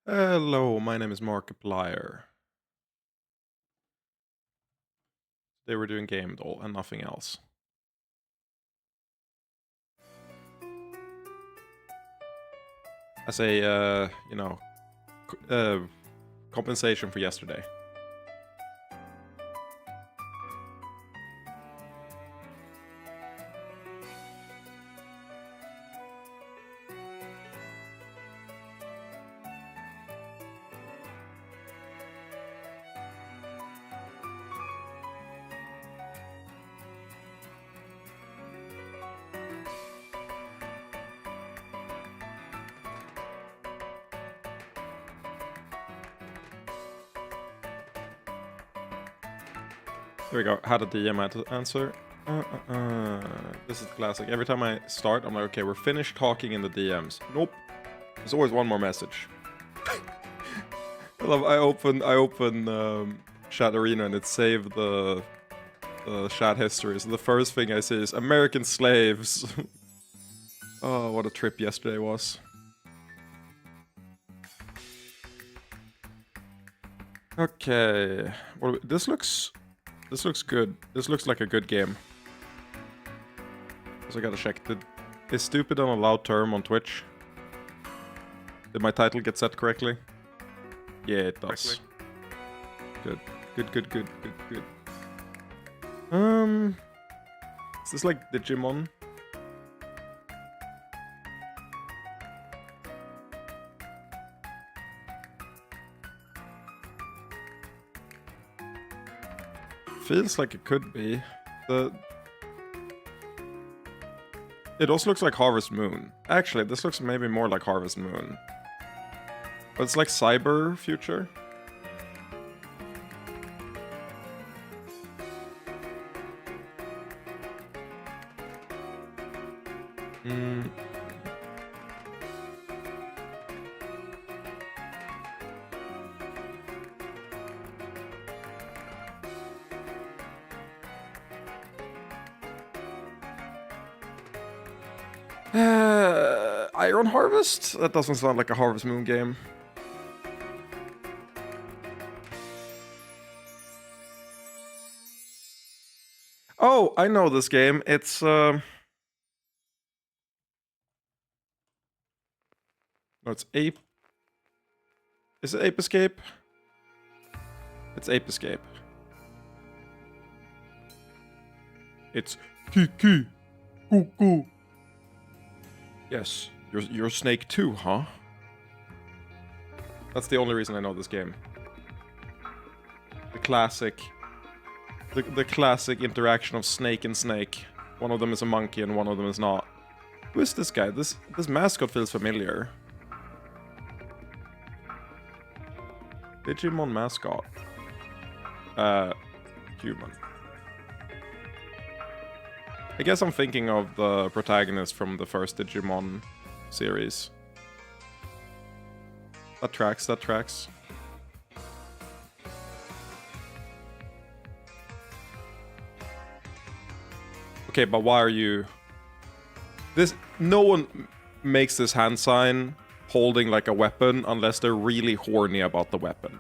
Hello, my name is Markiplier. They were doing Game Doll and nothing else. As a, compensation for yesterday. There we go. Had a DM answer. This is classic. Every time I start, I'm like, okay, we're finished talking in the DMs. Nope. There's always one more message. I open Chat Arena and it saved the chat history. So the first thing I see is American slaves. Oh, what a trip yesterday was. Okay. Well, this looks good. This looks like a good game. So I gotta check. Is stupid an allowed term on Twitch? Did my title get set correctly? Yeah, it does. Good. Good. Is this like Digimon? Feels like it could be. It also looks like Harvest Moon. Actually, this looks maybe more like Harvest Moon. But it's like cyber future. Iron Harvest? That doesn't sound like a Harvest Moon game. Oh, I know this game. It's no, it's Ape. Is it Ape Escape? It's Ape Escape. It's Kiki. Cuckoo. Yes, you're Snake too, huh? That's the only reason I know this game. The classic. The classic interaction of Snake and Snake. One of them is a monkey and one of them is not. Who is this guy? This mascot feels familiar. Digimon mascot. Human. I guess I'm thinking of the protagonist from the first Digimon series. That tracks. Okay, but why are you... No one makes this hand sign holding like a weapon unless they're really horny about the weapon.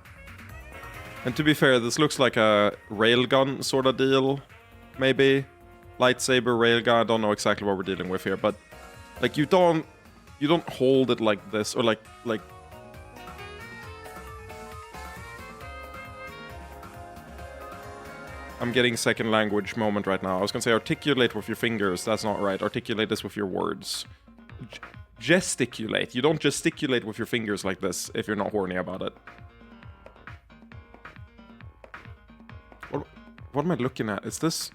And to be fair, this looks like a railgun sort of deal, maybe. Lightsaber, railgun, I don't know exactly what we're dealing with here, but like you don't hold it like this, or like I'm getting second language moment right now. I was gonna say articulate with your fingers, that's not right. Articulate this with your words. Gesticulate. You don't gesticulate with your fingers like this if you're not horny about it. What am I looking at? Is this...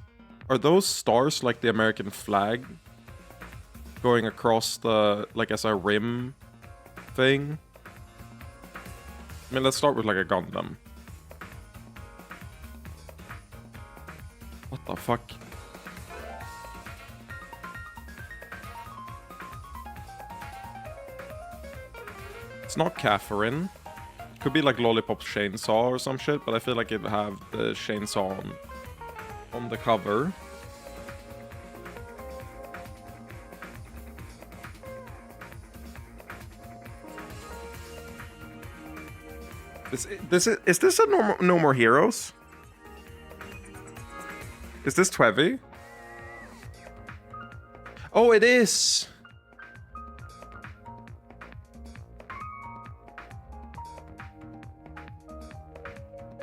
Are those stars like the American flag? Going across the... like as a rim thing? I mean, let's start with like a Gundam. What the fuck? It's not Catherine. Could be like Lollipop Chainsaw or some shit, but I feel like it'd have the chainsaw on the cover. Is this a No More Heroes? Is this Twevy? Oh, it is!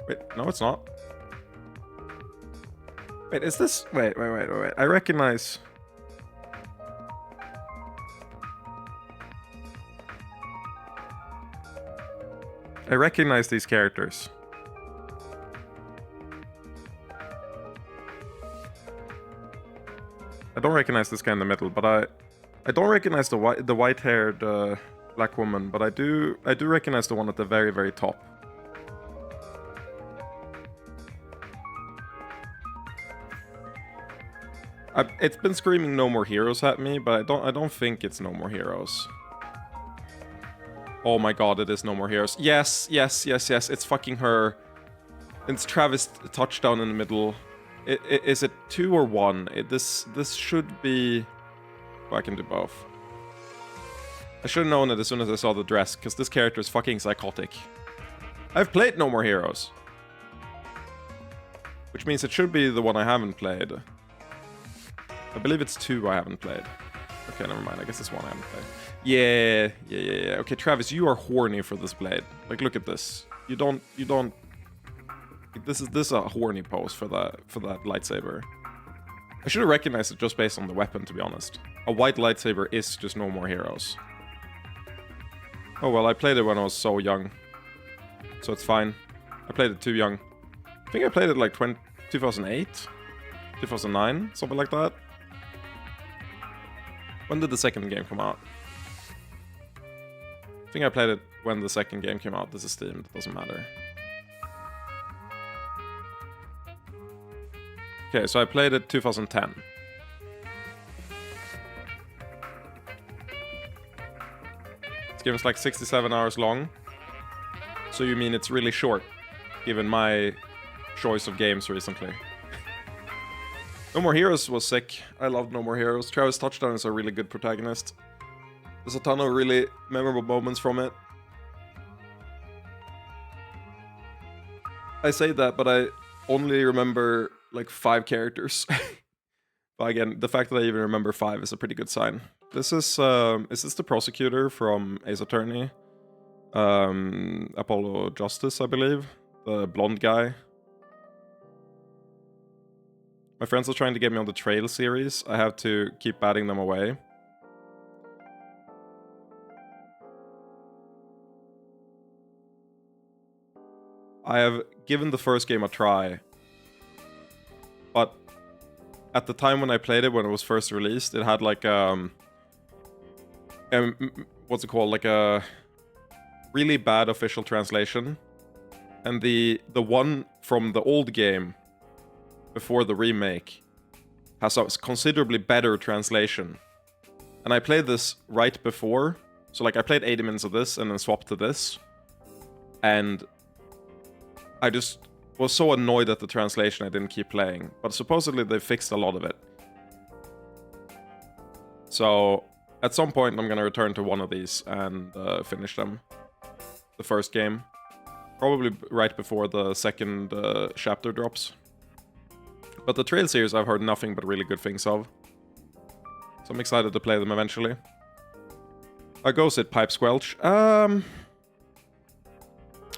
Wait, no, it's not. Wait, is this... Wait. I recognize... I recognize these characters. I don't recognize this guy in the middle, but I don't recognize the white-haired black woman, but I do recognize the one at the very, very top. It's been screaming No More Heroes at me, but I don't think it's No More Heroes. Oh my god, it is No More Heroes. Yes. It's fucking her. It's Travis touchdown in the middle. Is it 2 or 1? This should be... Oh, I can do both. I should have known it as soon as I saw the dress, because this character is fucking psychotic. I've played No More Heroes. Which means it should be the one I haven't played. I believe it's 2 I haven't played. Okay, never mind. I guess it's 1 I haven't played. Yeah. Okay, Travis, you are horny for this blade. Like, look at this. You don't... This is a horny pose for that lightsaber. I should have recognized it just based on the weapon, to be honest. A white lightsaber is just No More Heroes. Oh well, I played it when I was so young. So it's fine. I played it too young. I think I played it like 2008? 2009? Something like that. When did the second game come out? I think I played it when the second game came out. This is Steam, it doesn't matter. Okay, so I played it 2010. This game is like 67 hours long. So you mean it's really short, given my choice of games recently. No More Heroes was sick. I loved No More Heroes. Travis Touchdown is a really good protagonist. There's a ton of really memorable moments from it. I say that, but I only remember like 5 characters. But again, the fact that I even remember 5 is a pretty good sign. This is this the prosecutor from Ace Attorney? Apollo Justice, I believe. The blonde guy. My friends are trying to get me on the Trail series. I have to keep batting them away. I have given the first game a try. But at the time when I played it, when it was first released, it had like what's it called? Like a really bad official translation. And the one from the old game before the remake has a considerably better translation. And I played this right before. So like I played 80 minutes of this and then swapped to this. And I just was so annoyed at the translation I didn't keep playing. But supposedly they fixed a lot of it. So at some point I'm gonna return to one of these and finish them. The first game. Probably right before the second chapter drops. But the Trail series I've heard nothing but really good things of. So I'm excited to play them eventually. How goes it, Pipe Squelch?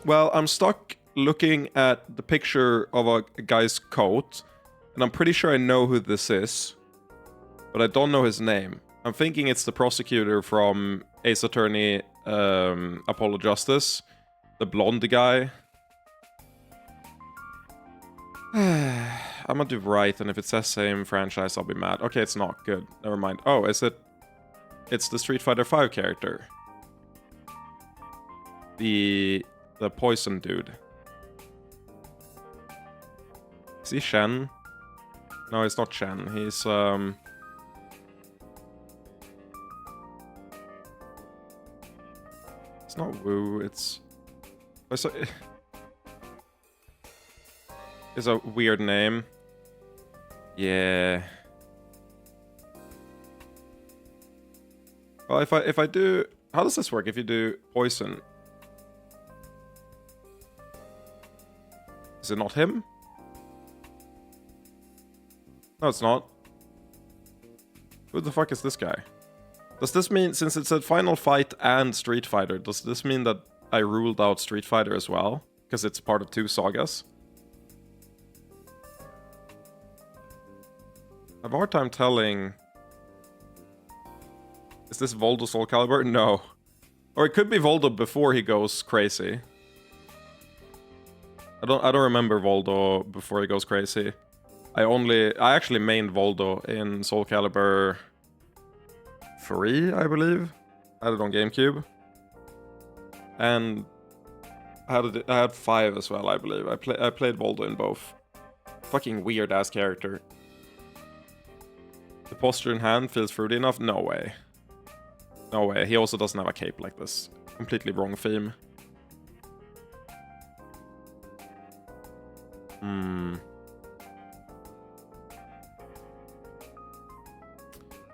Well, I'm stuck looking at the picture of a guy's coat. And I'm pretty sure I know who this is. But I don't know his name. I'm thinking it's the prosecutor from Ace Attorney Apollo Justice. The blonde guy. I'm gonna do right, and if it says same franchise, I'll be mad. Okay, it's not. Good. Never mind. Oh, is it? It's the Street Fighter 5 character. The poison dude. Is he Shen? No, it's not Shen. He's it's not Wu, it's it's a weird name. Yeah. Well, if I do... How does this work if you do poison? Is it not him? No, it's not. Who the fuck is this guy? Does this mean, since it said Final Fight and Street Fighter, does this mean that I ruled out Street Fighter as well? Because it's part of 2 sagas? I have a hard time telling... Is this Voldo Soul Calibur? No. Or it could be Voldo before he goes crazy. I don't remember Voldo before he goes crazy. I actually mained Voldo in Soul Calibur 3, I believe. I had it on GameCube. And I had 5 as well, I believe. I played Voldo in both. Fucking weird ass character. The posture in hand feels fruity enough? No way. No way. He also doesn't have a cape like this. Completely wrong theme.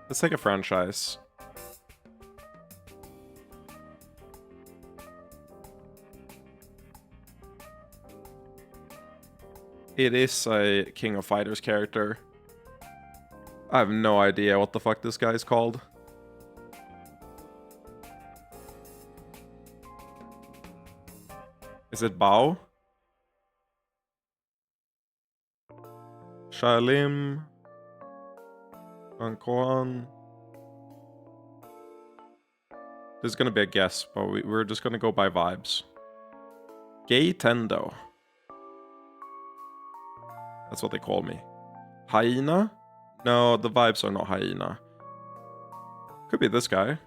Let's take a franchise. It is a King of Fighters character. I have no idea what the fuck this guy is called. Is it Bao? Shalim? Ankoan? This is gonna be a guess, but we're just gonna go by vibes. Gay Tendo. That's what they call me. Hyena? No, the vibes are not hyena. Could be this guy.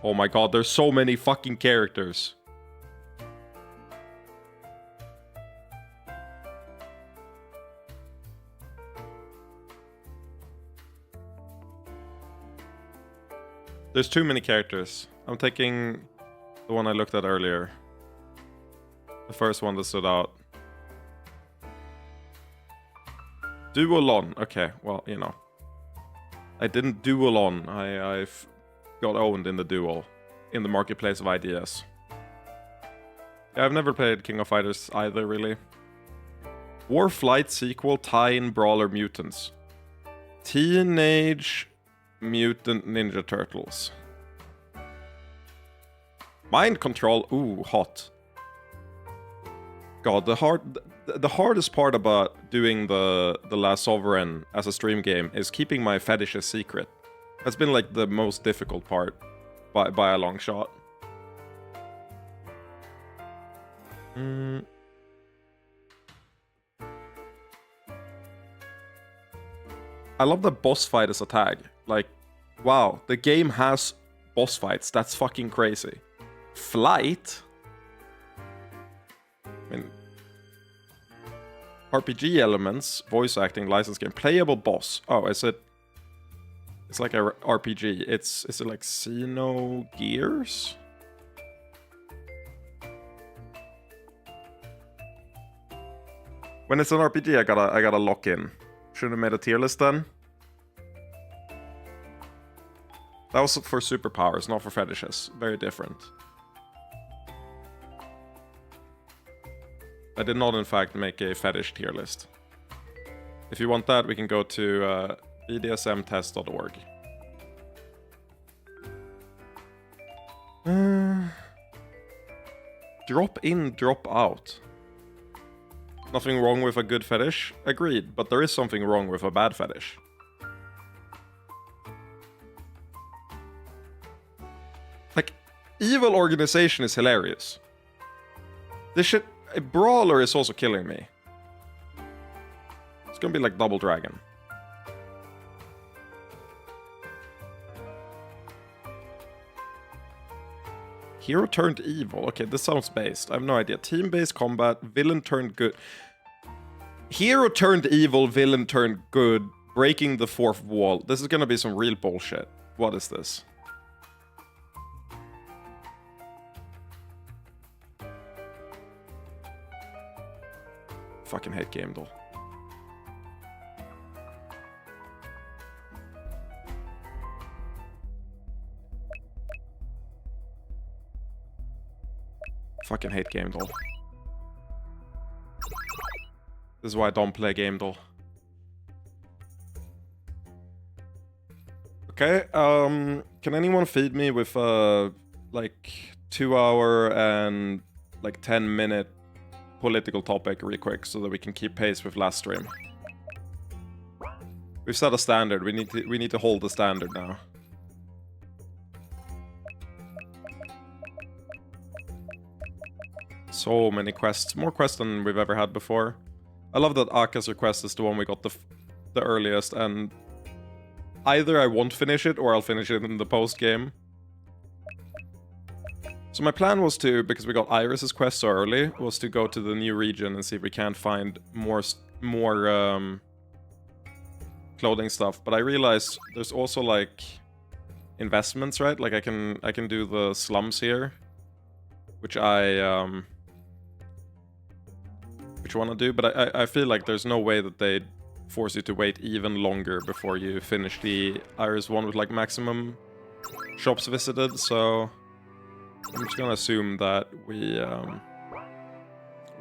Oh my god, there's so many fucking characters. There's too many characters. I'm taking the one I looked at earlier. The first one that stood out. Duolon. Okay, well, you know. I didn't duolon. I've got owned in the duel. In the marketplace of ideas. Yeah, I've never played King of Fighters either, really. Warflight sequel tie-in Brawler Mutants. Teenage Mutant Ninja Turtles. Mind Control. Ooh, hot. God, the hardest part about doing the Last Sovereign as a stream game is keeping my fetishes secret. That's been like the most difficult part by a long shot. I love the boss fight as a tag. Like, wow, the game has boss fights. That's fucking crazy. Flight? I mean, RPG elements, voice acting, license game, playable boss. Oh, is it? It's like a RPG. Is it like Xenogears? When it's an RPG, I gotta lock in. Should have made a tier list then. That was for superpowers, not for fetishes. Very different. I did not, in fact, make a fetish tier list. If you want that, we can go to bdsmtest.org. Drop in, drop out. Nothing wrong with a good fetish? Agreed, but there is something wrong with a bad fetish. Like, evil organization is hilarious. This shit... A brawler is also killing me. It's gonna be like Double Dragon. Hero turned evil. Okay, this sounds based. I have no idea. Team-based combat, villain turned good. Hero turned evil, villain turned good, breaking the fourth wall. This is gonna be some real bullshit. What is this? Fucking hate Game Doll. Fucking hate Game Doll. This is why I don't play game doll. Okay, can anyone feed me with like 2-hour and like 10-minute political topic really quick so that we can keep pace with last stream? We've set a standard. We need to hold the standard now. So many quests, more quests than we've ever had before. I love that Aka's request is the one we got the earliest, and either I won't finish it or I'll finish it in the post game. So my plan was to, because we got Iris's quest so early, was to go to the new region and see if we can't find more clothing stuff. But I realized there's also like investments, right? Like I can do the slums here, which I want to do. But I feel like there's no way that they'd force you to wait even longer before you finish the Iris one with like maximum shops visited. So I'm just gonna assume that we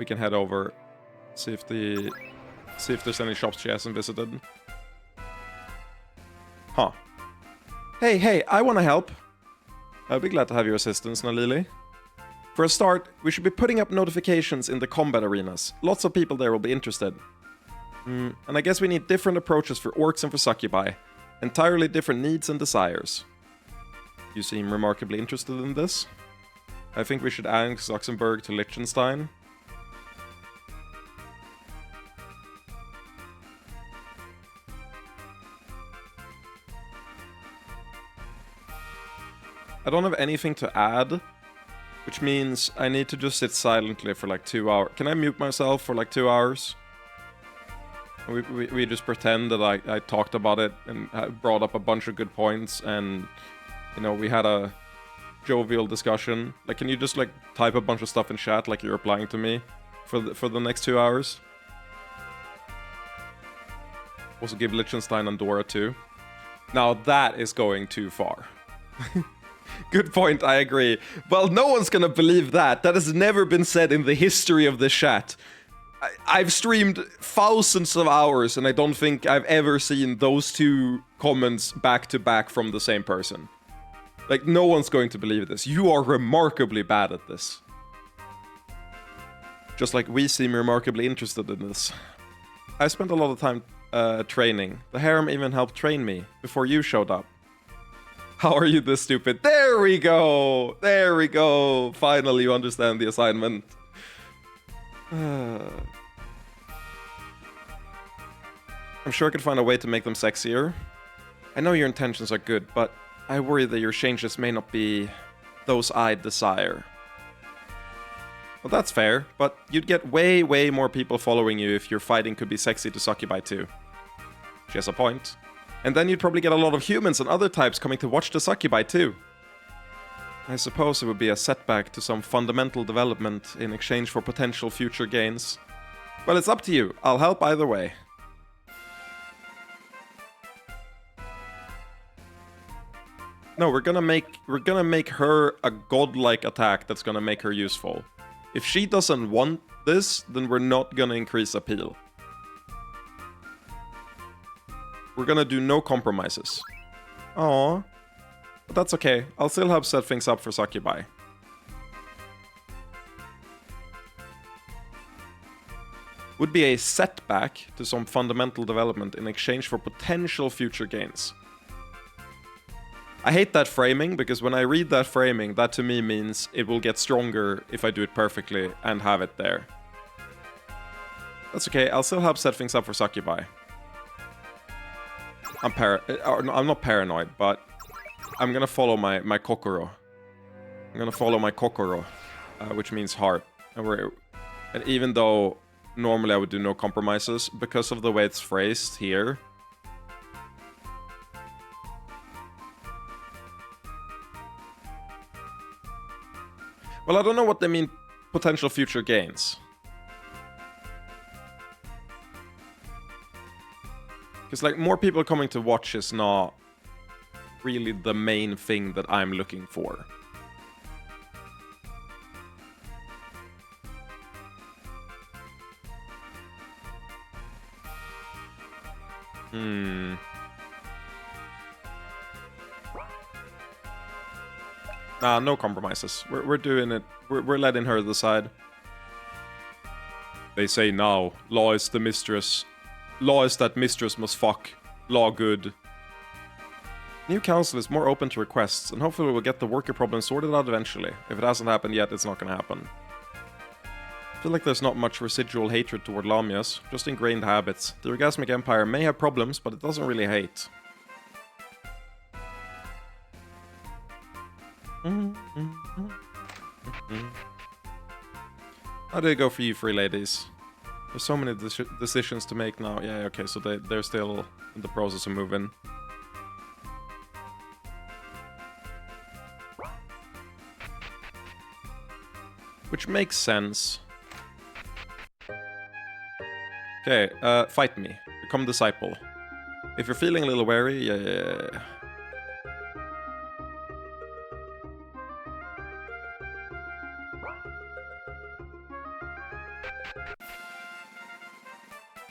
can head over, see if there's any shops she hasn't visited. Huh. Hey, I wanna help. I'll be glad to have your assistance, Nalili. For a start, we should be putting up notifications in the combat arenas. Lots of people there will be interested. And I guess we need different approaches for orcs and for succubi. Entirely different needs and desires. You seem remarkably interested in this. I think we should annex Luxembourg to Liechtenstein. I don't have anything to add, which means I need to just sit silently for like 2 hours. Can I mute myself for like 2 hours? We just pretend that I talked about it and brought up a bunch of good points, and you know, we had a jovial discussion. Like, can you just like type a bunch of stuff in chat like you're replying to me for the next 2 hours? Also give Liechtenstein Andorra too. Now that is going too far. Good point, I agree. Well, no one's gonna believe that. That has never been said in the history of the chat. I've streamed thousands of hours and I don't think I've ever seen those two comments back to back from the same person. Like, no one's going to believe this. You are remarkably bad at this. Just like we seem remarkably interested in this. I spent a lot of time training. The harem even helped train me before you showed up. How are you this stupid? There we go! There we go! Finally you understand the assignment. I'm sure I could find a way to make them sexier. I know your intentions are good, but I worry that your changes may not be those I desire. Well, that's fair, but you'd get way more people following you if your fighting could be sexy to succubi too. She has a point. And then you'd probably get a lot of humans and other types coming to watch the succubi too. I suppose it would be a setback to some fundamental development in exchange for potential future gains. Well, it's up to you. I'll help either way. No, we're gonna make her a godlike attack that's gonna make her useful. If she doesn't want this, then we're not gonna increase appeal. We're gonna do no compromises. Aww. But that's okay. I'll still help set things up for succubi. Would be a setback to some fundamental development in exchange for potential future gains. I hate that framing, because when I read that framing, that to me means it will get stronger if I do it perfectly and have it there. That's okay, I'll still help set things up for succubi. I'm not paranoid, but I'm gonna follow my kokoro. I'm gonna follow my kokoro, which means heart. And even though normally I would do no compromises, because of the way it's phrased here, well, I don't know what they mean, potential future gains. Because, like, more people coming to watch is not really the main thing that I'm looking for. Nah, no compromises. We're doing it. We're letting her decide. They say now, law is the mistress. Law is that mistress must fuck. Law good. New council is more open to requests, and hopefully we'll get the worker problem sorted out eventually. If it hasn't happened yet, it's not gonna happen. I feel like there's not much residual hatred toward Lamias, just ingrained habits. The Orgasmic Empire may have problems, but it doesn't really hate. How do it go for you three ladies? There's so many decisions to make now. Yeah, okay, so they're still in the process of moving. Which makes sense. Okay, fight me. Become disciple. If you're feeling a little wary, yeah.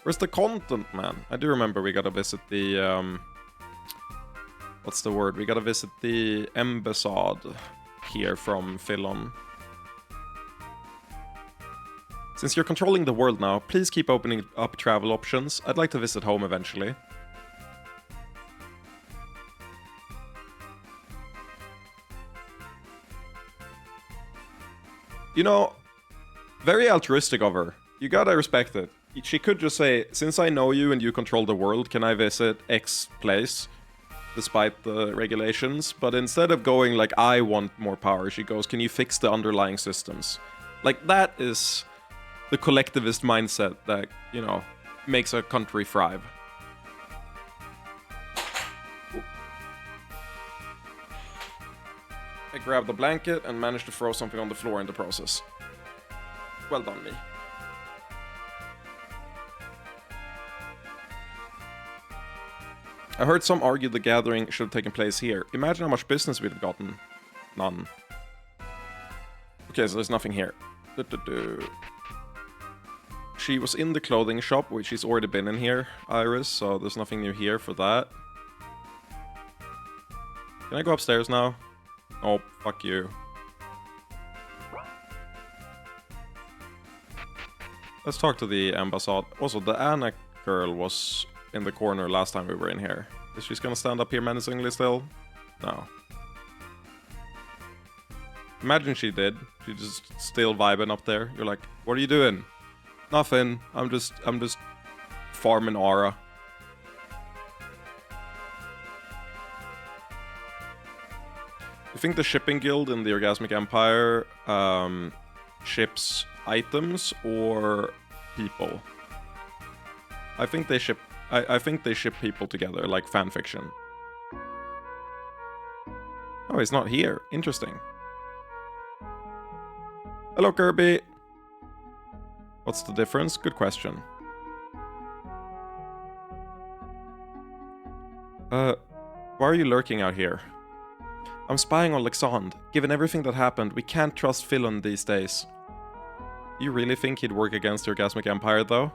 Where's the content, man? I do remember we gotta visit the, what's the word? We gotta visit the embassy here from Philon. Since you're controlling the world now, please keep opening up travel options. I'd like to visit home eventually. You know, very altruistic of her. You gotta respect it. She could just say, since I know you and you control the world, can I visit X place? Despite the regulations. But instead of going like, I want more power, she goes, can you fix the underlying systems? Like, that is the collectivist mindset that, you know, makes a country thrive. I grabbed the blanket and managed to throw something on the floor in the process. Well done, me. I heard some argue the gathering should have taken place here. Imagine how much business we'd have gotten. None. Okay, so there's nothing here. She was in the clothing shop, which she's already been in here, Iris, so there's nothing new here for that. Can I go upstairs now? Oh, fuck you. Let's talk to the ambassade. Also, the Anna girl was in the corner last time we were in here. Is she gonna stand up here menacingly still? No. Imagine she did. She's just still vibing up there. You're like, what are you doing? Nothing. I'm just farming aura. You think the shipping guild in the Orgasmic Empire ships items or people? I think they ship. I think they ship people together, like fanfiction. Oh, he's not here. Interesting. Hello, Kirby. What's the difference? Good question. Why are you lurking out here? I'm spying on Lexand. Given everything that happened, we can't trust Philon these days. You really think he'd work against the Orgasmic Empire, though?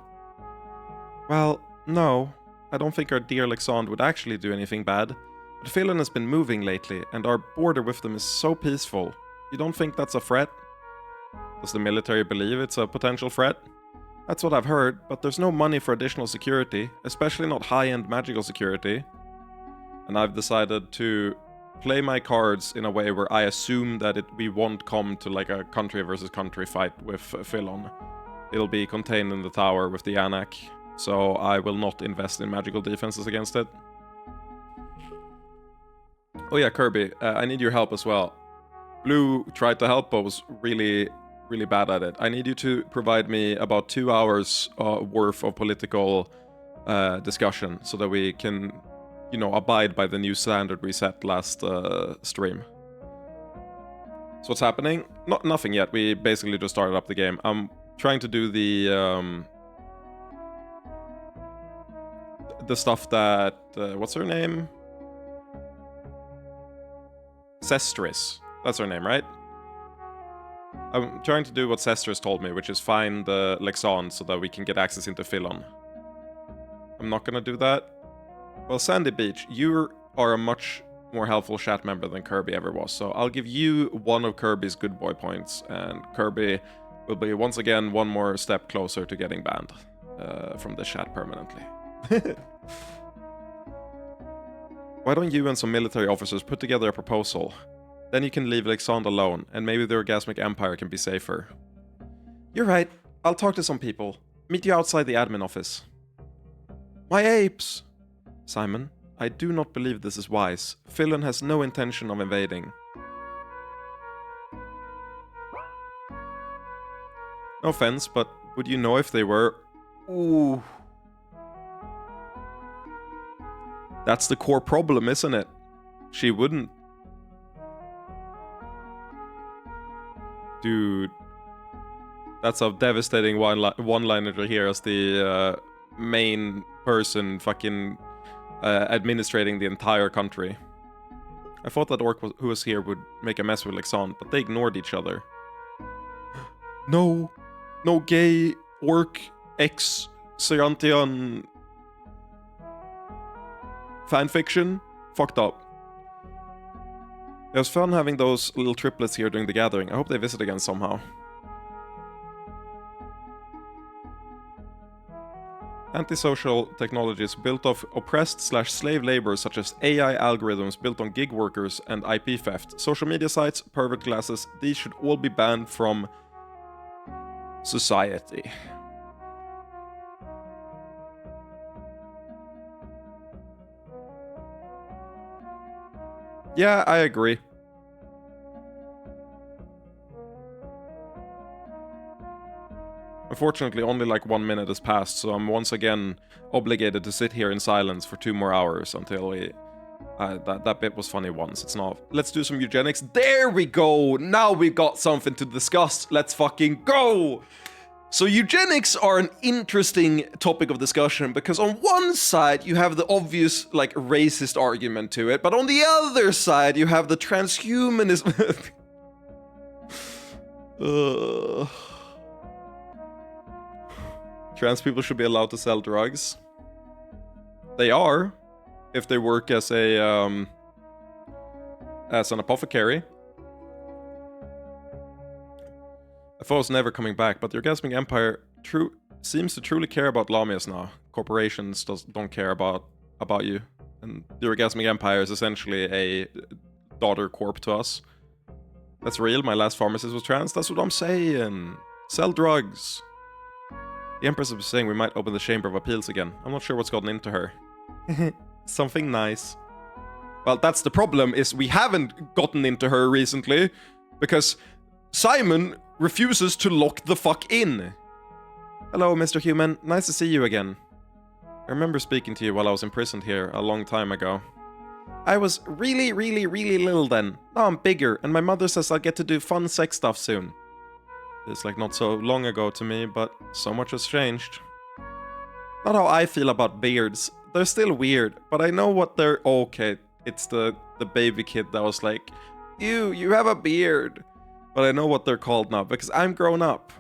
Well, no. I don't think our dear Lexand would actually do anything bad. But Philon has been moving lately, and our border with them is so peaceful. You don't think that's a threat? Does the military believe it's a potential threat? That's what I've heard, but there's no money for additional security, especially not high-end magical security. And I've decided to play my cards in a way where I assume that we won't come to like a country versus country fight with Philon. It'll be contained in the tower with the Anak, so I will not invest in magical defenses against it. Oh yeah, Kirby, I need your help as well. Blue tried to help, but was really bad at it. I need you to provide me about 2 hours worth of political discussion so that we can, you know, abide by the new standard we set last stream. So what's happening? Nothing yet. We basically just started up the game. I'm trying to do the stuff that what's her name? Sestris. That's her name, right? I'm trying to do what Sestris told me, which is find the Lexand so that we can get access into Philon. I'm not gonna do that. Well, Sandy Beach, you are a much more helpful chat member than Kirby ever was, so I'll give you one of Kirby's good boy points, and Kirby will be once again one more step closer to getting banned from the chat permanently. Why don't you and some military officers put together a proposal? Then you can leave Alexandre alone, and maybe the Orgasmic Empire can be safer. You're right. I'll talk to some people. Meet you outside the admin office. My apes! Simon, I do not believe this is wise. Philon has no intention of invading. No offense, but would you know if they were? Ooh. That's the core problem, isn't it? She wouldn't. Dude. That's a devastating one-liner to hear as the main person fucking administrating the entire country. I thought that orc who was here would make a mess with Lexan, but they ignored each other. No. No gay orc ex-Serantian fanfiction? Fucked up. It was fun having those little triplets here during the gathering. I hope they visit again somehow. Antisocial technologies built off oppressed/slave labor such as AI algorithms built on gig workers and IP theft, social media sites, pervert classes, these should all be banned from society. Yeah, I agree. Unfortunately, only like 1 minute has passed, so I'm once again obligated to sit here in silence for 2 more hours until we... that bit was funny once, it's not. Let's do some eugenics. There we go! Now we got something to discuss. Let's fucking go! So eugenics are an interesting topic of discussion because on one side you have the obvious like racist argument to it, but on the other side you have the transhumanism. Trans people should be allowed to sell drugs. They are, if they work as an apothecary. I thought it was never coming back, but the Orgasmic Empire seems to truly care about Lamias now. Corporations don't care about you. And the Orgasmic Empire is essentially a daughter corp to us. That's real, my last pharmacist was trans, that's what I'm saying. Sell drugs. The Empress is saying we might open the Chamber of Appeals again. I'm not sure what's gotten into her. Something nice. Well, that's the problem, is we haven't gotten into her recently, because Simon refuses to lock the fuck in. Hello, Mr. Human. Nice to see you again. I remember speaking to you while I was imprisoned here a long time ago. I was really, really, really little then. Now I'm bigger, and my mother says I'll get to do fun sex stuff soon. It's like not so long ago to me, but so much has changed. Not how I feel about beards. They're still weird, but I know what they're... Okay, it's the baby kid that was like, ew, you have a beard. But I know what they're called now, because I'm grown up.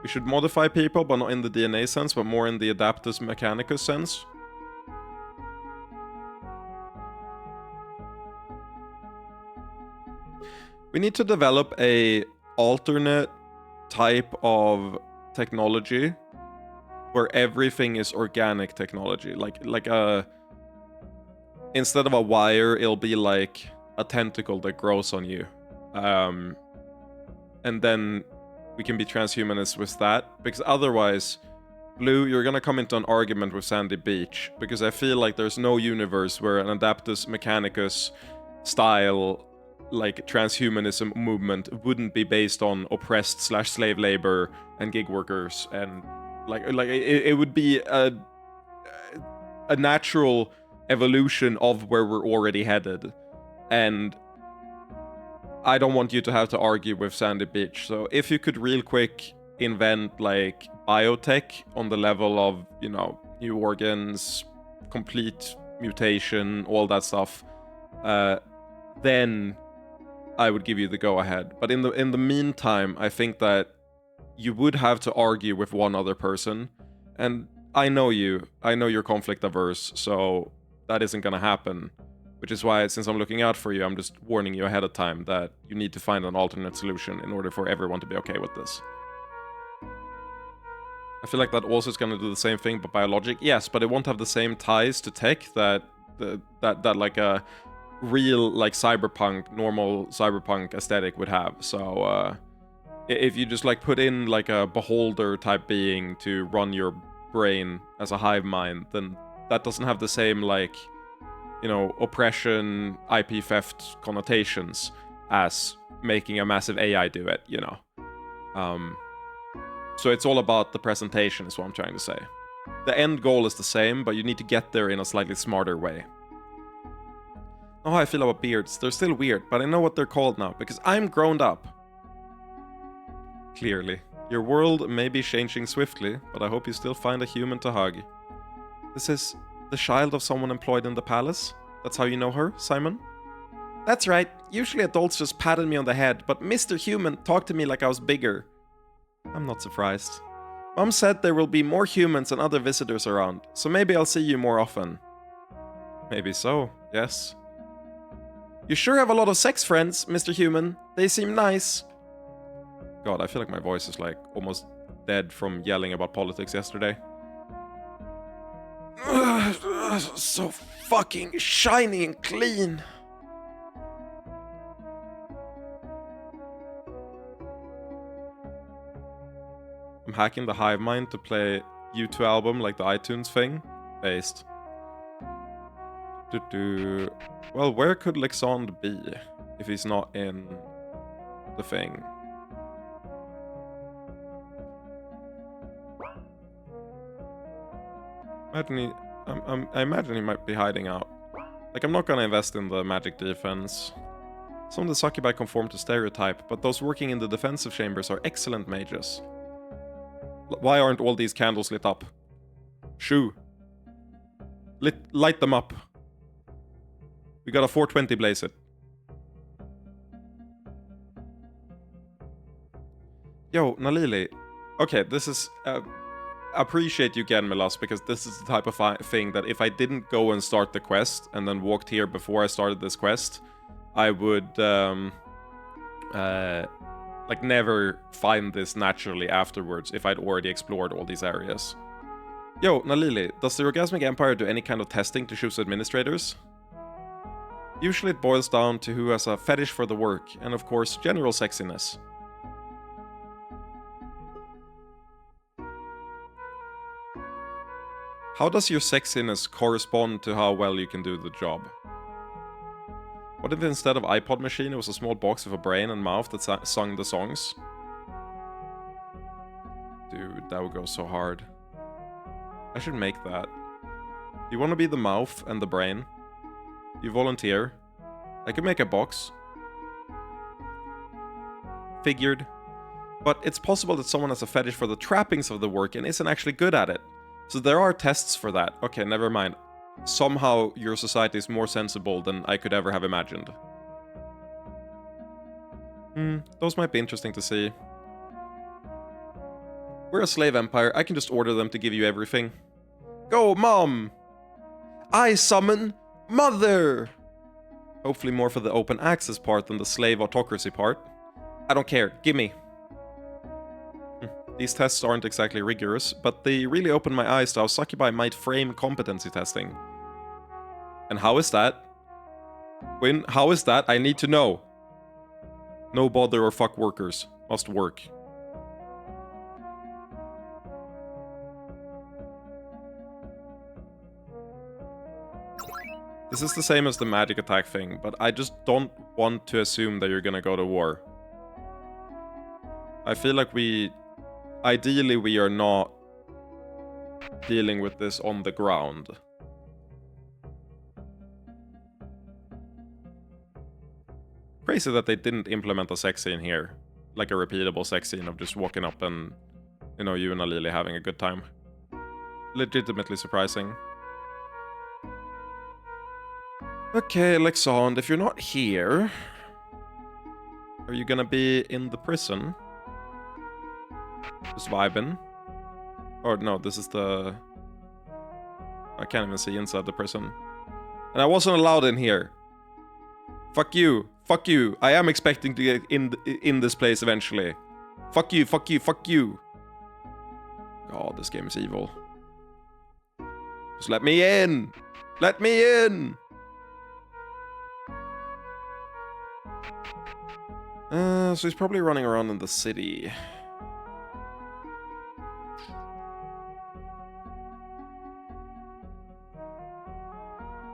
We should modify people, but not in the DNA sense, but more in the adaptus mechanicus sense. We need to develop a alternate type of technology where everything is organic technology. Like a... Instead of a wire, it'll be like a tentacle that grows on you. And then we can be transhumanists with that. Because otherwise, Blue, you're gonna come into an argument with Sandy Beach. Because I feel like there's no universe where an Adaptus Mechanicus style, like, transhumanism movement wouldn't be based on oppressed/slave labor and gig workers. And, like it would be a natural evolution of where we're already headed. And I don't want you to have to argue with Sandy Beach. So if you could real quick invent like biotech on the level of, you know, new organs, complete mutation, all that stuff, then I would give you the go ahead. But in the meantime, I think that you would have to argue with one other person. And I know you. I know you're conflict averse, so that isn't gonna happen. Which is why, since I'm looking out for you, I'm just warning you ahead of time that you need to find an alternate solution in order for everyone to be okay with this. I feel like that also is gonna do the same thing, but biologic. Yes, but it won't have the same ties to tech that like a real like cyberpunk, normal cyberpunk aesthetic would have. So if you just like put in like a beholder type being to run your brain as a hive mind, then that doesn't have the same like, you know, oppression, IP theft connotations as making a massive AI do it, you know. So it's all about the presentation is what I'm trying to say. The end goal is the same, but you need to get there in a slightly smarter way. Oh, I feel about beards. They're still weird, but I know what they're called now, because I'm grown up. Clearly. Your world may be changing swiftly, but I hope you still find a human to hug. This is the child of someone employed in the palace? That's how you know her, Simon? That's right. Usually adults just patted me on the head, but Mr. Human talked to me like I was bigger. I'm not surprised. Mom said there will be more humans and other visitors around, so maybe I'll see you more often. Maybe so, yes. You sure have a lot of sex friends, Mr. Human. They seem nice. God, I feel like my voice is like almost dead from yelling about politics yesterday. So fucking shiny and clean. I'm hacking the hive mind to play U2 album like the iTunes thing. Based. Well, where could Lexand be if he's not in the thing? I imagine he might be hiding out. Like, I'm not gonna invest in the magic defense. Some of the succubi conform to stereotype, but those working in the defensive chambers are excellent mages. Why aren't all these candles lit up? Shoo. Light them up. We got a 420 blaze it. Yo, Nalili. Okay, this is... appreciate you, Genmelas, because this is the type of thing that if I didn't go and start the quest and then walked here before I started this quest, I would like never find this naturally afterwards if I'd already explored all these areas. Yo, Nalili, does the Orgasmic Empire do any kind of testing to choose administrators? Usually it boils down to who has a fetish for the work, and of course, general sexiness. How does your sexiness correspond to how well you can do the job? What if instead of iPod machine it was a small box with a brain and mouth that sung the songs? Dude, that would go so hard. I should make that. You want to be the mouth and the brain? You volunteer. I could make a box. Figured. But it's possible that someone has a fetish for the trappings of the work and isn't actually good at it. So there are tests for that. Okay, never mind. Somehow your society is more sensible than I could ever have imagined. Those might be interesting to see. We're a slave empire. I can just order them to give you everything. Go, Mom! I summon Mother! Hopefully more for the open access part than the slave autocracy part. I don't care. Gimme. These tests aren't exactly rigorous, but they really opened my eyes to how succubi might frame competency testing. And how is that? Win, how is that? I need to know. No bother or fuck workers. Must work. This is the same as the magic attack thing, but I just don't want to assume that you're gonna go to war. I feel like ideally, we are not dealing with this on the ground. Crazy that they didn't implement a sex scene here. Like a repeatable sex scene of just walking up and, you know, you and Alili having a good time. Legitimately surprising. Okay, Alexand, if you're not here... Are you gonna be in the prison? Just vibing. Or no, this is the I can't even see inside the prison. And I wasn't allowed in here. Fuck you. Fuck you. I am expecting to get in this place eventually. Fuck you, fuck you, fuck you. God, this game is evil. Just let me in. Let me in. So he's probably running around in the city.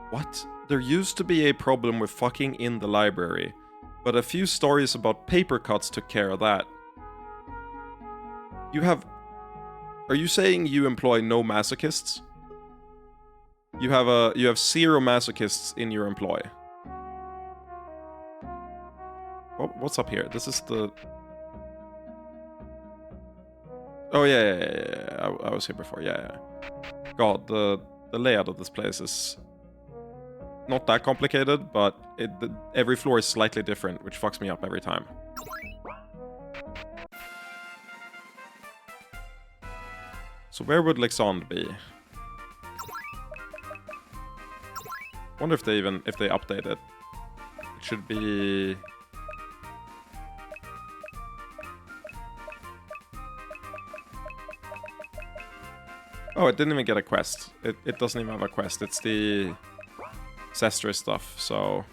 What? There used to be a problem with fucking in the library, but a few stories about paper cuts took care of that. You have... Are you saying you employ no masochists? You have 0 masochists in your employ. What's up here? This is the... Oh yeah. I was here before. Yeah. God, the layout of this place is not that complicated, but every floor is slightly different, which fucks me up every time. So where would Lexand be? Wonder if they update it. It should be... Oh, it didn't even get a quest. It doesn't even have a quest. It's the Sestris stuff, so...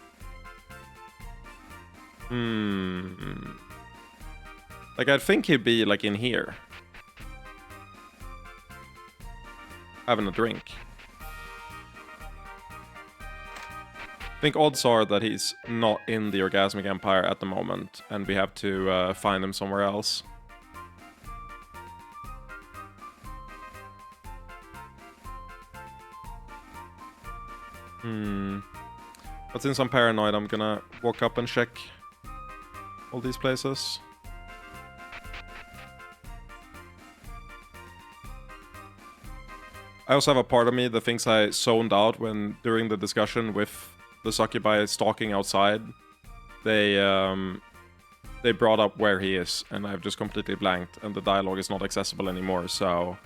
Like, I'd think he'd be, like, in here. Having a drink. I think odds are that he's not in the Orgasmic Empire at the moment, and we have to find him somewhere else. But since I'm paranoid, I'm gonna walk up and check all these places. I also have a part of me that thinks I zoned out when, during the discussion with the succubi stalking outside, they brought up where he is, and I've just completely blanked, and the dialogue is not accessible anymore, so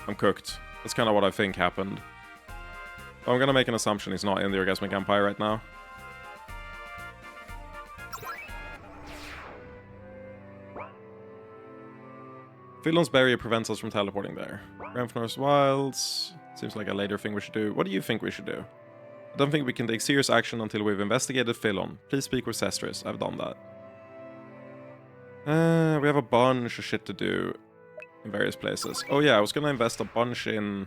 I'm cooked. That's kind of what I think happened. I'm gonna make an assumption he's not in the Orgasmic Empire right now. Philon's barrier prevents us from teleporting there. Renfnor's Wilds. Seems like a later thing we should do. What do you think we should do? I don't think we can take serious action until we've investigated Philon. Please speak with Sestris. I've done that. We have a bunch of shit to do in various places. Oh yeah, I was gonna invest a bunch in...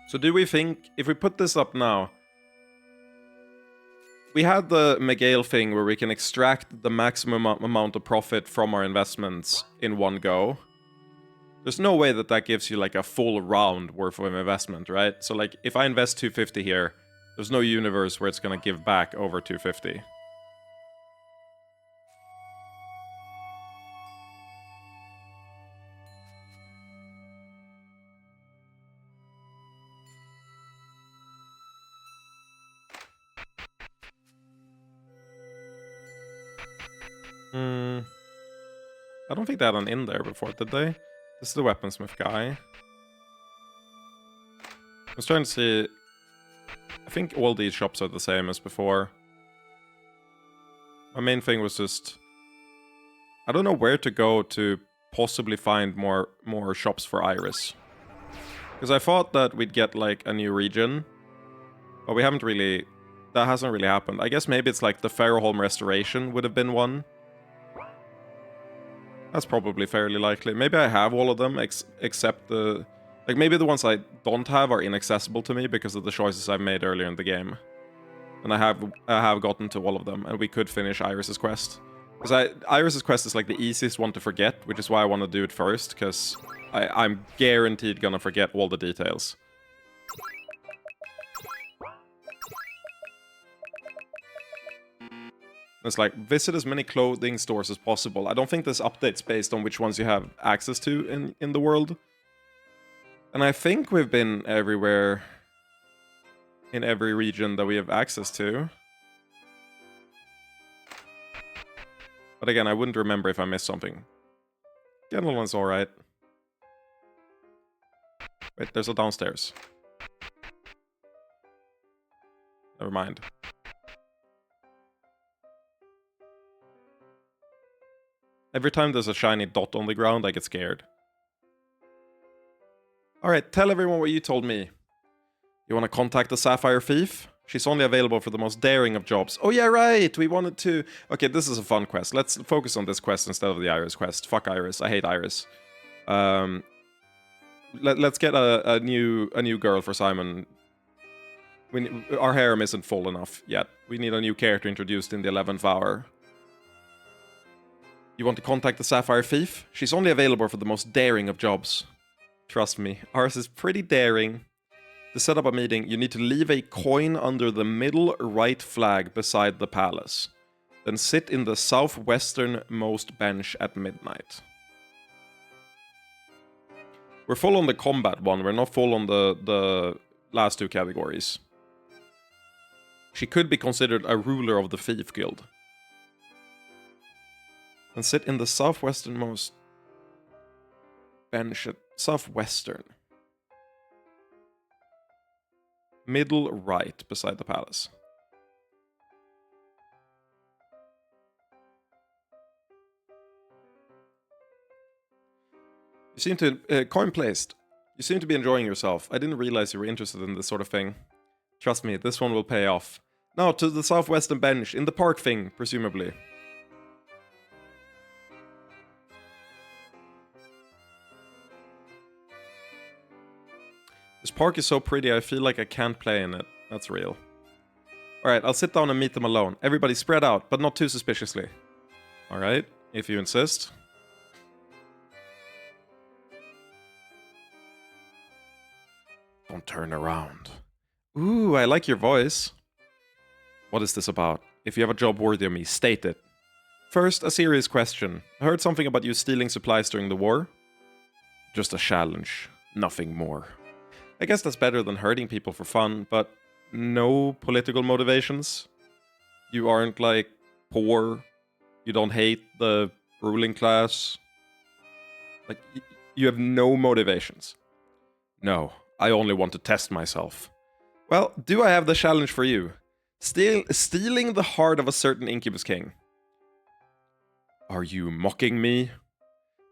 So do we think, if we put this up now, we had the Megale thing where we can extract the maximum amount of profit from our investments in one go. There's no way that that gives you like a full round worth of investment, right? So like, if I invest 250 here, there's no universe where it's gonna give back over 250. I don't think they had an inn there before, did they? This is the weaponsmith guy. I was trying to see... I think all these shops are the same as before. My main thing was just... I don't know where to go to possibly find more shops for Iris. Because I thought that we'd get like a new region. But we haven't really... That hasn't really happened. I guess maybe it's like the Ferroholm Restoration would have been one. That's probably fairly likely. Maybe I have all of them, except the... Like, maybe the ones I don't have are inaccessible to me because of the choices I've made earlier in the game. And I have gotten to all of them, and we could finish Iris's quest. Because Iris's quest is like the easiest one to forget, which is why I want to do it first, because I'm guaranteed gonna forget all the details. It's like, visit as many clothing stores as possible. I don't think this update's based on which ones you have access to in the world. And I think we've been everywhere in every region that we have access to. But again, I wouldn't remember if I missed something. Gentleman's alright. Wait, there's a downstairs. Never mind. Every time there's a shiny dot on the ground, I get scared. Alright, tell everyone what you told me. You want to contact the Sapphire Thief? She's only available for the most daring of jobs. Oh yeah, right! We wanted to... Okay, this is a fun quest. Let's focus on this quest instead of the Iris quest. Fuck Iris. I hate Iris. Let's get a new girl for Simon. Our harem isn't full enough yet. We need a new character introduced in the 11th hour. You want to contact the Sapphire Thief? She's only available for the most daring of jobs. Trust me, ours is pretty daring. To set up a meeting, you need to leave a coin under the middle right flag beside the palace. Then sit in the southwesternmost bench at midnight. We're full on the combat one, we're not full on the last two categories. She could be considered a ruler of the Thief Guild. And sit in the southwesternmost bench at southwestern. Middle right beside the palace. You seem to... coin placed. You seem to be enjoying yourself. I didn't realize you were interested in this sort of thing. Trust me, this one will pay off. Now, to the southwestern bench, in the park thing, presumably. This park is so pretty, I feel like I can't play in it. That's real. Alright, I'll sit down and meet them alone. Everybody spread out, but not too suspiciously. Alright, if you insist. Don't turn around. Ooh, I like your voice. What is this about? If you have a job worthy of me, state it. First, a serious question. I heard something about you stealing supplies during the war. Just a challenge, nothing more. I guess that's better than hurting people for fun, but no political motivations. You aren't, like, poor. You don't hate the ruling class. Like, you have no motivations. No, I only want to test myself. Well, do I have the challenge for you? Stealing the heart of a certain Incubus King. Are you mocking me?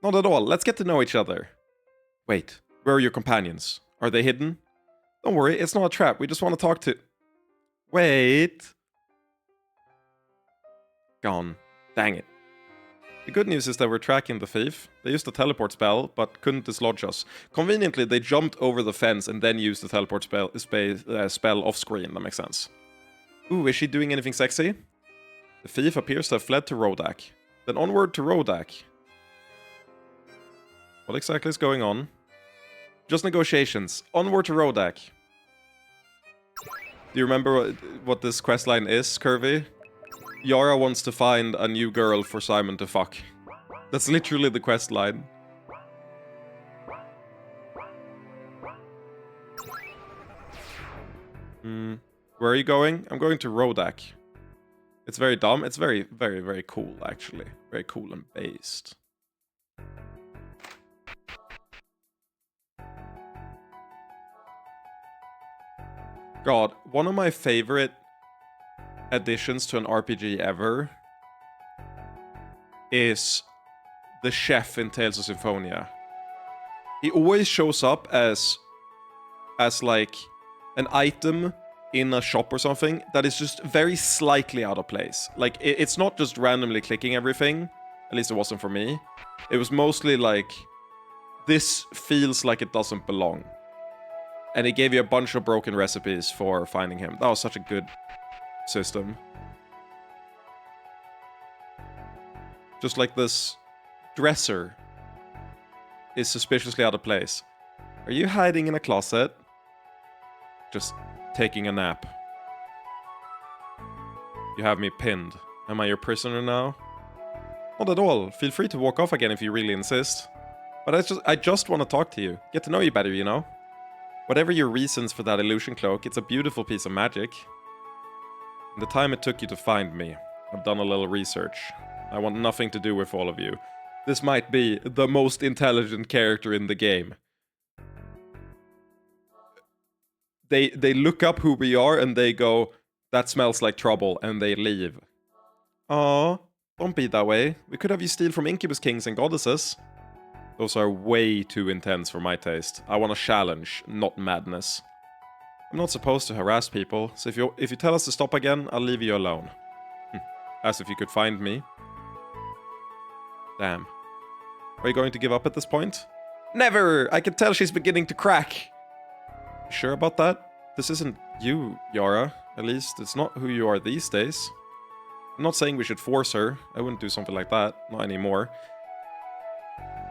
Not at all. Let's get to know each other. Wait, where are your companions? Are they hidden? Don't worry, it's not a trap. We just want to talk to... Wait. Gone. Dang it. The good news is that we're tracking the thief. They used the teleport spell, but couldn't dislodge us. Conveniently, they jumped over the fence and then used the teleport spell off-screen. That makes sense. Ooh, is she doing anything sexy? The thief appears to have fled to Rodak. Then onward to Rodak. What exactly is going on? Just negotiations. Onward to Rodak. Do you remember what this questline is, Curvy? Yara wants to find a new girl for Simon to fuck. That's literally the questline. Where are you going? I'm going to Rodak. It's very dumb. It's very, very, very cool, actually. Very cool and based. God, one of my favorite additions to an RPG ever is the chef in Tales of Symphonia. He always shows up as like an item in a shop or something that is just very slightly out of place. Like, it's not just randomly clicking everything. At least it wasn't for me. It was mostly like, this feels like it doesn't belong. And it gave you a bunch of broken recipes for finding him. That was such a good system. Just like this dresser is suspiciously out of place. Are you hiding in a closet? Just taking a nap. You have me pinned. Am I your prisoner now? Not at all. Feel free to walk off again if you really insist. But I just want to talk to you. Get to know you better, you know? Whatever your reasons for that illusion cloak, it's a beautiful piece of magic. In the time it took you to find me, I've done a little research. I want nothing to do with all of you. This might be the most intelligent character in the game. They look up who we are and they go, that smells like trouble, and they leave. Aw, don't be that way. We could have you steal from Incubus Kings and Goddesses. Those are way too intense for my taste. I want a challenge, not madness. I'm not supposed to harass people, so if you tell us to stop again, I'll leave you alone. As if you could find me. Damn. Are you going to give up at this point? Never! I can tell she's beginning to crack. You sure about that? This isn't you, Yara. At least, it's not who you are these days. I'm not saying we should force her. I wouldn't do something like that. Not anymore.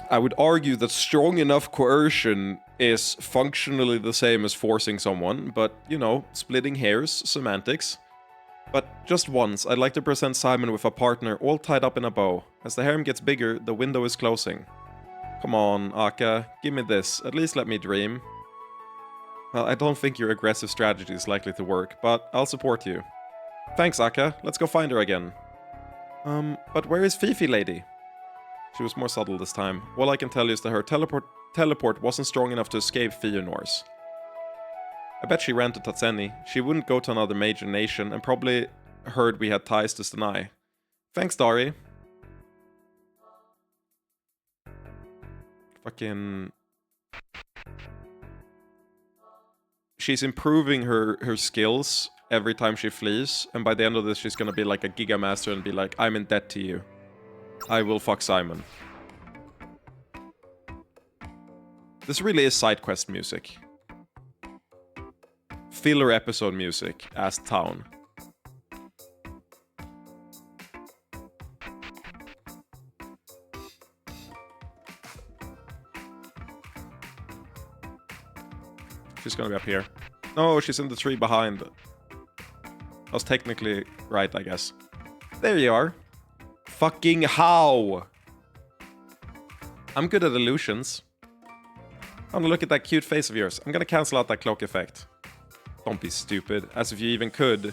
I would argue that strong enough coercion is functionally the same as forcing someone, but, you know, splitting hairs, semantics. But just once, I'd like to present Simon with a partner all tied up in a bow. As the harem gets bigger, the window is closing. Come on, Aka, give me this. At least let me dream. Well, I don't think your aggressive strategy is likely to work, but I'll support you. Thanks, Aka. Let's go find her again. But where is Fifi lady? She was more subtle this time. All I can tell you is that her teleport wasn't strong enough to escape Fionors. I bet she ran to Tatseni. She wouldn't go to another major nation and probably heard we had ties to Stenai. Thanks, Dari. Fucking... She's improving her skills every time she flees, and by the end of this she's gonna be like a Giga Master and be like, I'm in debt to you. I will fuck Simon. This really is side quest music. Filler episode music as Town. She's gonna be up here. No, she's in the tree behind. I was technically right, I guess. There you are. Fucking how? I'm good at illusions. I wanna look at that cute face of yours. I'm gonna cancel out that cloak effect. Don't be stupid, as if you even could.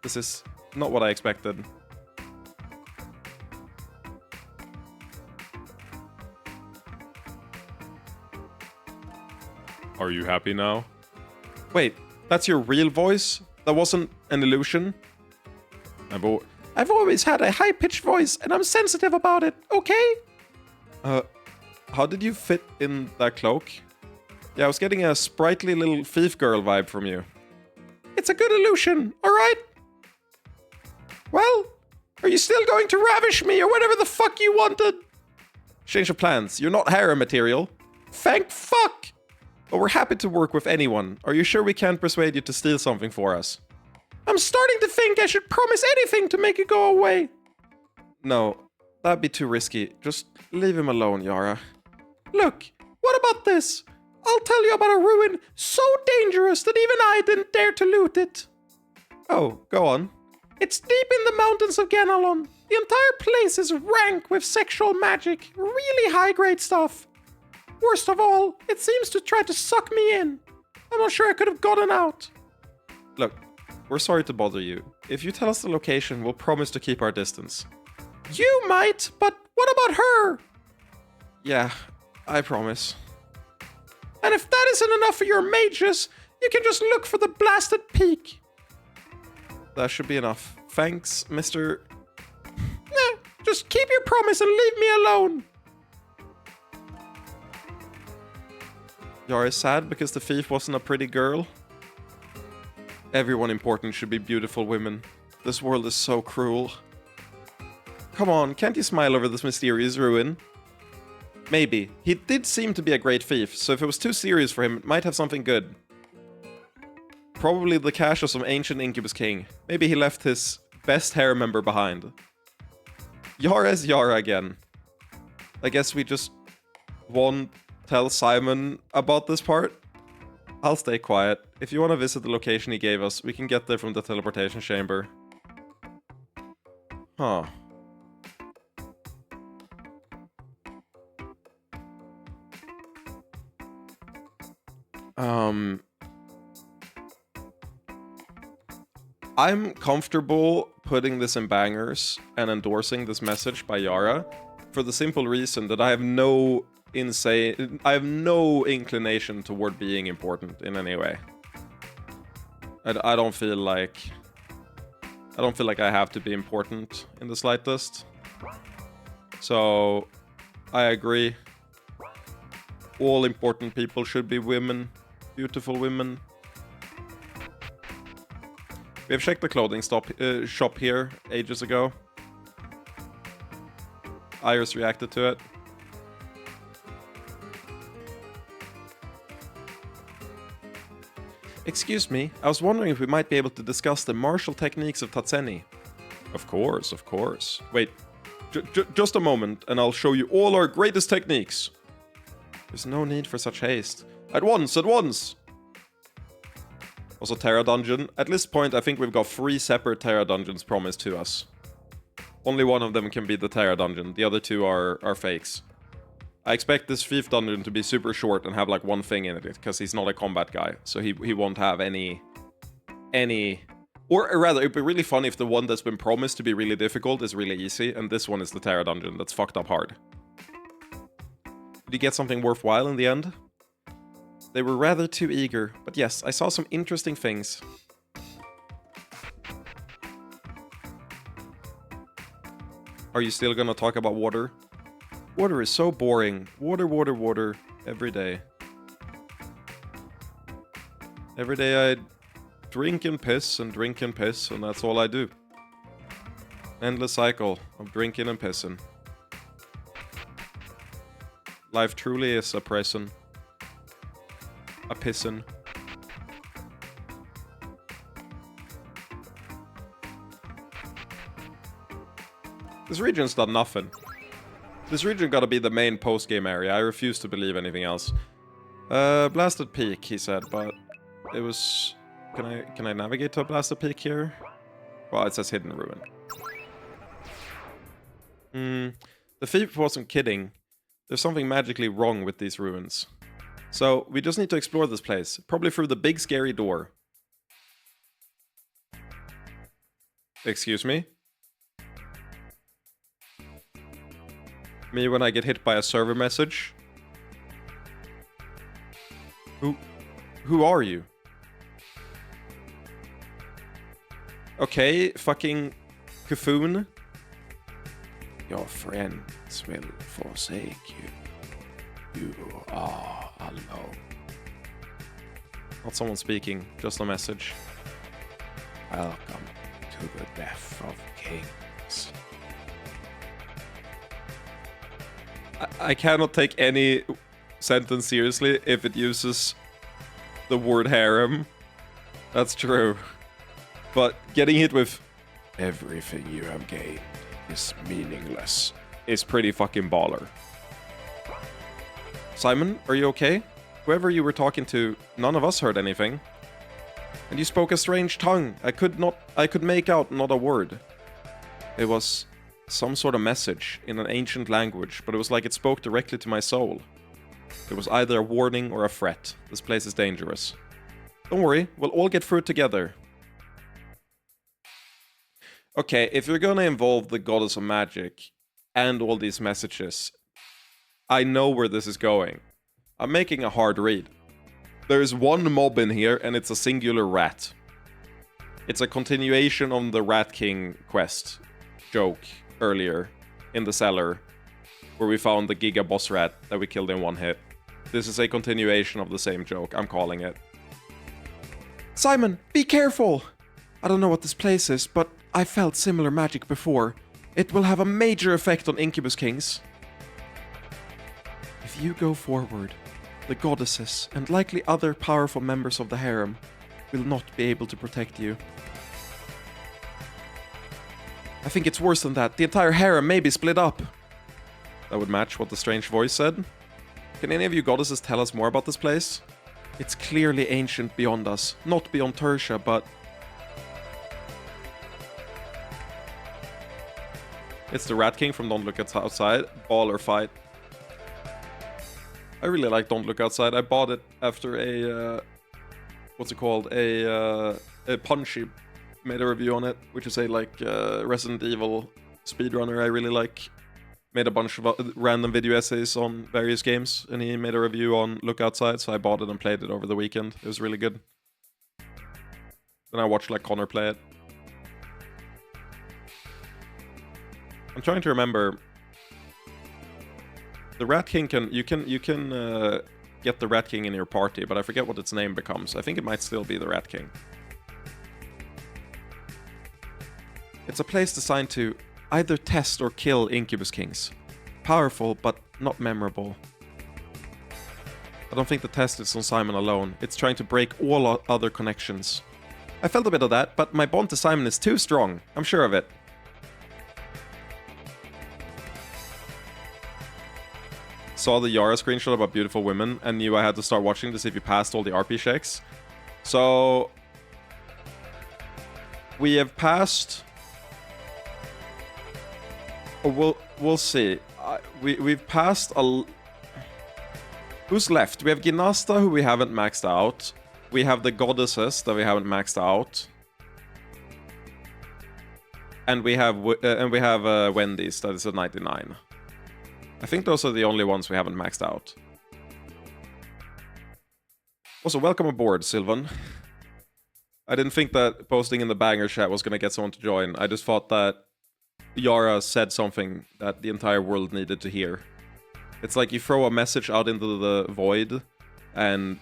This is not what I expected. Are you happy now? Wait, that's your real voice? That wasn't an illusion? I've always had a high-pitched voice, and I'm sensitive about it, okay? How did you fit in that cloak? Yeah, I was getting a sprightly little thief girl vibe from you. It's a good illusion, alright? Well, are you still going to ravish me or whatever the fuck you wanted? Change of plans. You're not harem material. Thank fuck! But we're happy to work with anyone. Are you sure we can't persuade you to steal something for us? I'm starting to think I should promise anything to make it go away. No, that'd be too risky. Just leave him alone, Yara. Look, what about this? I'll tell you about a ruin so dangerous that even I didn't dare to loot it. Oh, go on. It's deep in the mountains of Ganalon. The entire place is rank with sexual magic. Really high-grade stuff. Worst of all, it seems to try to suck me in. I'm not sure I could have gotten out. Look, we're sorry to bother you. If you tell us the location, we'll promise to keep our distance. You might, but what about her? Yeah, I promise. And if that isn't enough for your mages, you can just look for the blasted peak. That should be enough. Thanks, Mr... just keep your promise and leave me alone. Yara is sad because the thief wasn't a pretty girl. Everyone important should be beautiful women. This world is so cruel. Come on, can't you smile over this mysterious ruin? Maybe. He did seem to be a great thief, so if it was too serious for him, it might have something good. Probably the cache of some ancient Incubus King. Maybe he left his best harem member behind. Yara is Yara again. I guess we just won't tell Simon about this part. I'll stay quiet. If you want to visit the location he gave us, we can get there from the teleportation chamber. Huh. I'm comfortable putting this in bangers and endorsing this message by Yara for the simple reason that I have no inclination toward being important in any way. I don't feel like I have to be important in the slightest. So I agree. All important people should be women, beautiful women. We have checked the clothing shop here ages ago. Iris reacted to it. Excuse me, I was wondering if we might be able to discuss the martial techniques of Tatseni. Of course, of course. Wait, just a moment and I'll show you all our greatest techniques. There's no need for such haste. At once, at once! Also Terra Dungeon. At this point, I think we've got 3 separate Terra Dungeons promised to us. Only one of them can be the Terra Dungeon. The other 2 are fakes. I expect this Thief Dungeon to be super short and have like 1 thing in it, because he's not a combat guy. So he won't have any... Or rather, it'd be really funny if the one that's been promised to be really difficult is really easy, and this one is the Terra Dungeon that's fucked up hard. Did you get something worthwhile in the end? They were rather too eager, but yes, I saw some interesting things. Are you still gonna talk about water? Water is so boring. Water, water, water, every day. Every day I drink and piss, and that's all I do. Endless cycle of drinking and pissing. Life truly is a prison. A pissin'. This region's done nothing. This region gotta be the main post-game area. I refuse to believe anything else. Blasted Peak, he said, but it was... Can I navigate to a Blasted Peak here? Well, it says Hidden Ruin. The thief wasn't kidding. There's something magically wrong with these ruins. So, we just need to explore this place. Probably through the big scary door. Excuse me? Me when I get hit by a server message? Who are you? Okay, fucking Kufun. Your friends will forsake you. You are alone. Not someone speaking, just a message. Welcome to the death of kings. I cannot take any sentence seriously if it uses the word harem. That's true. But getting hit with everything you have gained is meaningless is pretty fucking baller. Simon, are you okay? Whoever you were talking to, none of us heard anything. And you spoke a strange tongue. I could make out not a word. It was some sort of message in an ancient language, but it was like it spoke directly to my soul. It was either a warning or a threat. This place is dangerous. Don't worry, we'll all get through it together. Okay, if you're gonna involve the goddess of magic and all these messages, I know where this is going. I'm making a hard read. There's one mob in here, and it's a singular rat. It's a continuation on the Rat King quest joke earlier in the cellar, where we found the Giga Boss Rat that we killed in 1 hit. This is a continuation of the same joke, I'm calling it. Simon, be careful! I don't know what this place is, but I felt similar magic before. It will have a major effect on Incubus Kings. If you go forward, the goddesses, and likely other powerful members of the harem, will not be able to protect you. I think it's worse than that. The entire harem may be split up. That would match what the strange voice said. Can any of you goddesses tell us more about this place? It's clearly ancient beyond us. Not beyond Tertia, but... It's the Rat King from Don't Look Outside. Baller fight. I really like Don't Look Outside. I bought it after a what's it called? A Punchy made a review on it, which is a like Resident Evil speedrunner I really like. Made a bunch of random video essays on various games, and he made a review on Look Outside, so I bought it and played it over the weekend. It was really good. Then I watched like Connor play it. I'm trying to remember. The Rat King you can get the Rat King in your party, but I forget what its name becomes. I think it might still be the Rat King. It's a place designed to either test or kill Incubus Kings. Powerful, but not memorable. I don't think the test is on Simon alone. It's trying to break all other connections. I felt a bit of that, but my bond to Simon is too strong. I'm sure of it. Saw the Yara screenshot about beautiful women and knew I had to start watching to see if you passed all the RP checks. So we have passed. We'll see. We've passed a. Who's left? We have Ginasta, who we haven't maxed out. We have the Goddesses that we haven't maxed out, and we have Wendy's that is a 99. I think those are the only ones we haven't maxed out. Also, welcome aboard, Sylvan. I didn't think that posting in the banger chat was gonna get someone to join. I just thought that Yara said something that the entire world needed to hear. It's like you throw a message out into the void, and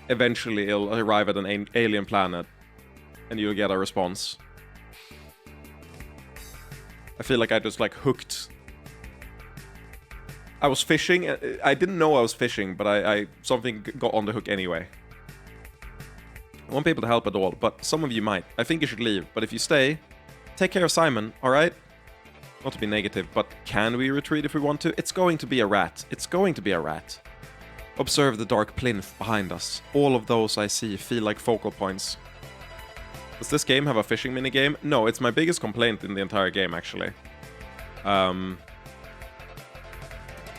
eventually it'll arrive at an alien planet, and you'll get a response. I feel like I just like hooked. I was fishing. I didn't know I was fishing, but I something got on the hook anyway. I want people to help at all, but some of you might. I think you should leave, but if you stay, take care of Simon, alright? Not to be negative, but can we retreat if we want to? It's going to be a rat. It's going to be a rat. Observe the dark plinth behind us. All of those I see feel like focal points. Does this game have a fishing minigame? No, it's my biggest complaint in the entire game, actually.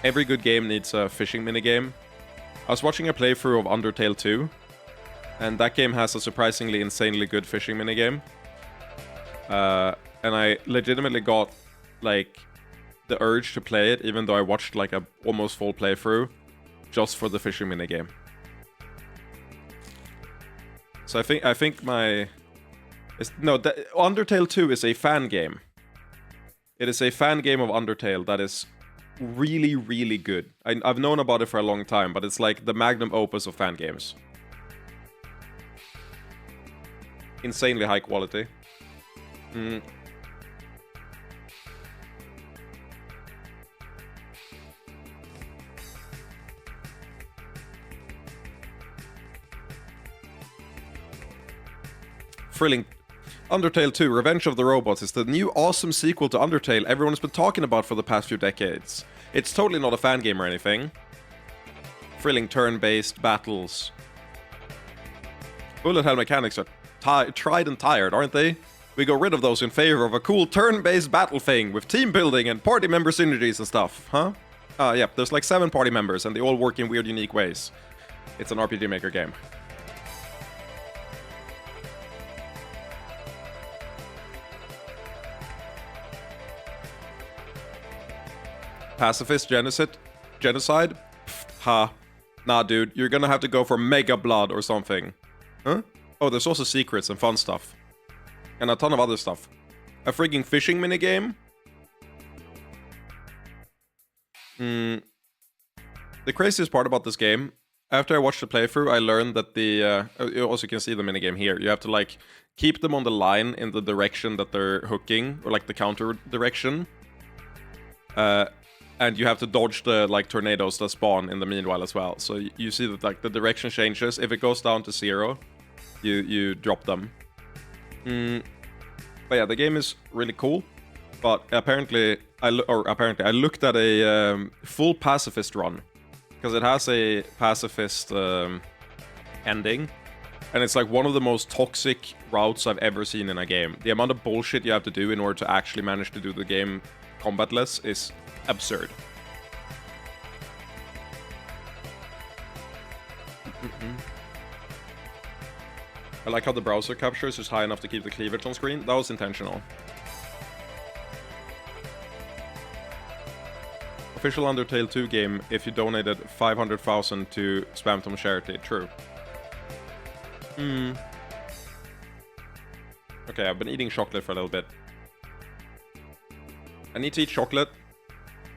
Every good game needs a fishing minigame. I was watching a playthrough of Undertale 2, and that game has a surprisingly insanely good fishing minigame. And I legitimately got, like, the urge to play it, even though I watched, like, a almost full playthrough, just for the fishing minigame. So I think my... Undertale 2 is a fan game. It is a fan game of Undertale that is really, really good. I've known about it for a long time, but it's like the magnum opus of fan games. Insanely high quality. Thrilling. Undertale 2, Revenge of the Robots is the new awesome sequel to Undertale everyone has been talking about for the past few decades. It's totally not a fan game or anything. Thrilling turn-based battles. Bullet hell mechanics are tried and tired, aren't they? We got rid of those in favor of a cool turn-based battle thing with team building and party member synergies and stuff, huh? Yep, there's like 7 party members and they all work in weird, unique ways. It's an RPG Maker game. Pacifist genocide? Pfft, ha. Nah, dude, you're gonna have to go for Mega Blood or something. Huh? Oh, there's also secrets and fun stuff. And a ton of other stuff. A frigging fishing minigame? The craziest part about this game, after I watched the playthrough, I learned that the... you also can see the minigame here. You have to, like, keep them on the line in the direction that they're hooking, or, like, the counter direction. And you have to dodge the, like, tornadoes that spawn in the meanwhile as well. So you see that, like, the direction changes. If it goes down to 0, you drop them. But yeah, the game is really cool. But apparently, I looked at a full pacifist run. Because it has a pacifist ending. And it's like one of the most toxic routes I've ever seen in a game. The amount of bullshit you have to do in order to actually manage to do the game combatless is absurd. I like how the browser capture is just high enough to keep the cleavage on screen. That was intentional. Official Undertale 2 game if you donated 500,000 to Spamtom charity. True. Okay, I've been eating chocolate for a little bit. I need to eat chocolate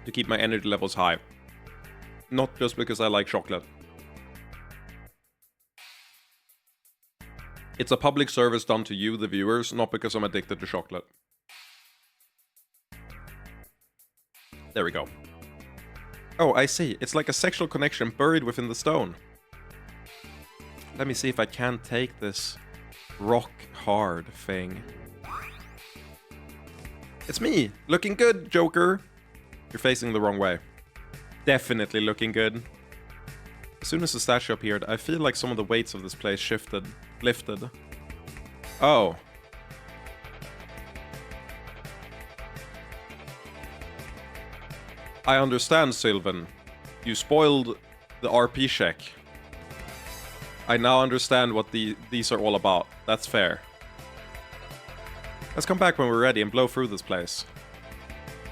to keep my energy levels high. Not just because I like chocolate. It's a public service done to you, the viewers, not because I'm addicted to chocolate. There we go. Oh, I see. It's like a sexual connection buried within the stone. Let me see if I can take this rock hard thing. It's me! Looking good, Joker! You're facing the wrong way. Definitely looking good. As soon as the statue appeared, I feel like some of the weights of this place lifted. Oh. I understand, Sylvan. You spoiled the RP check. I now understand what these are all about. That's fair. Let's come back when we're ready and blow through this place.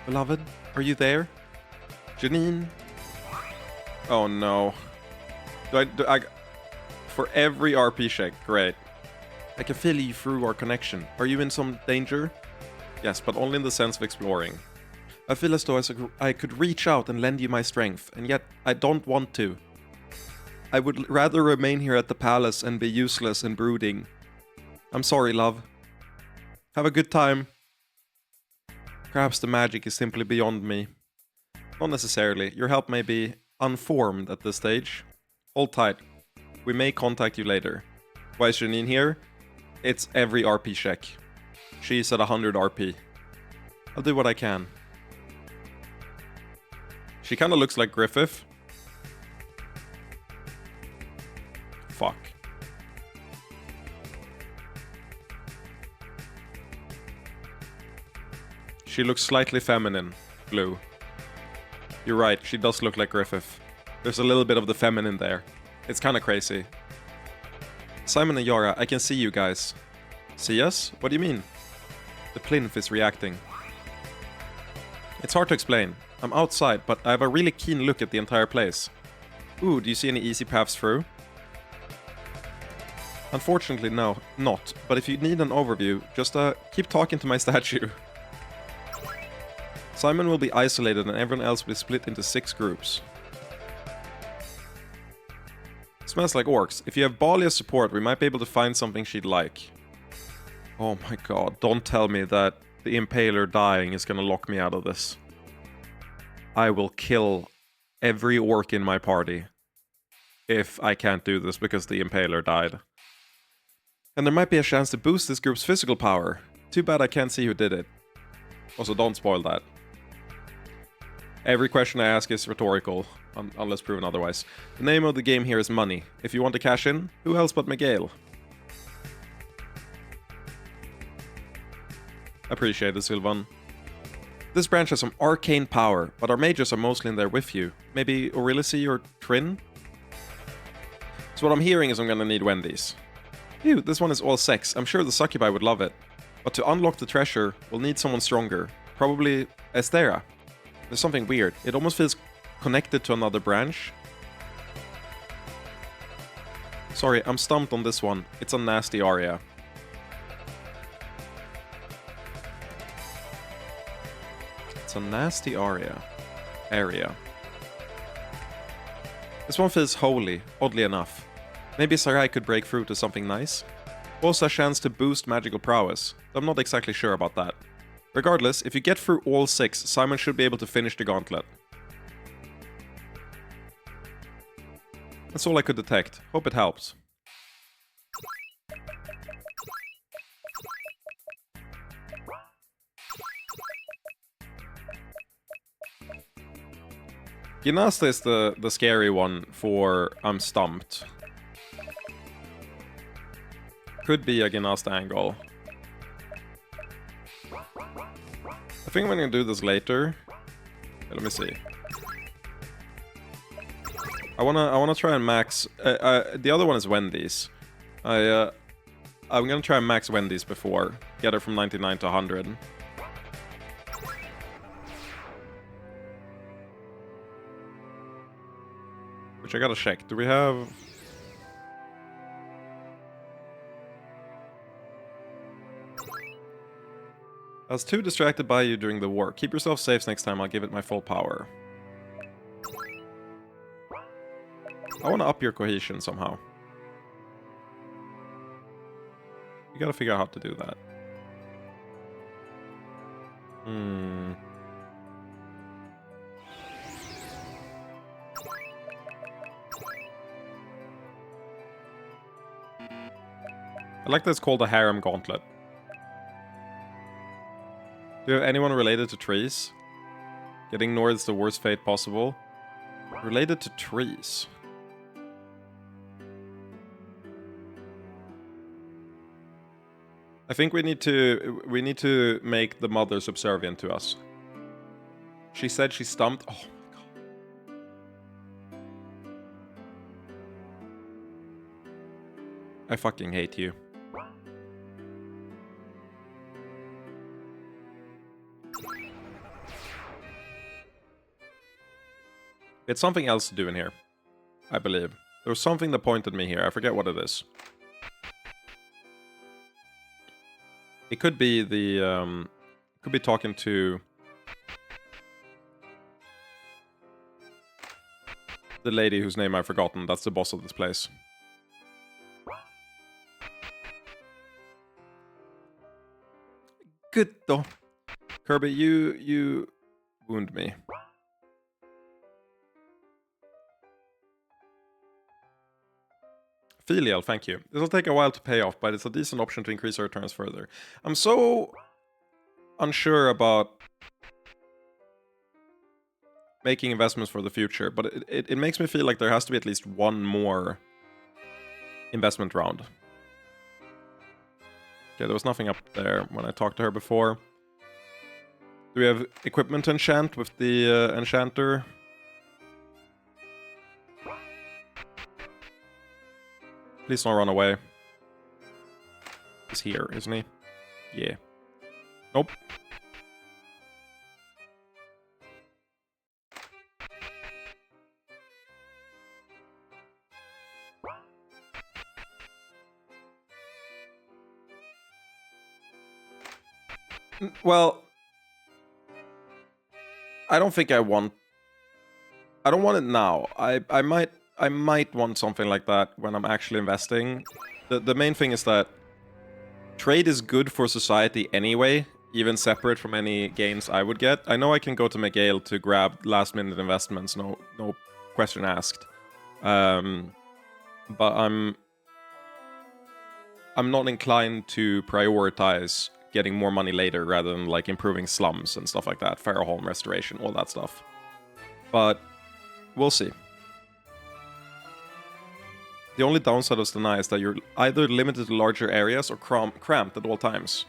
Beloved, are you there? Janine? Oh no. Do I for every RP check, great. I can feel you through our connection. Are you in some danger? Yes, but only in the sense of exploring. I feel as though I could reach out and lend you my strength, and yet I don't want to. I would rather remain here at the palace and be useless and brooding. I'm sorry, love. Have a good time. Perhaps the magic is simply beyond me. Not necessarily. Your help may be unformed at this stage. Hold tight. We may contact you later. Why is Janine here? It's every RP check. She's at 100 RP. I'll do what I can. She kind of looks like Griffith. Fuck. She looks slightly feminine, Blue. You're right, she does look like Griffith. There's a little bit of the feminine there. It's kind of crazy. Simon and Yara, I can see you guys. See us? What do you mean? The plinth is reacting. It's hard to explain. I'm outside, but I have a really keen look at the entire place. Ooh, do you see any easy paths through? Unfortunately, no, not. But if you need an overview, just keep talking to my statue. Simon will be isolated and everyone else will be split into 6 groups. Smells like orcs. If you have Bali as support, we might be able to find something she'd like. Oh my god, don't tell me that the Impaler dying is gonna lock me out of this. I will kill every orc in my party if I can't do this because the Impaler died. And there might be a chance to boost this group's physical power. Too bad I can't see who did it. Also, don't spoil that. Every question I ask is rhetorical, unless proven otherwise. The name of the game here is money. If you want to cash in, who else but Miguel? Appreciate it, Sylvan. This branch has some arcane power, but our mages are mostly in there with you. Maybe Aurelicy or Trin? So what I'm hearing is I'm gonna need Wendy's. Phew, this one is all sex. I'm sure the succubi would love it. But to unlock the treasure, we'll need someone stronger. Probably Estera. There's something weird. It almost feels connected to another branch. Sorry, I'm stumped on this one. It's a nasty aria. It's a nasty area. This one feels holy, oddly enough. Maybe Sarai could break through to something nice. Also a chance to boost magical prowess. I'm not exactly sure about that. Regardless, if you get through all 6, Simon should be able to finish the gauntlet. That's all I could detect. Hope it helps. Gymnasta is the scary one for I'm stumped. Could be a Gymnasta angle. I think I'm gonna do this later. Let me see. I wanna try and max. The other one is Wendy's. I'm gonna try and max Wendy's before. Get it from 99 to 100. Which I gotta check. Do we have... I was too distracted by you during the war. Keep yourself safe next time. I'll give it my full power. I want to up your cohesion somehow. You gotta figure out how to do that. I like that it's called a harem gauntlet. Do you have anyone related to trees? Getting north is the worst fate possible. Related to trees. I think we need to make the mother subservient to us. She said she stumped. Oh my god. I fucking hate you. It's something else to do in here, I believe. There was something that pointed me here. I forget what it is. It could be the, could be talking to the lady whose name I've forgotten. That's the boss of this place. Good though. Kirby, you wound me. Filial, thank you. This will take a while to pay off, but it's a decent option to increase our returns further. I'm so unsure about making investments for the future, but it makes me feel like there has to be at least one more investment round. Okay, there was nothing up there when I talked to her before. Do we have equipment to enchant with the enchanter? Please don't run away. He's here, isn't he? Yeah. Nope. Well, I don't think I want... I don't want it now. I might want something like that when I'm actually investing. The main thing is that trade is good for society anyway, even separate from any gains I would get. I know I can go to McGale to grab last-minute investments, no question asked. But I'm not inclined to prioritize getting more money later rather than like improving slums and stuff like that, Pharaoh Home restoration, all that stuff. But we'll see. The only downside of Stanai is that you're either limited to larger areas or cramped at all times.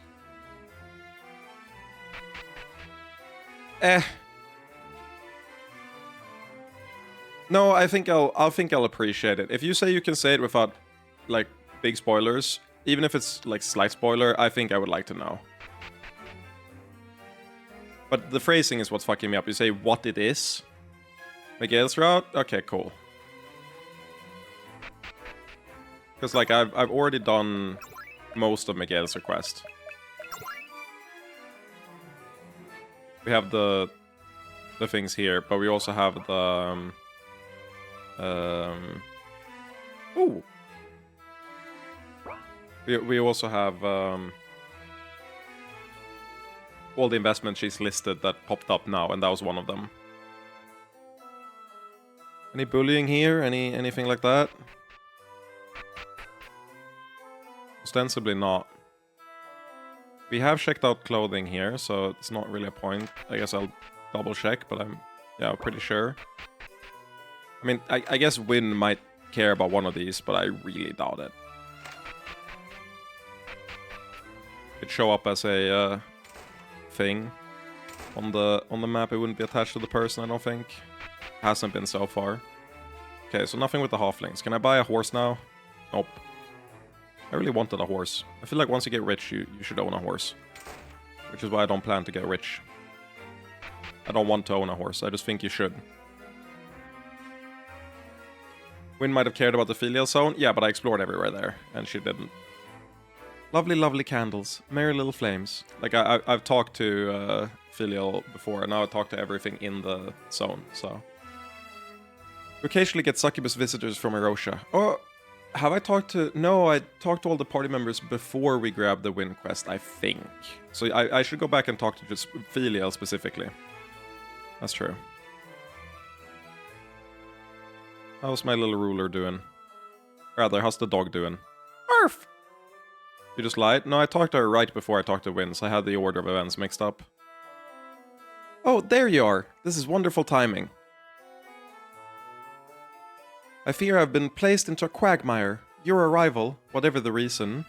No, I think I'll appreciate it. If you say you can say it without like big spoilers, even if it's like slight spoiler, I think I would like to know. But the phrasing is what's fucking me up. You say what it is. Miguel's route? Okay, cool. Because like I've already done most of Miguel's request. We have the things here, but we also have the ooh. We also have all the investments she's listed that popped up now, and that was one of them. Any bullying here? Anything like that? Ostensibly not. We have checked out clothing here, so it's not really a point. I guess I'll double check, but I'm pretty sure. I mean, I guess Win might care about one of these, but I really doubt it. It'd show up as a thing on the map. It wouldn't be attached to the person, I don't think. Hasn't been so far. Okay, so nothing with the halflings. Can I buy a horse now? Nope. I really wanted a horse. I feel like once you get rich, you should own a horse. Which is why I don't plan to get rich. I don't want to own a horse, I just think you should. Wynn might have cared about the filial zone. Yeah, but I explored everywhere there, and she didn't. Lovely, lovely candles. Merry little flames. Like, I've talked to filial before, and now I talk to everything in the zone, so... We occasionally get succubus visitors from Erosha. Oh, have I talked to... No, I talked to all the party members before we grabbed the Win quest, I think. So I should go back and talk to just filial specifically. That's true. How's my little ruler doing? Rather, how's the dog doing? Arf! You just lied? No, I talked to her right before I talked to Win, so I had the order of events mixed up. Oh, there you are! This is wonderful timing. I fear I've been placed into a quagmire. Your arrival, whatever the reason,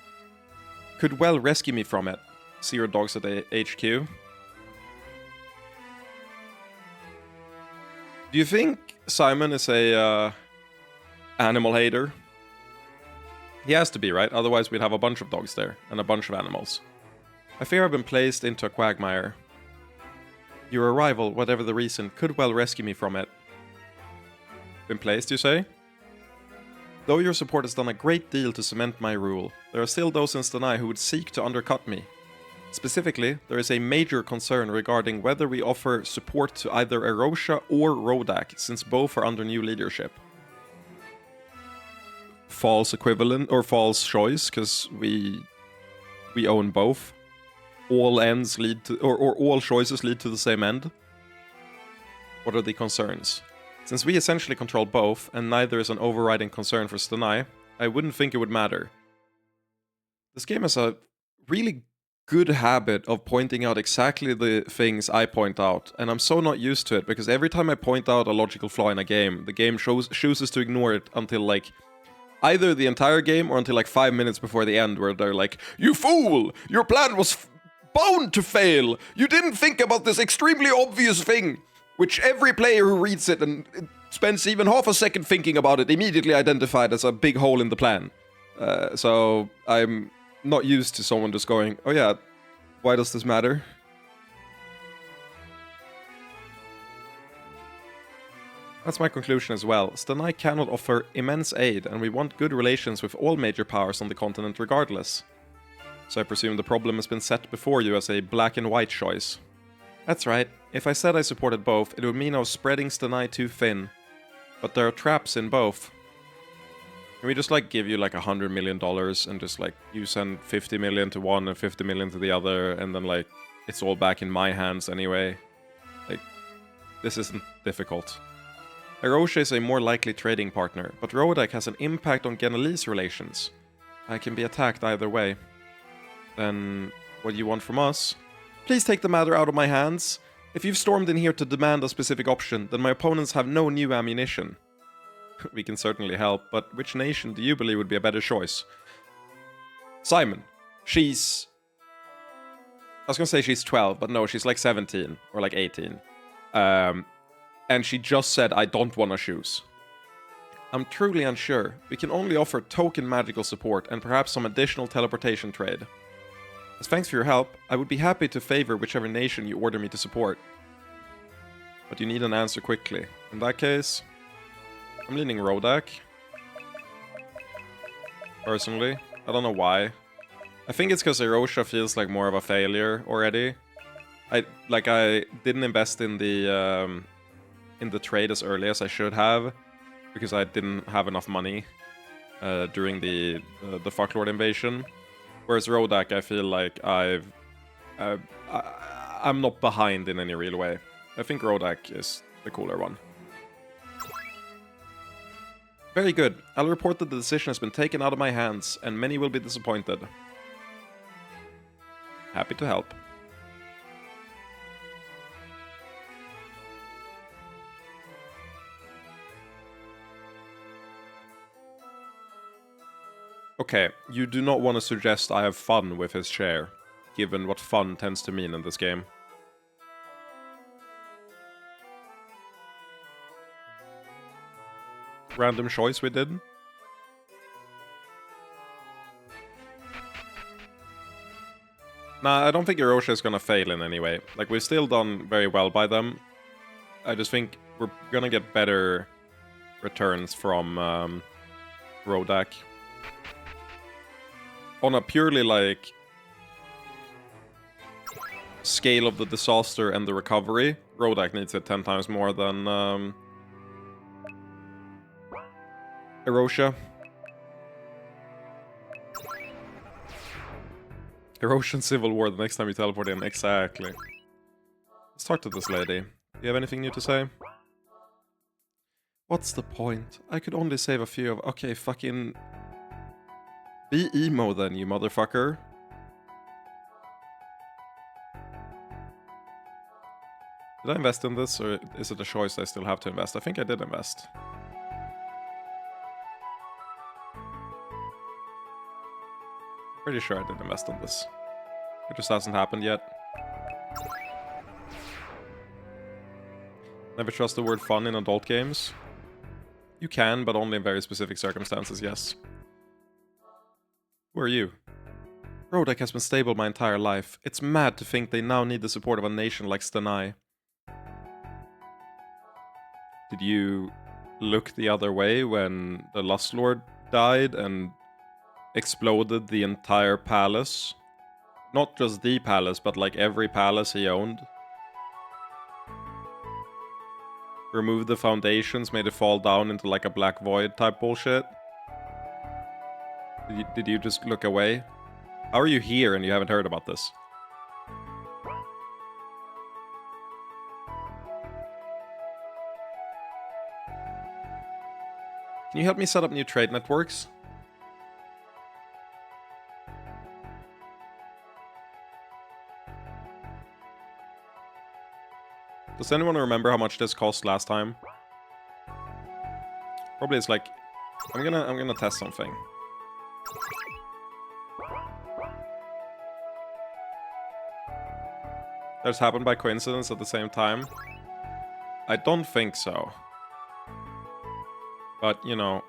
could well rescue me from it. See your dogs at the HQ. Do you think Simon is a animal hater? He has to be, right? Otherwise we'd have a bunch of dogs there, and a bunch of animals. I fear I've been placed into a quagmire. Your arrival, whatever the reason, could well rescue me from it. Been placed, you say? Though your support has done a great deal to cement my rule, there are still those in Stanai who would seek to undercut me. Specifically, there is a major concern regarding whether we offer support to either Erosha or Rodak, since both are under new leadership. False equivalent, or false choice, because we own both. All ends lead to, or all choices lead to the same end. What are the concerns? Since we essentially control both, and neither is an overriding concern for Stanai, I wouldn't think it would matter. This game has a really good habit of pointing out exactly the things I point out, and I'm so not used to it, because every time I point out a logical flaw in a game, the game chooses to ignore it until, like, either the entire game or until, like, 5 minutes before the end, where they're like, "You fool! Your plan was bound to fail! You didn't think about this extremely obvious thing!" Which every player who reads it and spends even half a second thinking about it immediately identified as a big hole in the plan. So I'm not used to someone just going, "Oh yeah, why does this matter?" That's my conclusion as well. Stanai cannot offer immense aid, and we want good relations with all major powers on the continent regardless. So I presume the problem has been set before you as a black and white choice. That's right. If I said I supported both, it would mean I was spreading Stanai too thin. But there are traps in both. Can we just, like, give you, like, $100 million and just, like, you send 50 million to one and 50 million to the other, and then, like, it's all back in my hands anyway? Like, this isn't difficult. Erosha is a more likely trading partner, but Rodak has an impact on Genelese relations. I can be attacked either way. Then, what do you want from us? Please take the matter out of my hands. If you've stormed in here to demand a specific option, then my opponents have no new ammunition. We can certainly help, but which nation do you believe would be a better choice? Simon. She's... I was gonna say she's 12, but no, she's like 17, or like 18. And she just said, "I don't want to choose." I'm truly unsure. We can only offer token magical support and perhaps some additional teleportation trade. As thanks for your help, I would be happy to favor whichever nation you order me to support. But you need an answer quickly. In that case, I'm leaning Rodak. Personally. I don't know why. I think it's because Erosha feels like more of a failure already. I didn't invest in the trade as early as I should have, because I didn't have enough money during the Fucklord invasion. Whereas Rodak, I feel like I'm not behind in any real way. I think Rodak is the cooler one. Very good. I'll report that the decision has been taken out of my hands, and many will be disappointed. Happy to help. Okay, you do not want to suggest I have fun with his chair, given what fun tends to mean in this game. random choice we did. Nah, I don't think Erosia is gonna fail in any way. Like, we've still done very well by them. I just think we're gonna get better returns from Rodak. On a purely, like, scale of the disaster and the recovery, Rodak needs it 10 times more than Erosia. Erosion Civil War the next time you teleport in. Exactly. Let's talk to this lady. Do you have anything new to say? What's the point? I could only save a few of... Okay, fucking... Be emo then, you motherfucker. Did I invest in this, or is it a choice I still have to invest? I think I did invest. Pretty sure I did invest in this. It just hasn't happened yet. Never trust the word fun in adult games. You can, but only in very specific circumstances, yes. Who are you? Rodak has been stable my entire life. It's mad to think they now need the support of a nation like Stenai. Did you look the other way when the Lust Lord died and exploded the entire palace? Not just the palace, but like every palace he owned. Removed the foundations, made it fall down into like a black void type bullshit. Did you just look away? How are you here and you haven't heard about this? Can you help me set up new trade networks? Does anyone remember how much this cost last time? Probably it's like... I'm gonna test something. That's happened by coincidence at the same time? I don't think so. But, you know...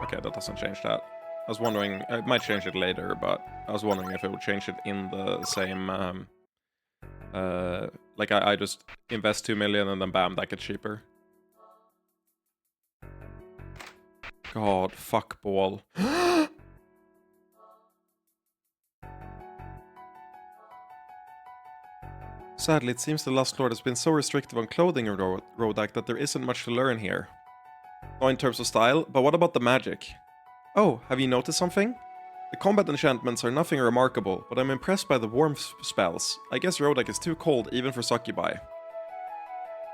Okay, that doesn't change that. I was wondering... It might change it later, but I was wondering if it would change it in the same... like, I just invest 2 million and then bam, that gets cheaper. God, fuck ball. Sadly, it seems the Lust Lord has been so restrictive on clothing in Rodak that there isn't much to learn here. Not in terms of style, but what about the magic? Oh, have you noticed something? The combat enchantments are nothing remarkable, but I'm impressed by the warmth spells. I guess Rodak is too cold even for succubi.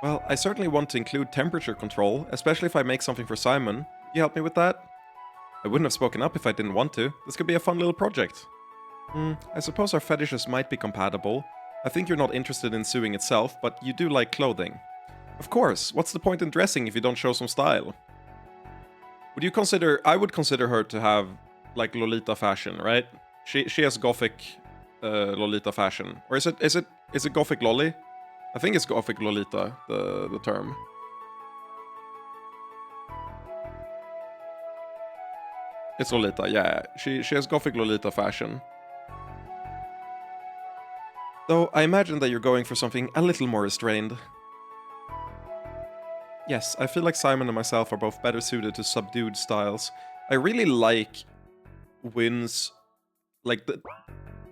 Well, I certainly want to include temperature control, especially if I make something for Simon. Can you help me with that? I wouldn't have spoken up if I didn't want to. This could be a fun little project. I suppose our fetishes might be compatible. I think you're not interested in sewing itself, but you do like clothing. Of course, what's the point in dressing if you don't show some style? Would you consider... I would consider her to have, like, Lolita fashion, right? She has gothic Lolita fashion. Or is it gothic lolly? I think it's gothic Lolita, the term. It's Lolita, yeah. She has gothic Lolita fashion. Though I imagine that you're going for something a little more restrained. Yes, I feel like Simon and myself are both better suited to subdued styles. I really like Wynn's... Like,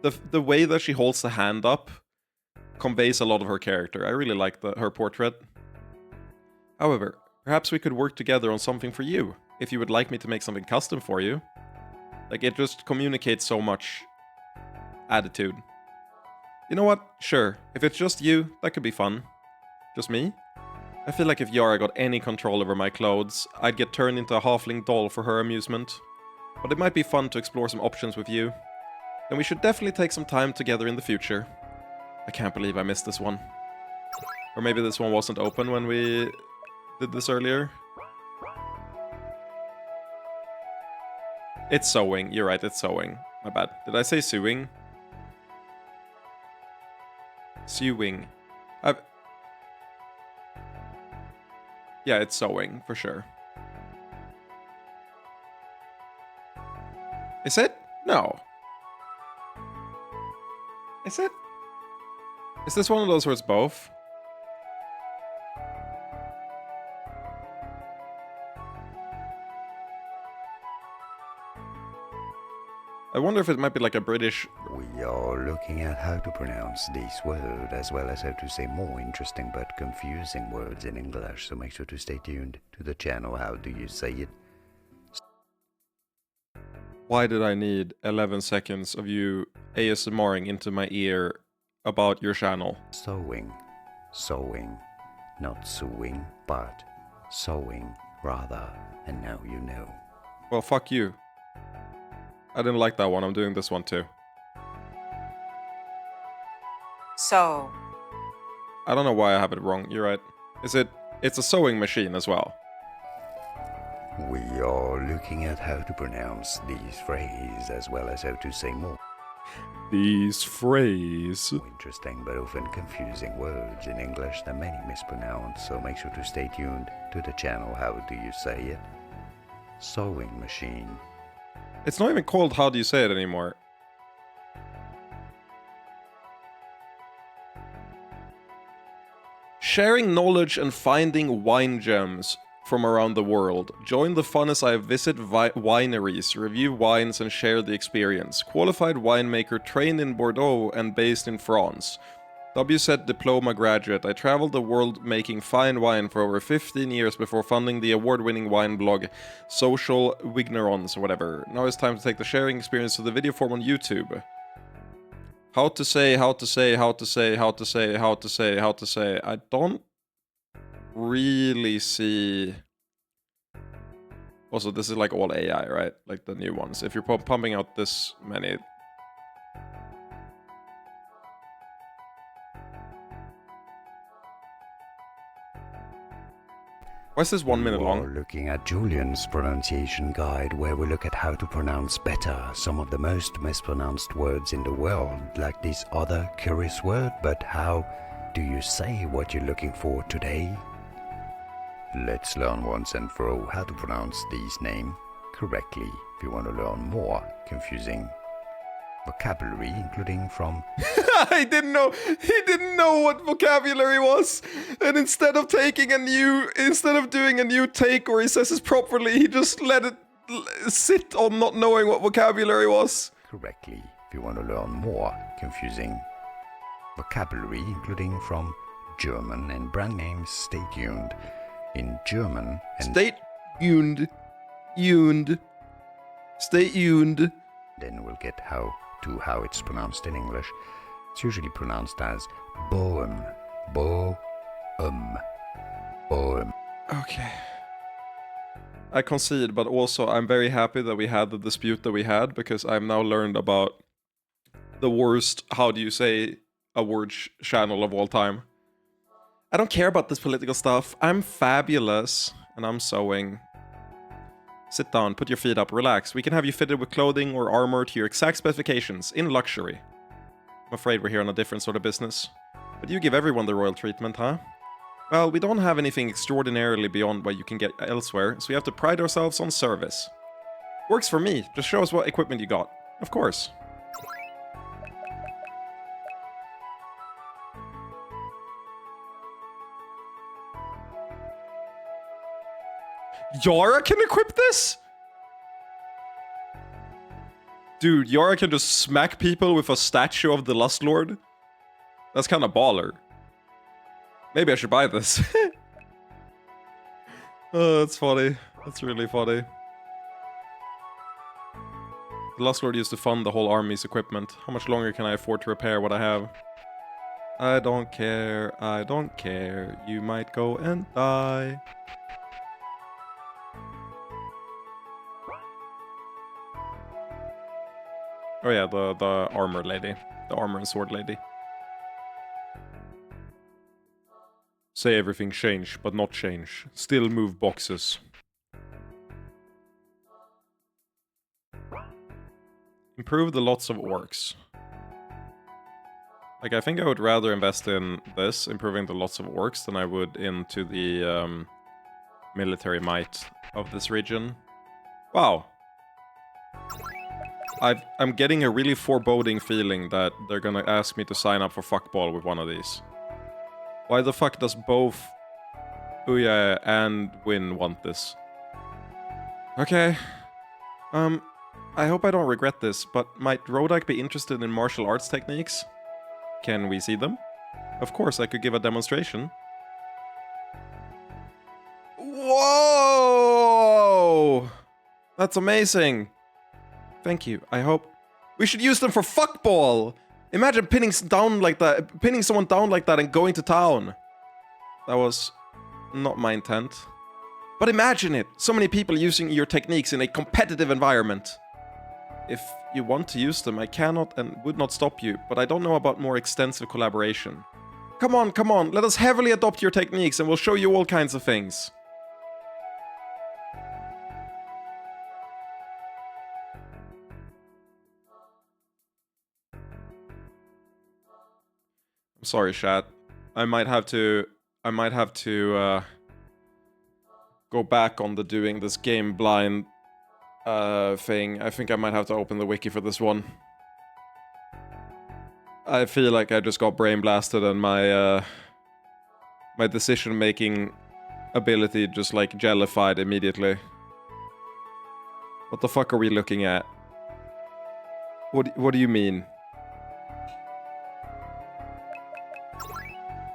the way that she holds the hand up conveys a lot of her character. I really like her portrait. However, perhaps we could work together on something for you, if you would like me to make something custom for you. Like, it just communicates so much attitude. You know what? Sure, if it's just you, that could be fun. Just me? I feel like if Yara got any control over my clothes, I'd get turned into a halfling doll for her amusement. But it might be fun to explore some options with you. And we should definitely take some time together in the future. I can't believe I missed this one. Or maybe this one wasn't open when we did this earlier. It's sewing. You're right, it's sewing. My bad. Did I say sewing? Sewing. Yeah, it's sewing, for sure. Is it? No. Is it? Is this one of those where it's both? I wonder if it might be like a British... We are looking at how to pronounce this word, as well as how to say more interesting but confusing words in English, so make sure to stay tuned to the channel. How do you say it? Why did I need 11 seconds of you ASMRing into my ear about your channel? Sewing. Sewing. Not sewing, but sewing, rather. And now you know. Well, fuck you. I didn't like that one. I'm doing this one too. So. I don't know why I have it wrong. You're right. Is it... It's a sewing machine as well. We are looking at how to pronounce these phrases, as well as how to say more These phrase. interesting but often confusing words in English that many mispronounce, so make sure to stay tuned to the channel. How do you say it? Sewing machine. It's not even called How Do You Say It anymore. Sharing knowledge and finding wine gems from around the world. Join the fun as I visit wineries, review wines and share the experience. Qualified winemaker trained in Bordeaux and based in France. WSET diploma graduate. I traveled the world making fine wine for over 15 years before funding the award-winning wine blog Social Wignerons or whatever. Now it's time to take the sharing experience to the video form on YouTube. How to say, how to say, how to say, how to say, how to say, how to say. I don't really see... Also, this is like all AI, right? Like the new ones. If you're pumping out this many... Why is this 1 minute long? We're looking at Julian's pronunciation guide, where we look at how to pronounce better some of the most mispronounced words in the world, like this other curious word. But how do you say what you're looking for today? Let's learn once and for all how to pronounce these names correctly. If you want to learn more confusing vocabulary, including from... He didn't know what vocabulary was, and instead of doing a new take where he says it properly, he just let it sit on not knowing what vocabulary was. correctly. If you want to learn more confusing vocabulary, including from German and brand names, stay tuned. In German and... Stay tuned. Stay tuned. Then we'll get how it's pronounced in English. It's usually pronounced as Boem. Boem. Okay. I concede, but also I'm very happy that we had the dispute that we had, because I've now learned about the worst how do you say a word channel of all time. I don't care about this political stuff. I'm fabulous, and I'm sewing. Sit down, put your feet up, relax. We can have you fitted with clothing or armor to your exact specifications, in luxury. I'm afraid we're here on a different sort of business. But you give everyone the royal treatment, huh? Well, we don't have anything extraordinarily beyond what you can get elsewhere, so we have to pride ourselves on service. Works for me. Just show us what equipment you got. Of course. Yara can equip this? Dude, Yara can just smack people with a statue of the Lust Lord? That's kind of baller. Maybe I should buy this. Oh, that's funny. That's really funny. The Lust Lord used to fund the whole army's equipment. How much longer can I afford to repair what I have? I don't care. I don't care. You might go and die. Oh yeah, the armor lady. The armor and sword lady. Say everything change, but not change. Still move boxes. Improve the lots of orcs. Like, I think I would rather invest in this, improving the lots of orcs, than I would into the military might of this region. Wow. I'm getting a really foreboding feeling that they're gonna ask me to sign up for fuckball with one of these. Why the fuck does both Ouya and Win want this? Okay. I hope I don't regret this, but might Rodak be interested in martial arts techniques? Can we see them? Of course, I could give a demonstration. Whoa! That's amazing. Thank you. I hope we should use them for fuckball. Imagine pinning someone down like that and going to town. That was not my intent. But imagine it. So many people using your techniques in a competitive environment. If you want to use them, I cannot and would not stop you, but I don't know about more extensive collaboration. Come on, come on. Let us heavily adopt your techniques and we'll show you all kinds of things. I'm sorry, chat. I might have to go back on the doing this game blind thing. I think I might have to open the wiki for this one. I feel like I just got brain blasted and my my decision-making ability just like jellified immediately. What the fuck are we looking at? What do you mean?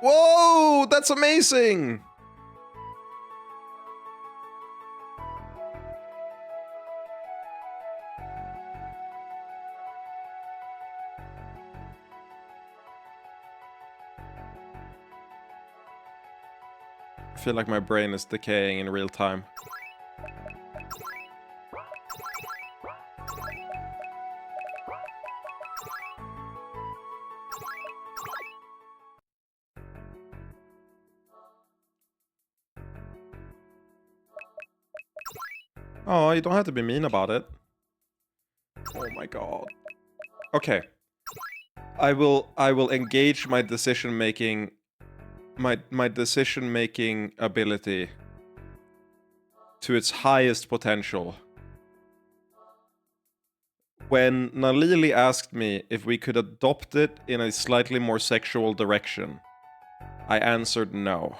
Whoa, that's amazing! I feel like my brain is decaying in real time. Oh, you don't have to be mean about it. Oh my god. Okay. I will engage my decision-making my decision-making ability to its highest potential. When Nalili asked me if we could adopt it in a slightly more sexual direction, I answered no.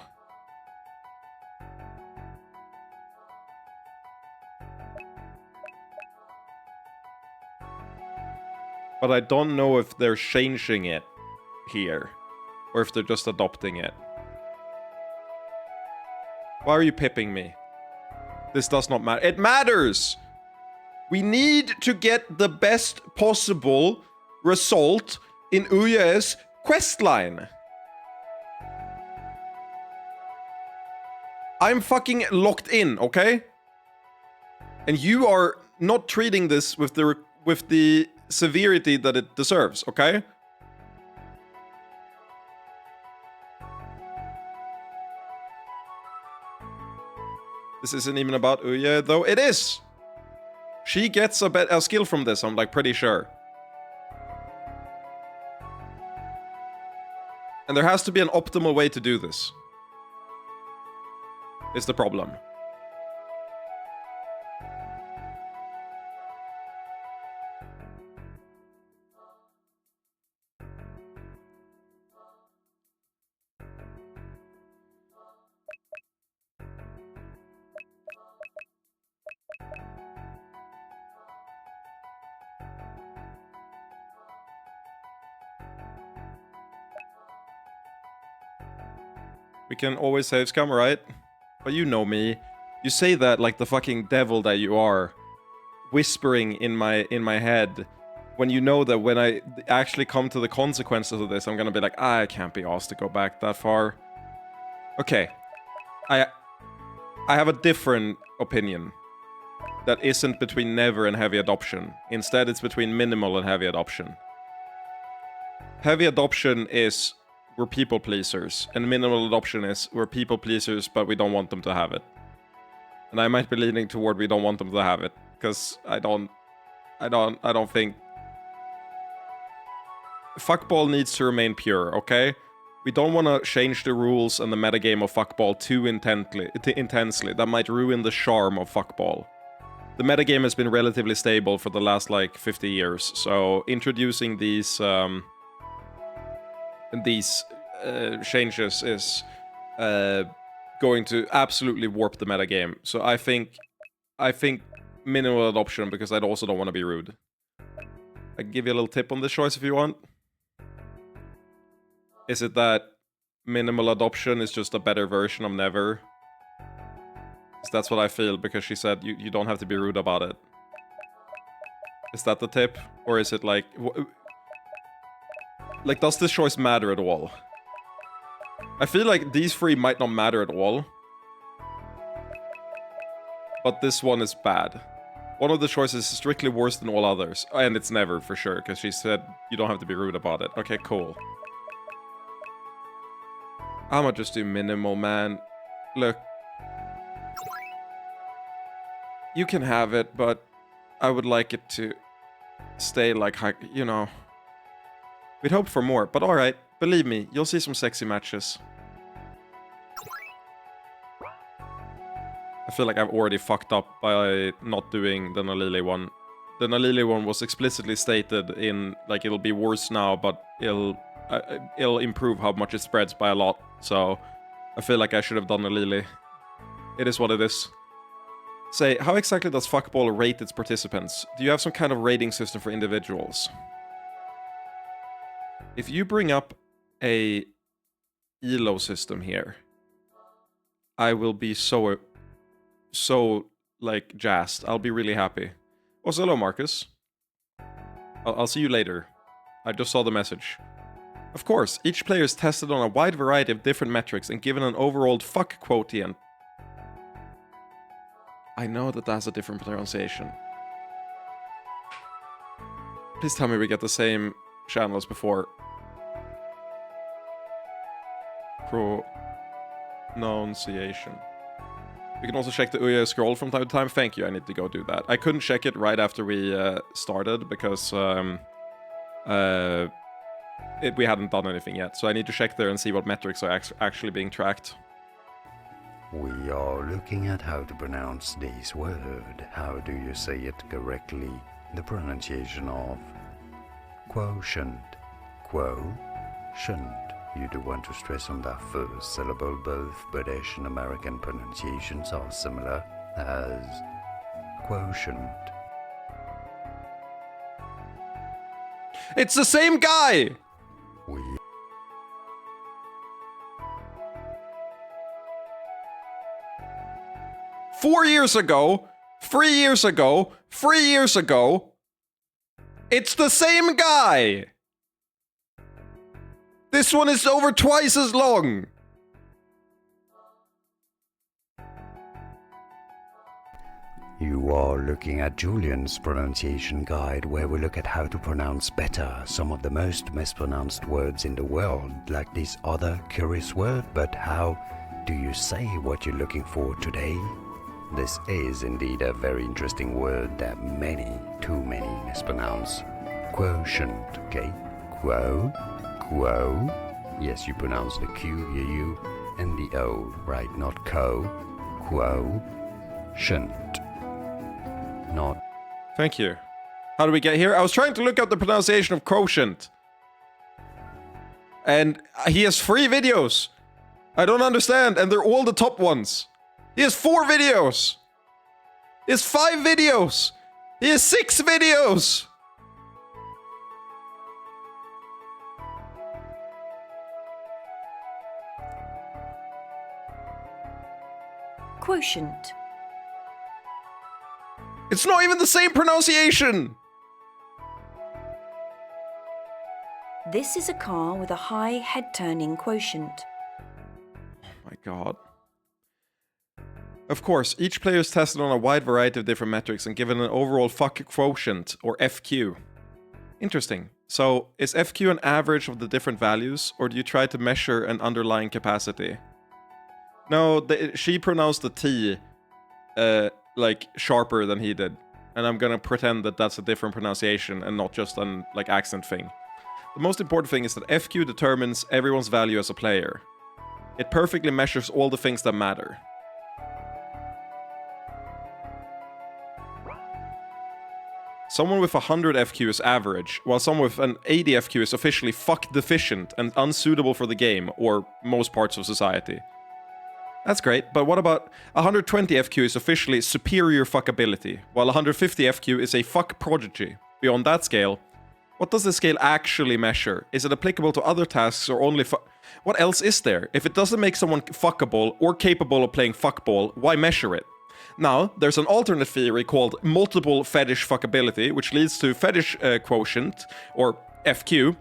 But I don't know if they're changing it here, or if they're just adopting it. Why are you pipping me? This does not matter. It matters! We need to get the best possible result in Ouya's questline. I'm fucking locked in, okay? And you are not treating this with the severity that it deserves, okay? This isn't even about Ouya, though. It is! She gets a skill from this, I'm like pretty sure. And there has to be an optimal way to do this. Is the problem. We can always save scum, right? But you know me. You say that like the fucking devil that you are, whispering in my head, when you know that when I actually come to the consequences of this, I'm gonna be like, I can't be asked to go back that far. Okay. I have a different opinion. That isn't between never and heavy adoption. Instead, it's between minimal and heavy adoption. Heavy adoption is we're people pleasers, and minimal adoption is we're people pleasers, but we don't want them to have it. And I might be leaning toward we don't want them to have it, because I don't think fuckball needs to remain pure, okay? We don't want to change the rules and the metagame of fuckball too intensely. That might ruin the charm of fuckball. the metagame has been relatively stable for the last like 50 years. So introducing these changes is going to absolutely warp the metagame. So I think minimal adoption, because I also don't want to be rude. I can give you a little tip on this choice if you want. Is it that minimal adoption is just a better version of never? That's what I feel, because she said you don't have to be rude about it. Is that the tip? Or is it like... Like, does this choice matter at all? I feel like these three might not matter at all. But this one is bad. One of the choices is strictly worse than all others. And it's never, for sure, because she said you don't have to be rude about it. Okay, cool. I'ma just do minimal, man. Look. You can have it, but I would like it to stay like, you know. We'd hoped for more, but alright. Believe me, you'll see some sexy matches. I feel like I've already fucked up by not doing the Nalili one. The Nalili one was explicitly stated in, like, it'll be worse now, but it'll improve how much it spreads by a lot. So, I feel like I should have done Nalili. It is what it is. Say, how exactly does Fuckball rate its participants? Do you have some kind of rating system for individuals? If you bring up a ELO system here, I will be so like, jazzed. I'll be really happy. Also, hello, Marcus. I'll see you later. I just saw the message. Of course, each player is tested on a wide variety of different metrics and given an overall fuck quotient. I know that that's a different pronunciation. Please tell me we get the same channel as before. Pronunciation. You can also check the Uya scroll from time to time. Thank you, I need to go do that. I couldn't check it right after we started because we hadn't done anything yet. So I need to check there and see what metrics are actually being tracked. We are looking at how to pronounce this word. How do you say it correctly? The pronunciation of quotient. Quotient. You do want to stress on that first syllable. Both British and American pronunciations are similar as quotient. It's the same guy! We 4 years ago, 3 years ago, 3 years ago. It's the same guy! This one is over twice as long! You are looking at Julian's pronunciation guide, where we look at how to pronounce better some of the most mispronounced words in the world, like this other curious word. But how do you say what you're looking for today? This is indeed a very interesting word that too many mispronounce. Quotient, okay? Quo. Yes, you pronounce the Q, the U, and the O, right? Not co. Quotient. Not. Thank you. How do we get here? I was trying to look up the pronunciation of quotient. And he has 3 videos. I don't understand, and they're all the top ones. He has 4 videos. He has 5 videos. He has 6 videos. Quotient. It's not even the same pronunciation. This is a car with a high head-turning quotient. Oh my god. Of course, each player is tested on a wide variety of different metrics and given an overall fuck quotient, or FQ. Interesting. So, is FQ an average of the different values, or do you try to measure an underlying capacity? No, she pronounced the T, like, sharper than he did. And I'm gonna pretend that that's a different pronunciation and not just an, like, accent thing. The most important thing is that FQ determines everyone's value as a player. It perfectly measures all the things that matter. Someone with 100 FQ is average, while someone with an 80 FQ is officially fuck deficient and unsuitable for the game, or most parts of society. That's great, but what about 120 FQ is officially superior fuckability, while 150 FQ is a fuck prodigy. Beyond that scale, what does the scale actually measure? Is it applicable to other tasks or only what else is there? If it doesn't make someone fuckable or capable of playing fuckball, why measure it? Now, there's an alternate theory called multiple fetish fuckability, which leads to fetish quotient, or FQ.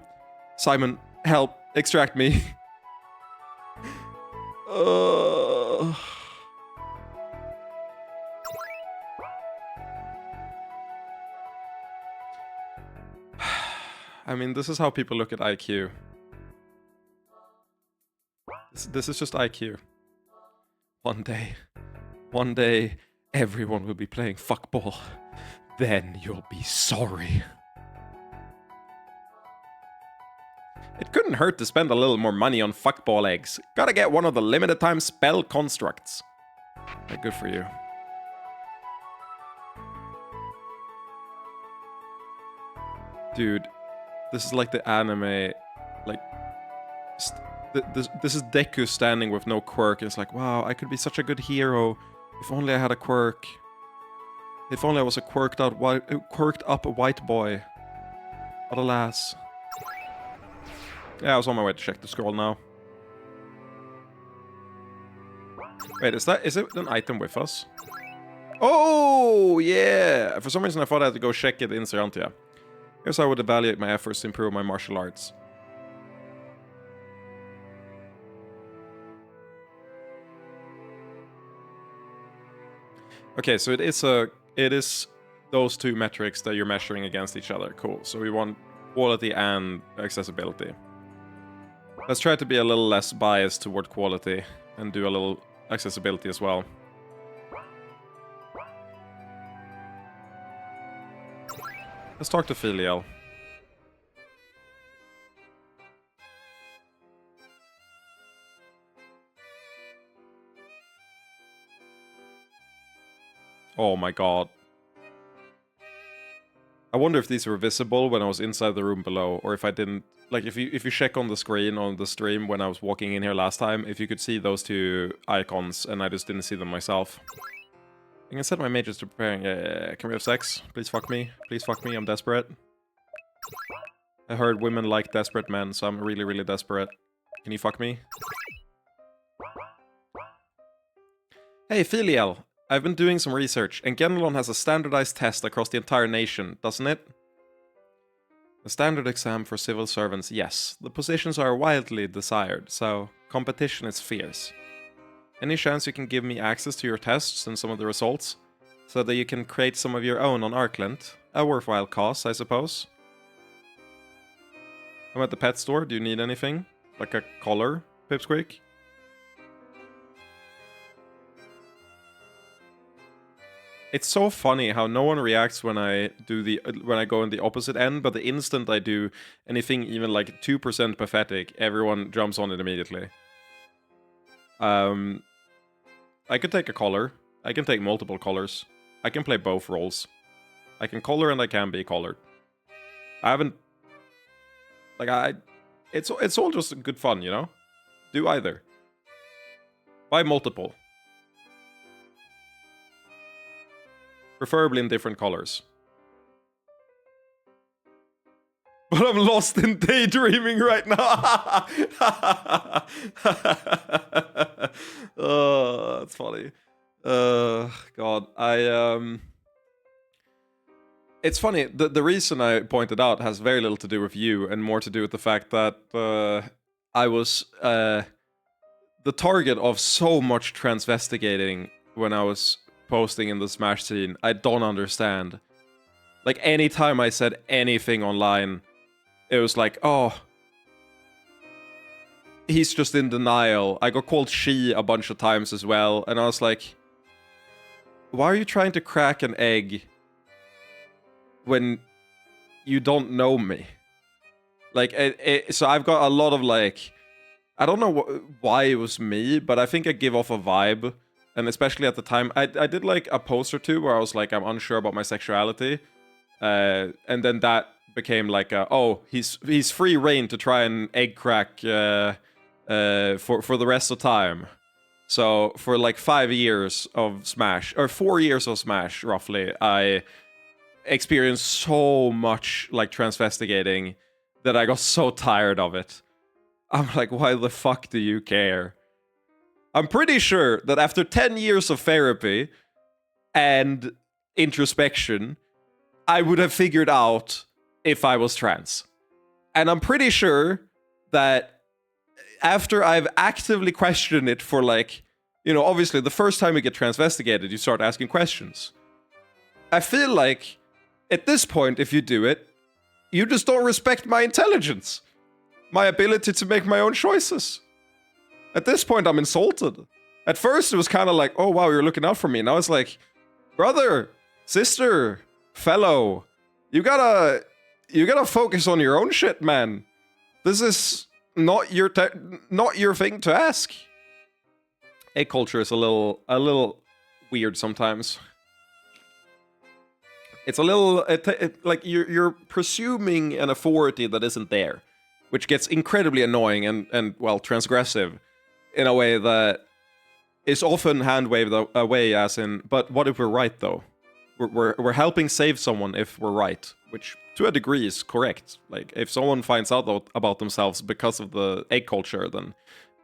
Simon, help, extract me. I mean, this is how people look at IQ. This is just IQ. One day, everyone will be playing fuckball. Then you'll be sorry. It couldn't hurt to spend a little more money on fuckball eggs. Gotta get one of the limited time spell constructs. Yeah, good for you. Dude, this is like the anime, like, this is Deku standing with no quirk. It's like, wow, I could be such a good hero if only I had a quirk. If only I was a quirked up white boy. But alas. Yeah, I was on my way to check the scroll now. Wait, is it an item with us? Oh, yeah! For some reason I thought I had to go check it in Serantia. Here's how I would evaluate my efforts to improve my martial arts. Okay, so it is those two metrics that you're measuring against each other. Cool. So we want quality and accessibility. Let's try to be a little less biased toward quality and do a little accessibility as well. Let's talk to Filial. Oh my god. I wonder if these were visible when I was inside the room below, or if I didn't... Like, if you check on the screen on the stream when I was walking in here last time, if you could see those two icons, and I just didn't see them myself. I can set my mages to preparing... Yeah. Can we have sex? Please fuck me. Please fuck me, I'm desperate. I heard women like desperate men, so I'm really, really desperate. Can you fuck me? Hey, Filial! I've been doing some research, and Genelon has a standardized test across the entire nation, doesn't it? A standard exam for civil servants, yes. The positions are widely desired, so competition is fierce. Any chance you can give me access to your tests and some of the results, so that you can create some of your own on Arklent? A worthwhile cause, I suppose. I'm at the pet store, do you need anything? Like a collar, Pipsqueak? It's so funny how no one reacts when I go in the opposite end, but the instant I do anything even like 2% pathetic, everyone jumps on it immediately. I could take a collar. I can take multiple collars. I can play both roles. I can collar and I can be collared. I haven't... Like, it's all just good fun, you know? Do either. Buy multiple. Preferably in different colors. But I'm lost in daydreaming right now. Oh, that's funny. God, it's funny. The reason I pointed out has very little to do with you and more to do with the fact that I was the target of so much transvestigating when I was posting in the Smash scene. I don't understand. Like, anytime I said anything online, it was like, oh, he's just in denial. I got called she a bunch of times as well, and I was like, why are you trying to crack an egg when you don't know me? Like, so I've got a lot of, like, I don't know why it was me, but I think I give off a vibe. And especially at the time, I did like a post or two where I was like, I'm unsure about my sexuality. And then that became like, he's free reign to try and egg crack for the rest of time. So for like 5 years of Smash, or 4 years of Smash, roughly, I experienced so much like transvestigating that I got so tired of it. I'm like, why the fuck do you care? I'm pretty sure that after 10 years of therapy and introspection, I would have figured out if I was trans. And I'm pretty sure that after I've actively questioned it for like, obviously the first time you get transvestigated, you start asking questions. I feel like at this point, if you do it, you just don't respect my intelligence, my ability to make my own choices. At this point, I'm insulted. At first, it was kind of like, oh wow, you're looking out for me. Now it's like, brother, sister, fellow, you gotta focus on your own shit, man. This is not your thing to ask. A culture is a little weird sometimes. It's a little like you're presuming an authority that isn't there, which gets incredibly annoying and well, transgressive in a way that is often hand waved away as in, but what if we're right though? We're helping save someone if we're right, which to a degree is correct. Like if someone finds out about themselves because of the egg culture, then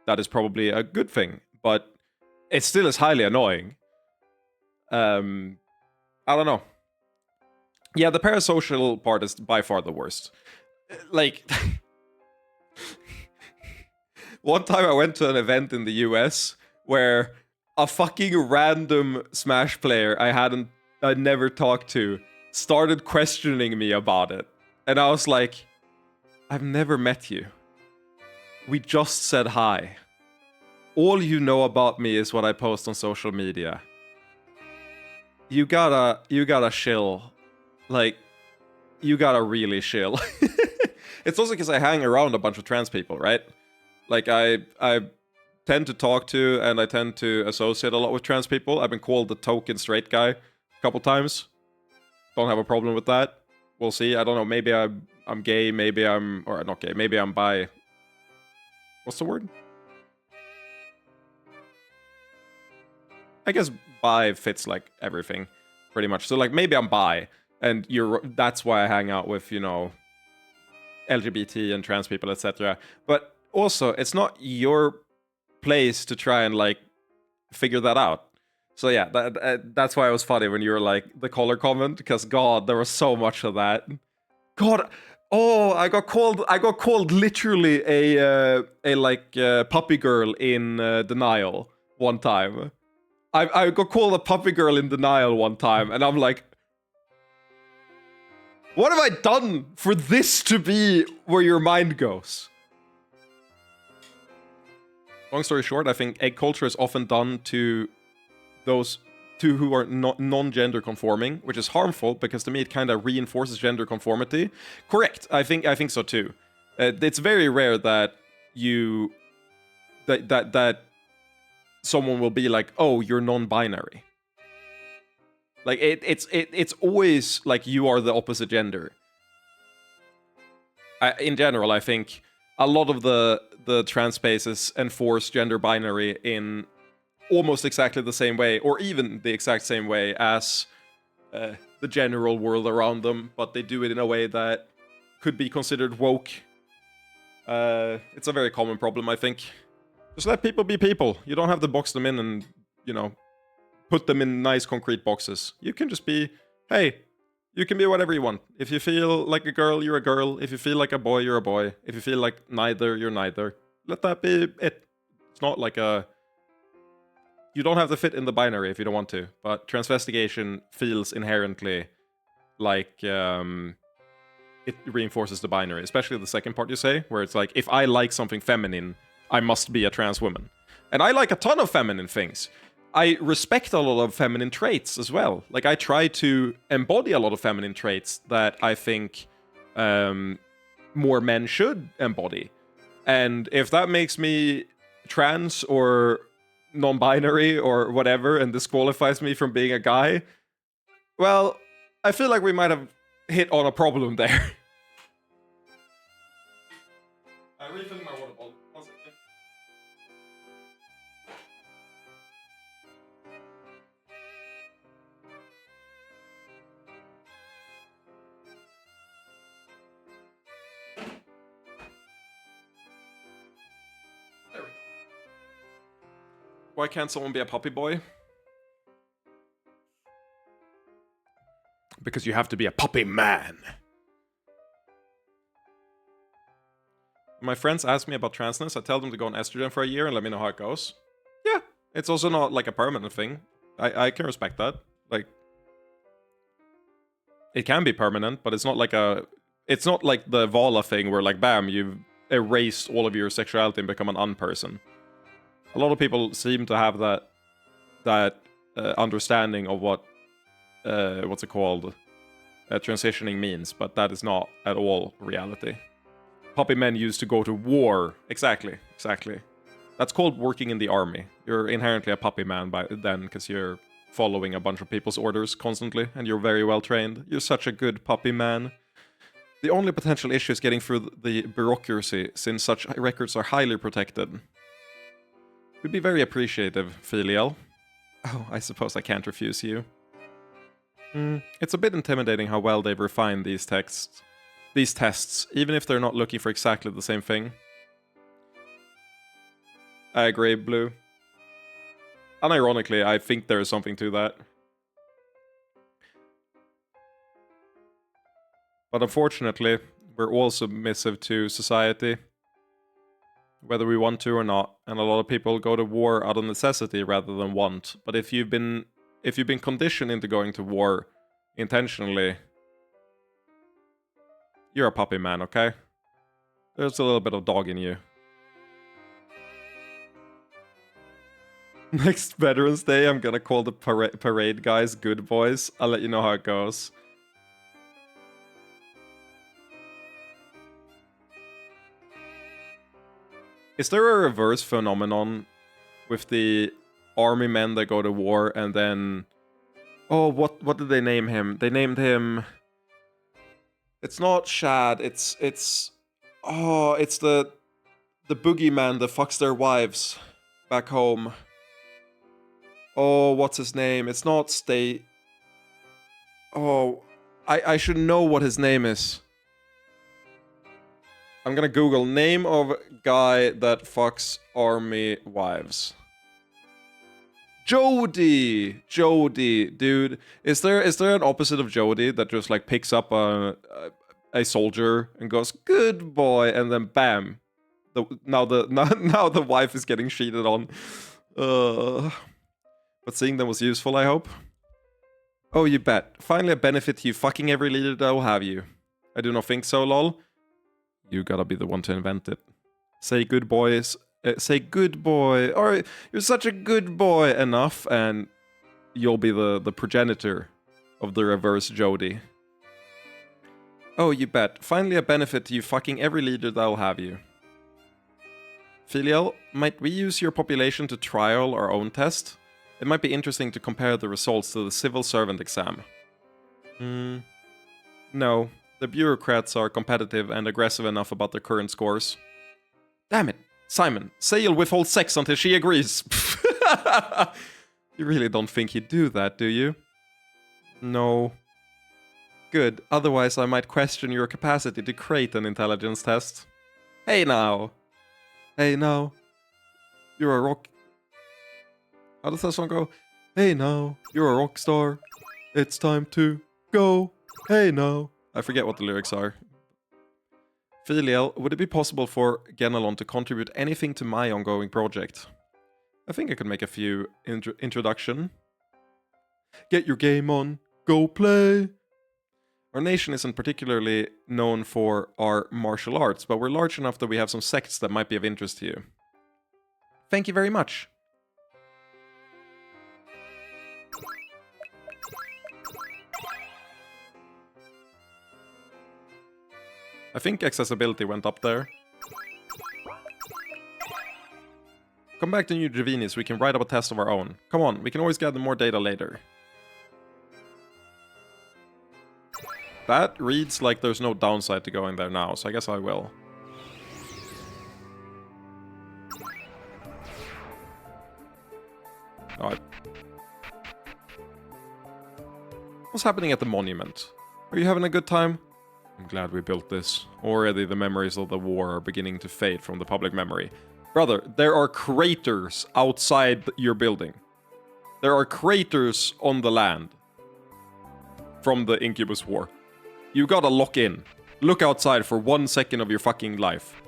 that is probably a good thing. But it still is highly annoying. I don't know. Yeah, the parasocial part is by far the worst. Like, one time I went to an event in the US where a fucking random Smash player I'd never talked to started questioning me about it. And I was like, I've never met you. We just said hi. All you know about me is what I post on social media. You gotta chill. Like, you gotta really chill. It's also because I hang around a bunch of trans people, right? Like, I tend to talk to and I tend to associate a lot with trans people. I've been called the token straight guy a couple times. Don't have a problem with that. We'll see. I don't know. Maybe I'm gay. Maybe I'm... Or not gay. Maybe I'm bi. What's the word? I guess bi fits, like, everything. Pretty much. So, like, maybe I'm bi. And that's why I hang out with, LGBT and trans people, etc. But also, it's not your place to try and, like, figure that out. So yeah, that's why it was funny when you were like, the color comment, because God, there was so much of that. God, oh, I got called literally a puppy girl in denial one time. I got called a puppy girl in denial one time, and I'm like, what have I done for this to be where your mind goes? Long story short, I think egg culture is often done to those two who are non-gender conforming, which is harmful because to me it kind of reinforces gender conformity. Correct, I think so too. It's very rare that that someone will be like, oh, you're non-binary. Like it's always like you are the opposite gender. In general, I think a lot of the trans spaces enforce gender binary in almost exactly the same way, or even the exact same way as the general world around them, but they do it in a way that could be considered woke. It's a very common problem, I think. Just let people be people. You don't have to box them in and, put them in nice concrete boxes. You can just be, hey, you can be whatever you want. If you feel like a girl, you're a girl. If you feel like a boy, you're a boy. If you feel like neither, you're neither. Let that be it. It's not like you don't have to fit in the binary if you don't want to, but transvestigation feels inherently like it reinforces the binary, especially the second part you say, where it's like, if I like something feminine, I must be a trans woman. And I like a ton of feminine things. I respect a lot of feminine traits as well. Like, I try to embody a lot of feminine traits that I think more men should embody. And if that makes me trans or non-binary or whatever and disqualifies me from being a guy, well, I feel like we might have hit on a problem there. I refilled my water bottle. One second. There we go. Why can't someone be a puppy boy? Because you have to be a puppy man. My friends ask me about transness. I tell them to go on estrogen for a year and let me know how it goes. Yeah, it's also not like a permanent thing. I can respect that. Like, it can be permanent, but it's not like it's not like the Vala thing where like, bam, you've erased all of your sexuality and become an unperson. A lot of people seem to have that understanding of what what's it called, transitioning means, but that is not at all reality. Puppy men used to go to war. Exactly. That's called working in the army. You're inherently a puppy man by then, because you're following a bunch of people's orders constantly, and you're very well trained. You're such a good puppy man. The only potential issue is getting through the bureaucracy, since such records are highly protected. We'd be very appreciative, Filial. Oh, I suppose I can't refuse you. It's a bit intimidating how well they've refined these tests, even if they're not looking for exactly the same thing. I agree, Blue. Unironically, I think there is something to that. But unfortunately, we're all submissive to society, whether we want to or not, and a lot of people go to war out of necessity rather than want. But if you've been conditioned into going to war intentionally, you're a puppy man, okay? There's a little bit of dog in you. Next Veterans Day, I'm gonna call the parade guys good boys. I'll let you know how it goes. Is there a reverse phenomenon with the army men that go to war and then... Oh, what did they name him? They named him... It's not Shad, it's the boogeyman that fucks their wives back home. Oh, what's his name? It's not Stay... Oh, I should know what his name is. I'm gonna Google name of guy that fucks army wives. Jody, dude. Is there an opposite of Jody that just like picks up a soldier and goes good boy, and then bam, now the wife is getting cheated on. But seeing them was useful, I hope. Oh, you bet. Finally a benefit to you fucking every leader that will have you. I do not think so, lol. You gotta be the one to invent it. Say good boys. Say good boy. Or you're such a good boy enough, and you'll be the progenitor of the reverse Jody. Oh, you bet. Finally a benefit to you fucking every leader that'll have you. Filial, might we use your population to trial our own test? It might be interesting to compare the results to the civil servant exam. No. The bureaucrats are competitive and aggressive enough about their current scores. Damn it. Simon, say you'll withhold sex until she agrees. You really don't think he'd do that, do you? No. Good, otherwise I might question your capacity to create an intelligence test. Hey now. Hey now. You're a rock... How does that song go? Hey now, you're a rock star. It's time to go. Hey now. I forget what the lyrics are. Filial, would it be possible for Genelon to contribute anything to my ongoing project? I think I could make a few introduction. Get your game on. Go play. Our nation isn't particularly known for our martial arts, but we're large enough that we have some sects that might be of interest to you. Thank you very much. I think accessibility went up there. Come back to New Dravini so we can write up a test of our own. Come on, we can always gather more data later. That reads like there's no downside to going there now, so I guess I will. Alright. What's happening at the monument? Are you having a good time? I'm glad we built this. Already the memories of the war are beginning to fade from the public memory. Brother, there are craters outside your building. There are craters on the land from the Incubus War. You gotta lock in. Look outside for 1 second of your fucking life.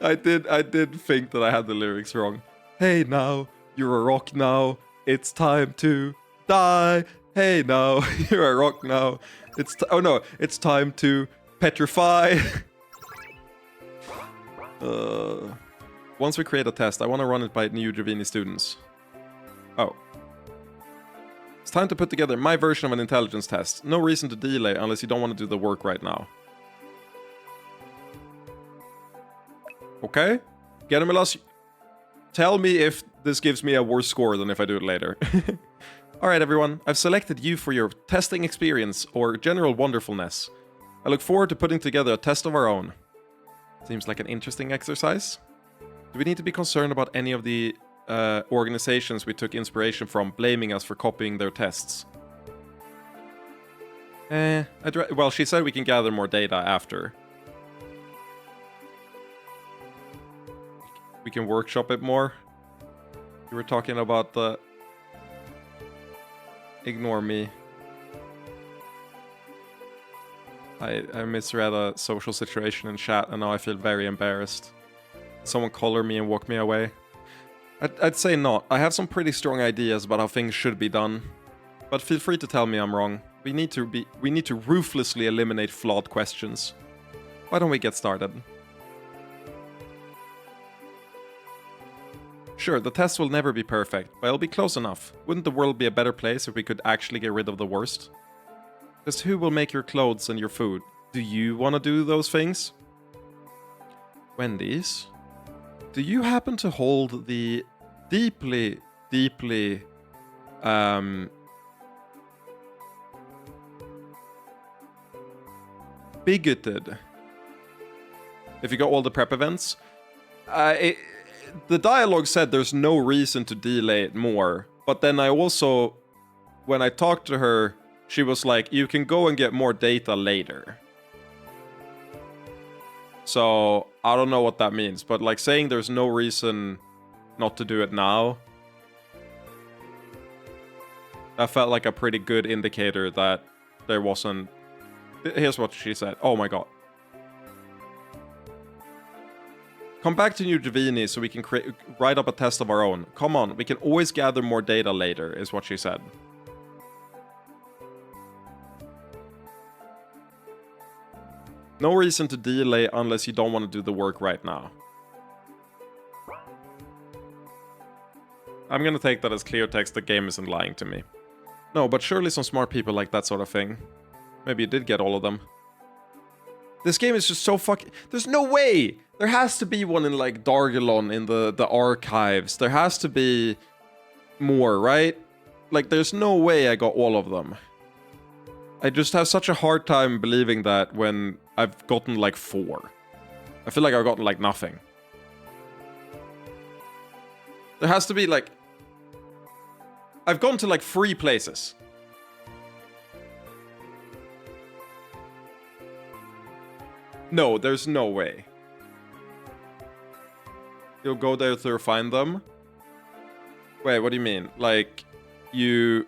I did think that I had the lyrics wrong. Hey now, you're a rock now. It's time to die. Hey now, you're a rock now. Oh no, it's time to petrify. Once we create a test, I want to run it by new Dravini students. Oh. It's time to put together my version of an intelligence test. No reason to delay unless you don't want to do the work right now. Okay? Gedimilas, tell me if this gives me a worse score than if I do it later. Alright everyone, I've selected you for your testing experience or general wonderfulness. I look forward to putting together a test of our own. Seems like an interesting exercise. Do we need to be concerned about any of the organizations we took inspiration from blaming us for copying their tests? Well, she said we can gather more data after. We can workshop it more. You were talking about the... Ignore me. I misread a social situation in chat and now I feel very embarrassed. Someone collar me and walk me away. I'd say not. I have some pretty strong ideas about how things should be done. But feel free to tell me I'm wrong. We need to ruthlessly eliminate flawed questions. Why don't we get started? Sure, the test will never be perfect, but it'll be close enough. Wouldn't the world be a better place if we could actually get rid of the worst? Just who will make your clothes and your food? Do you want to do those things? Wendy's? Do you happen to hold the deeply, deeply... bigoted... If you got all the prep events? The dialogue said there's no reason to delay it more. But then I also... When I talked to her, she was like, you can go and get more data later. So, I don't know what that means. But like saying there's no reason not to do it now... That felt like a pretty good indicator that there wasn't... Here's what she said. Oh my god. Come back to New Dravini so we can write up a test of our own. Come on, we can always gather more data later, is what she said. No reason to delay unless you don't want to do the work right now. I'm gonna take that as clear text. The game isn't lying to me. No, but surely some smart people like that sort of thing. Maybe you did get all of them. This game is just so fucking... There's no way! There has to be one in, like, Dargelon in the archives. There has to be more, right? Like, there's no way I got all of them. I just have such a hard time believing that when I've gotten, like, 4. I feel like I've gotten, like, nothing. There has to be, like... I've gone to, like, 3 places. No, there's no way. You'll go there to find them? Wait, what do you mean? Like, you...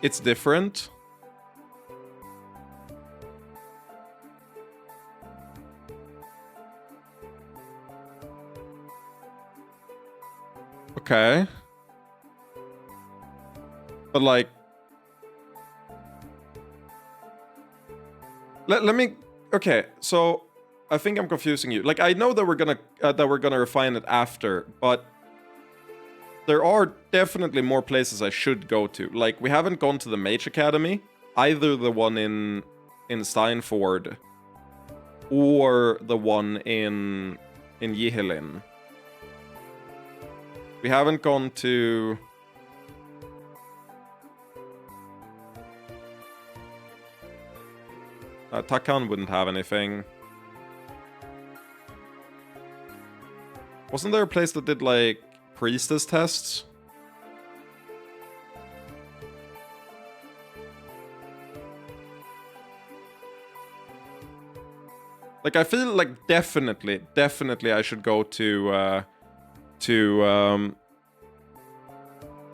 It's different? Okay. But like... Let me... Okay, so... I think I'm confusing you. Like, I know that we're gonna refine it after, but... There are definitely more places I should go to. Like, we haven't gone to the Mage Academy. Either the one in Steinford... Or the one in Yihelin. We haven't gone to... Takan wouldn't have anything. Wasn't there a place that did, like, priestess tests? Like, I feel like definitely I should go to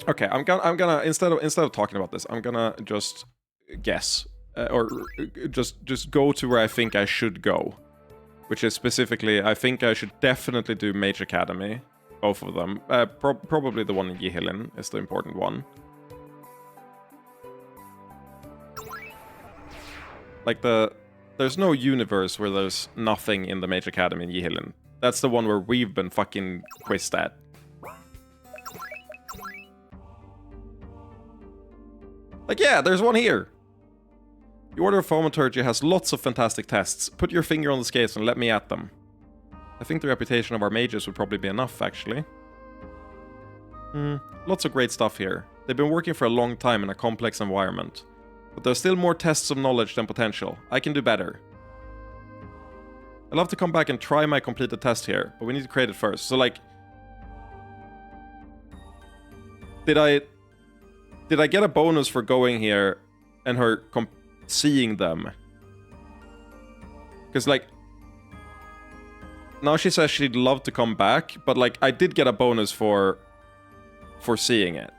okay, I'm gonna instead of talking about this, I'm gonna just guess or just go to where I think I should go, which is specifically I think I should definitely do Mage Academy, both of them. Probably the one in Yihilin is the important one. Like there's no universe where there's nothing in the Mage Academy in Yihilin. That's the one where we've been fucking quizzed at. Like, yeah, there's one here. The Order of Thaumaturgy has lots of fantastic tests. Put your finger on the scales and let me at them. I think the reputation of our mages would probably be enough, actually. Lots of great stuff here. They've been working for a long time in a complex environment. But there's still more tests of knowledge than potential. I can do better. I'd love to come back and try my completed test here, but we need to create it first. So, like... Did I get a bonus for going here and her seeing them? Because, like... Now she says she'd love to come back, but, like, I did get a bonus for seeing it.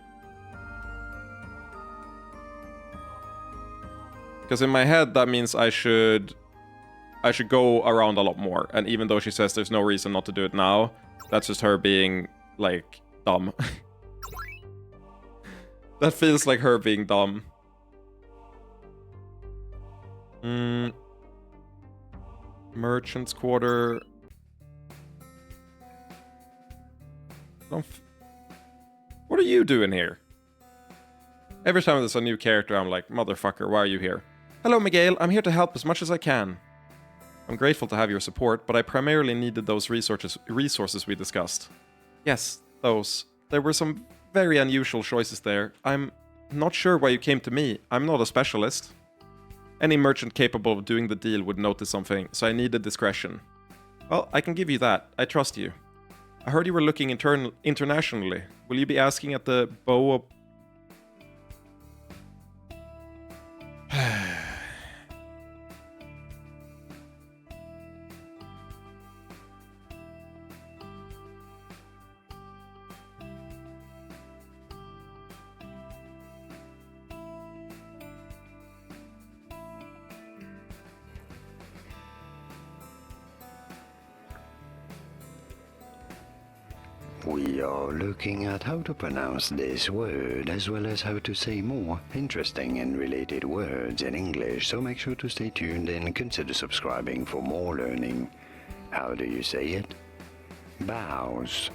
Because in my head, that means I should go around a lot more. And even though she says there's no reason not to do it now, that's just her being, like, dumb. That feels like her being dumb. Merchant's Quarter. What are you doing here? Every time there's a new character, I'm like, motherfucker, why are you here? Hello, Miguel. I'm here to help as much as I can. I'm grateful to have your support, but I primarily needed those resources we discussed. Yes, those. There were some very unusual choices there. I'm not sure why you came to me. I'm not a specialist. Any merchant capable of doing the deal would notice something, so I needed discretion. Well, I can give you that. I trust you. I heard you were looking internationally. Will you be asking at the Boa... We are looking at how to pronounce this word, as well as how to say more interesting and related words in English, so make sure to stay tuned and consider subscribing for more learning. How do you say it? Bows.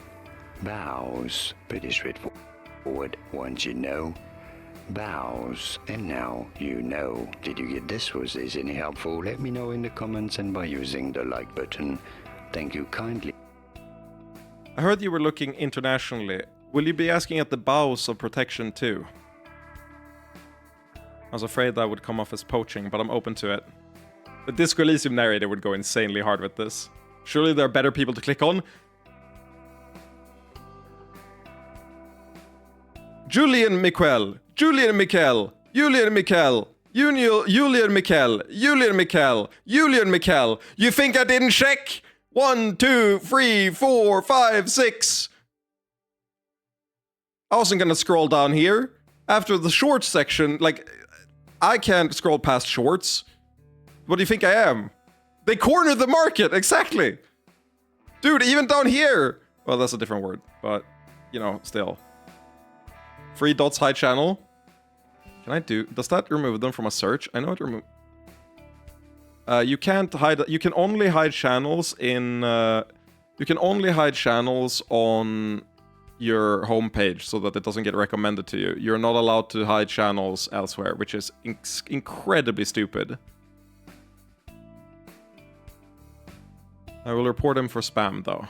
Bows. Pretty straightforward once you know. Bows. And now you know. Did you get this? Was this any helpful? Let me know in the comments and by using the like button. Thank you kindly. I heard you were looking internationally. Will you be asking at the bows of protection too? I was afraid that would come off as poaching, but I'm open to it. The Disco Elysium narrator would go insanely hard with this. Surely there are better people to click on. Julian Miquel. Julian Miquel. Julian Miquel. Julian Miquel. Julian Miquel. Julian Miquel. You think I didn't check? 1, 2, 3, 4, 5, 6. I wasn't gonna scroll down here. After the shorts section, like, I can't scroll past shorts. What do you think I am? They cornered the market, exactly. Dude, even down here. Well, that's a different word, but, you know, still. 3 dots hide channel. Can I do, does that remove them from a search? I know it removes. You can't hide. You can only hide channels in. You can only hide channels on your homepage so that it doesn't get recommended to you. You're not allowed to hide channels elsewhere, which is incredibly stupid. I will report him for spam, though.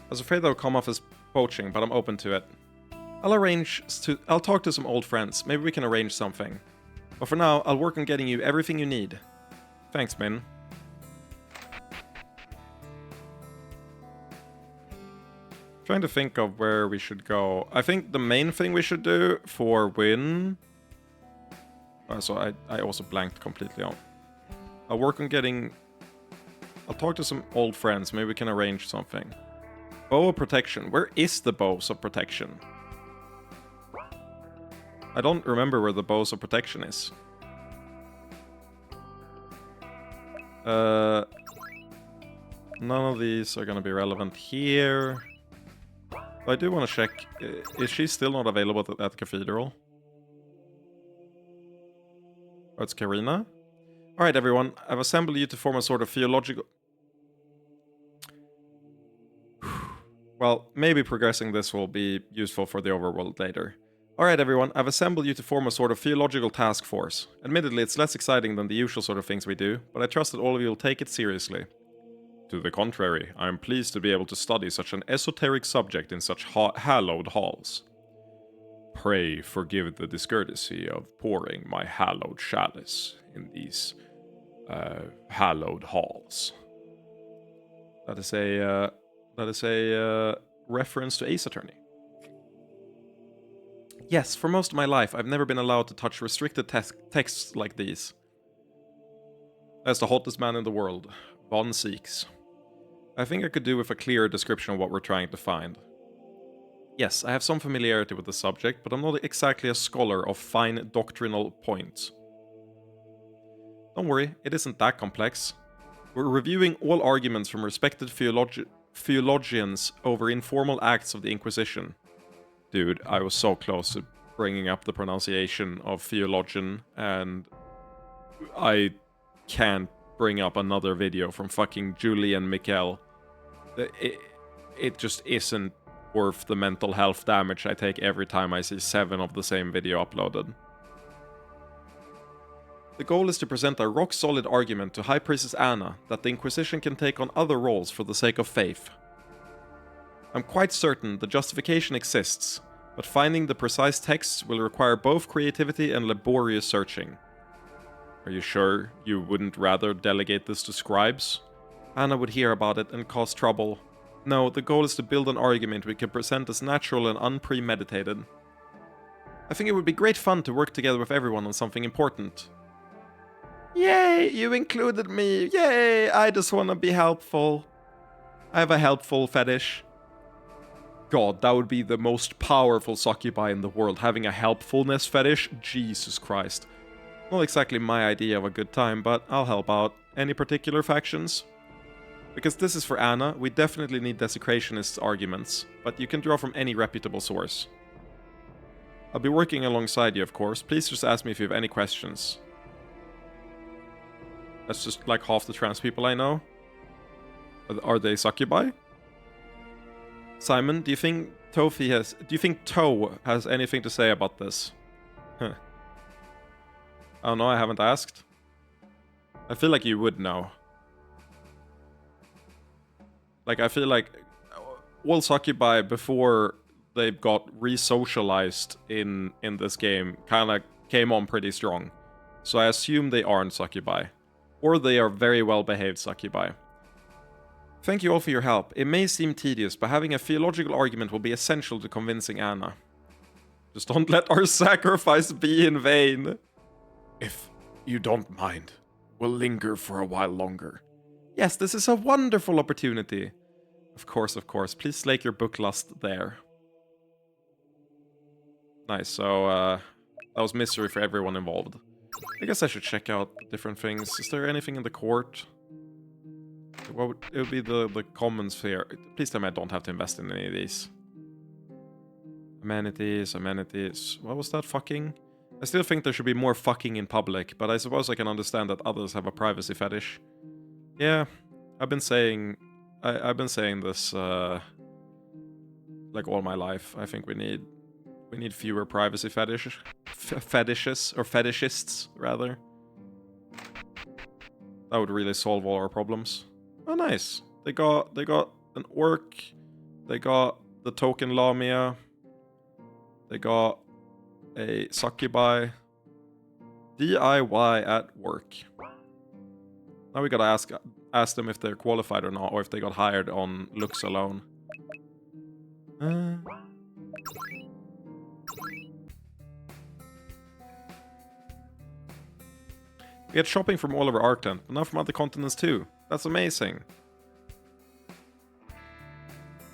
was afraid that would come off as poaching, but I'm open to it. I'll talk to some old friends. Maybe we can arrange something. But for now, I'll work on getting you everything you need. Thanks, Min. Trying to think of where we should go. I think the main thing we should do for Win... so I also blanked completely on. I'll work on getting... I'll talk to some old friends. Maybe we can arrange something. Bow of Protection. Where is the Bows of Protection? I don't remember where the Bows of Protection is. None of these are gonna be relevant here. But I do want to check. Is she still not available at Cathedral? Oh, it's Karina? Alright, everyone. I've assembled you to form a sort of theological... Well, maybe progressing this will be useful for the overworld later. Alright, everyone. I've assembled you to form a sort of theological task force. Admittedly, it's less exciting than the usual sort of things we do, but I trust that all of you will take it seriously. To the contrary, I am pleased to be able to study such an esoteric subject in such hallowed halls. Pray forgive the discourtesy of pouring my hallowed chalice in these hallowed halls. That is a reference to Ace Attorney. Yes, for most of my life, I've never been allowed to touch restricted texts like these. As the hottest man in the world, Von Seeks. I think I could do with a clearer description of what we're trying to find. Yes, I have some familiarity with the subject, but I'm not exactly a scholar of fine doctrinal points. Don't worry, it isn't that complex. We're reviewing all arguments from respected theologians over informal acts of the Inquisition. Dude, I was so close to bringing up the pronunciation of theologian, and I can't bring up another video from fucking Julie and Mikkel. It just isn't worth the mental health damage I take every time I see 7 of the same video uploaded. The goal is to present a rock-solid argument to High Priestess Anna that the Inquisition can take on other roles for the sake of faith. I'm quite certain the justification exists, but finding the precise texts will require both creativity and laborious searching. Are you sure you wouldn't rather delegate this to scribes? Anna would hear about it and cause trouble. No, the goal is to build an argument we can present as natural and unpremeditated. I think it would be great fun to work together with everyone on something important. Yay, you included me! Yay, I just want to be helpful. I have a helpful fetish. God, that would be the most powerful succubi in the world, having a helpfulness fetish? Jesus Christ. Not exactly my idea of a good time, but I'll help out. Any particular factions? Because this is for Anna, we definitely need desecrationists' arguments, but you can draw from any reputable source. I'll be working alongside you, of course. Please just ask me if you have any questions. That's just like half the trans people I know. Are they succubi? Simon, do you think Toe has anything to say about this? Huh. Oh no, I haven't asked. I feel like you would know. Like, I feel like all succubi before they got re-socialized in this game kind of came on pretty strong. So I assume they aren't succubi. Or they are very well-behaved succubi. Thank you all for your help. It may seem tedious, but having a theological argument will be essential to convincing Anna. Just don't let our sacrifice be in vain. If you don't mind, we'll linger for a while longer. Yes, this is a wonderful opportunity. Of course, of course. Please slake your book lust there. Nice, so that was misery for everyone involved. I guess I should check out different things. Is there anything in the court? It would be the commons here. Please tell me I don't have to invest in any of these. Amenities. What was that? Fucking? I still think there should be more fucking in public, but I suppose I can understand that others have a privacy fetish. Yeah, I've been saying this like all my life. I think we need fewer privacy fetishes or fetishists rather. That would really solve all our problems. Oh, nice. They got an orc They got the token Lamia. They got a succubi. DIY at work. Now we gotta ask them if they're qualified or not, or if they got hired on looks alone. We get shopping from all over Arkland, but now from other continents too. That's amazing.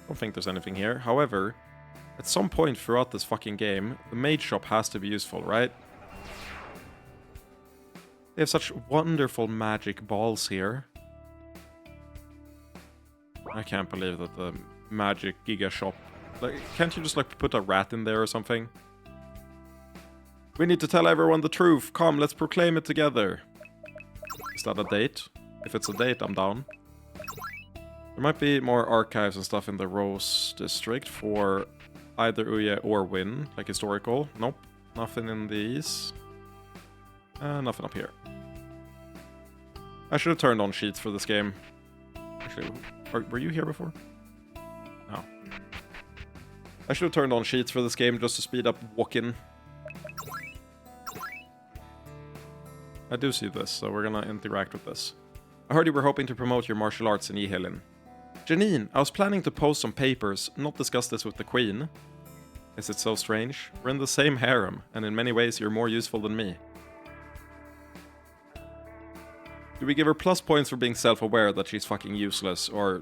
Don't think there's anything here. However, at some point throughout this fucking game, the mage shop has to be useful, right? They have such wonderful magic balls here. I can't believe that the magic giga shop... Like, can't you just like put a rat in there or something? We need to tell everyone the truth. Come, let's proclaim it together. Is that a date? If it's a date, I'm down. There might be more archives and stuff in the Rose district for either Uye or Win, like historical. Nope, nothing in these. Nothing up here. I should have turned on sheets for this game. Actually, were you here before? No. I should have turned on sheets for this game just to speed up walking. I do see this, so we're gonna interact with this. I heard you were hoping to promote your martial arts in Yihilin. Janine, I was planning to post some papers, not discuss this with the Queen. Is it so strange? We're in the same harem, and in many ways you're more useful than me. Do we give her plus points for being self-aware that she's fucking useless, or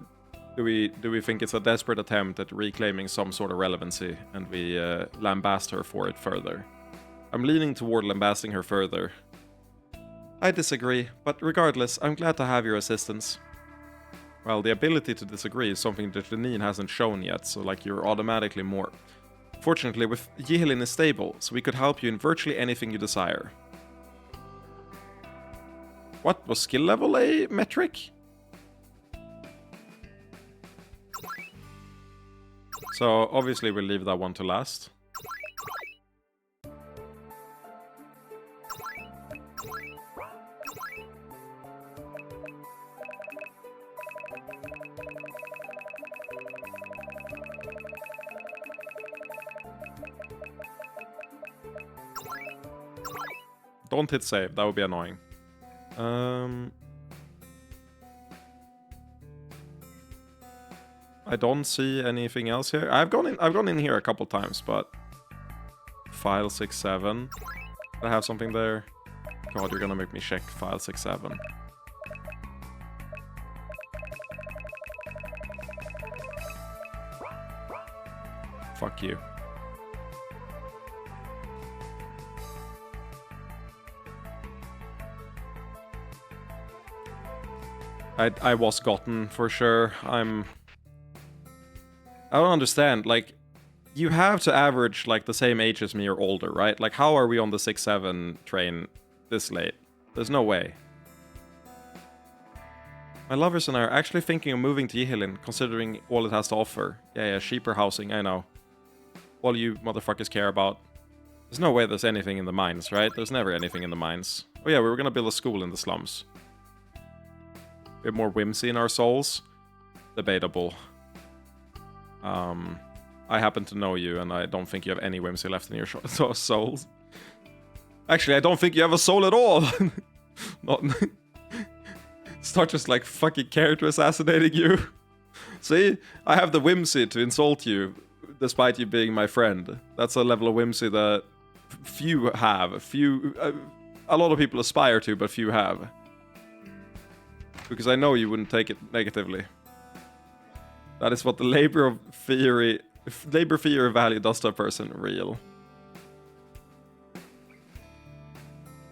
do we think it's a desperate attempt at reclaiming some sort of relevancy, and we lambast her for it further? I'm leaning toward lambasting her further. I disagree, but regardless, I'm glad to have your assistance. Well, the ability to disagree is something that Janine hasn't shown yet, so like you're automatically more. Fortunately, with Yihilin is stable, so we could help you in virtually anything you desire. What, was skill level a metric? So obviously we'll leave that one to last. Don't hit save, that would be annoying. I don't see anything else here. I've gone in here a couple times, but file 6.7. I have something there. God, you're gonna make me check file 6.7. Fuck you. I was gotten for sure. I don't understand. Like, you have to average like the same age as me or older, right? Like, how are we on the 6-7 train this late? There's no way. My lovers and I are actually thinking of moving to Yihilin, considering all it has to offer. Yeah, cheaper housing, I know. All you motherfuckers care about. There's no way there's anything in the mines, right? There's never anything in the mines. Oh yeah, we were gonna build a school in the slums. We have more whimsy in our souls. Debatable. I happen to know you, and I don't think you have any whimsy left in your souls. Actually, I don't think you have a soul at all. Not start just like fucking character assassinating you. See, I have the whimsy to insult you, despite you being my friend. That's a level of whimsy that few have. A lot of people aspire to, but few have. Because I know you wouldn't take it negatively. That is what the labor theory value does to a person real.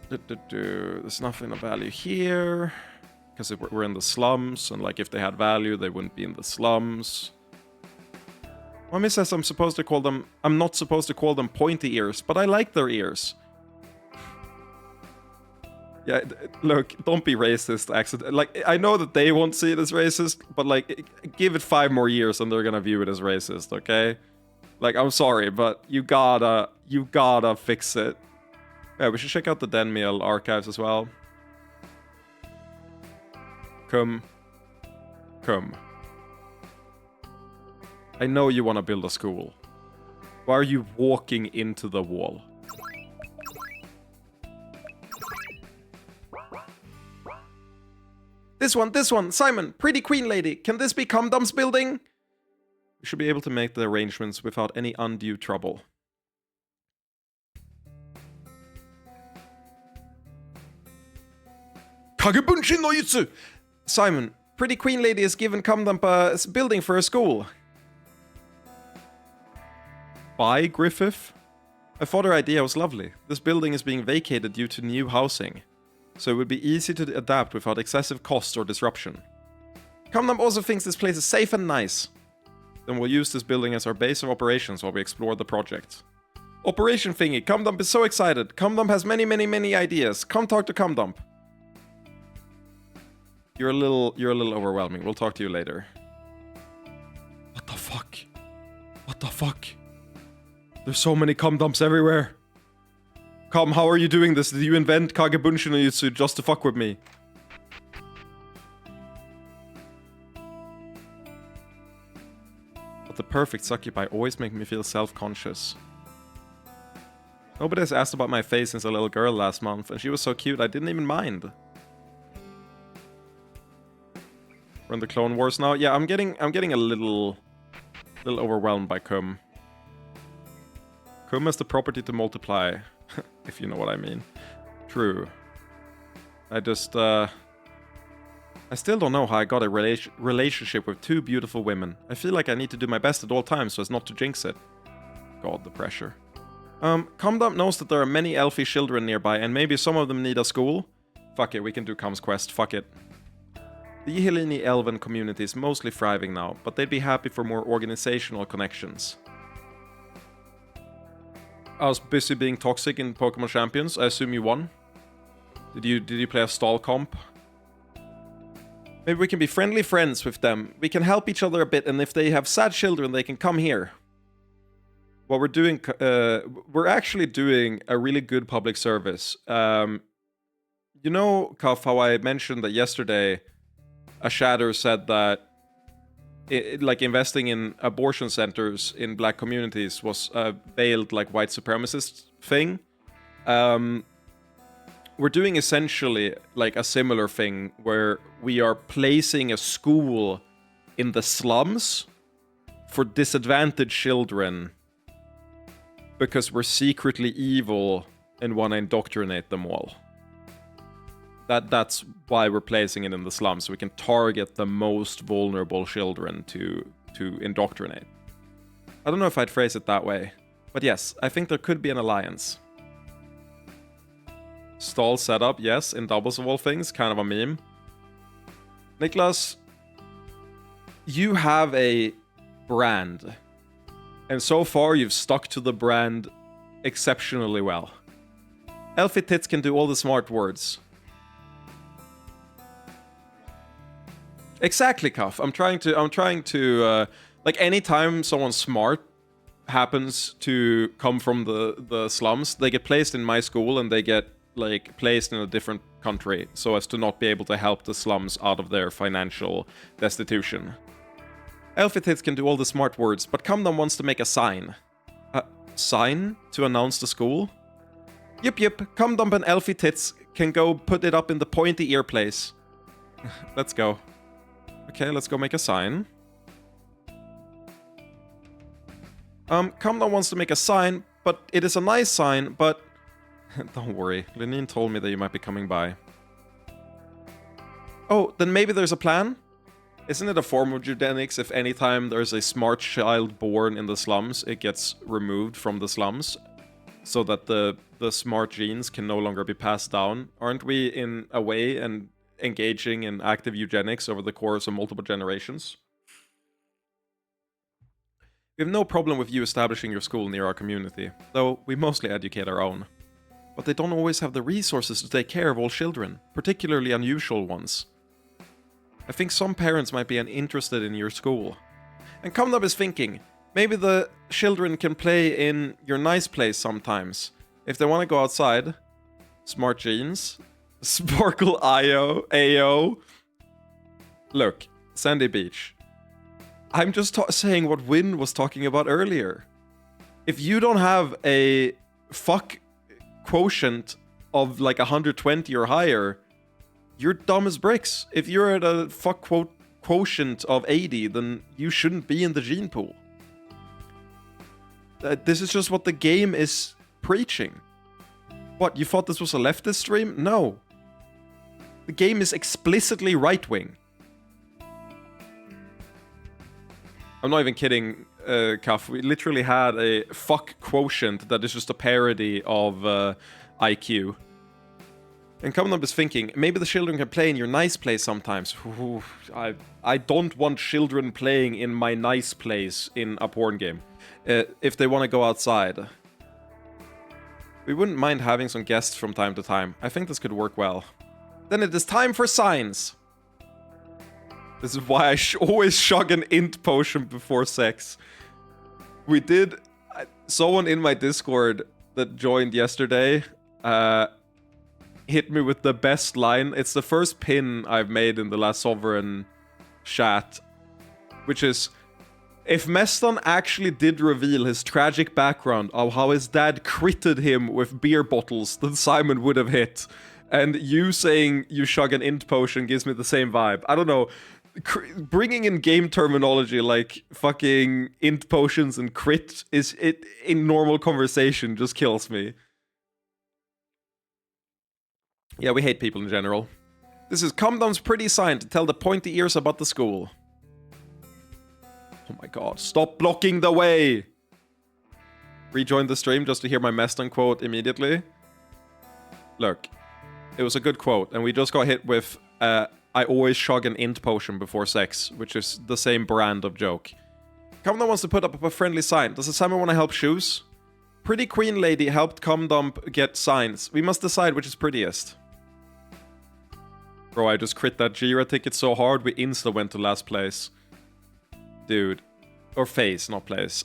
There's nothing of value here. Because we're in the slums, and like if they had value, they wouldn't be in the slums. Mommy says I'm not supposed to call them pointy ears, but I like their ears. Yeah, look, don't be racist, accident. Like, I know that they won't see it as racist, but like, give it 5 more years and they're gonna view it as racist, okay? Like, I'm sorry, but you gotta fix it. Yeah, we should check out the Denmeal archives as well. Come. I know you want to build a school. Why are you walking into the wall? This one, Simon, pretty queen lady. Can this be Comdom's building? We should be able to make the arrangements without any undue trouble. Kagebunshin no Jutsu! Simon, pretty queen lady has given Comdom a building for a school. By Griffith? I thought her idea was lovely. This building is being vacated due to new housing, so it would be easy to adapt without excessive cost or disruption. Comdom also thinks this place is safe and nice. Then we'll use this building as our base of operations while we explore the project. Operation Thingy, Comdump is so excited. Comdump has many ideas. Come talk to Comdump. You're a little overwhelming. We'll talk to you later. What the fuck? What the fuck? There's so many Comdumps everywhere. Come, how are you doing this? Did you invent Kagebunshin no Jutsu just to fuck with me? But the perfect succubi always make me feel self-conscious. Nobody has asked about my face since a little girl last month, and she was so cute I didn't even mind. We're in the Clone Wars now. Yeah, I'm getting a little overwhelmed by Kum. Kum has the property to multiply, if you know what I mean. True. I still don't know how I got a relationship with two beautiful women. I feel like I need to do my best at all times so as not to jinx it. God, the pressure. Comdump knows that there are many elfie children nearby, and maybe some of them need a school. Fuck it, we can do Com's quest, fuck it. The Yhelini Elven community is mostly thriving now, but they'd be happy for more organizational connections. I was busy being toxic in Pokemon Champions. I assume you won. Did you play a stall comp? Maybe we can be friendly friends with them. We can help each other a bit, and if they have sad children, they can come here. What we're doing, we're actually doing a really good public service. You know, Kaf, how I mentioned that yesterday, a shatter said that like investing in abortion centers in black communities was a veiled like white supremacist thing. We're doing essentially like a similar thing where we are placing a school in the slums for disadvantaged children because we're secretly evil and want to indoctrinate them all. That's why we're placing it in the slums, so we can target the most vulnerable children to indoctrinate. I don't know if I'd phrase it that way, but yes, I think there could be an alliance. Stall setup, yes, in doubles of all things, kind of a meme. Niklas, you have a brand, and so far you've stuck to the brand exceptionally well. Elfie Tits can do all the smart words. Exactly, Cuff. I'm trying to like anytime someone smart happens to come from the slums, they get placed in my school and they get like placed in a different country so as to not be able to help the slums out of their financial destitution. Elfie Tits can do all the smart words, but Comdom wants to make a sign. A sign to announce the school? Yep, Comdom and Elfie Tits can go put it up in the pointy ear place. Let's go. Okay, let's go make a sign. Comdom wants to make a sign, but it is a nice sign, but... Don't worry, Lenine told me that you might be coming by. Oh, then maybe there's a plan? Isn't it a form of eugenics if anytime there's a smart child born in the slums, it gets removed from the slums? So that the smart genes can no longer be passed down? Aren't we, in a way, and engaging in active eugenics over the course of multiple generations? We have no problem with you establishing your school near our community, though we mostly educate our own. But they don't always have the resources to take care of all children, particularly unusual ones. I think some parents might be interested in your school. And Comdom is thinking, maybe the children can play in your nice place sometimes. If they want to go outside. Smart genes. Sparkle AO. Look, Sandy Beach. I'm just saying what Win was talking about earlier. If you don't have a fuck quotient of like 120 or higher, you're dumb as bricks. If you're at a fuck quotient of 80, then you shouldn't be in the gene pool. This is just what the game is preaching. What, you thought this was a leftist stream? No. The game is explicitly right-wing. I'm not even kidding, Kaf. We literally had a fuck quotient that is just a parody of IQ. And Comnum is thinking, maybe the children can play in your nice place sometimes. Ooh, I don't want children playing in my nice place in a porn game. If they want to go outside. We wouldn't mind having some guests from time to time. I think this could work well. Then it is time for signs. This is why I always shug an int potion before sex. We did... Someone in my Discord that joined yesterday hit me with the best line. It's the first pin I've made in the Last Sovereign chat. Which is... If Meston actually did reveal his tragic background of how his dad critted him with beer bottles, then Simon would have hit. And you saying you shug an int potion gives me the same vibe. I don't know. Bringing in game terminology like fucking int potions and crit is it in normal conversation just kills me. Yeah, we hate people in general. This is Comdom's pretty sign to tell the pointy ears about the school. Oh my god, stop blocking the way! Rejoin the stream just to hear my Meston quote immediately. Look, it was a good quote, and we just got hit with, I always shug an int potion before sex, which is the same brand of joke. Comdom wants to put up a friendly sign. Does the Simon want to help shoes? Pretty Queen Lady helped Comdom get signs. We must decide which is prettiest. Bro, I just crit that Jira ticket so hard, we insta went to last place. Dude. Or face, not place.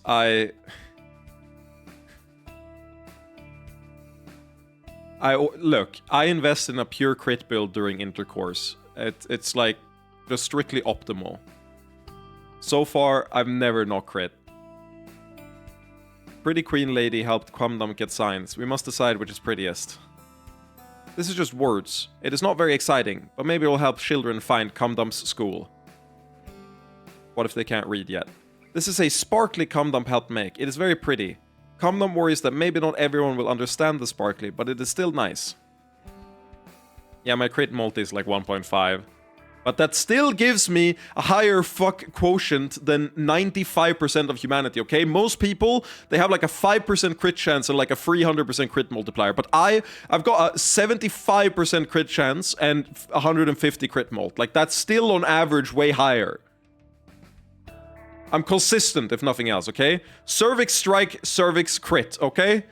Look, I invest in a pure crit build during intercourse. It's like just strictly optimal. So far, I've never not crit. Pretty Queen Lady helped Comdom get signs. We must decide which is prettiest. This is just words. It is not very exciting, but maybe it will help children find Comdom's school. What if they can't read yet? This is a sparkly Comdom helped make. It is very pretty. Comdom worries that maybe not everyone will understand the sparkly, but it is still nice. Yeah, my crit multi is like 1.5. But that still gives me a higher fuck quotient than 95% of humanity, okay? Most people, they have like a 5% crit chance and like a 300% crit multiplier. But I've got a 75% crit chance and 150 crit mult. Like, that's still on average way higher. I'm consistent, if nothing else, okay? Cervix strike, cervix crit, okay?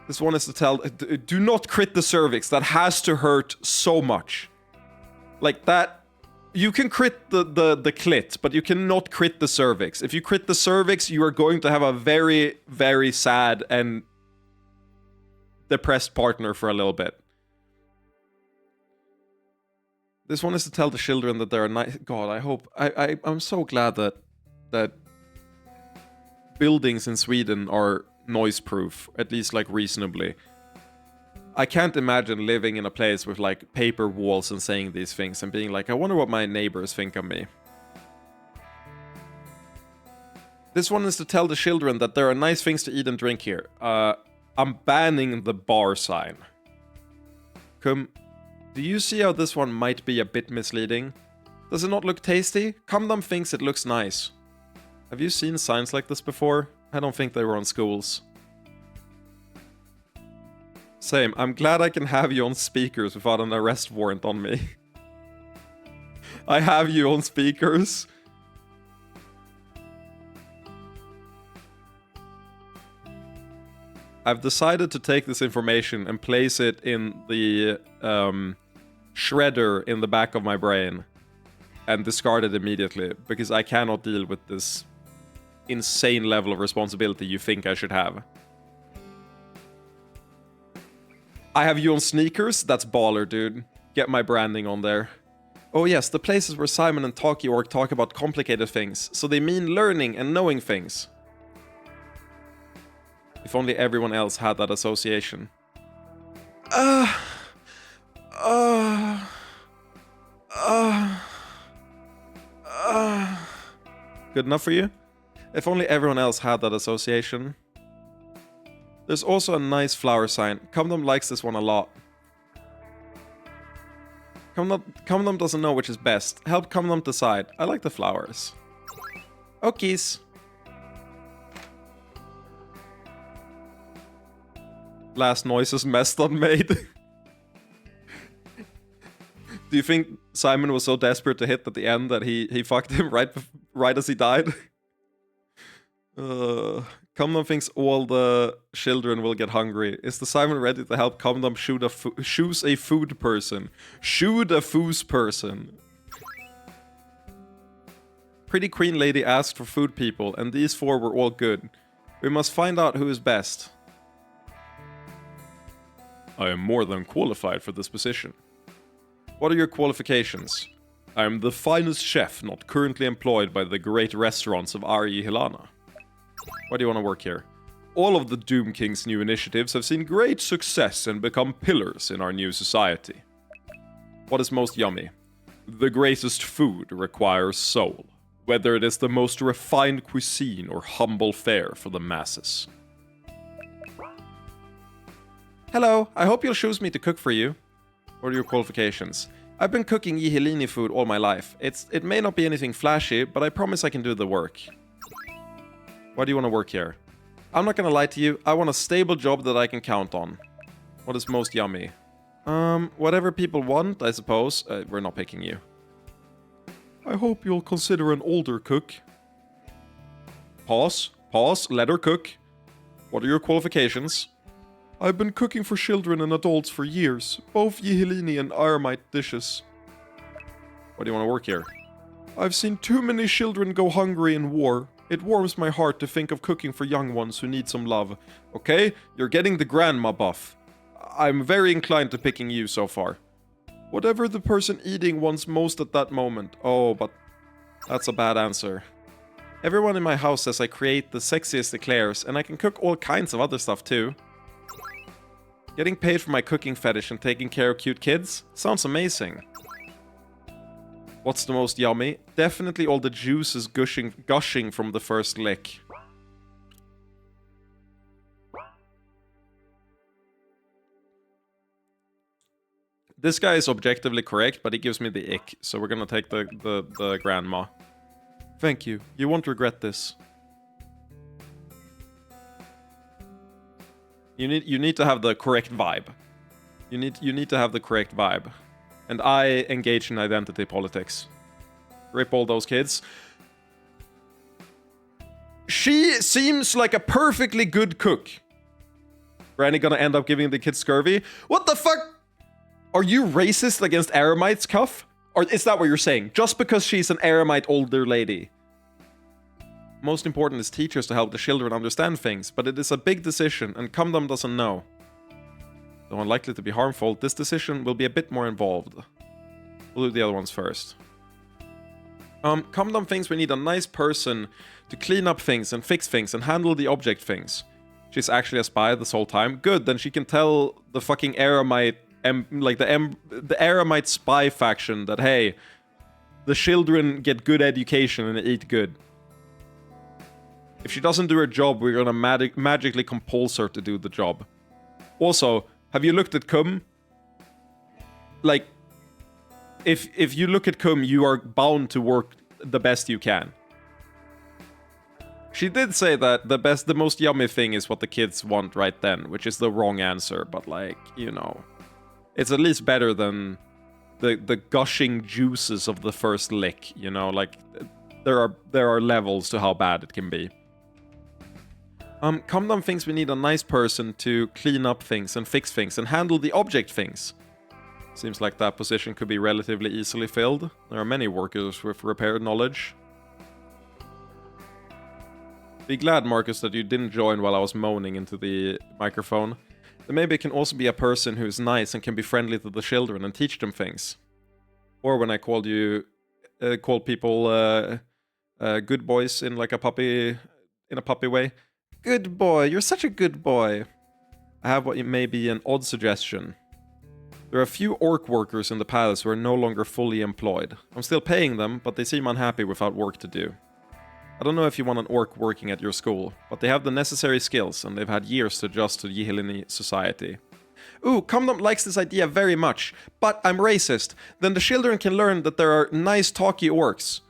This one is to tell... Do not crit the cervix. That has to hurt so much. Like, that... You can crit the clit, but you cannot crit the cervix. If you crit the cervix, you are going to have a very, very sad and depressed partner for a little bit. This one is to tell the children that they're nice... God, I hope... I'm so glad that buildings in Sweden are noise-proof, at least like reasonably. I can't imagine living in a place with like paper walls and saying these things and being like, I wonder what my neighbors think of me. This one is to tell the children that there are nice things to eat and drink here. I'm banning the bar sign. Do you see how this one might be a bit misleading? Does it not look tasty? Comdom thinks it looks nice. Have you seen signs like this before? I don't think they were on schools. Same. I'm glad I can have you on speakers without an arrest warrant on me. I have you on speakers. I've decided to take this information and place it in the shredder in the back of my brain and discard it immediately because I cannot deal with this insane level of responsibility you think I should have. I have you on sneakers? That's baller, dude. Get my branding on there. Oh yes, the places where Simon and Talkie Orc talk about complicated things, so they mean learning and knowing things. If only everyone else had that association. Good enough for you? If only everyone else had that association. There's also a nice flower sign. Cumdom likes this one a lot. Cumdom doesn't know which is best. Help Cumdom decide. I like the flowers. Okies. Last noises Meston made. Do you think Simon was so desperate to hit at the end that he fucked him right as he died? Cumdom thinks all the children will get hungry. Is the Simon ready to help Cumdom choose a food person? Shoot a foos person. Pretty Queen Lady asked for food people, and these 4 were all good. We must find out who is best. I am more than qualified for this position. What are your qualifications? I am the finest chef not currently employed by the great restaurants of Ari Hilana. Why do you want to work here? All of the Doom King's new initiatives have seen great success and become pillars in our new society. What is most yummy? The greatest food requires soul, whether it is the most refined cuisine or humble fare for the masses. Hello, I hope you'll choose me to cook for you. What are your qualifications? I've been cooking Yihilini food all my life. It may not be anything flashy, but I promise I can do the work. Why do you want to work here? I'm not gonna lie to you, I want a stable job that I can count on. What is most yummy? Whatever people want, I suppose. We're not picking you. I hope you'll consider an older cook. Pause, let her cook. What are your qualifications? I've been cooking for children and adults for years, both Yihilini and Aramite dishes. Why do you want to work here? I've seen too many children go hungry in war. It warms my heart to think of cooking for young ones who need some love. Okay, you're getting the grandma buff. I'm very inclined to picking you so far. Whatever the person eating wants most at that moment. Oh, but that's a bad answer. Everyone in my house says I create the sexiest eclairs, and I can cook all kinds of other stuff too. Getting paid for my cooking fetish and taking care of cute kids? Sounds amazing. What's the most yummy? Definitely all the juices gushing from the first lick. This guy is objectively correct, but he gives me the ick, so we're gonna take the grandma. Thank you. You won't regret this. You need to have the correct vibe. You need to have the correct vibe. And I engage in identity politics. Rip all those kids. She seems like a perfectly good cook. Granny gonna end up giving the kids scurvy? What the fuck? Are you racist against Aramites, Cuff? Or is that what you're saying? Just because she's an Aramite older lady? Most important is teachers to help the children understand things, but it is a big decision and Cumdom doesn't know. Though unlikely to be harmful, this decision will be a bit more involved. We'll do the other ones first. Cumdom thinks we need a nice person to clean up things and fix things and handle the object things. She's actually a spy this whole time. Good, then she can tell the fucking Aramite, the Aramite spy faction that, hey, the children get good education and eat good. If she doesn't do her job, we're gonna magically compulse her to do the job. Also, have you looked at Cum? Like, if you look at Cum, you are bound to work the best you can. She did say that the most yummy thing is what the kids want right then, which is the wrong answer, but like, you know, it's at least better than the gushing juices of the first lick, you know, like there are levels to how bad it can be. Cumdom thinks we need a nice person to clean up things and fix things and handle the object things. Seems like that position could be relatively easily filled. There are many workers with repair knowledge. Be glad, Marcus, that you didn't join while I was moaning into the microphone. Then maybe it can also be a person who is nice and can be friendly to the children and teach them things. Or when I called you, called people good boys in like a puppy way. Good boy, you're such a good boy. I have what may be an odd suggestion. There are a few orc workers in the palace who are no longer fully employed. I'm still paying them, but they seem unhappy without work to do. I don't know if you want an orc working at your school, but they have the necessary skills and they've had years to adjust to Yihilini society. Ooh, Comdom likes this idea very much, but I'm racist. Then the children can learn that there are nice talky orcs.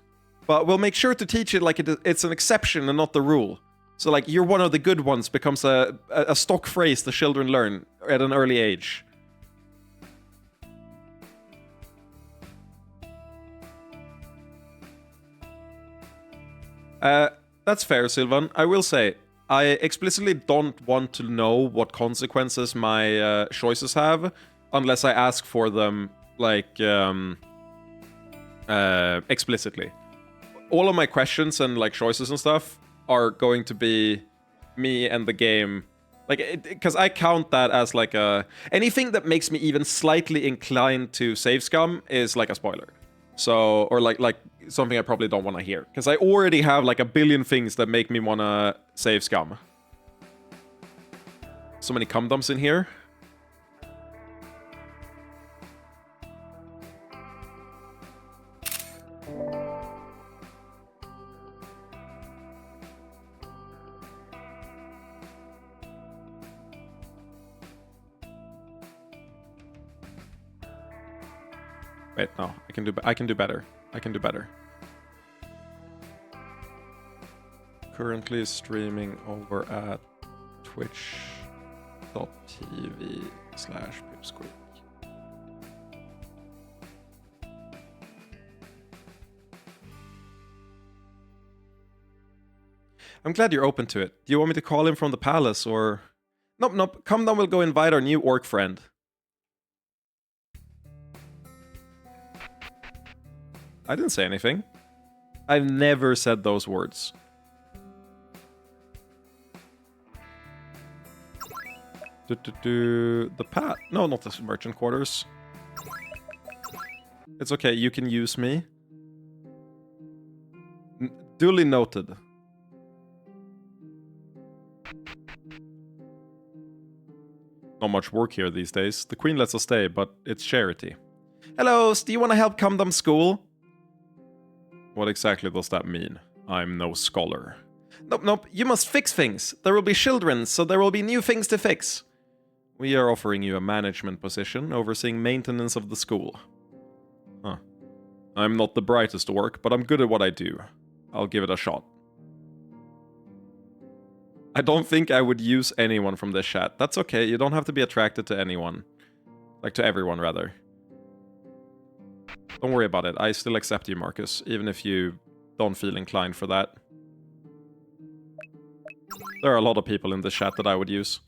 But we'll make sure to teach it like it's an exception and not the rule. So like, you're one of the good ones becomes a stock phrase the children learn at an early age. That's fair, Sylvan. I will say, I explicitly don't want to know what consequences my choices have unless I ask for them, like, explicitly. All of my questions and, like, choices and stuff are going to be me and the game. Like, because I count that as, like, anything that makes me even slightly inclined to save scum is, like, a spoiler. So, or, like something I probably don't want to hear. Because I already have, like, a billion things that make me want to save scum. So many cum dumps in here. Wait, no, I can do better. I can do better. Currently streaming over at twitch.tv/pipsqueak. I'm glad you're open to it. Do you want me to call him from the palace or... Nope. Come down, we'll go invite our new orc friend. I didn't say anything. I've never said those words. The pat? No, not the merchant quarters. It's okay, you can use me. Duly noted. Not much work here these days. The queen lets us stay, but it's charity. Hello, do you want to help Comdom school? What exactly does that mean? I'm no scholar. Nope, you must fix things. There will be children, so there will be new things to fix. We are offering you a management position, overseeing maintenance of the school. Huh. I'm not the brightest orc, but I'm good at what I do. I'll give it a shot. I don't think I would use anyone from this chat. That's okay, you don't have to be attracted to anyone. Like, to everyone, rather. Don't worry about it, I still accept you, Marcus, even if you don't feel inclined for that. There are a lot of people in this chat that I would use.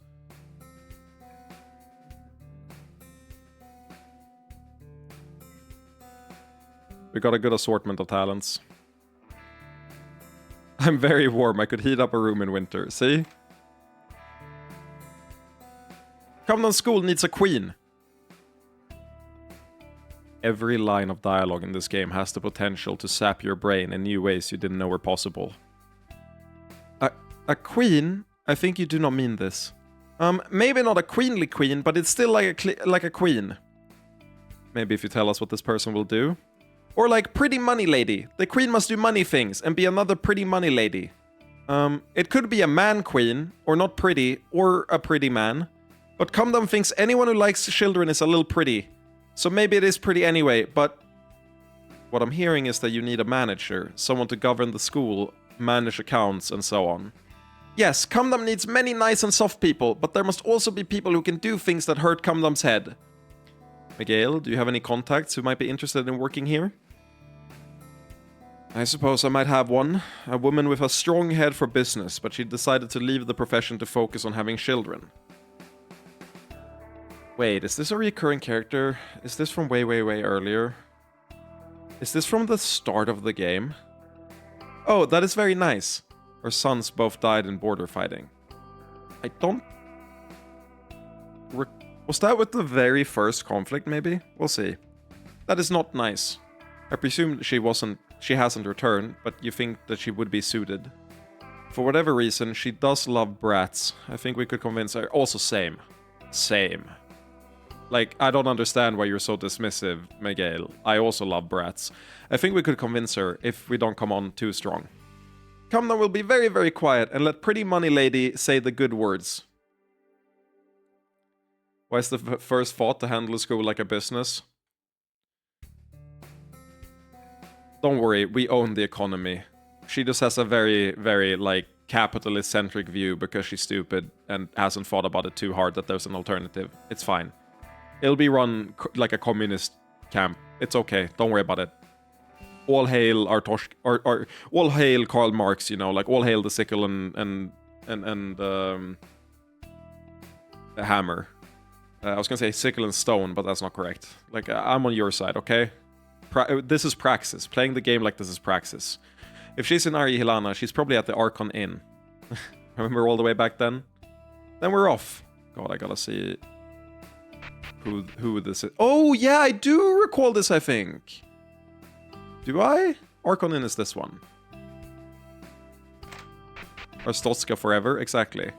We got a good assortment of talents. I'm very warm, I could heat up a room in winter, see? Comdom School needs a queen. Every line of dialogue in this game has the potential to sap your brain in new ways you didn't know were possible. A queen? I think you do not mean this. Maybe not a queenly queen, but it's still like a queen. Maybe if you tell us what this person will do. Or like pretty money lady. The queen must do money things and be another pretty money lady. It could be a man queen, or not pretty, or a pretty man. But Comdom thinks anyone who likes children is a little pretty. So maybe it is pretty anyway, but... What I'm hearing is that you need a manager, someone to govern the school, manage accounts, and so on. Yes, Comdom needs many nice and soft people, but there must also be people who can do things that hurt Comdom's head. Miguel, do you have any contacts who might be interested in working here? I suppose I might have one. A woman with a strong head for business, but she decided to leave the profession to focus on having children. Wait, is this a recurring character? Is this from way earlier? Is this from the start of the game? Oh, that is very nice. Her sons both died in border fighting. I don't... Was that with the very first conflict, maybe? We'll see. That is not nice. I presume she hasn't returned, but you think that she would be suited. For whatever reason, she does love brats. I think we could convince her. Also, same. Same. Like, I don't understand why you're so dismissive, Miguel. I also love brats. I think we could convince her if we don't come on too strong. Camden will be very, very quiet and let Pretty Money Lady say the good words. Why is the first thought to handle school like a business? Don't worry, we own the economy. She just has a very, very, like, capitalist-centric view because she's stupid and hasn't thought about it too hard that there's an alternative. It's fine. It'll be run like a communist camp. It's okay. Don't worry about it. All hail all hail Karl Marx, you know, like all hail the sickle and the hammer. I was gonna say sickle and stone, but that's not correct. Like, I'm on your side, okay? This is praxis. Playing the game like this is praxis. If she's in Ari Hilana, she's probably at the Archon Inn. Remember all the way back then? Then we're off. God, I gotta see who this is. Oh, yeah, I do recall this, I think. Do I? Archon Inn is this one. Or Stotska Forever, exactly.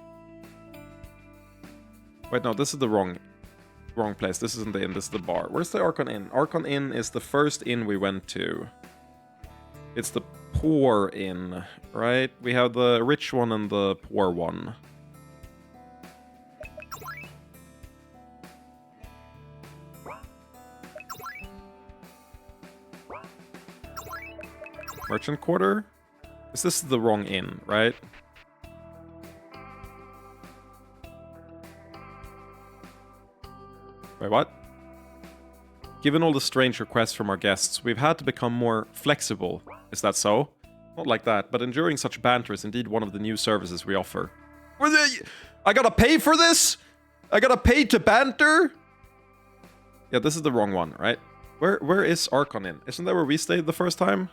Wait, no, this is the wrong place. This isn't the inn, this is the bar. Where's the Archon Inn? Archon Inn is the first inn we went to. It's the poor inn, right? We have the rich one and the poor one. Merchant Quarter? Is this the wrong inn, right? Wait, what? Given all the strange requests from our guests, we've had to become more flexible. Is that so? Not like that, but enduring such banter is indeed one of the new services we offer. I gotta pay for this? I gotta pay to banter? Yeah, this is the wrong one, right? Where is Archon Inn? Isn't that where we stayed the first time?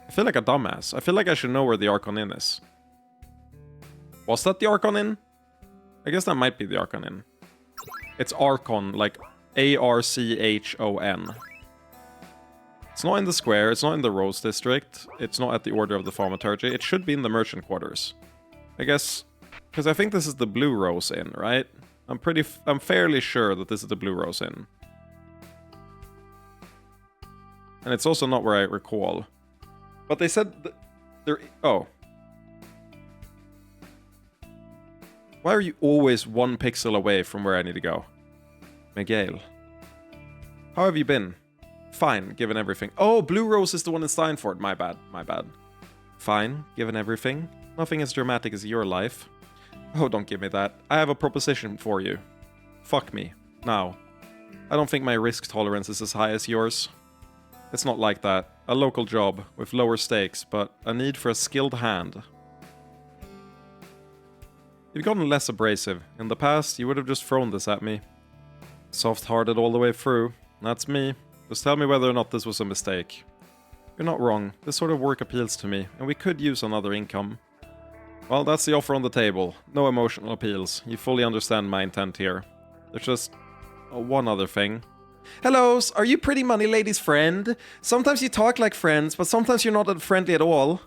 I feel like a dumbass. I feel like I should know where the Archon Inn is. Was that the Archon Inn? I guess that might be the Archon Inn. It's Archon, like A-R-C-H-O-N. It's not in the square, it's not in the Rose District, it's not at the Order of the Thaumaturgy, it should be in the Merchant Quarters. I guess, because I think this is the Blue Rose Inn, right? I'm fairly sure that this is the Blue Rose Inn. And it's also not where I recall. But they said they're... Oh. Why are you always one pixel away from where I need to go? Miguel. How have you been? Fine, given everything. Oh, Blue Rose is the one in Steinford. My bad, my bad. Fine, given everything. Nothing as dramatic as your life. Oh, don't give me that. I have a proposition for you. Fuck me. Now. I don't think my risk tolerance is as high as yours. It's not like that. A local job, with lower stakes, but a need for a skilled hand. You've gotten less abrasive. In the past, you would have just thrown this at me. Soft-hearted all the way through. That's me. Just tell me whether or not this was a mistake. You're not wrong. This sort of work appeals to me, and we could use another income. Well, that's the offer on the table. No emotional appeals. You fully understand my intent here. There's just one other thing. Hello, are you Pretty Money Lady's friend? Sometimes you talk like friends, but sometimes you're not friendly at all.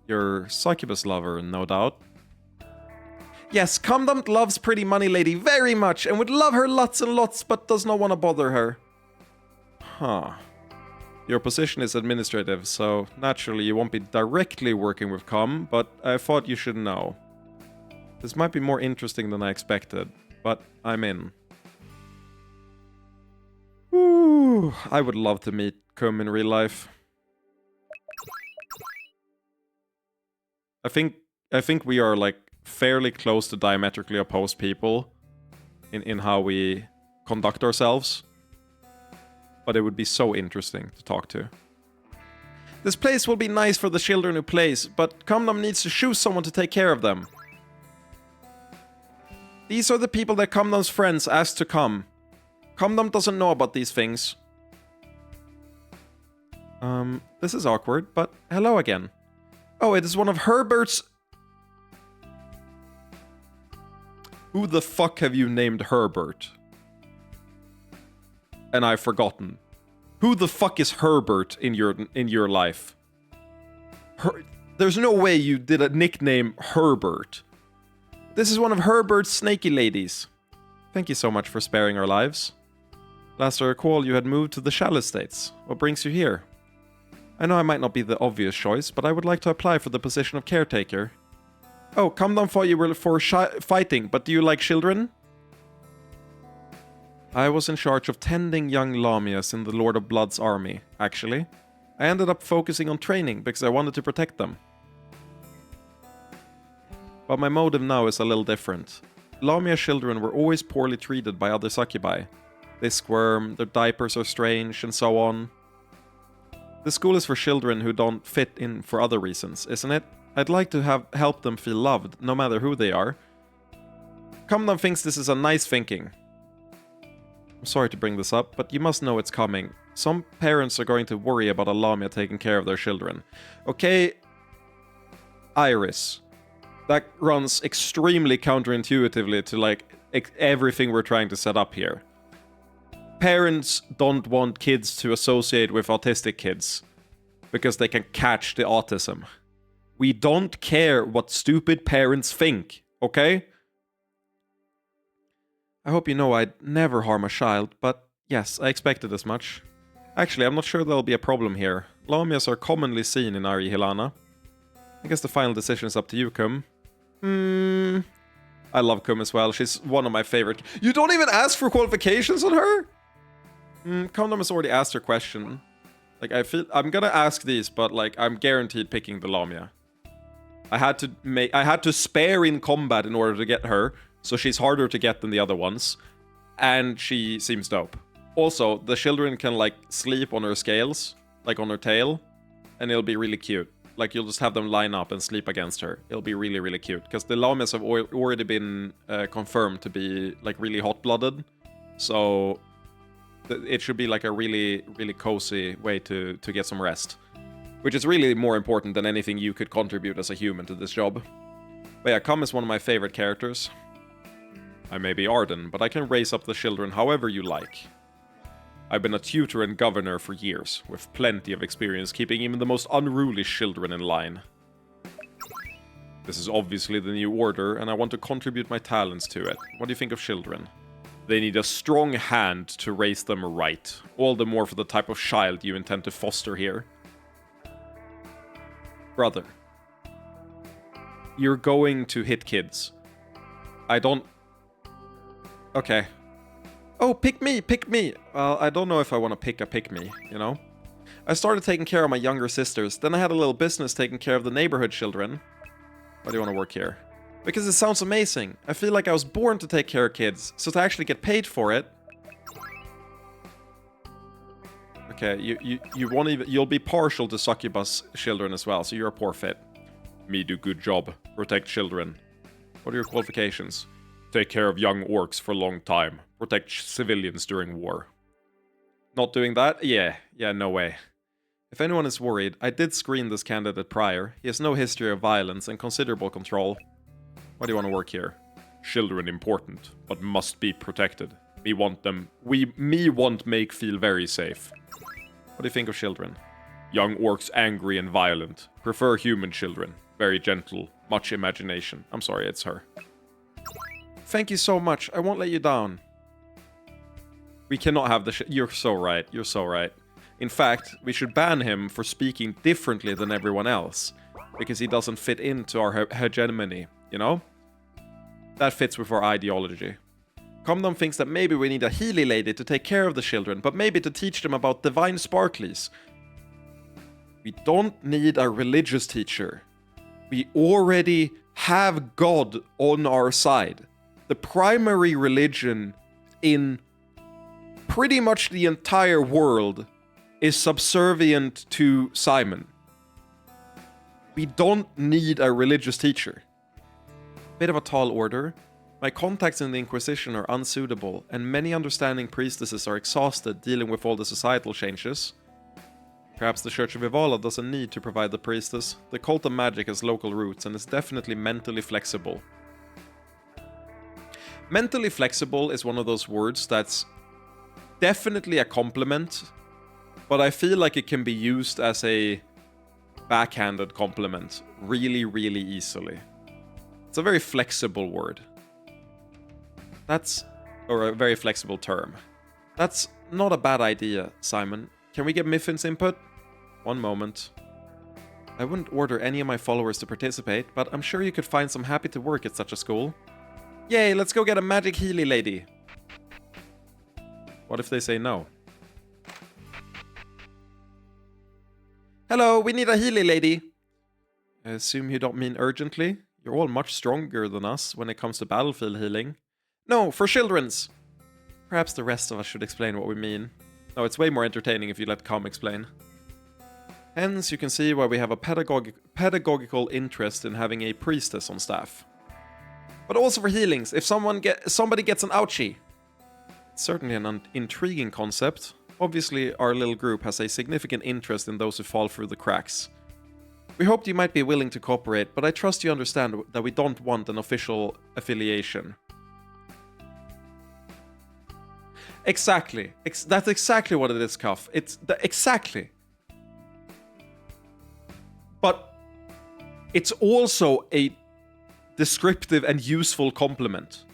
Your succubus lover, no doubt. Yes, Commandant loves Pretty Money Lady very much and would love her lots and lots, but does not want to bother her. Huh. Your position is administrative, so naturally you won't be directly working with Com, but I thought you should know. This might be more interesting than I expected, but I'm in. Ooh, I would love to meet Com in real life. I think we are like fairly close to diametrically opposed people in how we conduct ourselves. But it would be so interesting to talk to. This place will be nice for the children who plays, but Comnum needs to choose someone to take care of them. These are the people that Comnum's friends asked to come. Comdom doesn't know about these things. This is awkward, but hello again. Oh, it is one of Herbert's... Who the fuck have you named Herbert? And I've forgotten. Who the fuck is Herbert in your life? There's no way you did a nickname Herbert. This is one of Herbert's snaky ladies. Thank you so much for sparing our lives. Last I recall, you had moved to the Shall Estates. What brings you here? I know I might not be the obvious choice, but I would like to apply for the position of caretaker. Oh, Comdom thought you were for fighting, but do you like children? I was in charge of tending young Lamias in the Lord of Blood's army, actually. I ended up focusing on training because I wanted to protect them. But my motive now is a little different. Lamia children were always poorly treated by other succubi. They squirm, their diapers are strange, and so on. The school is for children who don't fit in for other reasons, isn't it? I'd like to help them feel loved, no matter who they are. Comdom thinks this is a nice thinking. I'm sorry to bring this up, but you must know it's coming. Some parents are going to worry about a Lamia taking care of their children. Okay, Iris. That runs extremely counterintuitively to, like, everything we're trying to set up here. Parents don't want kids to associate with autistic kids because they can catch the autism. We don't care what stupid parents think, okay? I hope you know I'd never harm a child, but yes, I expected as much. Actually, I'm not sure there'll be a problem here. Lamias are commonly seen in Ari Hilana. I guess the final decision is up to you, Kum. I love Kum as well. She's one of my favorite. You don't even ask for qualifications on her? Condom has already asked her question. Like, I feel I'm gonna ask these, but like I'm guaranteed picking the Lamia. I had to spare in combat in order to get her, so she's harder to get than the other ones, and she seems dope. Also, the children can like sleep on her scales, like on her tail, and it'll be really cute. Like, you'll just have them line up and sleep against her. It'll be really, really cute, because the Lamias have already been confirmed to be like really hot-blooded, so it should be like a really, really cozy way to get some rest. Which is really more important than anything you could contribute as a human to this job. But yeah, Kum is one of my favorite characters. I may be Arden, but I can raise up the children however you like. I've been a tutor and governor for years, with plenty of experience keeping even the most unruly children in line. This is obviously the new order, and I want to contribute my talents to it. What do you think of children? They need a strong hand to raise them right, all the more for the type of child you intend to foster here. Brother, you're going to hit kids. I don't... Okay. Oh, pick me, pick me! Well, I don't know if I want to pick me, you know? I started taking care of my younger sisters, then I had a little business taking care of the neighborhood children. Why do you want to work here? Because it sounds amazing. I feel like I was born to take care of kids, so to actually get paid for it... Okay, you won't even... You'll be partial to succubus children as well, so you're a poor fit. Me do good job. Protect children. What are your qualifications? Take care of young orcs for a long time. Protect civilians during war. Not doing that? Yeah, no way. If anyone is worried, I did screen this candidate prior. He has no history of violence and considerable control. Why do you want to work here? Children important, but must be protected. Me want make feel very safe. What do you think of children? Young orcs angry and violent. Prefer human children. Very gentle. Much imagination. I'm sorry, it's her. Thank you so much. I won't let you down. We cannot have the You're so right. You're so right. In fact, we should ban him for speaking differently than everyone else. Because he doesn't fit into our hegemony, you know? That fits with our ideology. Comdom thinks that maybe we need a Healy lady to take care of the children, but maybe to teach them about divine sparklies. We don't need a religious teacher. We already have God on our side. The primary religion in pretty much the entire world is subservient to Simon. We don't need a religious teacher. Bit of a tall order. My contacts in the Inquisition are unsuitable, and many understanding priestesses are exhausted dealing with all the societal changes. Perhaps the Church of Ivala doesn't need to provide the priestess. The cult of magic has local roots and is definitely mentally flexible. Mentally flexible is one of those words that's definitely a compliment, but I feel like it can be used as a backhanded compliment really, really easily. It's a very flexible word. Or a very flexible term. That's not a bad idea, Simon. Can we get Miffin's input? One moment. I wouldn't order any of my followers to participate, but I'm sure you could find some happy to work at such a school. Yay, let's go get a magic Healy lady. What if they say no? Hello, we need a Healy lady. I assume you don't mean urgently? You're all much stronger than us when it comes to battlefield healing. No, for children's. Perhaps the rest of us should explain what we mean. No, it's way more entertaining if you let Com explain. Hence, you can see why we have a pedagogical interest in having a priestess on staff. But also for healings, if somebody gets an ouchie. It's certainly an intriguing concept. Obviously, our little group has a significant interest in those who fall through the cracks. We hoped you might be willing to cooperate, but I trust you understand that we don't want an official affiliation. Exactly. That's exactly what it is, Cuff. Exactly. But it's also a descriptive and useful compliment.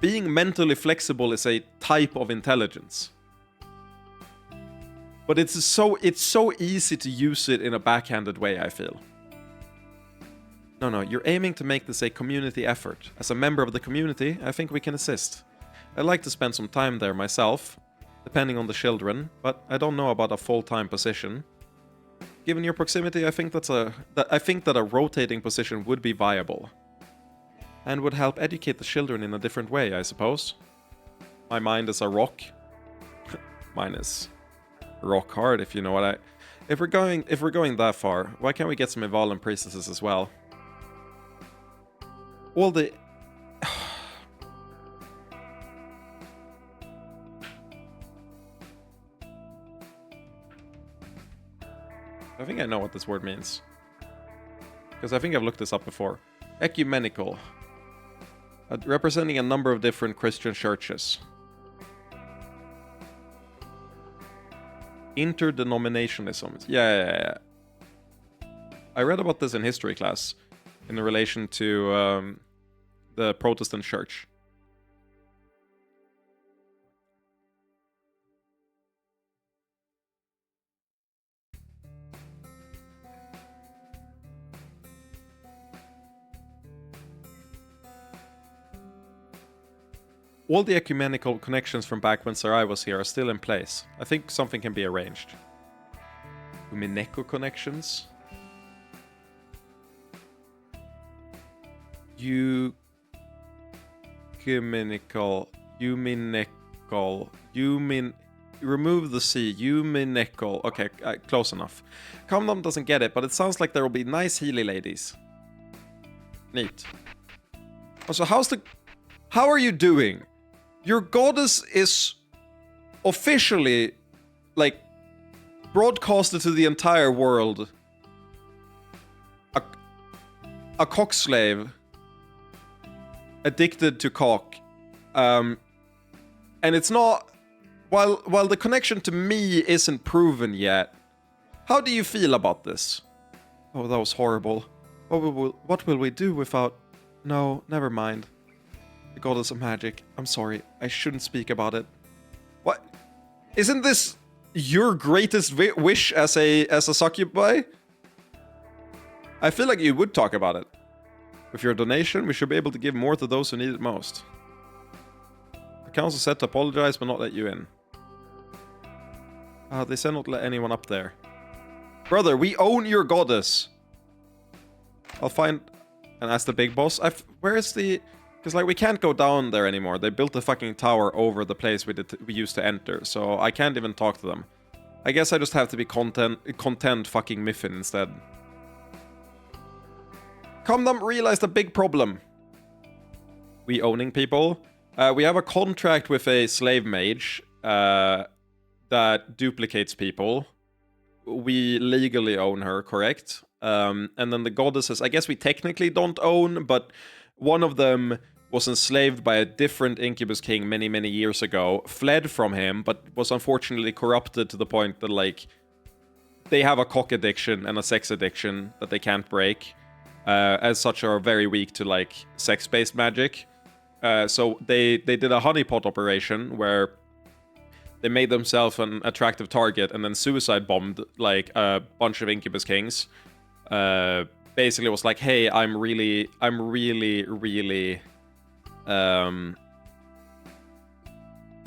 Being mentally flexible is a type of intelligence. But it's so easy to use it in a backhanded way, I feel. No, you're aiming to make this a community effort. As a member of the community, I think we can assist. I'd like to spend some time there myself, depending on the children, but I don't know about a full-time position. Given your proximity, I think that a rotating position would be viable. And would help educate the children in a different way, I suppose. My mind is a rock. Mine is rock hard, if you know what I... If we're going that far, why can't we get some Ivalan priestesses as well? All the... I think I know what this word means. Because I think I've looked this up before. Ecumenical. Representing a number of different Christian churches. Interdenominationalism. Yeah. I read about this in history class in relation to the Protestant church. All the ecumenical connections from back when Sarai was here are still in place. I think something can be arranged. Umineko connections? Remove the C. Umineko. Okay, close enough. Comdom doesn't get it, but it sounds like there will be nice Healy ladies. Neat. Also, how are you doing? Your goddess is officially, like, broadcasted to the entire world. A cock slave. Addicted to cock. And it's not... While the connection to me isn't proven yet, how do you feel about this? Oh, that was horrible. What will we do without... No, never mind. The goddess of magic. I'm sorry, I shouldn't speak about it. What? Isn't this your greatest wish as a succubi? I feel like you would talk about it. With your donation, we should be able to give more to those who need it most. The council said to apologize but not let you in. They said not to let anyone up there. Brother, we own your goddess. I'll find... And ask the big boss. Where is the... Because, like, we can't go down there anymore. They built a fucking tower over the place we used to enter, so I can't even talk to them. I guess I just have to be content fucking Miffin instead. Comdom realized a big problem. we owning people. We have a contract with a slave mage that duplicates people. We legally own her, correct? And then the goddesses, I guess we technically don't own, but one of them was enslaved by a different incubus king many, many years ago, fled from him, but was unfortunately corrupted to the point that, like, they have a cock addiction and a sex addiction that they can't break. As such, are very weak to, like, sex-based magic. So they did a honeypot operation where they made themselves an attractive target and then suicide bombed, like, a bunch of incubus kings. Basically was like, hey, I'm really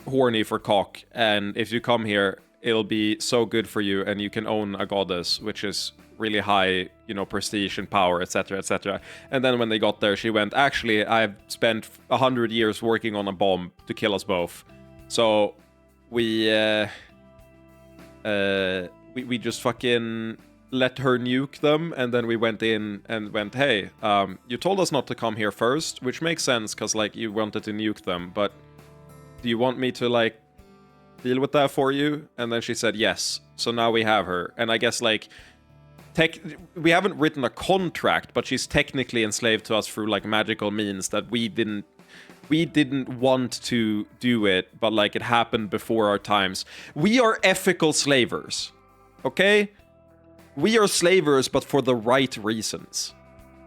horny for cock, and if you come here, it'll be so good for you, and you can own a goddess, which is really high, you know, prestige and power, etc., etc. And then when they got there, she went, actually, I've spent 100 years working on a bomb to kill us both. So we just fucking let her nuke them, and then we went in and went, hey, you told us not to come here first, which makes sense, because, like, you wanted to nuke them, but do you want me to, like, deal with that for you? And then she said yes, so now we have her. And I guess, like, we haven't written a contract, but she's technically enslaved to us through, like, magical means that we didn't want to do it, but, like, it happened before our times. We are ethical slavers, okay? We are slavers, but for the right reasons.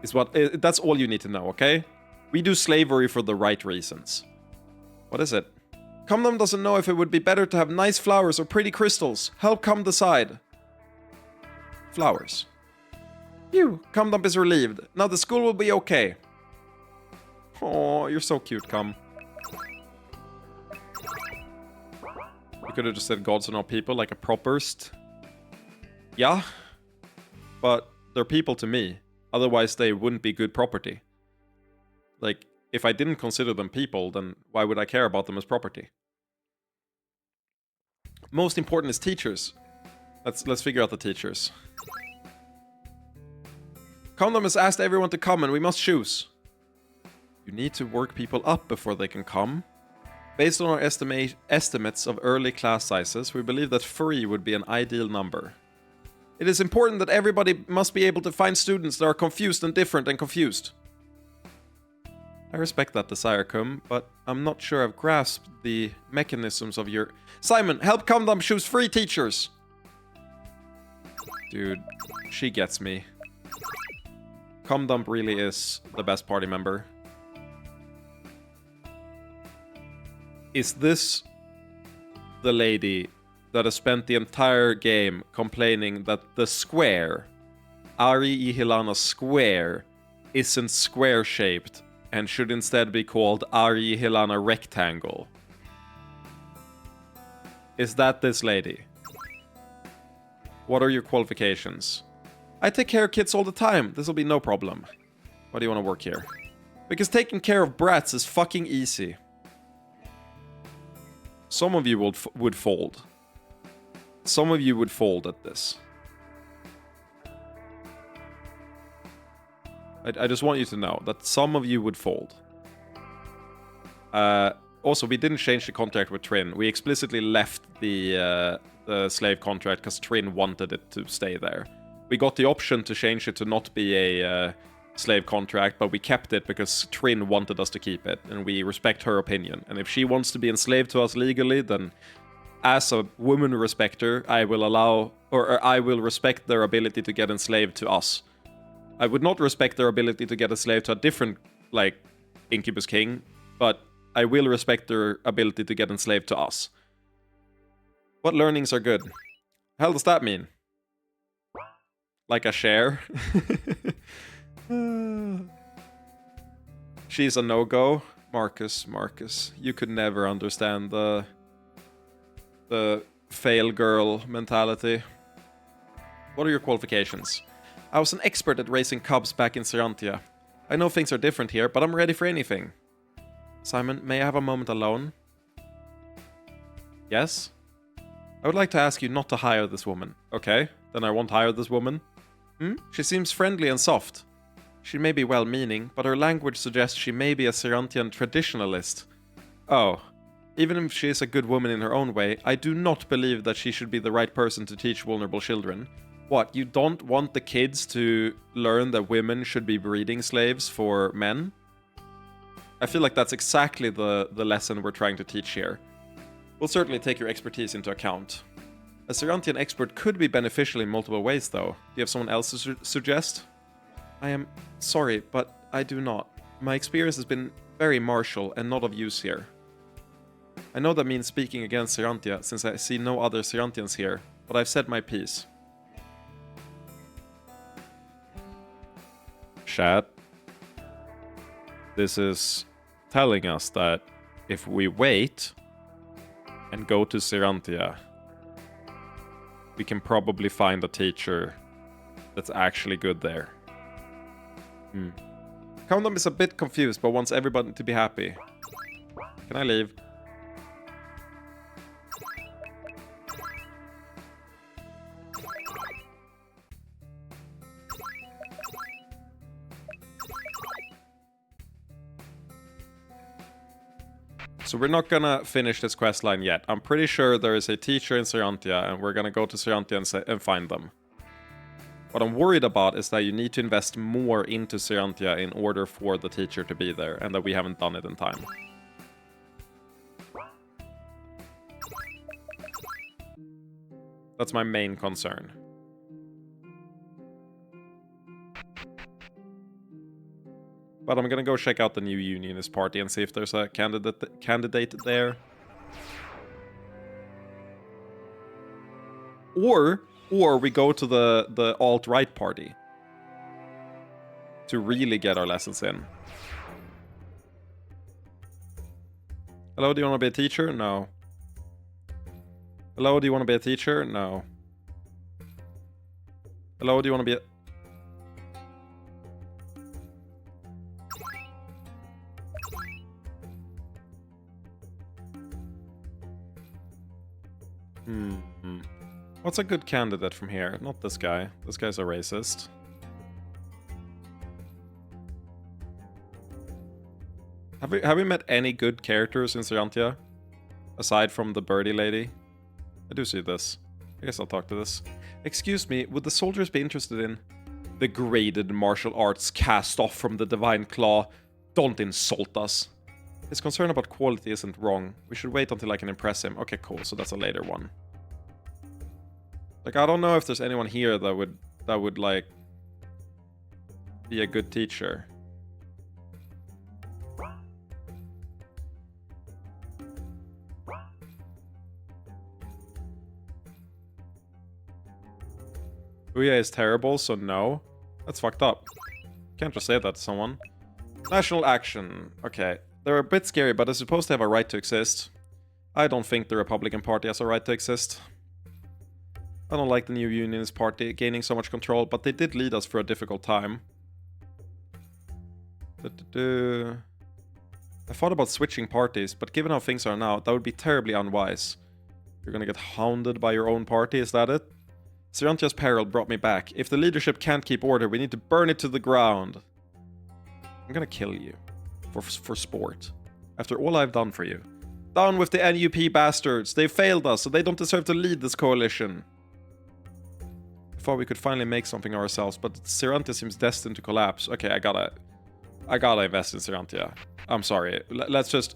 That's all you need to know, okay? We do slavery for the right reasons. What is it? Cumdom doesn't know if it would be better to have nice flowers or pretty crystals. Help Cum decide. Flowers. Phew, Cumdom is relieved. Now the school will be okay. Oh, you're so cute, Cum. You could have just said gods are not people, like a properst. Yeah. But they're people to me. Otherwise, they wouldn't be good property. Like, if I didn't consider them people, then why would I care about them as property? Most important is teachers. Let's figure out the teachers. Condom has asked everyone to come, and we must choose. You need to work people up before they can come. Based on our estimates of early class sizes, we believe that 3 would be an ideal number. It is important that everybody must be able to find students that are confused and different and confused. I respect that desire, Cum, but I'm not sure I've grasped the mechanisms of your... Simon, help Cumdom choose 3 teachers! Dude, she gets me. Cumdom really is the best party member. Is this the lady that has spent the entire game complaining that the square, Ari Ihilana square, isn't square-shaped and should instead be called Ari Ihilana rectangle? Is that this lady? What are your qualifications? I take care of kids all the time. This'll be no problem. Why do you want to work here? Because taking care of brats is fucking easy. Some of you would fold. Some of you would fold at this. I just want you to know that some of you would fold. Also, we didn't change the contract with Trin. We explicitly left the slave contract because Trin wanted it to stay there. We got the option to change it to not be a slave contract, but we kept it because Trin wanted us to keep it, and we respect her opinion. And if she wants to be enslaved to us legally, then as a woman respecter, I will allow, or I will respect their ability to get enslaved to us. I would not respect their ability to get enslaved to a different, like, incubus king, but I will respect their ability to get enslaved to us. What learnings are good? Hell does that mean? Like a share? She's a no-go. Marcus, you could never understand the fail girl mentality. What are your qualifications? I was an expert at raising cubs back in Serantia. I know things are different here, but I'm ready for anything. Simon, may I have a moment alone? Yes? I would like to ask you not to hire this woman. Okay, then I won't hire this woman. She seems friendly and soft. She may be well-meaning, but her language suggests she may be a Serantian traditionalist. Oh. Even if she is a good woman in her own way, I do not believe that she should be the right person to teach vulnerable children. What, you don't want the kids to learn that women should be breeding slaves for men? I feel like that's exactly the lesson we're trying to teach here. We'll certainly take your expertise into account. A Serantian expert could be beneficial in multiple ways, though. Do you have someone else to suggest? I am sorry, but I do not. My experience has been very martial and not of use here. I know that means speaking against Serantia, since I see no other Serantians here, but I've said my piece. Chat. This is telling us that if we wait and go to Serantia, we can probably find a teacher that's actually good there. Countdown is a bit confused, but wants everybody to be happy. Can I leave? So we're not gonna finish this quest line yet. I'm pretty sure there is a teacher in Serantia, and we're gonna go to Serantia and find them. What I'm worried about is that you need to invest more into Serantia in order for the teacher to be there, and that we haven't done it in time. That's my main concern. But I'm gonna go check out the new Unionist Party and see if there's a candidate there. Or we go to the alt-right party to really get our lessons in. Hello, do you want to be a teacher? No. Hello, do you want to be a teacher? No. Hello, do you want to be a... What's a good candidate from here? Not this guy. This guy's a racist. Have we met any good characters in Serantia? Aside from the birdie lady? I do see this. I guess I'll talk to this. Excuse me, would the soldiers be interested in the graded martial arts cast off from the divine claw? Don't insult us. His concern about quality isn't wrong. We should wait until I can impress him. Okay, cool. So that's a later one. Like, I don't know if there's anyone here that would like be a good teacher. Ouya is terrible, so no. That's fucked up. Can't just say that to someone. National action. Okay. They're a bit scary, but they're supposed to have a right to exist. I don't think the Republican Party has a right to exist. I don't like the new Unionist Party gaining so much control, but they did lead us for a difficult time. I thought about switching parties, but given how things are now, that would be terribly unwise. You're gonna get hounded by your own party, is that it? Serantia's peril brought me back. If the leadership can't keep order, we need to burn it to the ground. I'm gonna kill you. For sport. After all I've done for you. Down with the NUP bastards! They failed us, so they don't deserve to lead this coalition. I thought we could finally make something of ourselves, but Serantia seems destined to collapse. Okay, I gotta invest in Serantia. I'm sorry. Let's just...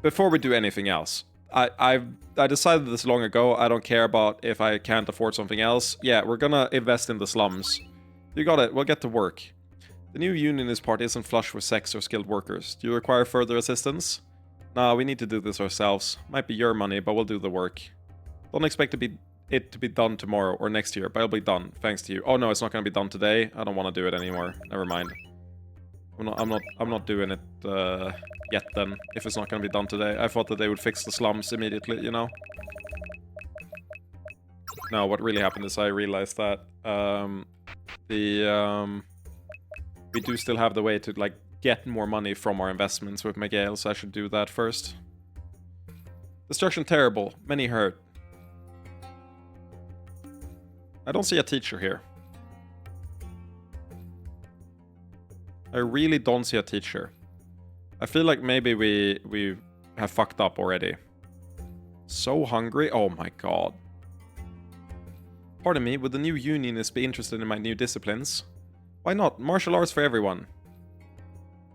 Before we do anything else, I decided this long ago. I don't care about if I can't afford something else. Yeah, we're gonna invest in the slums. You got it. We'll get to work. The new Unionist Party isn't flush with sex or skilled workers. Do you require further assistance? Nah, we need to do this ourselves. Might be your money, but we'll do the work. Don't expect it to be done tomorrow or next year, but it'll be done, thanks to you. Oh no, it's not gonna be done today. I don't want to do it anymore. Never mind. I'm not doing it yet then, if it's not gonna be done today. I thought that they would fix the slums immediately, you know? No, what really happened is I realized that we do still have the way to, like, get more money from our investments with Miguel, so I should do that first. Destruction terrible. Many hurt. I don't see a teacher here. I really don't see a teacher. I feel like maybe we have fucked up already. So hungry. Oh my god. Pardon me, would the new unionist be interested in my new disciplines? Why not? Martial arts for everyone.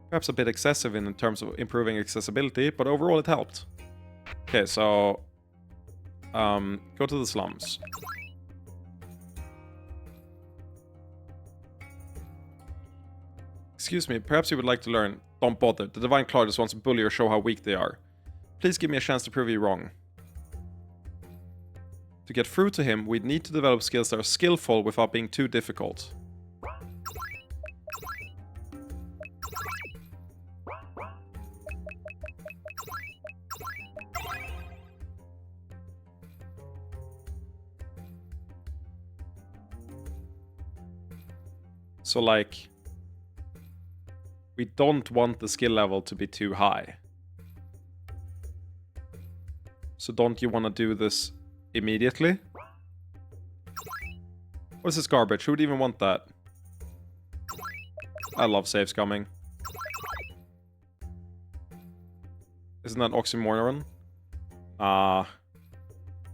Perhaps a bit excessive in terms of improving accessibility, but overall it helped. Okay, so... go to the slums. Excuse me, perhaps you would like to learn. Don't bother. The Divine Claw just wants to bully or show how weak they are. Please give me a chance to prove you wrong. To get through to him, we'd need to develop skills that are skillful without being too difficult. So, like, we don't want the skill level to be too high. So don't you want to do this immediately? What is this garbage? Who would even want that? I love saves coming. Isn't that oxymoron?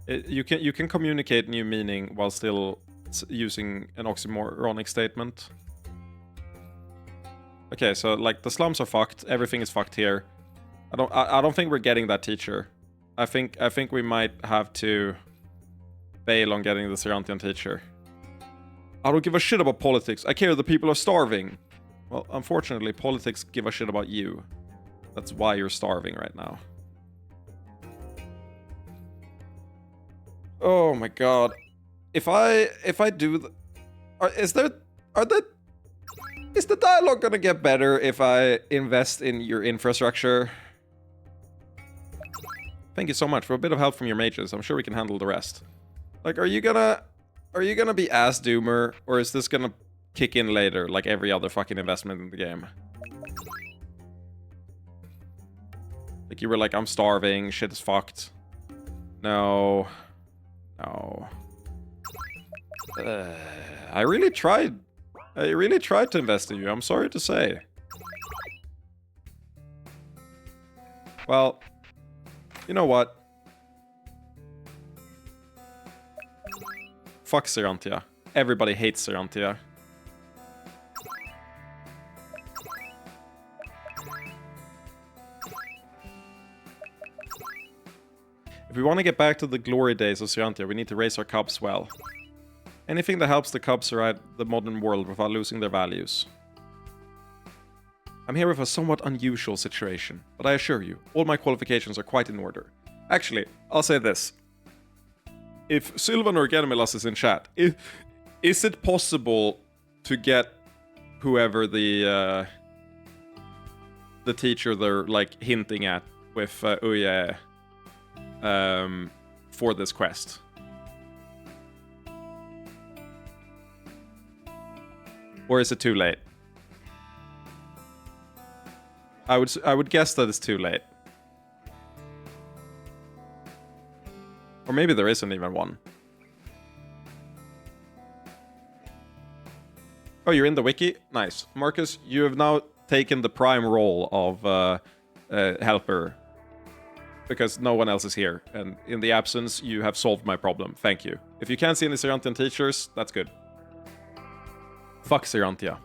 You can communicate new meaning while still using an oxymoronic statement. Okay, so like the slums are fucked. Everything is fucked here. I don't think we're getting that teacher. I think we might have to bail on getting the Serantian teacher. I don't give a shit about politics. I care the people are starving. Well, unfortunately, politics give a shit about you. That's why you're starving right now. Oh my god. If I do is the dialogue gonna get better if I invest in your infrastructure? Thank you so much for a bit of help from your mages. I'm sure we can handle the rest. Like, are you gonna be ass doomer, or is this gonna kick in later, like every other fucking investment in the game? Like you were like, I'm starving, shit is fucked. No. No. I really tried to invest in you, I'm sorry to say. Well, you know what? Fuck Serantia. Everybody hates Serantia. If we want to get back to the glory days of Serantia, we need to raise our cubs well. Anything that helps the cubs survive the modern world without losing their values. I'm here with a somewhat unusual situation, but I assure you, all my qualifications are quite in order. Actually, I'll say this. If Sylvan or Genemilas is in chat, is it possible to get whoever the teacher they're like hinting at with Uye for this quest? Or is it too late? I would guess that it's too late. Or maybe there isn't even one. Oh, you're in the wiki? Nice. Marcus, you have now taken the prime role of helper. Because no one else is here. And in the absence, you have solved my problem. Thank you. If you can't see any Serantian teachers, that's good. Fuck Serantia.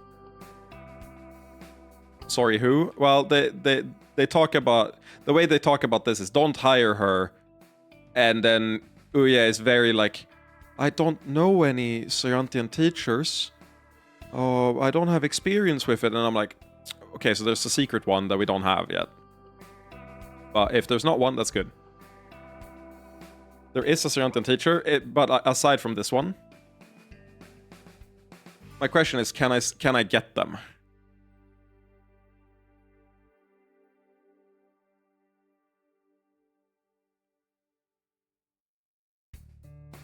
Sorry, who? Well, they talk about... The way they talk about this is don't hire her. And then Uye is very like, I don't know any Serantian teachers. Oh, I don't have experience with it. And I'm like, okay, so there's a secret one that we don't have yet. But if there's not one, that's good. There is a Serantian teacher, but aside from this one, my question is, can I get them?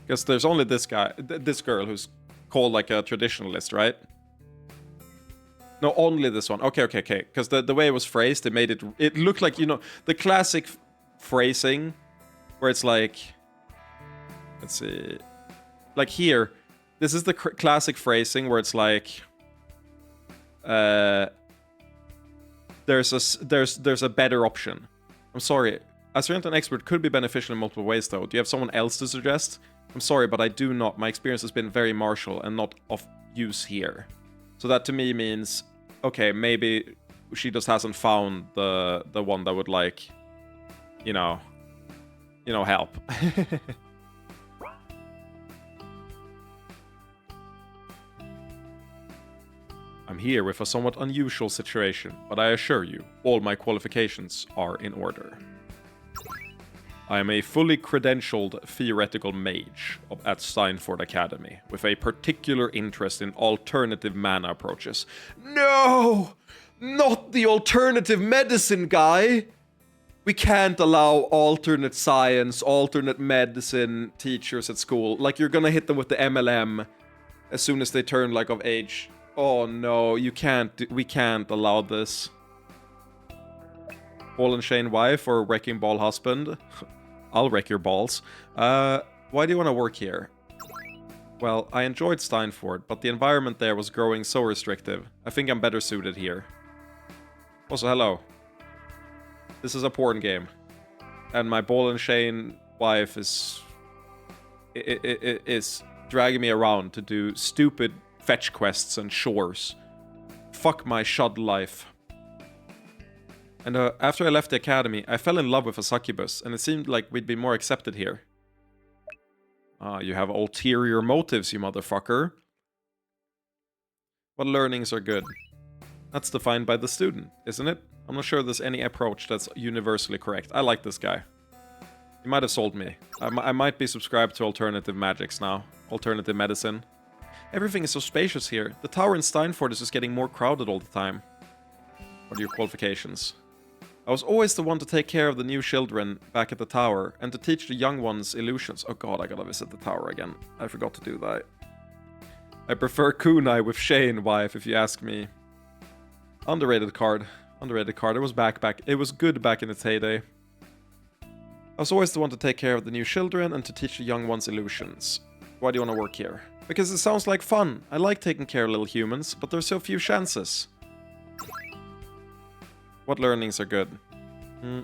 Because there's only this guy, this girl who's called like a traditionalist, right? No, only this one. Okay. Because the way it was phrased, it looked like, you know, the classic phrasing where it's like, let's see, like here, this is the classic phrasing where it's like, there's a better option. I'm sorry. As an expert could be beneficial in multiple ways, though. Do you have someone else to suggest? I'm sorry, but I do not. My experience has been very martial and not of use here. So that to me means, okay, maybe she just hasn't found the one that would like, you know, help. I'm here with a somewhat unusual situation, but I assure you, all my qualifications are in order. I am a fully credentialed theoretical mage at Steinford Academy, with a particular interest in alternative mana approaches. No! Not the alternative medicine guy! We can't allow alternate science, alternate medicine teachers at school. Like, you're gonna hit them with the MLM as soon as they turn, like, of age. Oh no, you can't, we can't allow this. Ball and Chain wife or Wrecking Ball husband? I'll wreck your balls. Why do you want to work here? Well, I enjoyed Steinford, but the environment there was growing so restrictive. I think I'm better suited here. Also, hello. This is a porn game. And my Ball and Chain wife is dragging me around to do stupid fetch quests and chores. Fuck my shud life. And after I left the academy, I fell in love with a succubus, and it seemed like we'd be more accepted here. Ah, you have ulterior motives, you motherfucker. What learnings are good? That's defined by the student, isn't it? I'm not sure there's any approach that's universally correct. I like this guy. He might have sold me. I might be subscribed to alternative magics now. Alternative medicine. Everything is so spacious here. The tower in Steinford is just getting more crowded all the time. What are your qualifications? I was always the one to take care of the new children back at the tower, and to teach the young ones illusions. Oh god, I gotta visit the tower again. I forgot to do that. I prefer kunai with Shane, wife, if you ask me. Underrated card. Underrated card. It was it was good back in its heyday. I was always the one to take care of the new children and to teach the young ones illusions. Why do you want to work here? Because it sounds like fun. I like taking care of little humans, but there's so few chances. What learnings are good?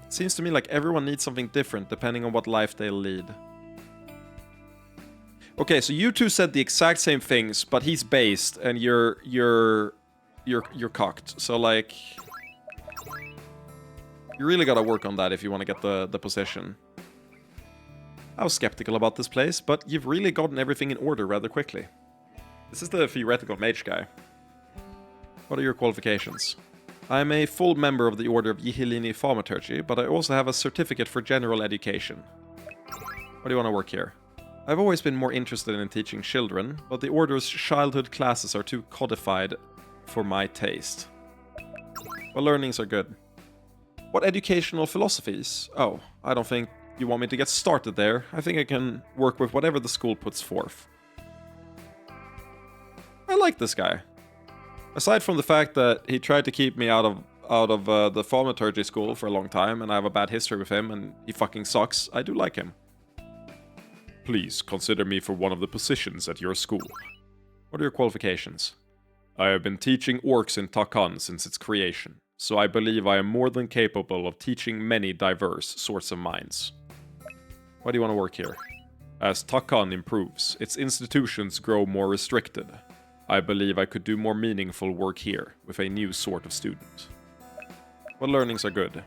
Seems to me like everyone needs something different depending on what life they'll lead. Okay, so you two said the exact same things, but he's based and you're cocked. So like, you really gotta work on that if you want to get the position. I was skeptical about this place, but you've really gotten everything in order rather quickly. This is the theoretical mage guy. What are your qualifications? I am a full member of the Order of Yihilini Thaumaturgy, but I also have a certificate for general education. Why do you want to work here? I've always been more interested in teaching children, but the Order's childhood classes are too codified for my taste. What learnings are good? What educational philosophies? Oh, I don't think you want me to get started there. I think I can work with whatever the school puts forth. I like this guy. Aside from the fact that he tried to keep me out of the thaumaturgy school for a long time, and I have a bad history with him, and he fucking sucks, I do like him. Please consider me for one of the positions at your school. What are your qualifications? I have been teaching orcs in Takan since its creation, so I believe I am more than capable of teaching many diverse sorts of minds. Why do you want to work here? As Takan improves, its institutions grow more restricted. I believe I could do more meaningful work here, with a new sort of student. What learnings are good?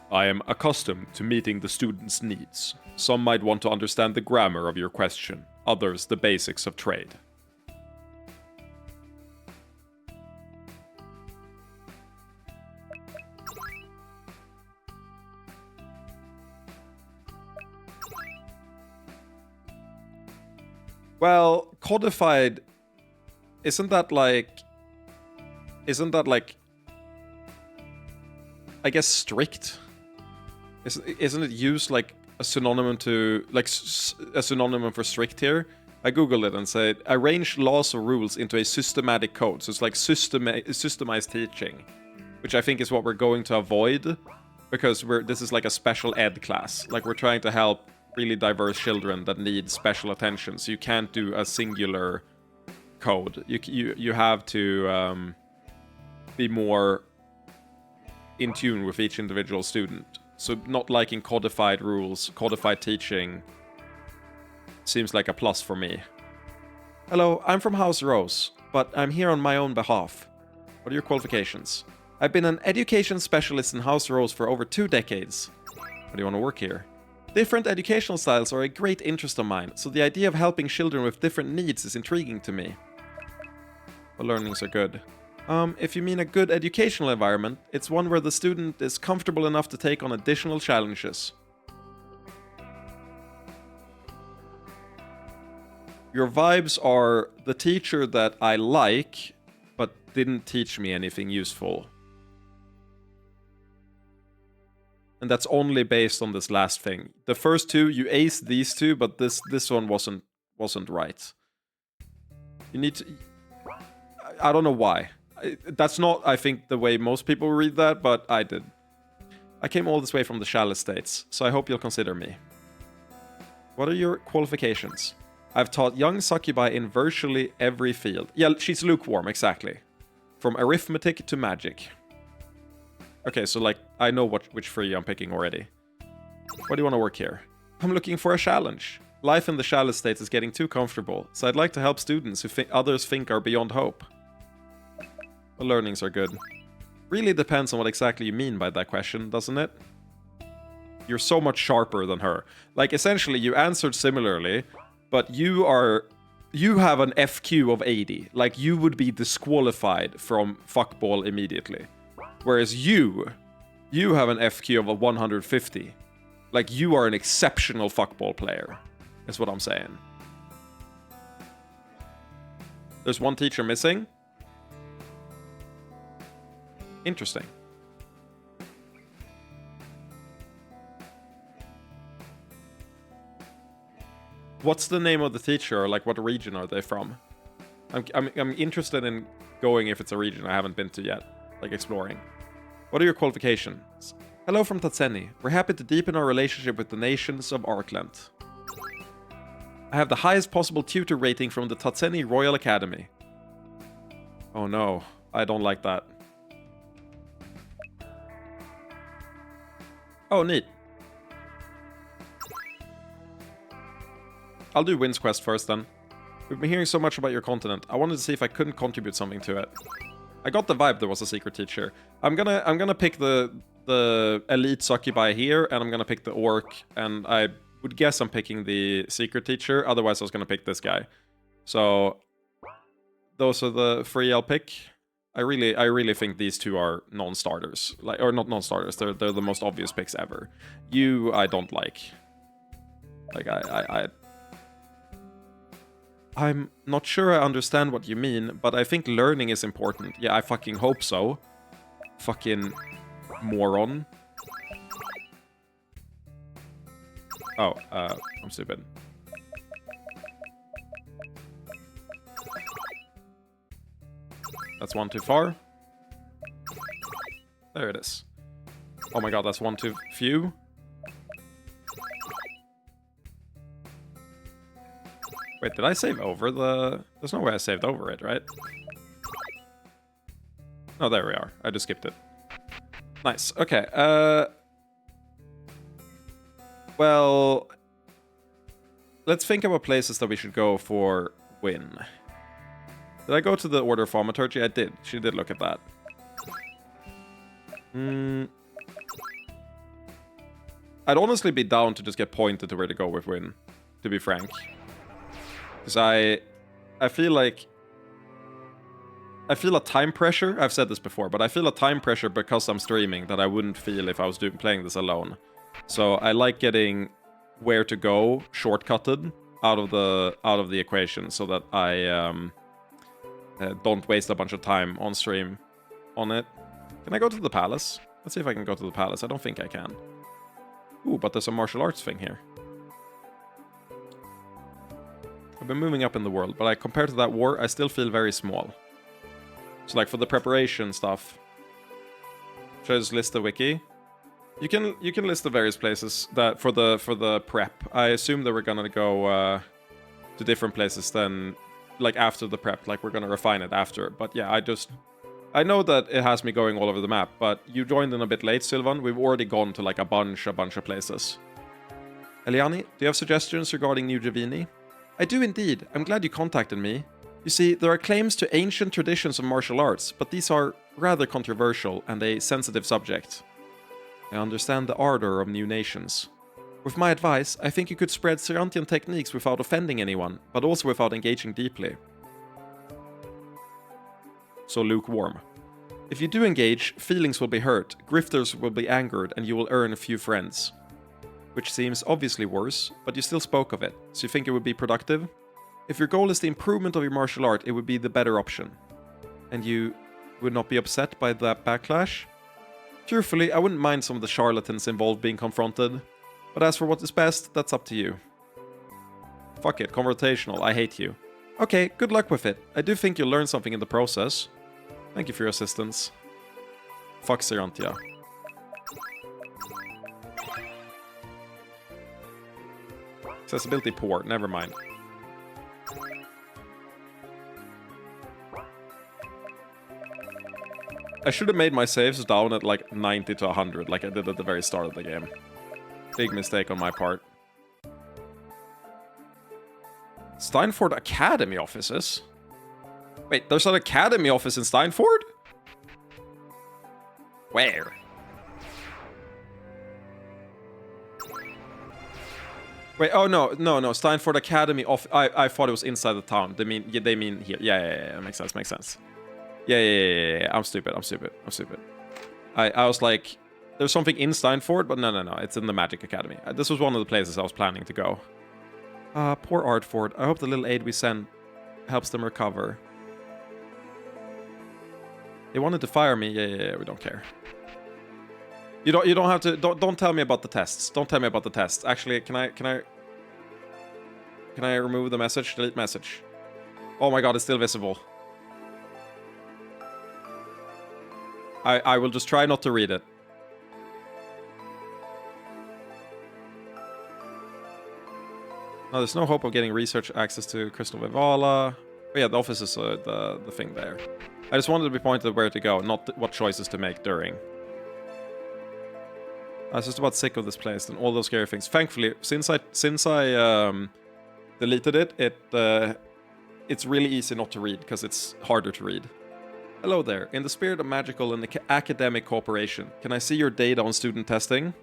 I am accustomed to meeting the students' needs. Some might want to understand the grammar of your question, others the basics of trade. Well, codified... Isn't that like, I guess strict? Isn't it used like a synonym to, like a synonym for strict here? I googled it and said, arrange laws or rules into a systematic code. So it's like systemized teaching, which I think is what we're going to avoid, because this is like a special ed class. Like, we're trying to help really diverse children that need special attention. So you can't do a singular code. You have to be more in tune with each individual student. So not liking codified rules, codified teaching seems like a plus for me. Hello, I'm from House Rose, but I'm here on my own behalf. What are your qualifications? I've been an education specialist in House Rose for over 2 decades. Why do you want to work here? Different educational styles are a great interest of mine, so the idea of helping children with different needs is intriguing to me. What learnings are good? If you mean a good educational environment, it's one where the student is comfortable enough to take on additional challenges. Your vibes are the teacher that I like, but didn't teach me anything useful. And that's only based on this last thing. The first two, you aced these two, but this one wasn't right. You need to... I don't know why. That's not, I think, the way most people read that, but I did. I came all this way from the Chalice States, so I hope you'll consider me. What are your qualifications? I've taught young succubi in virtually every field. Yeah, she's lukewarm, exactly. From arithmetic to magic. Okay, so like, I know which 3 I'm picking already. Why do you want to work here? I'm looking for a challenge. Life in the Chalice States is getting too comfortable, so I'd like to help students who others think are beyond hope. The learnings are good. Really depends on what exactly you mean by that question, doesn't it? You're so much sharper than her. Like, essentially, you answered similarly, but you have an FQ of 80. Like, you would be disqualified from fuckball immediately. Whereas you have an FQ of a 150. Like, you are an exceptional fuckball player. Is what I'm saying. There's one teacher missing. Interesting. What's the name of the teacher, or like what region are they from? I'm interested in going if it's a region I haven't been to yet, like exploring. What are your qualifications? Hello from Tatseni. We're happy to deepen our relationship with the nations of Arkland. I have the highest possible tutor rating from the Tatseni Royal Academy. Oh no, I don't like that. Oh, neat. I'll do Wind's Quest first then. We've been hearing so much about your continent. I wanted to see if I couldn't contribute something to it. I got the vibe there was a secret teacher. I'm gonna pick the elite succubi here, and I'm gonna pick the orc, and I would guess I'm picking the secret teacher. Otherwise, I was gonna pick this guy. So those are the 3 I'll pick. I really think these 2 are non-starters. Like, or not non-starters. They're the most obvious picks ever. You, I don't like. Like, I'm not sure I understand what you mean, but I think learning is important. Yeah, I fucking hope so. Fucking moron. Oh, I'm stupid. That's one too far. There it is. Oh my god, that's one too few. Wait, did I save over the... There's no way I saved over it, right? Oh, there we are. I just skipped it. Nice. Okay, well... Let's think about places that we should go for win. Did I go to the Order of Thaumaturgy? I did. She did look at that. I'd honestly be down to just get pointed to where to go with win, to be frank. Because I feel like... I feel a time pressure. I've said this before, but I feel a time pressure because I'm streaming that I wouldn't feel if I was playing this alone. So I like getting where to go shortcutted out of the equation so that I don't waste a bunch of time on stream on it. Can I go to the palace? Let's see if I can go to the palace. I don't think I can. Ooh, but there's a martial arts thing here. I've been moving up in the world, but compared to that war, I still feel very small. So like for the preparation stuff, should I just list the wiki? You can list the various places that for the prep. I assume that we're gonna go to different places then, like after the prep. Like we're gonna refine it after. But yeah, I just I know that it has me going all over the map, but you joined in a bit late, Sylvan. We've already gone to like a bunch of places. Eliani, do you have suggestions regarding New Javini? I do indeed. I'm glad you contacted me. You see, there are claims to ancient traditions of martial arts, but these are rather controversial and a sensitive subject. I understand the ardor of new nations. With my advice, I think you could spread Serantian techniques without offending anyone, but also without engaging deeply. So lukewarm. If you do engage, feelings will be hurt, grifters will be angered, and you will earn a few friends. Which seems obviously worse, but you still spoke of it, so you think it would be productive? If your goal is the improvement of your martial art, it would be the better option. And you would not be upset by that backlash? Truthfully, I wouldn't mind some of the charlatans involved being confronted, but as for what is best, that's up to you. Fuck it, confrontational, I hate you. Okay, good luck with it. I do think you'll learn something in the process. Thank you for your assistance. Fuck Serantia. Accessibility poor, never mind. I should have made my saves down at like 90 to 100, like I did at the very start of the game. Big mistake on my part. Steinford Academy offices? Wait, there's an academy office in Steinford? Where? Wait, oh no, Steinford Academy off. I thought it was inside the town. They mean here. Yeah, makes sense. Yeah. I'm stupid. I was like, there's something in Steinford, but no, it's in the Magic Academy. This was one of the places I was planning to go. Poor Artford. I hope the little aid we sent helps them recover. They wanted to fire me. Yeah, we don't care. You don't have to. Don't tell me about the tests. Don't tell me about the tests. Actually, can I remove the message? Delete message. Oh my god, it's still visible. I will just try not to read it. No, there's no hope of getting research access to Crystal Vivala. Oh yeah, the office is the thing there. I just wanted to be pointed where to go, not what choices to make during. I was just about sick of this place and all those scary things. Thankfully, since I deleted it, it's really easy not to read because it's harder to read. Hello there. In the spirit of magical and academic cooperation, can I see your data on student testing?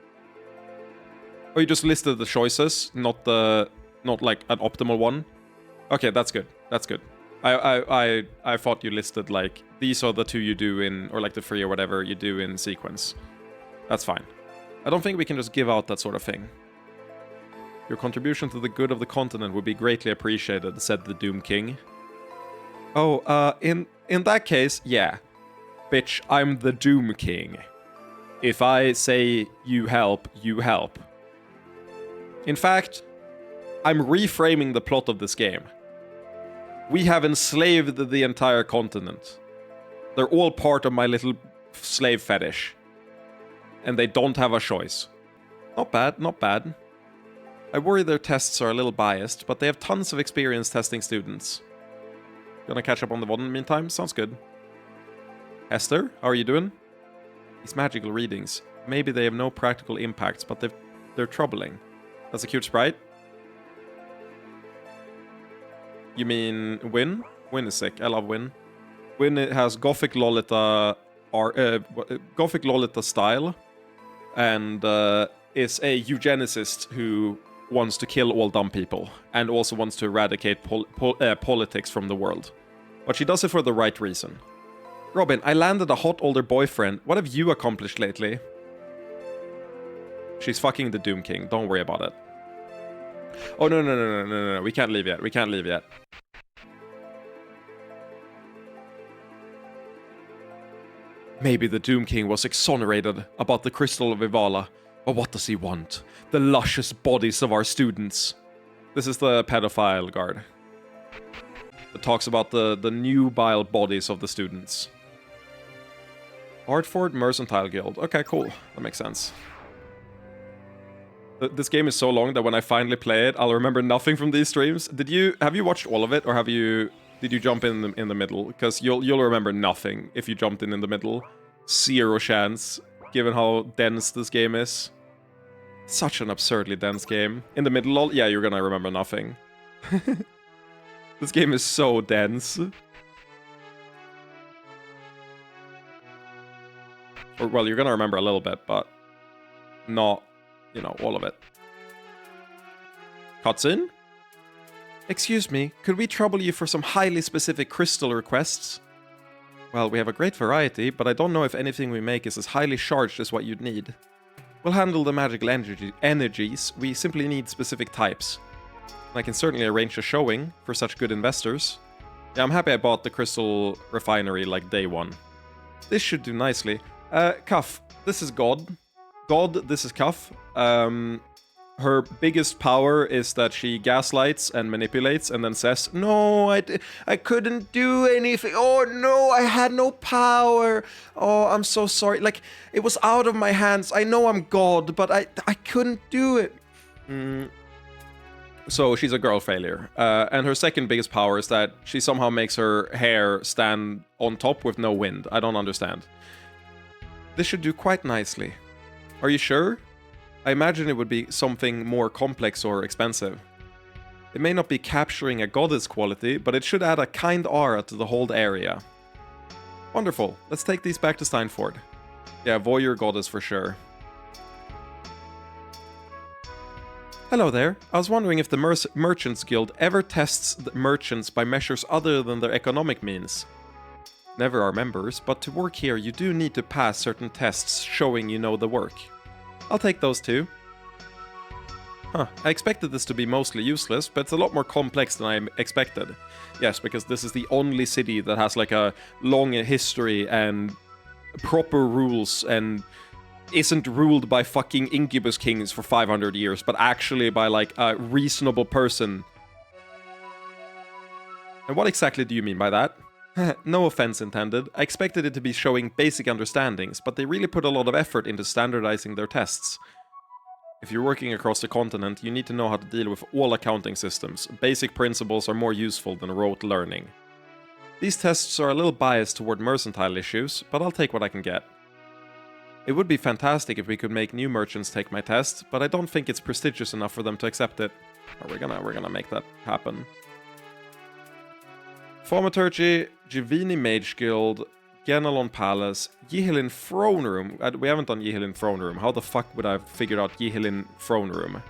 Oh, you just listed the choices, not like an optimal one. Okay, that's good. That's good. I thought you listed like these are the two you do in, or like the three or whatever you do in sequence. That's fine. I don't think we can just give out that sort of thing. Your contribution to the good of the continent would be greatly appreciated, said the Doom King. Oh, in that case, yeah. Bitch, I'm the Doom King. If I say you help, you help. In fact, I'm reframing the plot of this game. We have enslaved the entire continent. They're all part of my little slave fetish. And they don't have a choice. Not bad, not bad. I worry their tests are a little biased, but they have tons of experience testing students. Gonna catch up on the VOD in the meantime? Sounds good. Esther, how are you doing? These magical readings. Maybe they have no practical impacts, but they're troubling. That's a cute sprite. You mean Win? Win is sick. I love Win. Win has Gothic Lolita style, and is a eugenicist who wants to kill all dumb people, and also wants to eradicate politics from the world. But she does it for the right reason. Robin, I landed a hot older boyfriend. What have you accomplished lately? She's fucking the Doom King. Don't worry about it. Oh, no. We can't leave yet. We can't leave yet. Maybe the Doom King was exonerated about the Crystal of Vivala, but what does he want? The luscious bodies of our students. This is the pedophile guard. It talks about the nubile bodies of the students. Hartford Mercantile Guild. Okay, cool. That makes sense. This game is so long that when I finally play it, I'll remember nothing from these streams. Have you watched all of it, or have you Did you jump in the middle? Because you'll remember nothing if you jumped in the middle. Zero chance, given how dense this game is. Such an absurdly dense game. In the middle, yeah, you're gonna remember nothing. This game is so dense. Or, well, you're gonna remember a little bit, but not, you know, all of it. Cutscene? Excuse me, could we trouble you for some highly specific crystal requests? Well, we have a great variety, but I don't know if anything we make is as highly charged as what you'd need. We'll handle the magical energies, we simply need specific types. I can certainly arrange a showing for such good investors. Yeah, I'm happy I bought the crystal refinery like day one. This should do nicely. Cuff, this is God. God, this is Cuff. Her biggest power is that she gaslights and manipulates and then says, no, I couldn't do anything. Oh, no, I had no power. Oh, I'm so sorry. Like, it was out of my hands. I know I'm God, but I couldn't do it. So she's a girl failure. And her second biggest power is that she somehow makes her hair stand on top with no wind. I don't understand. This should do quite nicely. Are you sure? I imagine it would be something more complex or expensive. It may not be capturing a goddess quality, but it should add a kind aura to the whole area. Wonderful. Let's take these back to Steinford. Yeah, voyeur goddess for sure. Hello there. I was wondering if the Merchants Guild ever tests the merchants by measures other than their economic means. Never are members, but to work here you do need to pass certain tests showing you know the work. I'll take those too. Huh, I expected this to be mostly useless, but it's a lot more complex than I expected. Yes, because this is the only city that has like a long history and proper rules and isn't ruled by fucking incubus kings for 500 years, but actually by like a reasonable person. And what exactly do you mean by that? No offense intended. I expected it to be showing basic understandings, but they really put a lot of effort into standardizing their tests. If you're working across the continent, you need to know how to deal with all accounting systems. Basic principles are more useful than rote learning. These tests are a little biased toward mercantile issues, but I'll take what I can get. It would be fantastic if we could make new merchants take my test, but I don't think it's prestigious enough for them to accept it. We're gonna make that happen. Thaumaturgy, Givini Mage Guild, Genelon Palace, Yihilin Throne Room. We haven't done Yihilin Throne Room. How the fuck would I have figured out Yihilin Throne Room?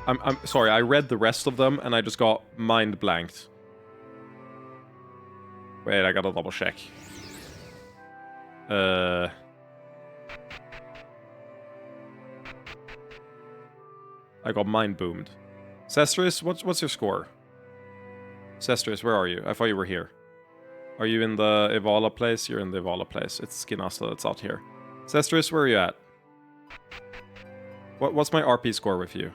I'm sorry, I read the rest of them and I just got mind blanked. Wait, I gotta double check. I got mind boomed. Sestris, what's your score? Sestris, where are you? I thought you were here. Are you in the Evala place? You're in the Evala place. It's Skinasta that's out here. Sestris, where are you at? What's my RP score with you?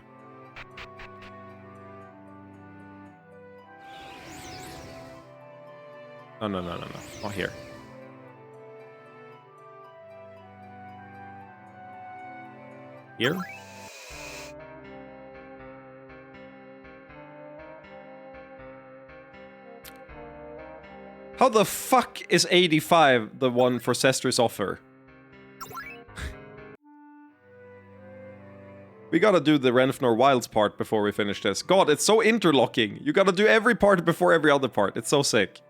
No. Oh, here. Here? How the fuck is 85 the one for Sestris offer? We gotta do the Renfnor Wilds part before we finish this. God, it's so interlocking. You gotta do every part before every other part. It's so sick.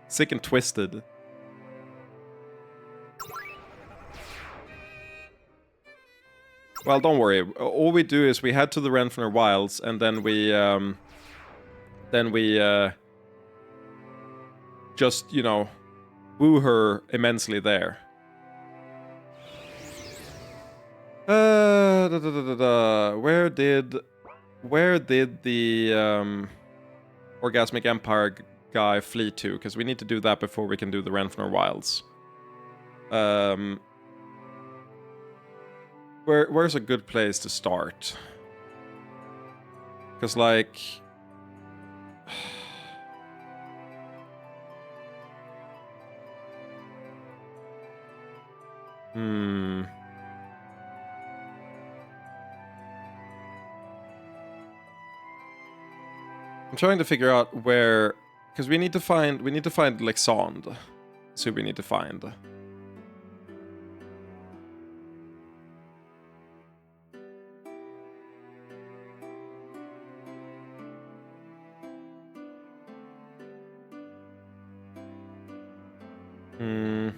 Sick and twisted. Well, don't worry. All we do is we head to the Renfnor Wilds, and then we just, you know, woo her immensely there. Where did the Orgasmic Empire guy flee to? Because we need to do that before we can do the Renfnor Wilds. Where's a good place to start? Because, like... Hmm. I'm trying to figure out where, because we need to find Lexand. That's who we need to find. Hmm.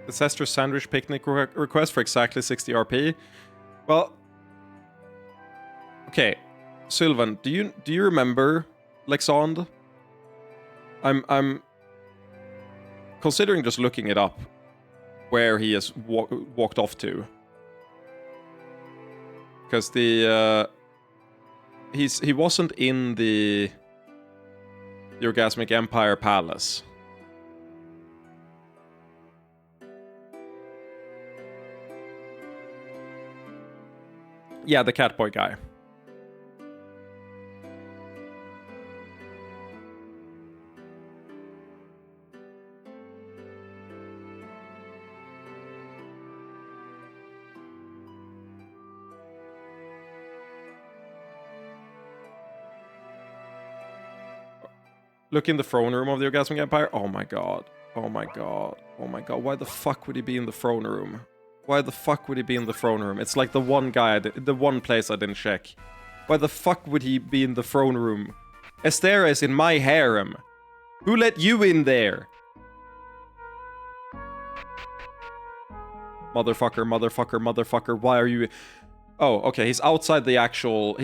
The Sester sandwich picnic request for exactly 60 RP. Well, okay, Sylvan, do you remember Lexand? I'm considering just looking it up, where he has walked off to, because the he wasn't in the Orgasmic Empire Palace. Yeah, the Catboy guy. Look in the throne room of the Orgasmic Empire. Oh my god. Oh my god. Oh my god. Why the fuck would he be in the throne room? Why the fuck would he be in the throne room? It's like the one guy, the one place I didn't check. Why the fuck would he be in the throne room? Estera is in my harem. Who let you in there? Motherfucker, motherfucker, motherfucker. Why are you... Oh, okay. He's outside the actual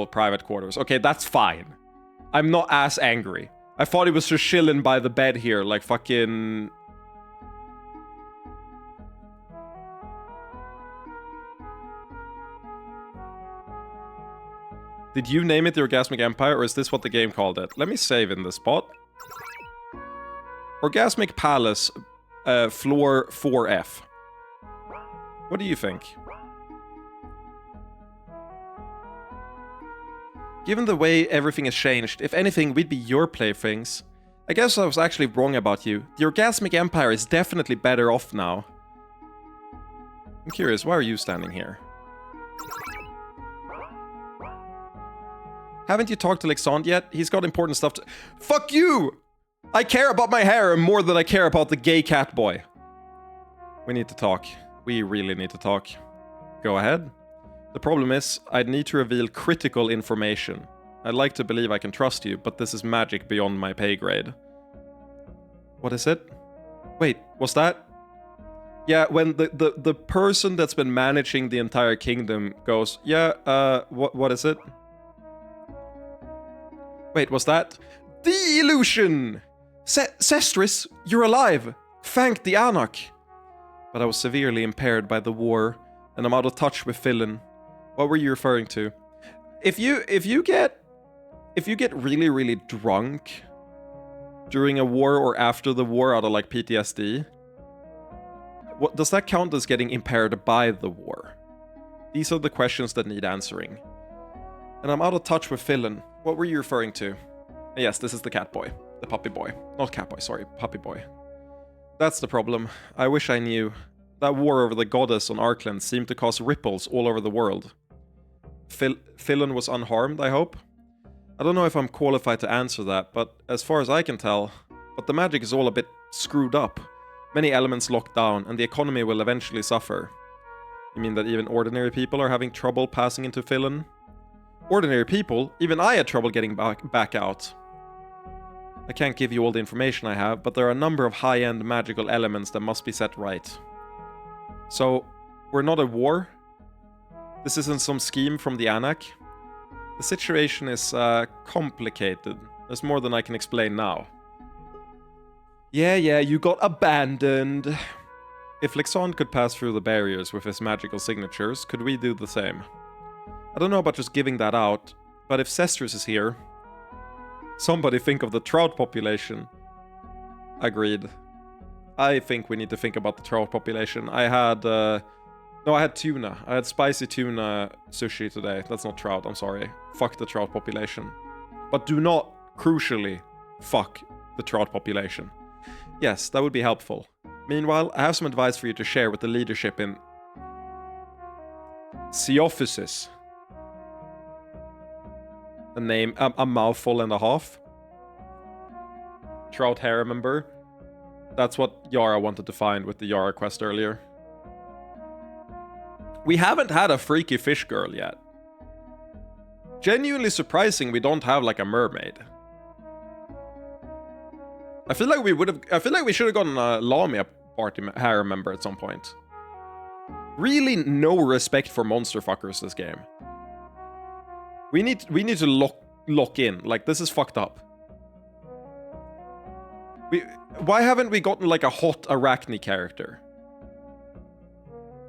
private quarters. Okay, that's fine. I'm not as angry. I thought he was just chilling by the bed here, like fucking... Did you name it the Orgasmic Empire, or is this what the game called it? Let me save in this spot. Orgasmic Palace, floor 4F. What do you think? Given the way everything has changed, if anything, we'd be your playthings. I guess I was actually wrong about you. The Orgasmic Empire is definitely better off now. I'm curious, why are you standing here? Haven't you talked to Lexand yet? He's got important stuff to... Fuck you! I care about my harem more than I care about the gay cat boy. We need to talk. We really need to talk. Go ahead. The problem is, I'd need to reveal critical information. I'd like to believe I can trust you, but this is magic beyond my pay grade. What is it? Wait, what's that? Yeah, when the person that's been managing the entire kingdom goes, yeah, what is it? Wait, what's that? The illusion! Sestris, you're alive! Thank the Anarch! But I was severely impaired by the war, and I'm out of touch with Philin. What were you referring to? If you get really, really drunk during a war or after the war out of like PTSD, what does that count as getting impaired by the war? These are the questions that need answering. And I'm out of touch with Philin. What were you referring to? Yes, this is the cat boy. The puppy boy. Not cat boy, sorry. Puppy boy. That's the problem. I wish I knew. That war over the goddess on Arkland seemed to cause ripples all over the world. Philin was unharmed, I hope? I don't know if I'm qualified to answer that, but as far as I can tell, but the magic is all a bit screwed up. Many elements locked down, and the economy will eventually suffer. You mean that even ordinary people are having trouble passing into Philin? Ordinary people? Even I had trouble getting back out. I can't give you all the information I have, but there are a number of high-end magical elements that must be set right. So, we're not at war? This isn't some scheme from the Anak? The situation is complicated. There's more than I can explain now. Yeah, you got abandoned. If Lexand could pass through the barriers with his magical signatures, could we do the same? I don't know about just giving that out, but if Sestris is here... Somebody think of the trout population. Agreed. I think we need to think about the trout population. I had... no, No, I had tuna. I had spicy tuna sushi today. That's not trout, I'm sorry. Fuck the trout population. But do not, crucially, fuck the trout population. Yes, that would be helpful. Meanwhile, I have some advice for you to share with the leadership in Seophysis. A name, a mouthful and a half. Trout hair, remember? That's what Yara wanted to find with the Yara quest earlier. We haven't had a freaky fish girl yet. Genuinely surprising we don't have like a mermaid. I feel like we should have gotten a Lamia party hair member at some point. Really no respect for monster fuckers this game. We need to lock in. Like, this is fucked up. Why haven't we gotten like a hot Arachne character?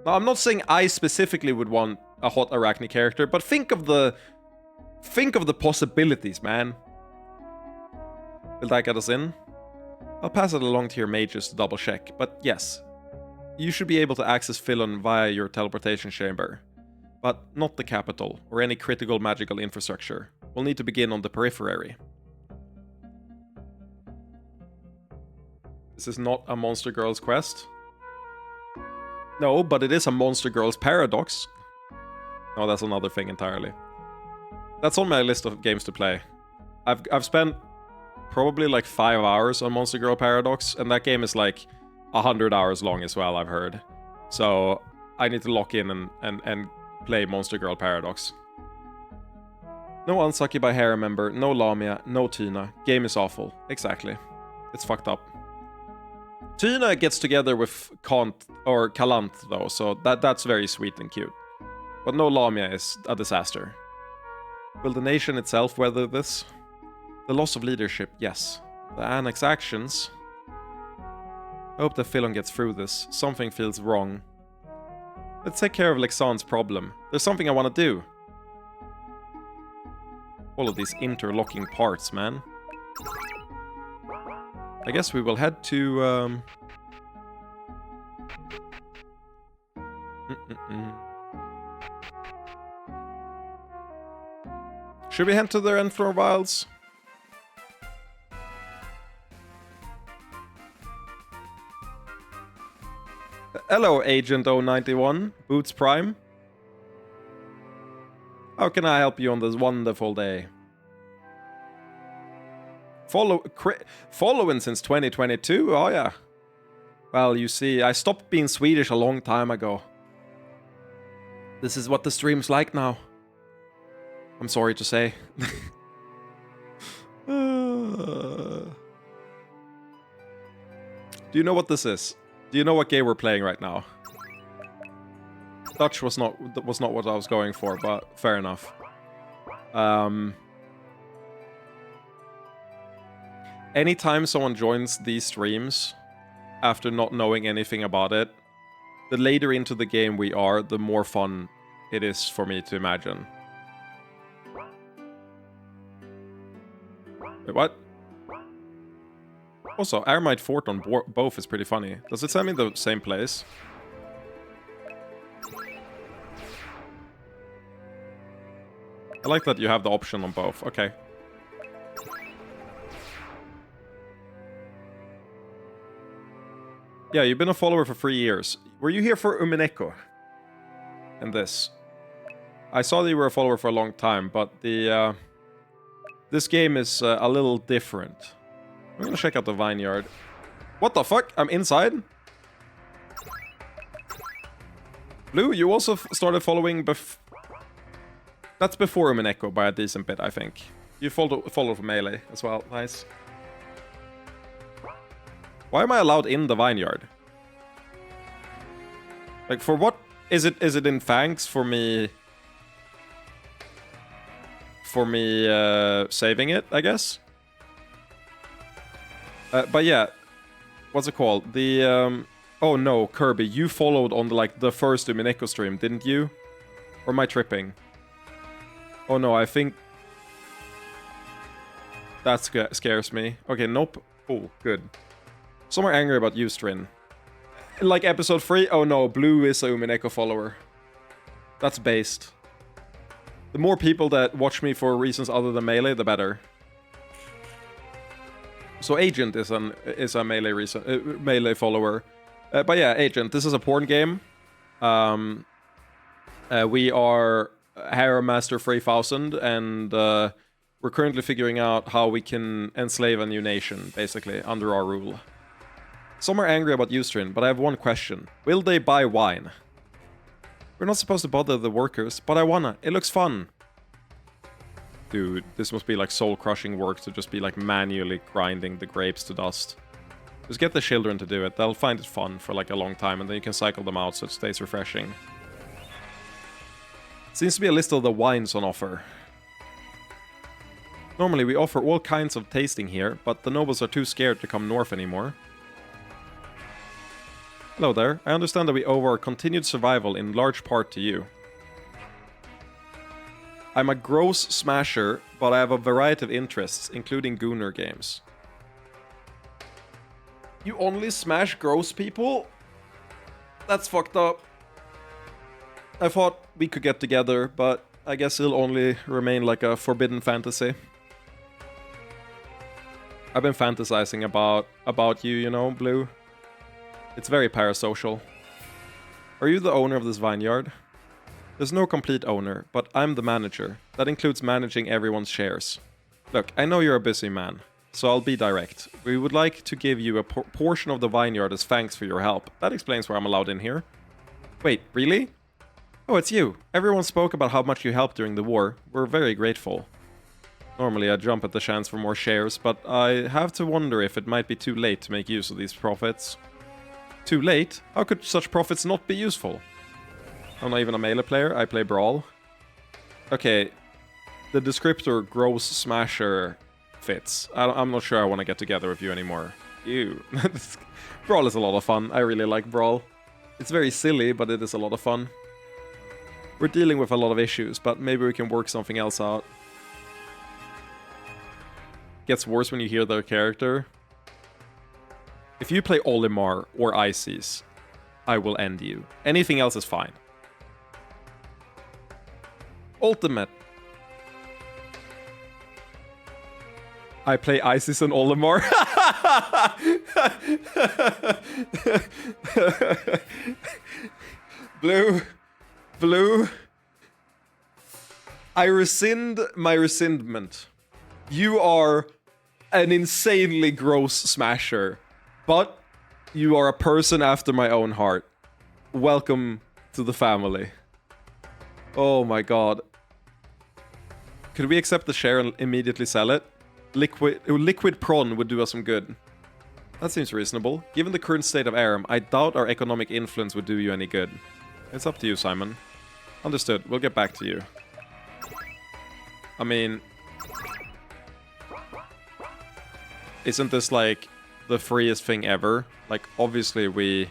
Now, I'm not saying I specifically would want a hot Arachne character, but think of the possibilities, man. Will that get us in? I'll pass it along to your mages to double check, but yes. You should be able to access Philon via your teleportation chamber. But not the capital, or any critical magical infrastructure. We'll need to begin on the periphery. This is not a Monster Girls quest. No, but it is a Monster Girls paradox. Oh, that's another thing entirely. That's on my list of games to play. I've spent probably like 5 hours on Monster Girl Paradox, and that game is like 100 hours long as well, I've heard. So I need to lock in and play Monster Girl Paradox. No Unsuccubi hair member, no Lamia, no Tina. Game is awful. Exactly. It's fucked up. Tina gets together with Kalant though, so that's very sweet and cute. But no Lamia is a disaster. Will the nation itself weather this? The loss of leadership, yes. The annex actions. I hope that Philon gets through this. Something feels wrong. Let's take care of Lexan's problem. There's something I want to do. All of these interlocking parts, man. I guess we will head to... Should we head to the Enflor Vials? Hello, Agent 091, Boots Prime. How can I help you on this wonderful day? Following since 2022? Oh yeah. Well, you see, I stopped being Swedish a long time ago. This is what the stream's like now. I'm sorry to say. Do you know what this is? Do you know what game we're playing right now? Dutch was not what I was going for, but fair enough. Anytime someone joins these streams after not knowing anything about it, the later into the game we are, the more fun it is for me to imagine. Wait, what? Also, Aramite Fort on both is pretty funny. Does it send me the same place? I like that you have the option on both. Okay. Yeah, you've been a follower for 3 years. Were you here for Umineko? And this? I saw that you were a follower for a long time, but the this game is a little different. I'm gonna check out the vineyard. What the fuck? I'm inside? Blue, you also started following That's before Umineko by a decent bit, I think. You follow for Melee as well. Nice. Why am I allowed in the vineyard? Like, for what? Is it in thanks for me... saving it, I guess? But yeah, what's it called? The, oh no, Kirby, you followed on the first Umineko stream, didn't you? Or am I tripping? Oh no, I think... That scares me. Okay, nope. Oh, good. Some are angry about you, Strin. Like episode 3? Oh no, blue is a Umineko follower. That's based. The more people that watch me for reasons other than melee, the better. So Agent is a melee melee follower. But yeah, Agent, this is a porn game. We are Harem Master 3000, and we're currently figuring out how we can enslave a new nation, basically, under our rule. Some are angry about Ustream, but I have one question. Will they buy wine? We're not supposed to bother the workers, but I wanna. It looks fun. Dude, this must be like soul-crushing work to just be like manually grinding the grapes to dust. Just get the children to do it. They'll find it fun for like a long time, and then you can cycle them out so it stays refreshing. Seems to be a list of the wines on offer. Normally we offer all kinds of tasting here, but the nobles are too scared to come north anymore. Hello there. I understand that we owe our continued survival in large part to you. I'm a gross smasher, but I have a variety of interests, including Gooner games. You only smash gross people? That's fucked up. I thought we could get together, but I guess it'll only remain like a forbidden fantasy. I've been fantasizing about you, you know, Blue. It's very parasocial. Are you the owner of this vineyard? There's no complete owner, but I'm the manager. That includes managing everyone's shares. Look, I know you're a busy man, so I'll be direct. We would like to give you a portion of the vineyard as thanks for your help. That explains why I'm allowed in here. Wait, really? Oh, it's you. Everyone spoke about how much you helped during the war. We're very grateful. Normally I jump at the chance for more shares, but I have to wonder if it might be too late to make use of these profits. Too late? How could such profits not be useful? I'm not even a melee player, I play Brawl. Okay, the descriptor gross smasher fits. I'm not sure I want to get together with you anymore. Ew. Brawl is a lot of fun, I really like Brawl. It's very silly, but it is a lot of fun. We're dealing with a lot of issues, but maybe we can work something else out. Gets worse when you hear their character. If you play Olimar or Isis, I will end you. Anything else is fine. Ultimate. I play Isis and Olimar. Blue. I rescind my rescindment. You are an insanely gross smasher, but you are a person after my own heart. Welcome to the family. Oh my god. Could we accept the share and immediately sell it? Liquid prawn would do us some good. That seems reasonable. Given the current state of Aram, I doubt our economic influence would do you any good. It's up to you, Simon. Understood. We'll get back to you. I mean... Isn't this like the freest thing ever? Like, obviously we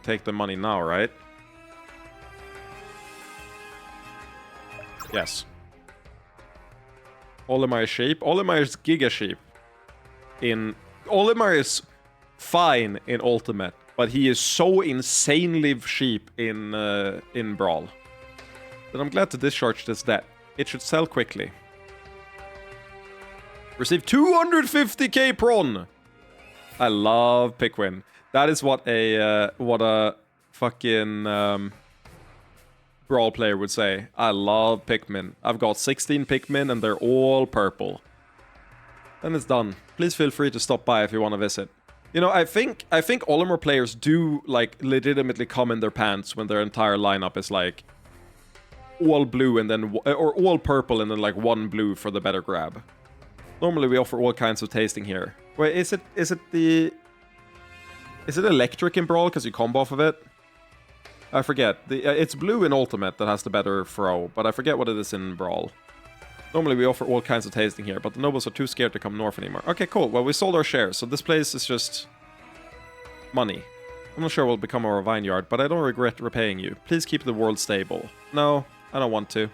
take the money now, right? Yes. Olimar is sheep. Olimar is Giga sheep. Olimar is fine in Ultimate, but he is so insanely sheep in Brawl. Then I'm glad to discharge this debt. It should sell quickly. Receive 250k prawn. I love Pikmin. That is what a fucking Brawl player would say. I love Pikmin. I've got 16 Pikmin and they're all purple. Then it's done. Please feel free to stop by if you want to visit. You know, I think Olimar players do like legitimately come in their pants when their entire lineup is like all blue and then or all purple and then like one blue for the better grab. Normally we offer all kinds of tasting here. Wait, is it electric in Brawl because you combo off of it? I forget. It's blue in Ultimate that has the better throw, but I forget what it is in Brawl. Normally we offer all kinds of tasting here, but the nobles are too scared to come north anymore. Okay, cool. Well, we sold our shares, so this place is just money. I'm not sure we'll become our vineyard, but I don't regret repaying you. Please keep the world stable. No, I don't want to.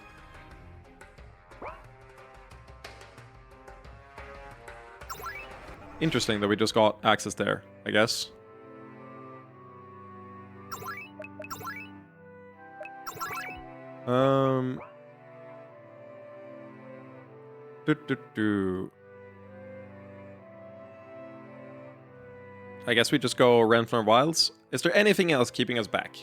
Interesting that we just got access there, I guess. I guess we just go Renfrew Wilds. Is there anything else keeping us back?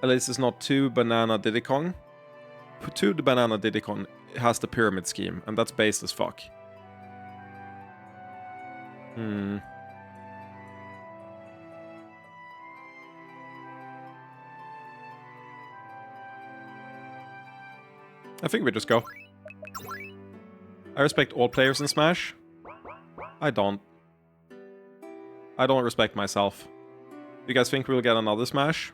At least it's not 2 Banana Diddy Kong. 2 Banana Diddy Kong has the pyramid scheme, and that's based as fuck. I think we just go. I respect all players in Smash. I don't. I don't respect myself. You guys think we'll get another Smash?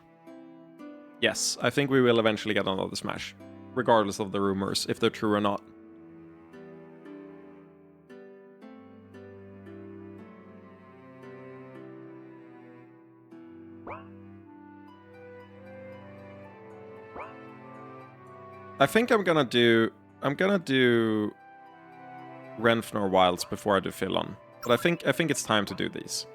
Yes, I think we will eventually get another Smash. Regardless of the rumors, if they're true or not. I think I'm gonna do Renfnor Wilds before I do Philon. But I think it's time to do these.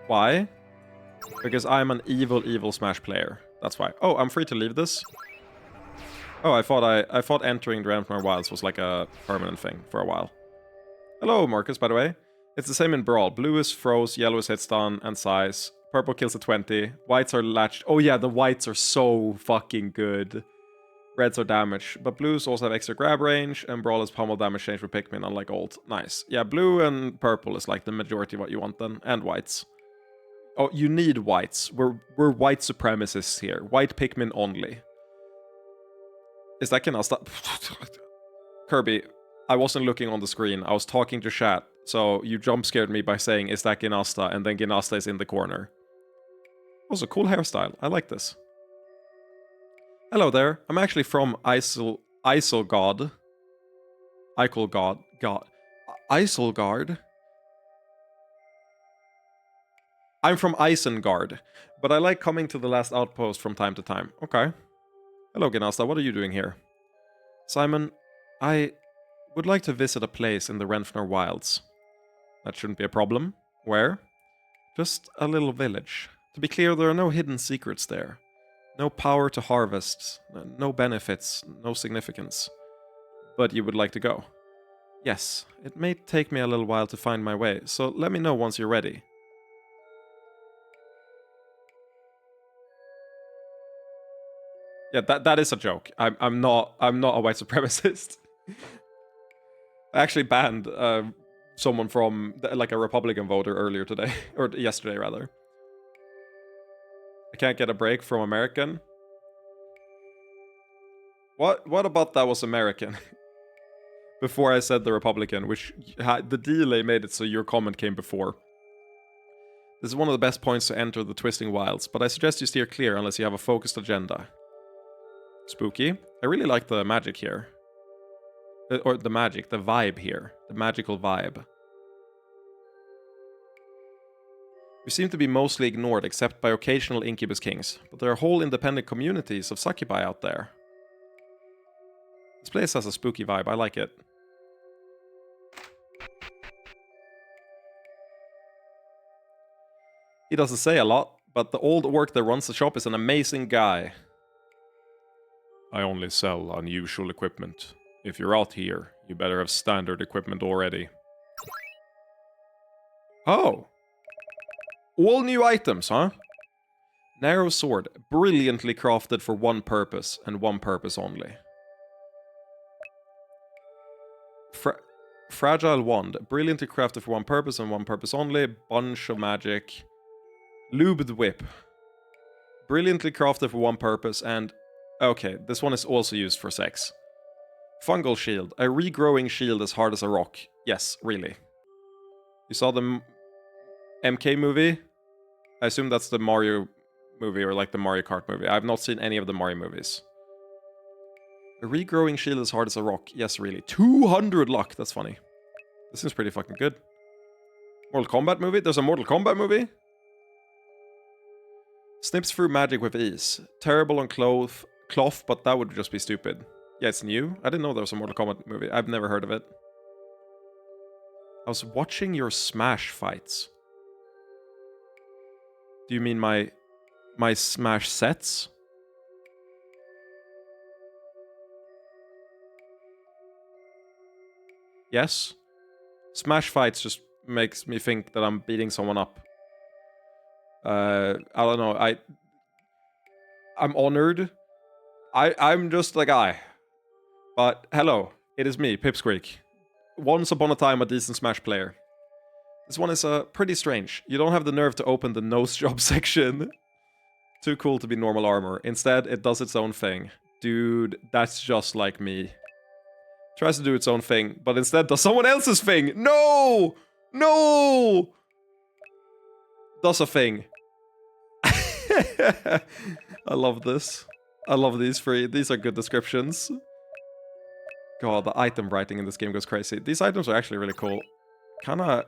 Why? Because I'm an evil Smash player. That's why. Oh, I'm free to leave this. Oh, I thought entering the Renfnor Wilds was like a permanent thing for a while. Hello, Marcus, by the way. It's the same in Brawl. Blue is froze, yellow is hit stun and size. Purple kills at 20. Whites are latched. Oh yeah, the whites are so fucking good. Reds are damage. But blues also have extra grab range, and Brawl is pummel damage change for Pikmin, unlike old. Nice. Yeah, blue and purple is like the majority of what you want then. And whites. Oh, you need whites. We're white supremacists here. White Pikmin only. Is that Ganasta? Kirby, I wasn't looking on the screen. I was talking to chat. So you jump scared me by saying, is that Ganasta? And then Ganasta is in the corner. Also, cool hairstyle. I like this. Hello there. I'm actually from Iselgard. Iselgard. I'm from Isengard, but I like coming to the last outpost from time to time. Okay. Hello, Ganasta. What are you doing here? Simon, I would like to visit a place in the Renfnor Wilds. That shouldn't be a problem. Where? Just a little village. To be clear, there are no hidden secrets there. No power to harvest, no benefits, no significance. But you would like to go? Yes, it may take me a little while to find my way, so let me know once you're ready. Yeah, that is a joke. I'm not a white supremacist. I actually banned someone from like a Republican voter earlier today, or yesterday rather. I can't get a break from American. What about that was American? Before I said the Republican, which the delay made it so your comment came before. This is one of the best points to enter the Twisting Wilds, but I suggest you steer clear unless you have a focused agenda. Spooky. I really like the magic here. Or the magic, the vibe here. The magical vibe. We seem to be mostly ignored except by occasional Incubus Kings, but there are whole independent communities of succubi out there. This place has a spooky vibe, I like it. He doesn't say a lot, but the old orc that runs the shop is an amazing guy. I only sell unusual equipment. If you're out here, you better have standard equipment already. Oh! All new items, huh? Narrow sword, brilliantly crafted for one purpose, and one purpose only. Fragile wand, brilliantly crafted for one purpose and one purpose only. Bunch of magic. Lubed whip. Brilliantly crafted for one purpose and... Okay, this one is also used for sex. Fungal shield, a regrowing shield as hard as a rock. Yes, really. You saw the MK movie? I assume that's the Mario movie or like the Mario Kart movie. I've not seen any of the Mario movies. A regrowing shield as hard as a rock. Yes, really. 200 luck. That's funny. This seems pretty fucking good. Mortal Kombat movie? There's a Mortal Kombat movie? Snips through magic with ease. Terrible on cloth, but that would just be stupid. Yeah, it's new. I didn't know there was a Mortal Kombat movie. I've never heard of it. I was watching your Smash fights. Do you mean my Smash sets? Yes. Smash fights just makes me think that I'm beating someone up. I don't know. I'm honored. I'm just a guy. But hello, it is me, Pipsqueak. Once upon a time, a decent Smash player. This one is pretty strange. You don't have the nerve to open the nose job section. Too cool to be normal armor. Instead, it does its own thing. Dude, that's just like me. Tries to do its own thing, but instead does someone else's thing. No! No! Does a thing. I love this. I love these three. These are good descriptions. God, the item writing in this game goes crazy. These items are actually really cool. Kinda...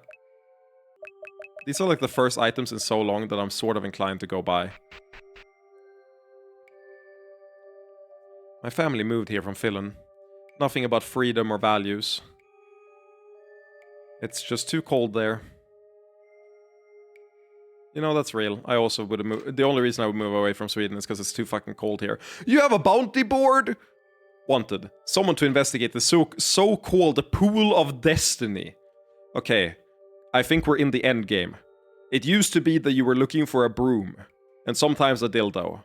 These are like the first items in so long that I'm sort of inclined to go buy. My family moved here from Finland. Nothing about freedom or values. It's just too cold there. You know, that's real. I also would have moved. The only reason I would move away from Sweden is because it's too fucking cold here. You have a bounty board? Wanted. Someone to investigate the so-called Pool of Destiny. Okay. I think we're in the end game. It used to be that you were looking for a broom. And sometimes a dildo.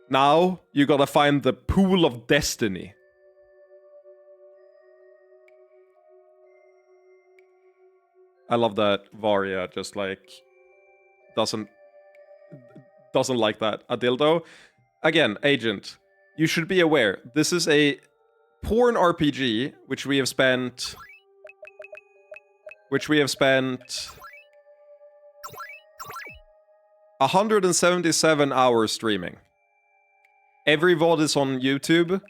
Now, you gotta find the Pool of Destiny. I love that Varia just like... Doesn't like that. A dildo? Again, Agent, you should be aware. This is a porn RPG, which we have spent 177 hours streaming. Every VOD is on YouTube.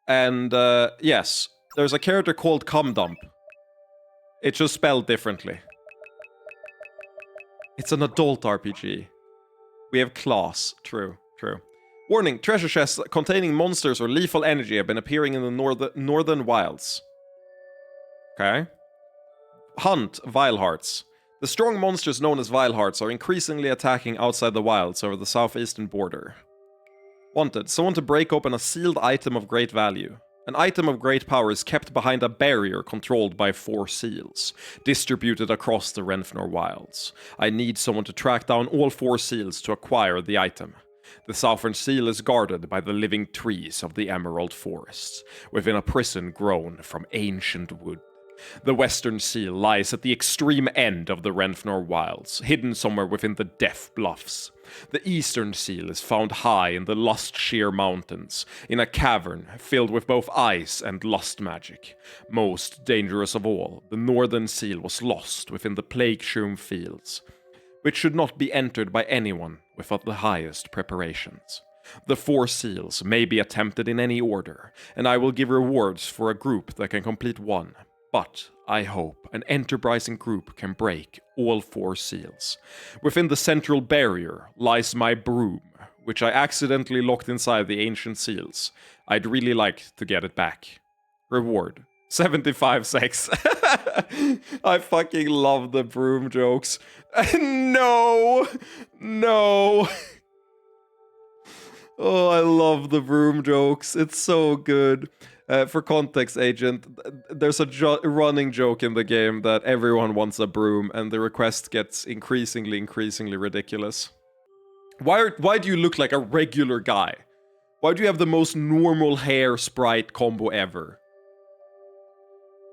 And, yes, there's a character called Cum Dump. It's just spelled differently. It's an adult RPG. We have class. True. Warning, treasure chests containing monsters or lethal energy have been appearing in the northern wilds. Okay. Hunt Vile Hearts. The strong monsters known as Vile Hearts are increasingly attacking outside the wilds over the southeastern border. Wanted, someone to break open a sealed item of great value. An item of great power is kept behind a barrier controlled by 4 seals, distributed across the Renfnor wilds. I need someone to track down all 4 seals to acquire the item. The southern seal is guarded by the living trees of the Emerald Forests, within a prison grown from ancient wood. The western seal lies at the extreme end of the Renfnor wilds, hidden somewhere within the Death Bluffs. The eastern seal is found high in the Lust Sheer Mountains, in a cavern filled with both ice and lust magic. Most dangerous of all, the northern seal was lost within the Plague Shroom Fields, which should not be entered by anyone without the highest preparations. The 4 seals may be attempted in any order, and I will give rewards for a group that can complete one. But I hope an enterprising group can break all 4 seals. Within the central barrier lies my broom, which I accidentally locked inside the ancient seals. I'd really like to get it back. Reward: 75 sex. I fucking love the broom jokes. No! Oh, I love the broom jokes. It's so good. For context, Agent, there's a running joke in the game that everyone wants a broom, and the request gets increasingly ridiculous. Why do you look like a regular guy? Why do you have the most normal hair sprite combo ever?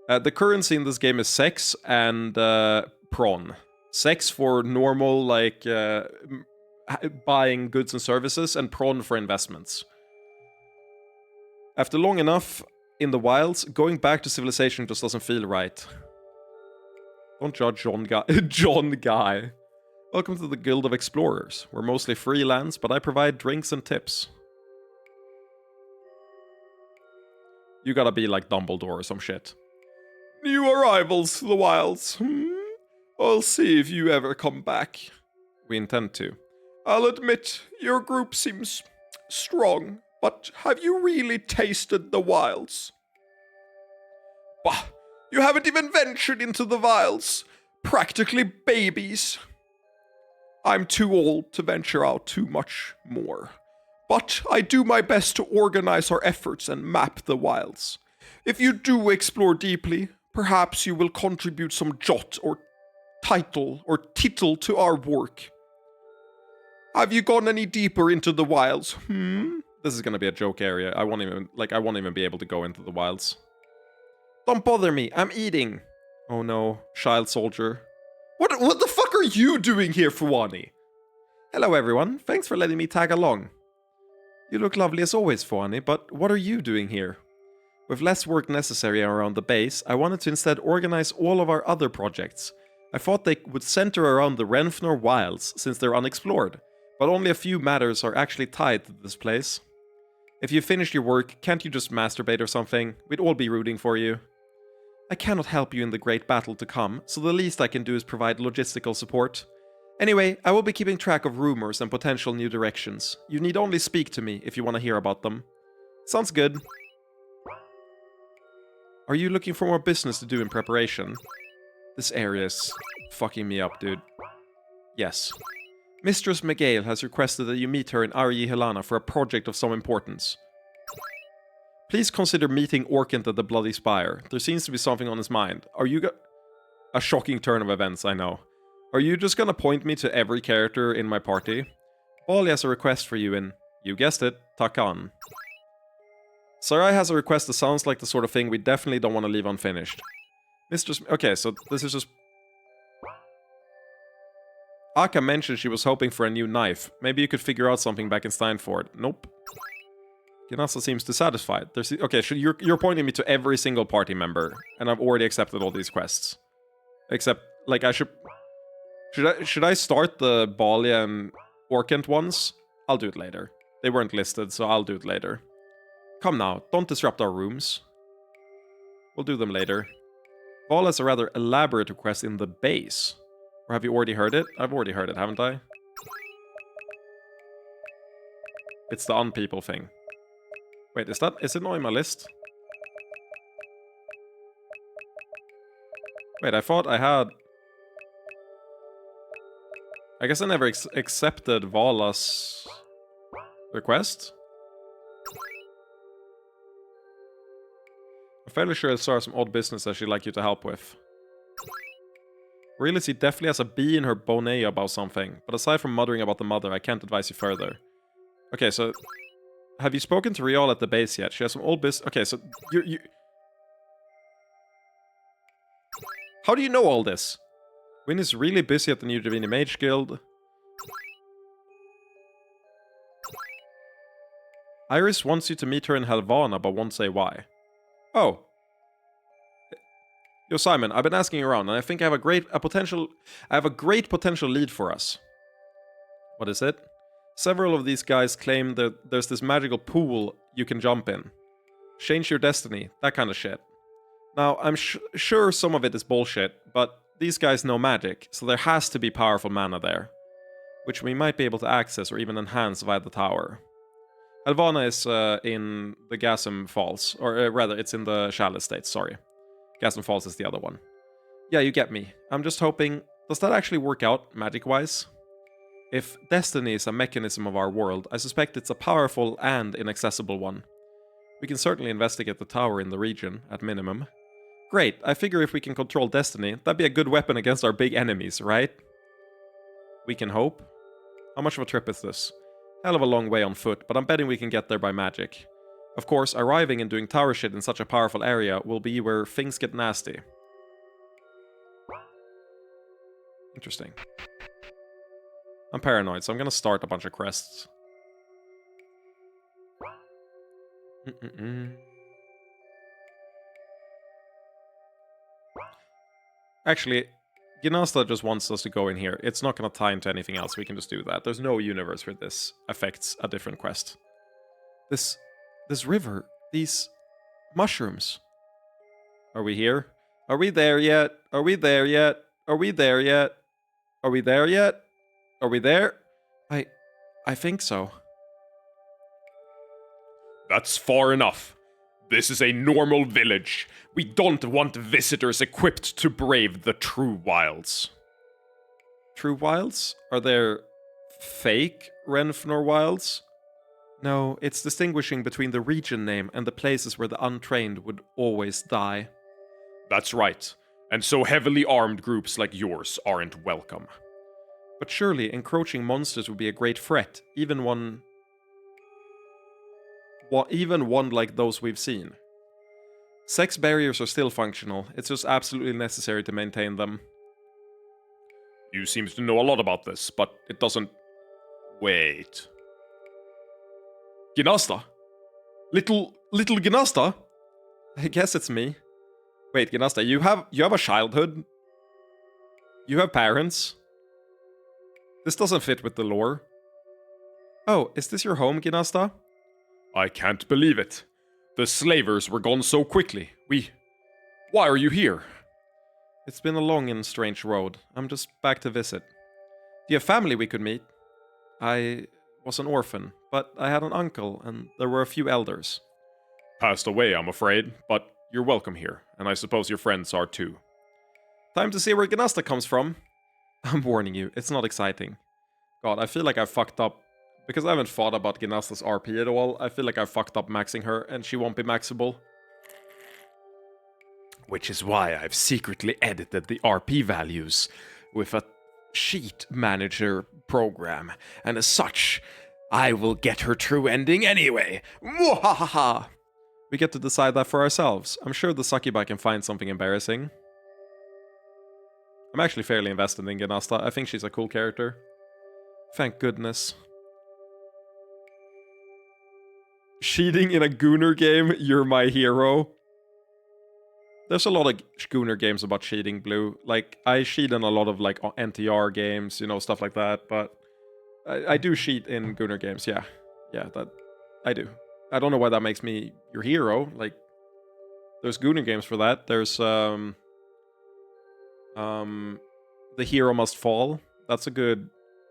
The currency in this game is sex and prawn. Sex for normal, like, buying goods and services, and prawn for investments. After long enough in the wilds, going back to civilization just doesn't feel right. Don't judge John Guy. John Guy. Welcome to the Guild of Explorers. We're mostly freelance, but I provide drinks and tips. You gotta be like Dumbledore or some shit. New arrivals to the wilds. I'll see if you ever come back. We intend to. I'll admit, your group seems strong, but have you really tasted the wilds? Bah! You haven't even ventured into the wilds. Practically babies. I'm too old to venture out too much more. But I do my best to organize our efforts and map the wilds. If you do explore deeply, perhaps you will contribute some jot or title to our work. Have you gone any deeper into the wilds? This is gonna be a joke area. I won't even be able to go into the wilds. Don't bother me, I'm eating. Oh no, child soldier. What the fuck are you doing here, Fuani? Hello everyone, thanks for letting me tag along. You look lovely as always, Fuani, but what are you doing here? With less work necessary around the base, I wanted to instead organize all of our other projects. I thought they would center around the Renfnor Wilds, since they're unexplored, but only a few matters are actually tied to this place. If you finished your work, can't you just masturbate or something? We'd all be rooting for you. I cannot help you in the great battle to come, so the least I can do is provide logistical support. Anyway, I will be keeping track of rumors and potential new directions. You need only speak to me if you want to hear about them. Sounds good. Are you looking for more business to do in preparation? This area is fucking me up, dude. Yes. Mistress McGale has requested that you meet her in Aryi Helana for a project of some importance. Please consider meeting Orkent at the Bloody Spire. There seems to be something on his mind. Are you a shocking turn of events, I know. Are you just gonna point me to every character in my party? Bali has a request for you in, you guessed it, Takan. Sarai has a request that sounds like the sort of thing we definitely don't want to leave unfinished. Okay, so this is just... Aka mentioned she was hoping for a new knife. Maybe you could figure out something back in Steinford. Nope. Ginasa seems dissatisfied. Okay, you're pointing me to every single party member, and I've already accepted all these quests. Except, like, I should... Should I start the Bali and Orkent ones? I'll do it later. They weren't listed, so I'll do it later. Come now, don't disrupt our rooms. We'll do them later. Val has a rather elaborate request in the base. Or have you already heard it? I've already heard it, haven't I? It's the unpeople thing. Wait, is it not in my list? Wait, I thought I had... I guess I never accepted Vala's request. I'm fairly sure I saw some odd business that she'd like you to help with. Reality definitely has a bee in her bonnet about something, but aside from muttering about the mother, I can't advise you further. Okay, so... Have you spoken to Rial at the base yet? She has some old business... Okay, so... You... How do you know all this? Wynn is really busy at the new Divini Mage Guild. Iris wants you to meet her in Helvana, but won't say why. Oh. Yo, Simon, I've been asking around, and I think I have a great potential lead for us. What is it? Several of these guys claim that there's this magical pool you can jump in. Change your destiny, that kind of shit. Now, I'm sure some of it is bullshit, but these guys know magic, so there has to be powerful mana there, which we might be able to access or even enhance via the tower. Helvana is in the Gasm Falls, or rather, it's in the Shall Estate, sorry. Gasm Falls is the other one. Yeah, you get me. I'm just hoping, does that actually work out, magic-wise? If destiny is a mechanism of our world, I suspect it's a powerful and inaccessible one. We can certainly investigate the tower in the region, at minimum. Great, I figure if we can control destiny, that'd be a good weapon against our big enemies, right? We can hope. How much of a trip is this? Hell of a long way on foot, but I'm betting we can get there by magic. Of course, arriving and doing tower shit in such a powerful area will be where things get nasty. Interesting. I'm paranoid, so I'm gonna start a bunch of quests. Actually, Ginasta just wants us to go in here. It's not gonna tie into anything else, we can just do that. There's no universe where this affects a different quest. This river, these mushrooms. Are we here? Are we there yet? Are we there yet? Are we there yet? Are we there yet? Are we there? I think so. That's far enough. This is a normal village. We don't want visitors equipped to brave the true wilds. True wilds? Are there fake Renfnor wilds? No, it's distinguishing between the region name and the places where the untrained would always die. That's right. And so heavily armed groups like yours aren't welcome. But surely encroaching monsters would be a great threat, even one like those we've seen. Sex barriers are still functional, it's just absolutely necessary to maintain them. You seem to know a lot about this, but it doesn't... Wait. Gnasta? Little Gnasta? I guess it's me. Wait, Gnasta, you have a childhood? You have parents? This doesn't fit with the lore. Oh, is this your home, Gnasta? I can't believe it. The slavers were gone so quickly. Why are you here? It's been a long and strange road. I'm just back to visit. Do you have family we could meet? I was an orphan, but I had an uncle, and there were a few elders. Passed away, I'm afraid, but you're welcome here, and I suppose your friends are too. Time to see where Gnasta comes from. I'm warning you, it's not exciting. God, I feel like I fucked up. Because I haven't thought about Gnasta's RP at all, I feel like I fucked up maxing her, and she won't be maxable. Which is why I've secretly edited the RP values with a sheet manager program, and as such, I will get her true ending anyway. Mwahaha! We get to decide that for ourselves. I'm sure the succubi can find something embarrassing. I'm actually fairly invested in Gnasta. I think she's a cool character. Thank goodness. Cheating in a Gunnar game, you're my hero. There's a lot of Gunnar games about cheating, Blue. Like, I cheat in a lot of, like, NTR games, you know, stuff like that, but I do cheat in Gunnar games, yeah. Yeah, that... I do. I don't know why that makes me your hero. Like, there's Gunnar games for that. There's, The Hero Must Fall. That's a good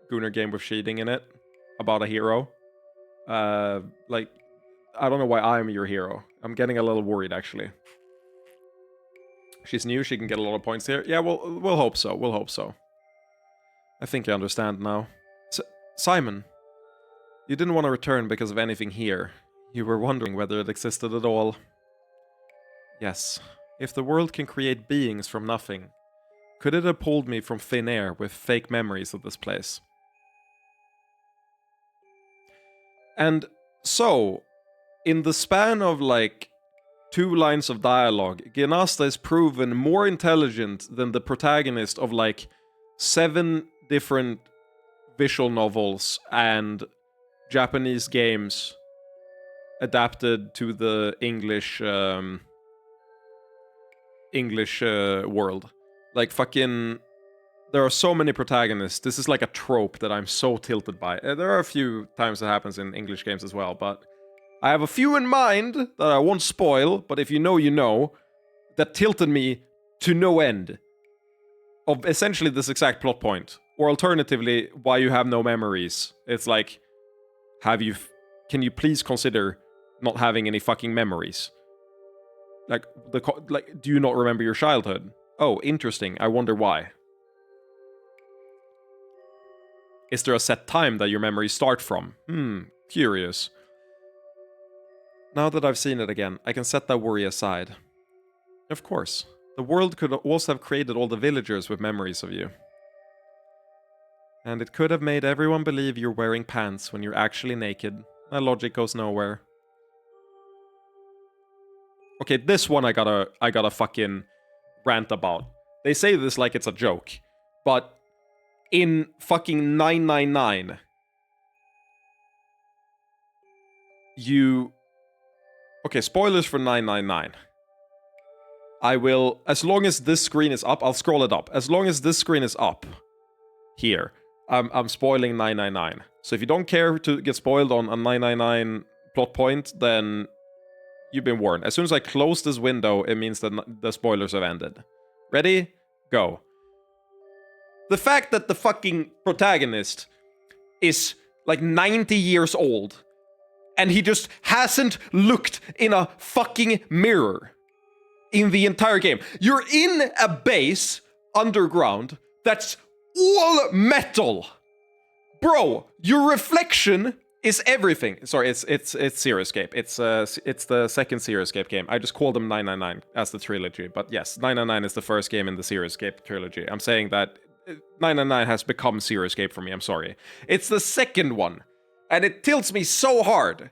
Gunnar game with cheating in it. About a hero. Like, I don't know why I'm your hero. I'm getting a little worried, actually. She's new, she can get a lot of points here. Yeah, we'll hope so, we'll hope so. I think I understand now. Simon, you didn't want to return because of anything here. You were wondering whether it existed at all. Yes, if the world can create beings from nothing, could it have pulled me from thin air with fake memories of this place? And so, in the span of, like, 2 lines of dialogue, Gnasta is proven more intelligent than the protagonist of, like, 7 different visual novels and Japanese games adapted to the English world. Like, fucking... There are so many protagonists. This is like a trope that I'm so tilted by. There are a few times that happens in English games as well, but... I have a few in mind that I won't spoil, but if you know, you know, that tilted me to no end. Of essentially this exact plot point. Or alternatively, why you have no memories. It's like, can you please consider not having any fucking memories? Like, do you not remember your childhood? Oh, interesting, I wonder why. Is there a set time that your memories start from? Curious. Now that I've seen it again, I can set that worry aside. Of course, the world could also have created all the villagers with memories of you. And it could have made everyone believe you're wearing pants when you're actually naked. That logic goes nowhere. Okay, this one I gotta fucking rant about. They say this like it's a joke, but in fucking 999, okay, spoilers for 999. I will, as long as this screen is up, I'll scroll it up. As long as this screen is up, here, I'm spoiling 999. So if you don't care to get spoiled on a 999 plot point, then you've been warned. As soon as I close this window, it means that the spoilers have ended. Ready? Go. The fact that the fucking protagonist is like 90 years old and he just hasn't looked in a fucking mirror in the entire game. You're in a base underground that's all metal. Bro, your reflection is everything. Sorry, it's Zero Escape. It's the second Zero Escape game. I just called them 999 as the trilogy, but yes, 999 is the first game in the Zero Escape trilogy. I'm saying that 999 has become Zero Escape for me. I'm sorry. It's the second one, and it tilts me so hard.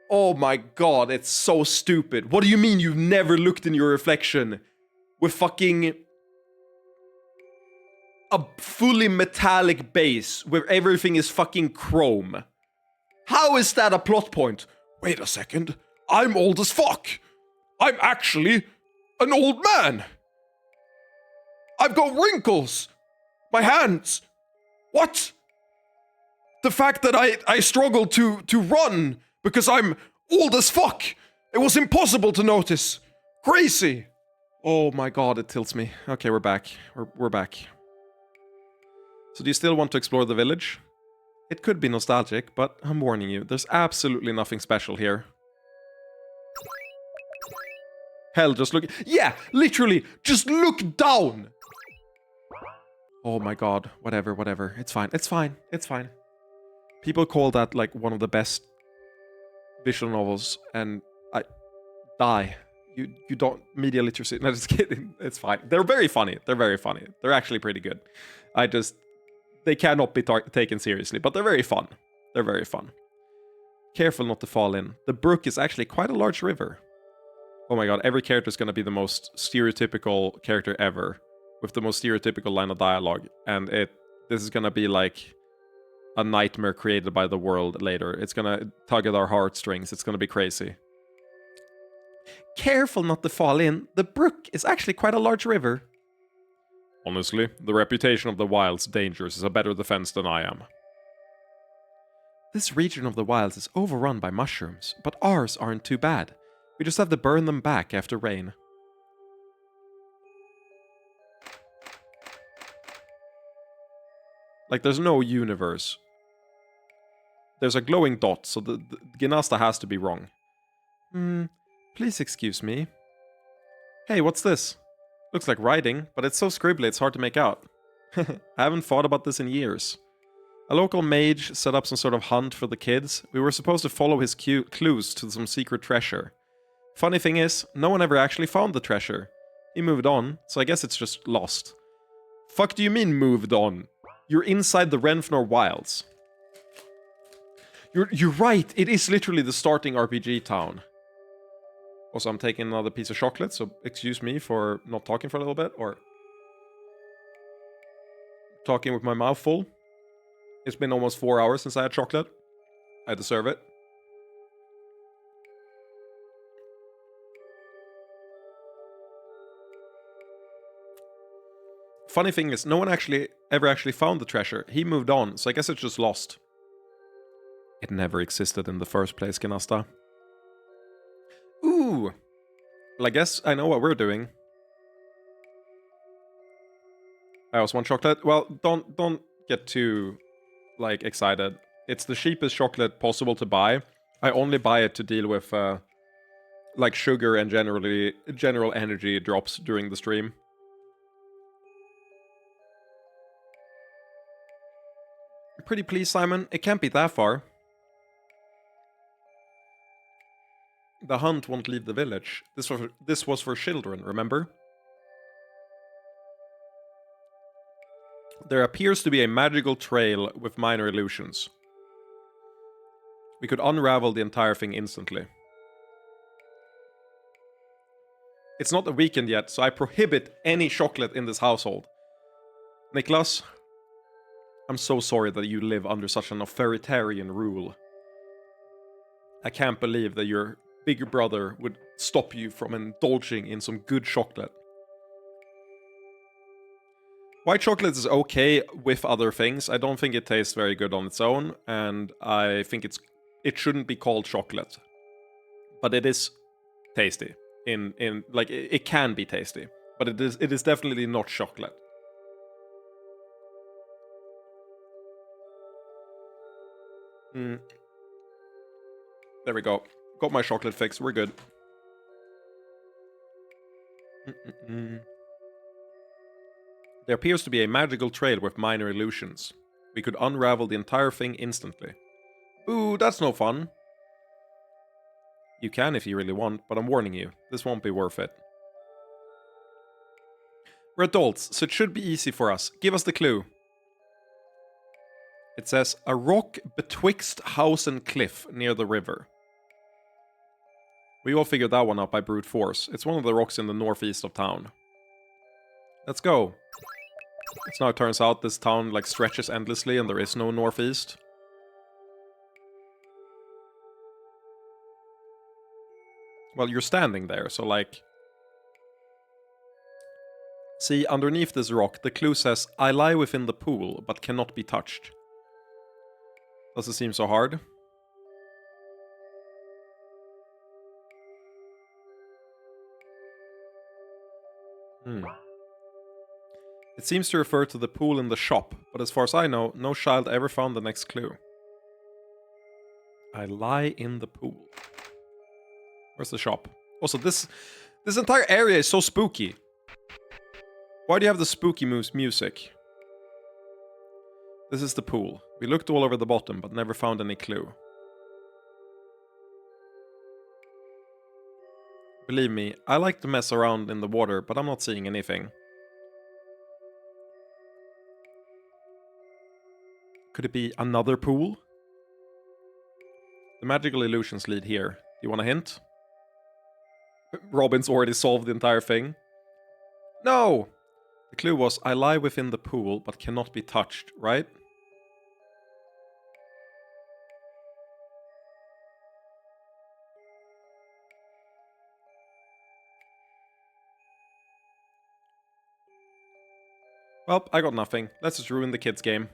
Oh my god, it's so stupid. What do you mean you've never looked in your reflection with fucking a fully metallic base where everything is fucking chrome? How is that a plot point? Wait a second. I'm old as fuck. I'm actually an old man. I've got wrinkles. My hands. What? The fact that I struggle to run because I'm old as fuck. It was impossible to notice. Crazy. Oh my god, it tilts me. Okay, we're back. We're back. So do you still want to explore the village? It could be nostalgic, but I'm warning you, there's absolutely nothing special here. Hell, just look... Yeah, literally, just look down! Oh my god, whatever. It's fine. People call that, like, one of the best visual novels, and I... Die. You don't... Media literacy... No, just kidding. It's fine. They're very funny. They're actually pretty good. They cannot be taken seriously, but they're very fun. Careful not to fall in. The brook is actually quite a large river. Oh my god, every character is going to be the most stereotypical character ever, with the most stereotypical line of dialogue, and this is going to be like a nightmare created by the world later. It's going to tug at our heartstrings. It's going to be crazy. Careful not to fall in. The brook is actually quite a large river. Honestly, the reputation of the wild's dangers is a better defense than I am. This region of the wilds is overrun by mushrooms, but ours aren't too bad. We just have to burn them back after rain. Like, there's no universe. There's a glowing dot, so the Ginasta has to be wrong. Please excuse me. Hey, what's this? Looks like writing, but it's so scribbly it's hard to make out. I haven't thought about this in years. A local mage set up some sort of hunt for the kids. We were supposed to follow his clues to some secret treasure. Funny thing is, no one ever actually found the treasure. He moved on, so I guess it's just lost. Fuck do you mean moved on? You're inside the Renfnor Wilds. You're right, it is literally the starting RPG town. Also, I'm taking another piece of chocolate, so excuse me for not talking for a little bit, or talking with my mouth full. It's been almost 4 hours since I had chocolate. I deserve it. Funny thing is, no one ever actually found the treasure. He moved on, so I guess it's just lost. It never existed in the first place, Ginasta. Ooh! Well, I guess I know what we're doing. I also want chocolate. Well, don't get too, like, excited. It's the cheapest chocolate possible to buy. I only buy it to deal with, like, sugar and general energy drops during the stream. Pretty please, Simon. It can't be that far. The hunt won't leave the village. This was for children, remember? There appears to be a magical trail with minor illusions. We could unravel the entire thing instantly. It's not a weekend yet, so I prohibit any chocolate in this household. Niklas, I'm so sorry that you live under such an authoritarian rule. I can't believe that your big brother would stop you from indulging in some good chocolate. White chocolate is okay with other things. I don't think it tastes very good on its own, and I think it shouldn't be called chocolate. But it is tasty. It can be tasty, but it is definitely not chocolate. Mm. There we go. Got my chocolate fix. We're good. There appears to be a magical trail with minor illusions. We could unravel the entire thing instantly. Ooh, that's no fun. You can if you really want, but I'm warning you, this won't be worth it. We're adults, so it should be easy for us. Give us the clue. It says, a rock betwixt house and cliff near the river. We all figured that one out by brute force. It's one of the rocks in the northeast of town. Let's go. It's now it turns out this town like stretches endlessly and there is no northeast. Well, you're standing there, so like... See, underneath this rock, the clue says, I lie within the pool, but cannot be touched. Does it seem so hard? It seems to refer to the pool in the shop, but as far as I know, no child ever found the next clue. I lie in the pool. Where's the shop? Also, this entire area is so spooky. Why do you have the spooky music? This is the pool. We looked all over the bottom, but never found any clue. Believe me, I like to mess around in the water, but I'm not seeing anything. Could it be another pool? The magical illusions lead here. Do you want a hint? Robin's already solved the entire thing. No! The clue was, I lie within the pool, but cannot be touched, right? Well, I got nothing. Let's just ruin the kids' game.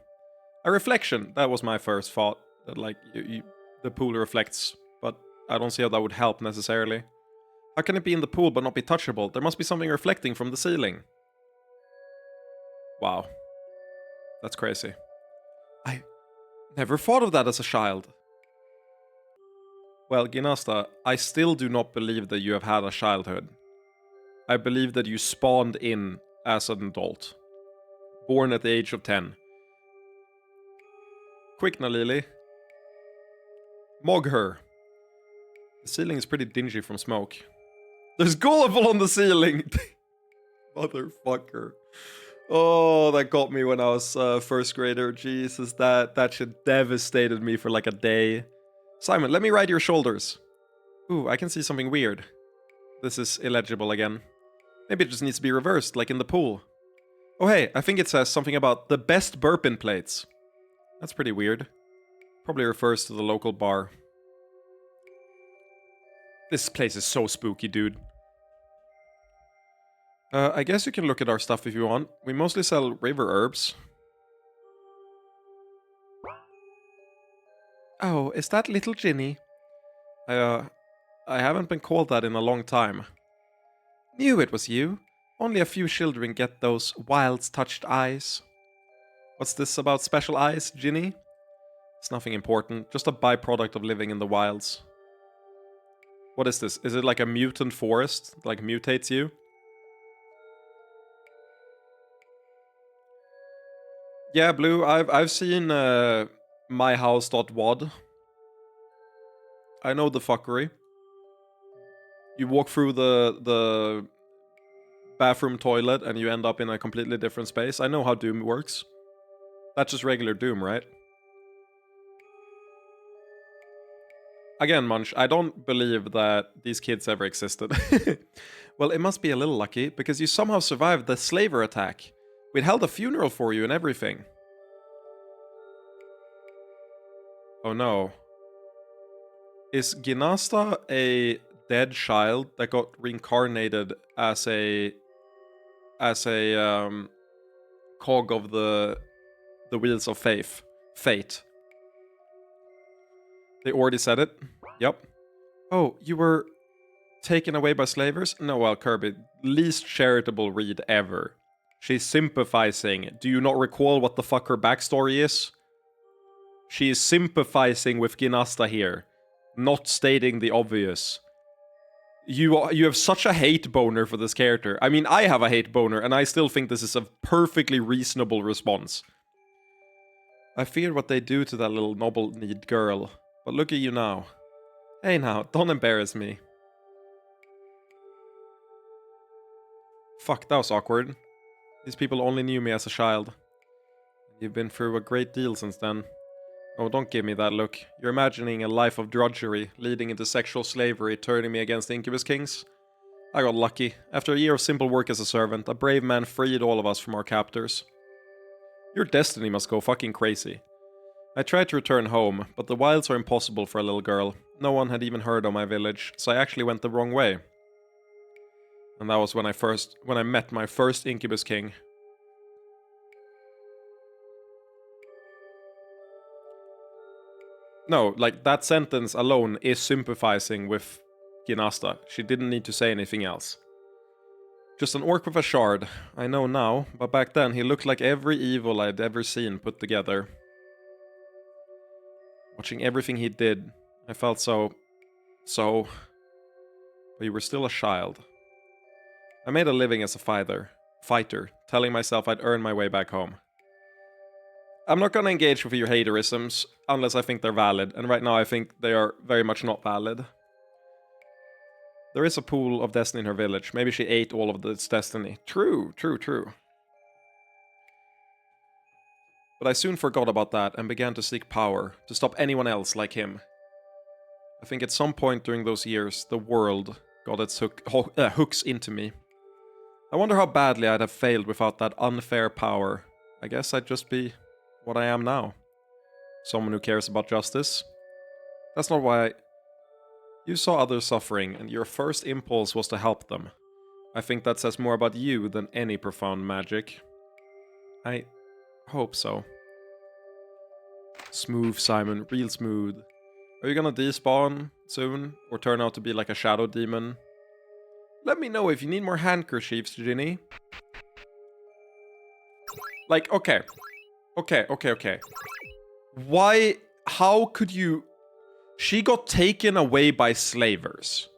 A reflection. That was my first thought. That, like, the pool reflects. But I don't see how that would help, necessarily. How can it be in the pool but not be touchable? There must be something reflecting from the ceiling. Wow. That's crazy. I never thought of that as a child. Well, Ginasta, I still do not believe that you have had a childhood. I believe that you spawned in as an adult. Born at the age of 10. Quick, Nalili. Mog her. The ceiling is pretty dingy from smoke. There's Gullible on the ceiling! Motherfucker. Oh, that got me when I was first grader. Jesus, that shit devastated me for like a day. Simon, let me ride your shoulders. Ooh, I can see something weird. This is illegible again. Maybe it just needs to be reversed, like in the pool. Oh hey, I think it says something about the best burpin plates. That's pretty weird. Probably refers to the local bar. This place is so spooky, dude. I guess you can look at our stuff if you want. We mostly sell river herbs. Oh, is that little Ginny? I haven't been called that in a long time. Knew it was you. Only a few children get those wild-touched eyes. What's this about special eyes, Ginny? It's nothing important, just a byproduct of living in the wilds. What is this? Is it like a mutant forest? Like mutates you? Yeah, Blue, I've seen myhouse.wad. I know the fuckery. You walk through the bathroom toilet and you end up in a completely different space. I know how Doom works. That's just regular Doom, right? Again, Munch, I don't believe that these kids ever existed. Well, it must be a little lucky, because you somehow survived the slaver attack. We'd held a funeral for you and everything. Oh no. Is Ginasta a dead child that got reincarnated as a cog of the wheels of fate? They already said it. Yep. Oh, you were taken away by slavers? No, well, Kirby, least charitable read ever. She's sympathizing. Do you not recall what the fuck her backstory is? She is sympathizing with Ginasta here, not stating the obvious. You have such a hate boner for this character. I mean, I have a hate boner, and I still think this is a perfectly reasonable response. I feared what they do to that little noble-kneed girl, but look at you now. Hey now, don't embarrass me. Fuck, that was awkward. These people only knew me as a child. You've been through a great deal since then. Oh, don't give me that look. You're imagining a life of drudgery, leading into sexual slavery, turning me against the Incubus Kings? I got lucky. After a year of simple work as a servant, a brave man freed all of us from our captors. Your destiny must go fucking crazy. I tried to return home, but the wilds are impossible for a little girl. No one had even heard of my village, so I actually went the wrong way. And that was when I met my first Incubus King. No, like, that sentence alone is sympathizing with Ginasta. She didn't need to say anything else. Just an orc with a shard. I know now, but back then he looked like every evil I'd ever seen put together. Watching everything he did, I felt so... But you were still a child. I made a living as a fighter, telling myself I'd earn my way back home. I'm not gonna engage with your haterisms, unless I think they're valid, and right now I think they are very much not valid. There is a pool of destiny in her village. Maybe she ate all of its destiny. True. But I soon forgot about that and began to seek power, to stop anyone else like him. I think at some point during those years, the world got its hooks into me. I wonder how badly I'd have failed without that unfair power. I guess I'd just be what I am now. Someone who cares about justice. That's not why... You saw others suffering, and your first impulse was to help them. I think that says more about you than any profound magic. I hope so. Smooth, Simon. Real smooth. Are you gonna despawn soon? Or turn out to be like a shadow demon? Let me know if you need more handkerchiefs, Ginny. Like, okay. Okay. Why... How could you... She got taken away by slavers.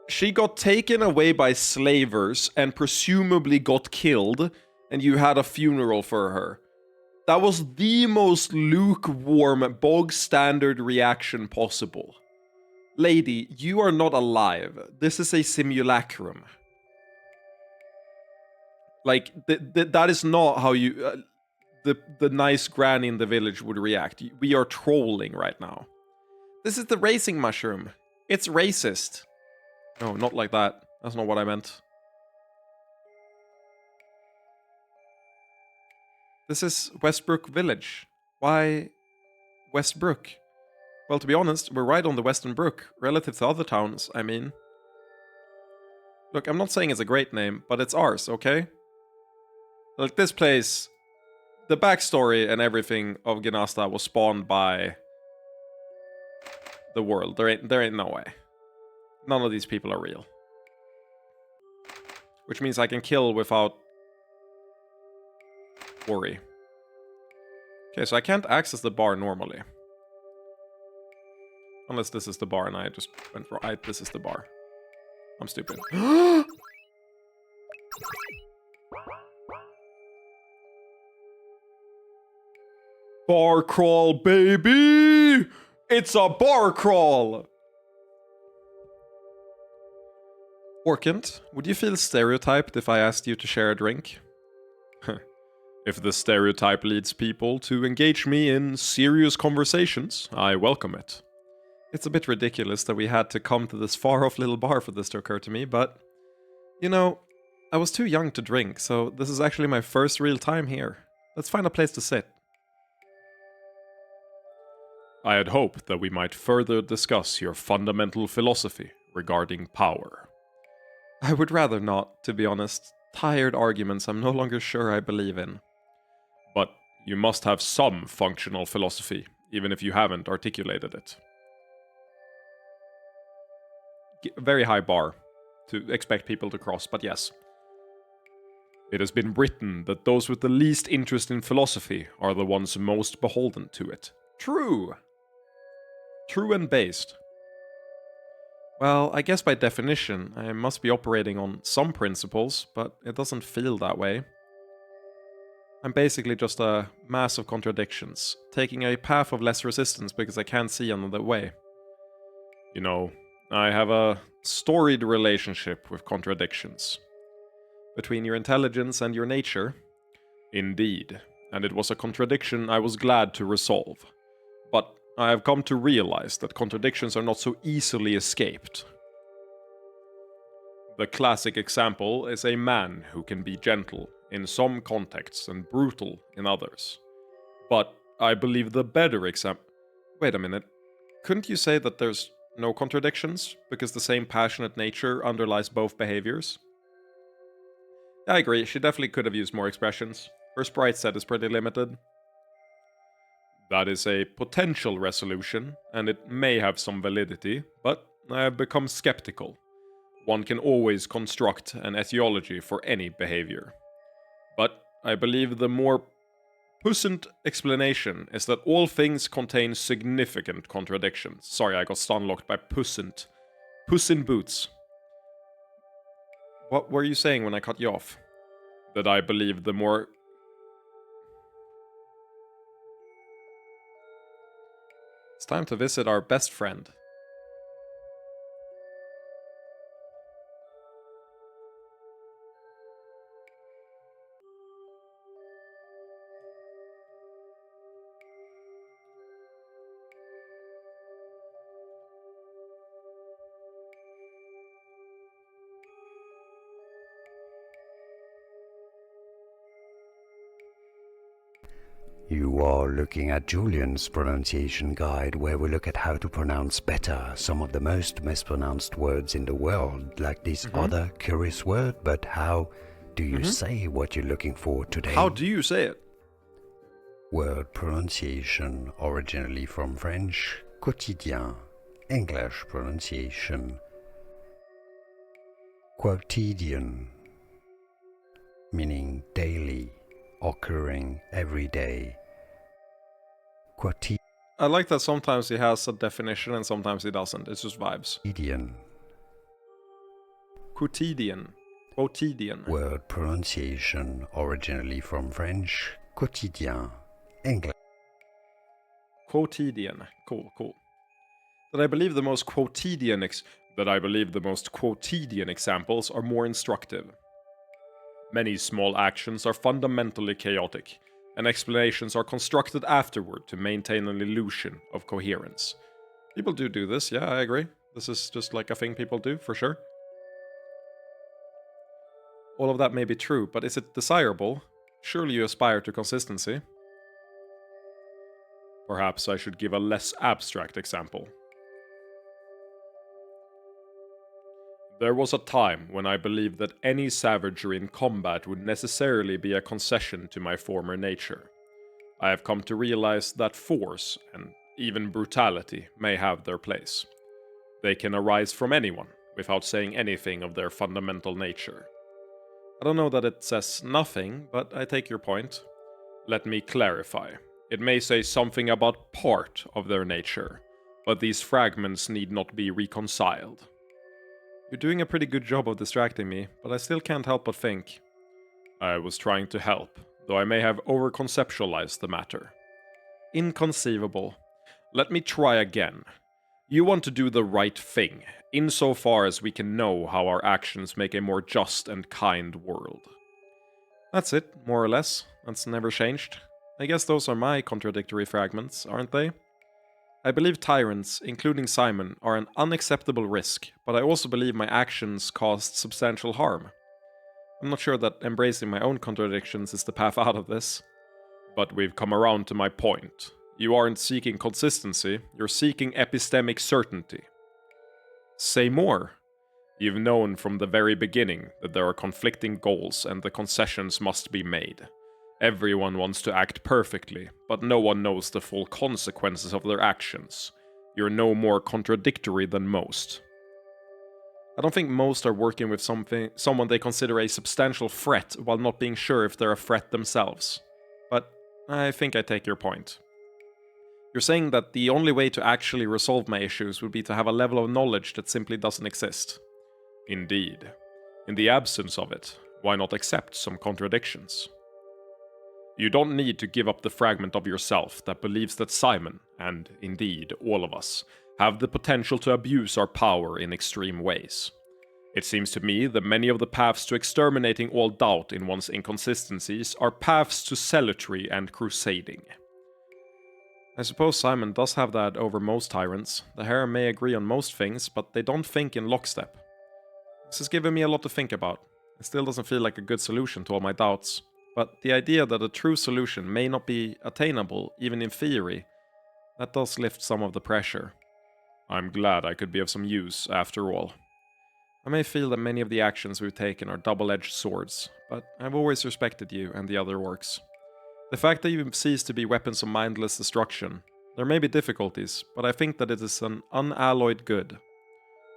She got taken away by slavers and presumably got killed, and you had a funeral for her. That was the most lukewarm, bog-standard reaction possible. Lady, you are not alive. This is a simulacrum. Like, that is not how you... The nice granny in the village would react. We are trolling right now. This is the racing mushroom. It's racist. No, not like that. That's not what I meant. This is Westbrook Village. Why Westbrook? Well, to be honest, we're right on the Western Brook, relative to other towns, I mean. Look, I'm not saying it's a great name, but it's ours, okay? Like, this place... The backstory and everything of Ginasta was spawned by the world. There ain't no way. None of these people are real. Which means I can kill without worry. Okay, so I can't access the bar normally. Unless this is the bar and I just went for... this is the bar. I'm stupid. Bar crawl, baby! It's a bar crawl! Orkant, would you feel stereotyped if I asked you to share a drink? If the stereotype leads people to engage me in serious conversations, I welcome it. It's a bit ridiculous that we had to come to this far-off little bar for this to occur to me, but... You know, I was too young to drink, so this is actually my first real time here. Let's find a place to sit. I had hoped that we might further discuss your fundamental philosophy regarding power. I would rather not, to be honest. Tired arguments I'm no longer sure I believe in. But you must have some functional philosophy, even if you haven't articulated it. Very high bar to expect people to cross, but yes. It has been written that those with the least interest in philosophy are the ones most beholden to it. True. True and based. Well, I guess by definition, I must be operating on some principles, but it doesn't feel that way. I'm basically just a mass of contradictions, taking a path of less resistance because I can't see another way. You know, I have a storied relationship with contradictions. Between your intelligence and your nature? Indeed, and it was a contradiction I was glad to resolve. But I have come to realize that contradictions are not so easily escaped. The classic example is a man who can be gentle in some contexts and brutal in others. But I believe the better example... Wait a minute. Couldn't you say that there's no contradictions, because the same passionate nature underlies both behaviors? I agree, she definitely could have used more expressions. Her sprite set is pretty limited. That is a potential resolution, and it may have some validity, but I have become skeptical. One can always construct an etiology for any behavior. But I believe the more puissant explanation is that all things contain significant contradictions. Sorry, I got stunlocked by puissant. Puss in Boots. What were you saying when I cut you off? That I believe the more... It's time to visit our best friend. You are looking at Julian's pronunciation guide, where we look at how to pronounce better some of the most mispronounced words in the world, like this other curious word. But how do you say what you're looking for today? How do you say it? Word pronunciation, originally from French, quotidien. English pronunciation, quotidian, meaning daily, occurring every day. I like that sometimes he has a definition and sometimes he doesn't. It's just vibes. Quotidian. Quotidian. Quotidian. Word pronunciation, originally from French, quotidien. English. Quotidian. Cool, cool. That I believe the most quotidian examples are more instructive. Many small actions are fundamentally chaotic, and explanations are constructed afterward to maintain an illusion of coherence. People do this, yeah, I agree. This is just like a thing people do, for sure. All of that may be true, but is it desirable? Surely you aspire to consistency. Perhaps I should give a less abstract example. There was a time when I believed that any savagery in combat would necessarily be a concession to my former nature. I have come to realize that force, and even brutality, may have their place. They can arise from anyone, without saying anything of their fundamental nature. I don't know that it says nothing, but I take your point. Let me clarify. It may say something about part of their nature, but these fragments need not be reconciled. You're doing a pretty good job of distracting me, but I still can't help but think. I was trying to help, though I may have overconceptualized the matter. Inconceivable. Let me try again. You want to do the right thing, insofar as we can know how our actions make a more just and kind world. That's it, more or less. That's never changed. I guess those are my contradictory fragments, aren't they? I believe tyrants, including Simon, are an unacceptable risk, but I also believe my actions caused substantial harm. I'm not sure that embracing my own contradictions is the path out of this. But we've come around to my point. You aren't seeking consistency, you're seeking epistemic certainty. Say more. You've known from the very beginning that there are conflicting goals and the concessions must be made. Everyone wants to act perfectly, but no one knows the full consequences of their actions. You're no more contradictory than most. I don't think most are working with someone they consider a substantial threat while not being sure if they're a threat themselves. But I think I take your point. You're saying that the only way to actually resolve my issues would be to have a level of knowledge that simply doesn't exist. Indeed. In the absence of it, why not accept some contradictions? You don't need to give up the fragment of yourself that believes that Simon, and indeed all of us, have the potential to abuse our power in extreme ways. It seems to me that many of the paths to exterminating all doubt in one's inconsistencies are paths to zealotry and crusading. I suppose Simon does have that over most tyrants. The harem may agree on most things, but they don't think in lockstep. This has given me a lot to think about. It still doesn't feel like a good solution to all my doubts, but the idea that a true solution may not be attainable, even in theory, that does lift some of the pressure. I'm glad I could be of some use, after all. I may feel that many of the actions we've taken are double-edged swords, but I've always respected you and the other orcs. The fact that you've ceased to be weapons of mindless destruction, there may be difficulties, but I think that it is an unalloyed good.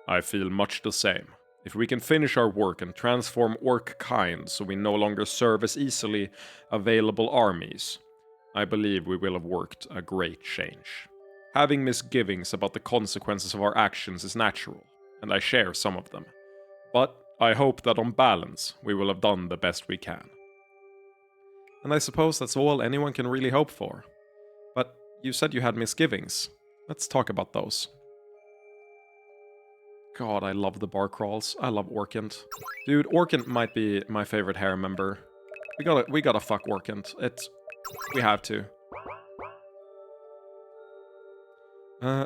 I feel much the same. If we can finish our work and transform orc kind so we no longer serve as easily available armies, I believe we will have worked a great change. Having misgivings about the consequences of our actions is natural, and I share some of them. But I hope that on balance, we will have done the best we can. And I suppose that's all anyone can really hope for. But you said you had misgivings. Let's talk about those. God, I love the bar crawls. I love Orkant. Dude, Orkant might be my favorite harem member. We gotta fuck Orkant. We have to.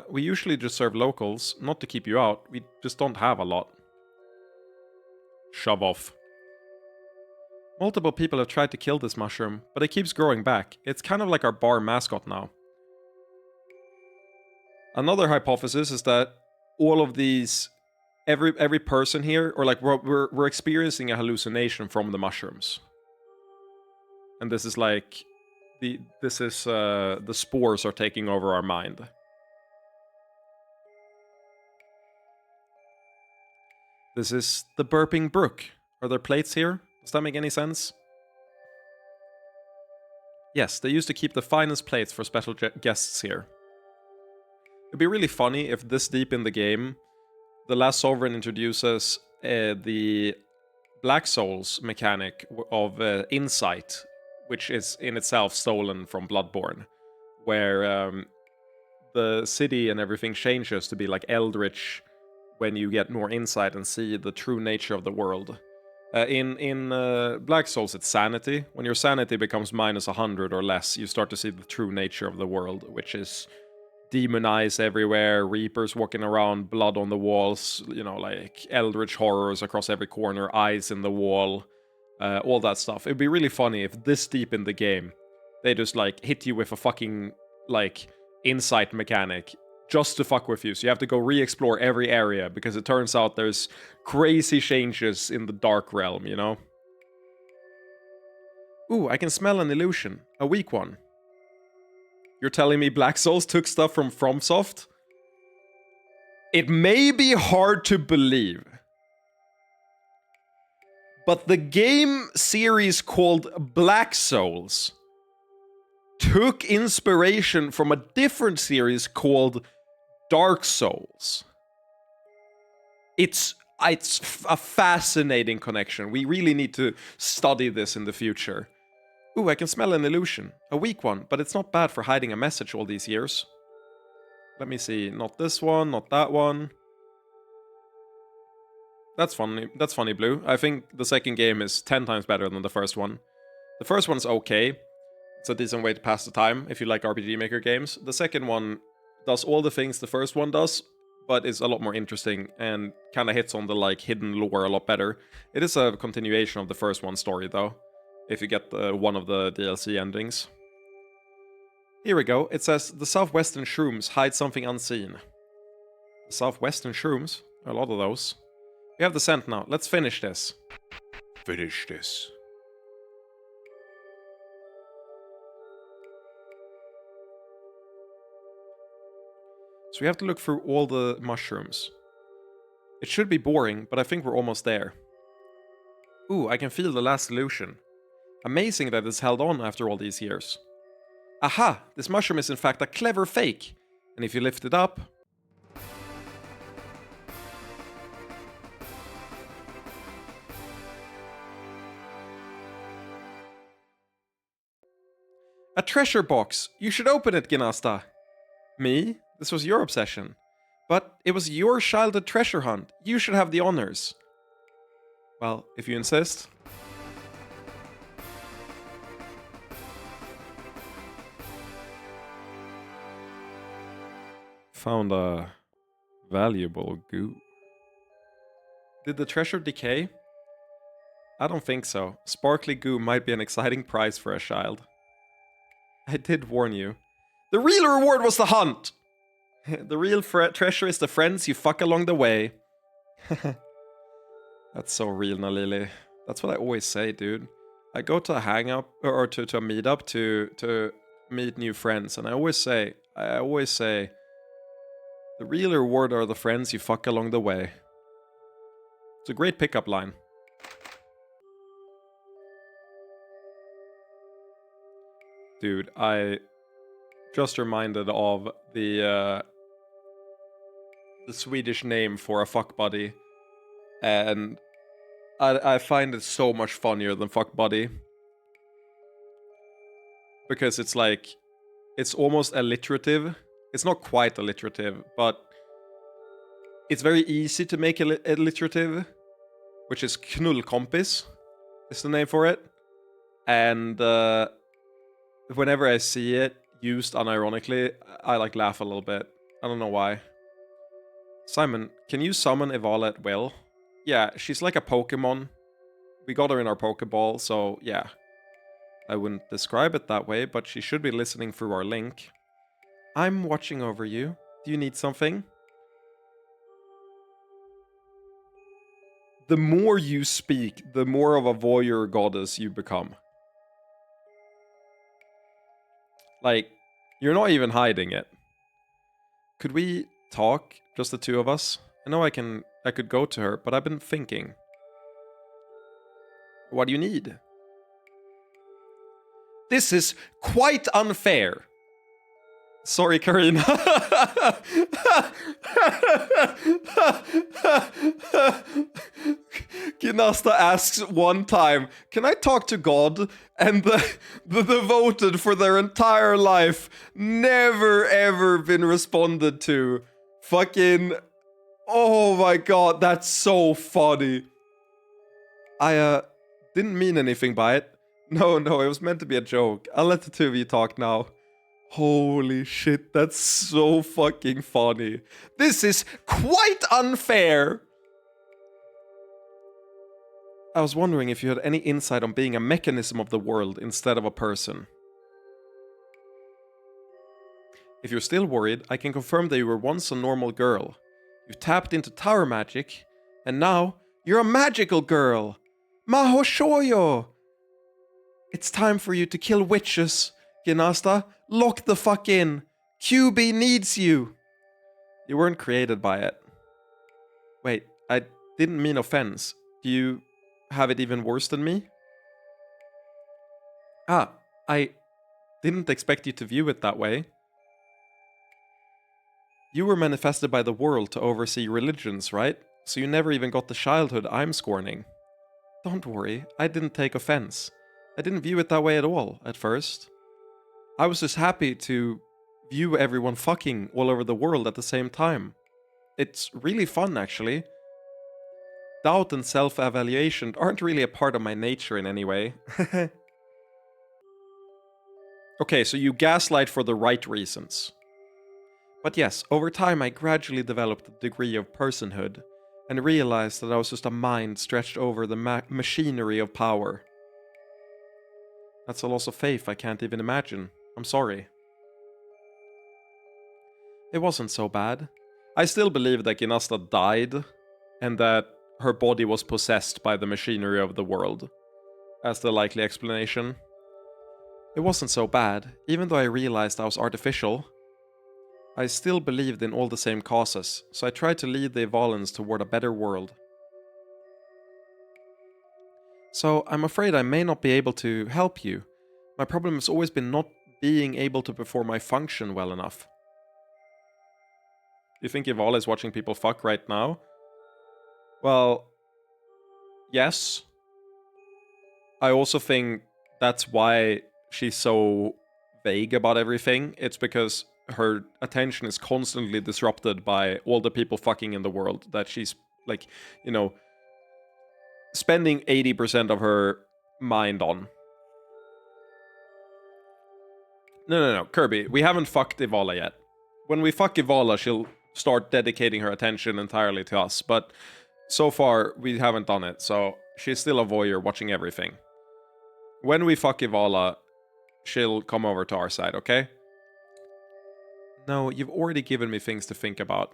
We usually just serve locals, not to keep you out. We just don't have a lot. Shove off. Multiple people have tried to kill this mushroom, but it keeps growing back. It's kind of like our bar mascot now. Another hypothesis is that all of these, every person here, or like we're experiencing a hallucination from the mushrooms, and this is like the spores are taking over our mind. This is the Burping Brook. Are there plates here? Does that make any sense? Yes, they used to keep the finest plates for special guests here. It'd be really funny if this deep in the game, the last Sovereign introduces the Black Souls mechanic of Insight, which is in itself stolen from Bloodborne, where the city and everything changes to be like Eldritch when you get more insight and see the true nature of the world. In Black Souls, it's sanity. When your sanity becomes minus 100 or less, you start to see the true nature of the world, which is demonized everywhere, reapers walking around, blood on the walls, you know, like eldritch horrors across every corner, eyes in the wall, all that stuff. It'd be really funny if this deep in the game, they just, like, hit you with a fucking, like, insight mechanic just to fuck with you. So you have to go re-explore every area, because it turns out there's crazy changes in the Dark Realm, you know? Ooh, I can smell an illusion. A weak one. You're telling me Black Souls took stuff from FromSoft? It may be hard to believe, but the game series called Black Souls took inspiration from a different series called Dark Souls. It's a fascinating connection. We really need to study this in the future. Ooh, I can smell an illusion. A weak one, but it's not bad for hiding a message all these years. Let me see. Not this one, not that one. That's funny. That's funny, Blue. I think the second game is 10 times better than the first one. The first one's okay. It's a decent way to pass the time if you like RPG Maker games. The second one does all the things the first one does, but is a lot more interesting and kind of hits on the, like, hidden lore a lot better. It is a continuation of the first one's story, though, if you get one of the DLC endings. Here we go. It says, the southwestern shrooms hide something unseen. The southwestern shrooms? A lot of those. We have the scent now. Let's finish this. Finish this. So we have to look through all the mushrooms. It should be boring, but I think we're almost there. Ooh, I can feel the last illusion. Amazing that it's held on after all these years. Aha! This mushroom is in fact a clever fake. And if you lift it up... A treasure box! You should open it, Ginasta! Me? This was your obsession. But it was your childhood treasure hunt. You should have the honors. Well, if you insist. Found a valuable goo. Did the treasure decay? I don't think so. Sparkly goo might be an exciting prize for a child. I did warn you. The real reward was the hunt! The real treasure is the friends you fuck along the way. That's so real, Nalili. That's what I always say, dude. I go to a hang-up, or to a meet-up to meet new friends, and I always say, the real reward are the friends you fuck along the way. It's a great pickup line. Dude, I just reminded of the Swedish name for a fuck buddy, and I find it so much funnier than fuck buddy, because it's like, it's almost alliterative. It's not quite alliterative, but it's very easy to make alliterative, which is knullkompis is the name for it, and whenever I see it used unironically, I like laugh a little bit. I don't know why. Simon, can you summon Evala at will? Yeah, she's like a Pokemon. We got her in our Pokeball, so yeah. I wouldn't describe it that way, but she should be listening through our link. I'm watching over you. Do you need something? The more you speak, the more of a voyeur goddess you become. Like, you're not even hiding it. Could we talk, just the two of us? I know I could go to her, but I've been thinking. What do you need? This is quite unfair. Sorry, Karina. Ginasta asks one time, can I talk to God? And the devoted for their entire life never ever been responded to. Fucking, oh my god, that's so funny. I didn't mean anything by it. No, it was meant to be a joke. I'll let the two of you talk now. Holy shit, that's so fucking funny. This is quite unfair. I was wondering if you had any insight on being a mechanism of the world instead of a person. If you're still worried, I can confirm that you were once a normal girl. You tapped into tower magic, and now you're a magical girl. Maho Shoyo! It's time for you to kill witches, Ginasta. Lock the fuck in. QB needs you. You weren't created by it. Wait, I didn't mean offense. Do you have it even worse than me? Ah, I didn't expect you to view it that way. You were manifested by the world to oversee religions, right? So you never even got the childhood I'm scorning. Don't worry, I didn't take offense. I didn't view it that way at all, at first. I was just happy to view everyone fucking all over the world at the same time. It's really fun, actually. Doubt and self-evaluation aren't really a part of my nature in any way. Okay, so you gaslight for the right reasons. But yes, over time I gradually developed a degree of personhood, and realized that I was just a mind stretched over the machinery of power. That's a loss of faith I can't even imagine. I'm sorry. It wasn't so bad. I still believe that Ginasta died, and that her body was possessed by the machinery of the world, as the likely explanation. It wasn't so bad, even though I realized I was artificial. I still believed in all the same causes, so I tried to lead the Evolans toward a better world. So I'm afraid I may not be able to help you. My problem has always been not being able to perform my function well enough. You think Evala is watching people fuck right now? Well, yes. I also think that's why she's so vague about everything. It's because her attention is constantly disrupted by all the people fucking in the world that she's, like, you know, spending 80% of her mind on. No, Kirby, we haven't fucked Evala yet. When we fuck Evala, she'll start dedicating her attention entirely to us, but so far we haven't done it, so she's still a voyeur watching everything. When we fuck Evala, she'll come over to our side, okay? No, you've already given me things to think about.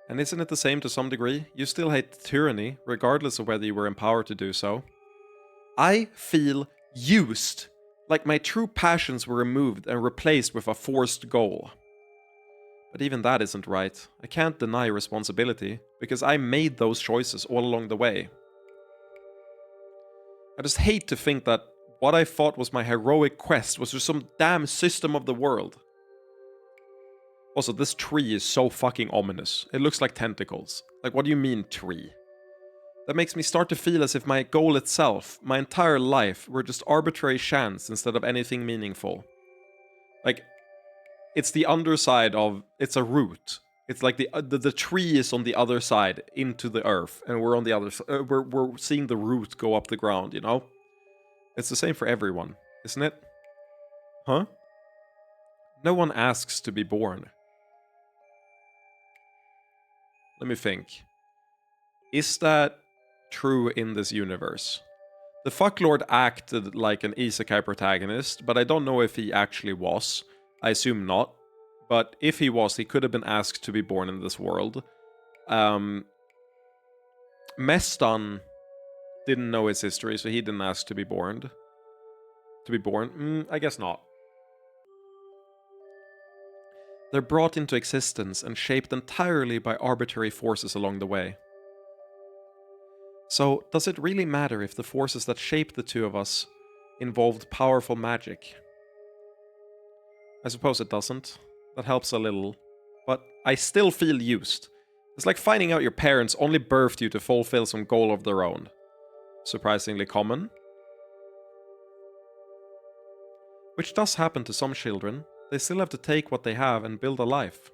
And isn't it the same to some degree? You still hate tyranny, regardless of whether you were empowered to do so. I feel used, like my true passions were removed and replaced with a forced goal. But even that isn't right. I can't deny responsibility, because I made those choices all along the way. I just hate to think that what I thought was my heroic quest was just some damn system of the world. Also, this tree is so fucking ominous. It looks like tentacles. Like, what do you mean, tree? That makes me start to feel as if my goal itself, my entire life, were just arbitrary chance instead of anything meaningful. Like, it's the underside of... It's a root. It's like the tree is on the other side into the earth, and we're on the other side. We're seeing the root go up the ground, you know? It's the same for everyone, isn't it? Huh? No one asks to be born. Let me think. Is that true in this universe? The fucklord acted like an isekai protagonist, but I don't know if he actually was. I assume not. But if he was, he could have been asked to be born in this world. Mestan didn't know his history, so he didn't ask to be born. I guess not. They're brought into existence and shaped entirely by arbitrary forces along the way. So, does it really matter if the forces that shaped the two of us involved powerful magic? I suppose it doesn't. That helps a little. But I still feel used. It's like finding out your parents only birthed you to fulfill some goal of their own. Surprisingly common. Which does happen to some children. They still have to take what they have and build a life.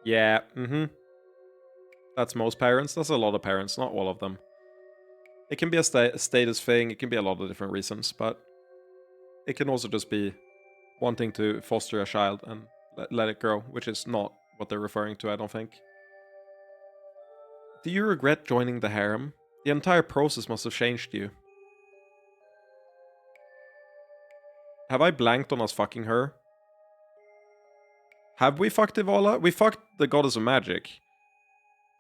Yeah, That's most parents. That's a lot of parents, not all of them. It can be a status thing, it can be a lot of different reasons, but it can also just be wanting to foster a child and let it grow, which is not what they're referring to, I don't think. Do you regret joining the harem? The entire process must have changed you. Have I blanked on us fucking her? Have we fucked Evala? We fucked the goddess of magic.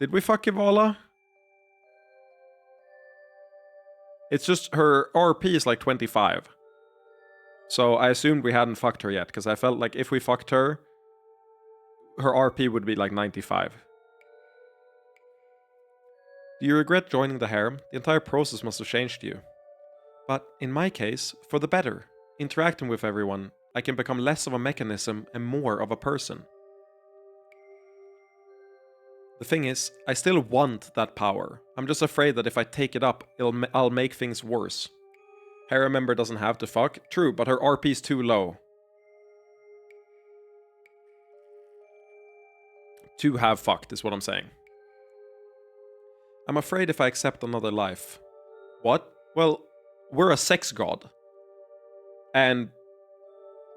Did we fuck Evala? It's just her RP is like 25. So I assumed we hadn't fucked her yet, because I felt like if we fucked her, her RP would be like 95. Do you regret joining the harem? The entire process must have changed you. But in my case, for the better. Interacting with everyone, I can become less of a mechanism and more of a person. The thing is, I still want that power. I'm just afraid that if I take it up, I'll make things worse. Harem member doesn't have to fuck. True, but her RP's too low. To have fucked is what I'm saying. I'm afraid if I accept another life. What? Well, we're a sex god. And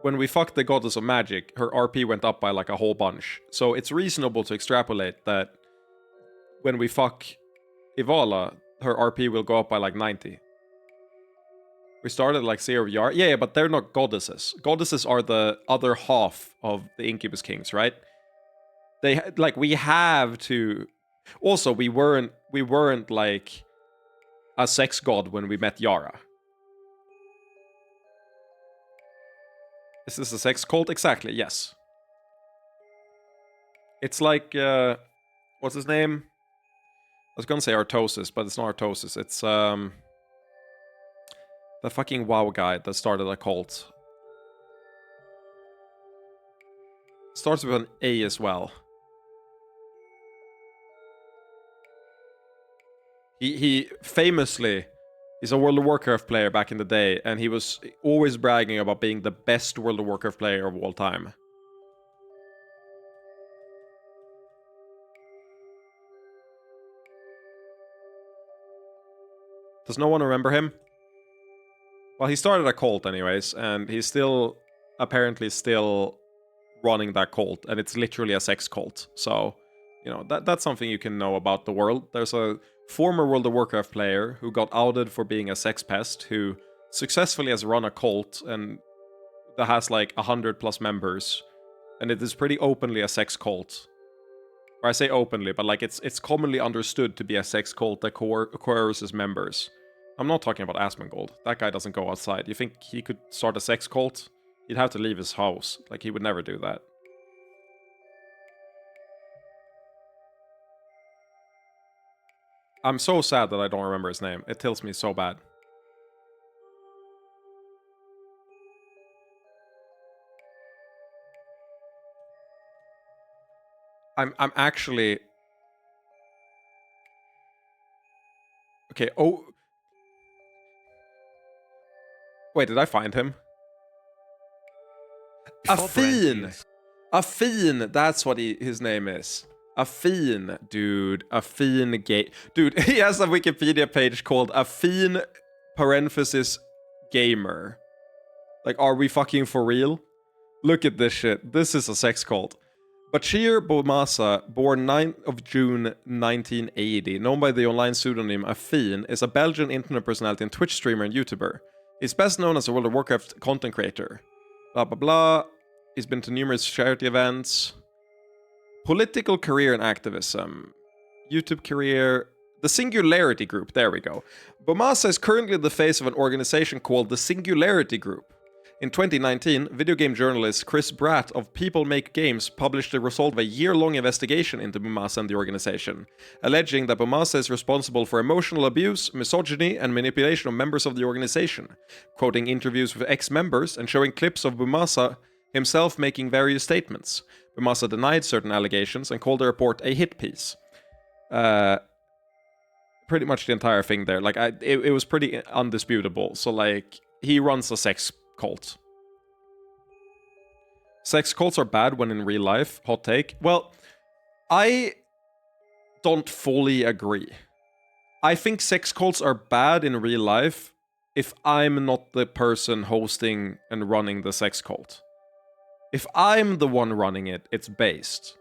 when we fucked the goddess of magic, her RP went up by like a whole bunch. So it's reasonable to extrapolate that when we fuck Evala, her RP will go up by like 90. We started like 0 VR. Yeah, but they're not goddesses. Goddesses are the other half of the Incubus Kings, right? They like we have to. Also, we weren't like a sex god when we met Yara. Is this a sex cult? Exactly, yes. It's like, what's his name? I was gonna say Artosis, but it's not Artosis. It's, the fucking WoW guy that started a cult. Starts with an A as well. He famously, he's a World of Warcraft player back in the day, and he was always bragging about being the best World of Warcraft player of all time. Does no one remember him? Well, he started a cult anyways, and he's still, apparently still running that cult, and it's literally a sex cult. So, you know, that's something you can know about the world. There's a former World of Warcraft player who got outed for being a sex pest, who successfully has run a cult, and that has like 100+ members, and it is pretty openly a sex cult. Or I say openly, but like it's commonly understood to be a sex cult that coerces members. I'm not talking about Asmongold. That guy doesn't go outside. You think he could start a sex cult? He'd have to leave his house. Like, he would never do that. I'm so sad that I don't remember his name. It tilts me so bad. I'm actually... Okay, oh... Wait, did I find him? Affine! Affine, that's what his name is. Affine, dude. Affine gay. Dude, he has a Wikipedia page called Affine parenthesis gamer. Like, are we fucking for real? Look at this shit. This is a sex cult. Bachir Boumassa, born 9th of June 1980, known by the online pseudonym Affine, is a Belgian internet personality and Twitch streamer and YouTuber. He's best known as a World of Warcraft content creator. Blah blah blah. He's been to numerous charity events. Political career and activism. YouTube career. The Singularity Group. There we go. Boumassa is currently the face of an organization called the Singularity Group. In 2019, video game journalist Chris Bratt of People Make Games published the result of a year-long investigation into Boumassa and the organization, alleging that Boumassa is responsible for emotional abuse, misogyny, and manipulation of members of the organization, quoting interviews with ex-members and showing clips of Boumassa himself making various statements. Boumassa denied certain allegations and called the report a hit piece. Pretty much the entire thing there. Like, it was pretty undisputable. So, like, he runs a sex cult. Sex cults are bad when in real life. Hot take. Well, I don't fully agree. I think sex cults are bad in real life if I'm not the person hosting and running the sex cult. If I'm the one running it, it's based.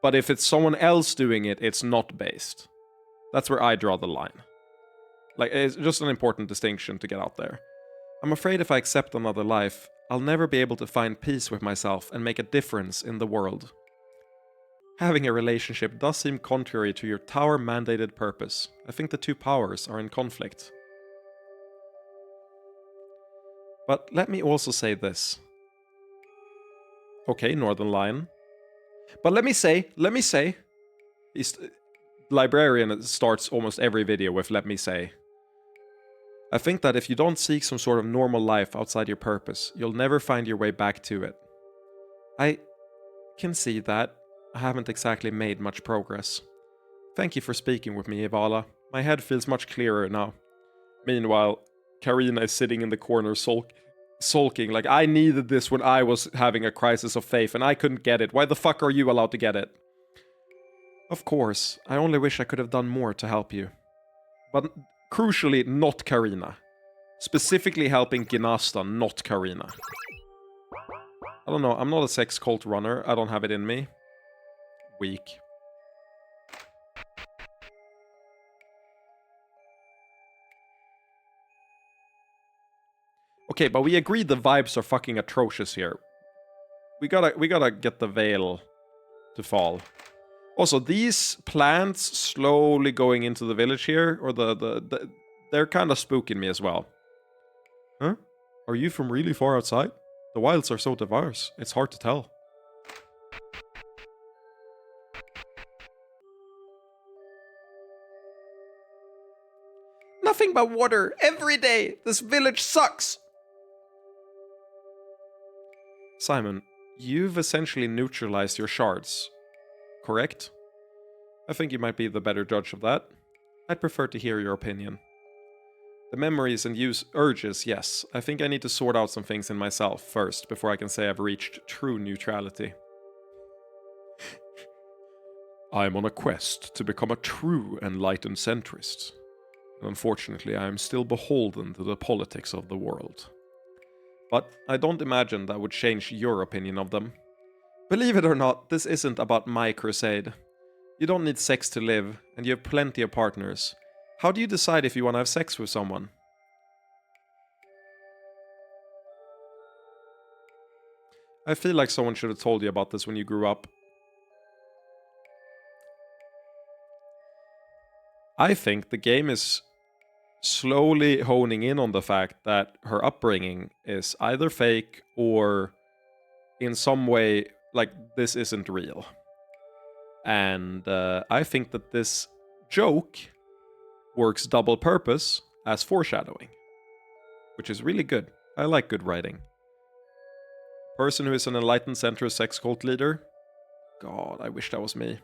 But if it's someone else doing it, it's not based. That's where I draw the line. Like, it's just an important distinction to get out there. I'm afraid if I accept another life, I'll never be able to find peace with myself and make a difference in the world. Having a relationship does seem contrary to your tower-mandated purpose. I think the two powers are in conflict. But let me also say this. Okay, Northern Lion. But let me say, Librarian starts almost every video with "let me say." I think that if you don't seek some sort of normal life outside your purpose, you'll never find your way back to it. I can see that. I haven't exactly made much progress. Thank you for speaking with me, Ivala. My head feels much clearer now. Meanwhile, Karina is sitting in the corner sulking, like, I needed this when I was having a crisis of faith and I couldn't get it. Why the fuck are you allowed to get it? Of course, I only wish I could have done more to help you. But crucially, not Karina. Specifically helping Ginasta, not Karina. I don't know, I'm not a sex cult runner. I don't have it in me. Weak. Okay, but we agreed the vibes are fucking atrocious here. We gotta get the veil to fall. Also, these plants slowly going into the village here, or they're kind of spooking me as well. Huh? Are you from really far outside? The wilds are so diverse, it's hard to tell. Nothing but water every day. This village sucks. Simon, you've essentially neutralized your shards, correct? I think you might be the better judge of that. I'd prefer to hear your opinion. The memories and use urges, yes. I think I need to sort out some things in myself first before I can say I've reached true neutrality. I'm on a quest to become a true enlightened centrist. Unfortunately, I am still beholden to the politics of the world. But I don't imagine that would change your opinion of them. Believe it or not, this isn't about my crusade. You don't need sex to live, and you have plenty of partners. How do you decide if you want to have sex with someone? I feel like someone should have told you about this when you grew up. I think the game is slowly honing in on the fact that her upbringing is either fake or in some way, like, this isn't real. And I think that this joke works double purpose as foreshadowing, which is really good. I like good writing. Person who is an enlightened centrist sex cult leader? God, I wish that was me.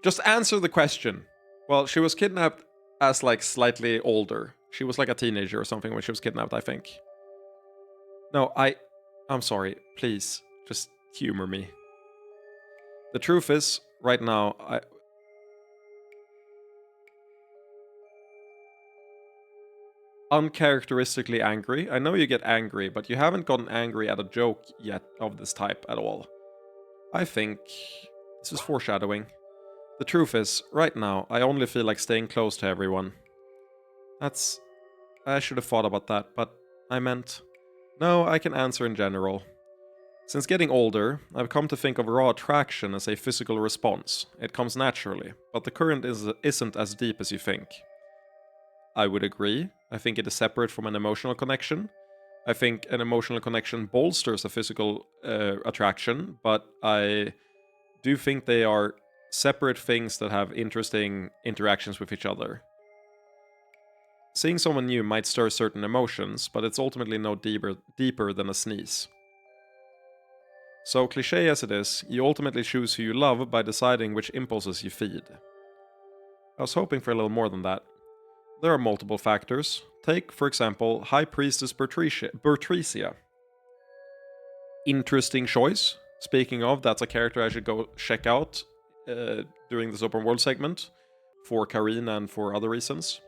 Just answer the question. Well, she was kidnapped as, like, slightly older. She was like a teenager or something when she was kidnapped, I think. No, I'm sorry. Please, just humor me. The truth is, right now, uncharacteristically angry. I know you get angry, but you haven't gotten angry at a joke yet of this type at all. I think this is foreshadowing. The truth is, right now, I only feel like staying close to everyone. I should have thought about that, but I meant... No, I can answer in general. Since getting older, I've come to think of raw attraction as a physical response. It comes naturally, but the current isn't as deep as you think. I would agree. I think it is separate from an emotional connection. I think an emotional connection bolsters a physical attraction, but I do think they are separate things that have interesting interactions with each other. Seeing someone new might stir certain emotions, but it's ultimately no deeper than a sneeze. So cliché as it is, you ultimately choose who you love by deciding which impulses you feed. I was hoping for a little more than that. There are multiple factors. Take, for example, High Priestess Bertricia. Interesting choice. Speaking of, that's a character I should go check out during this open world segment, for Karine and for other reasons.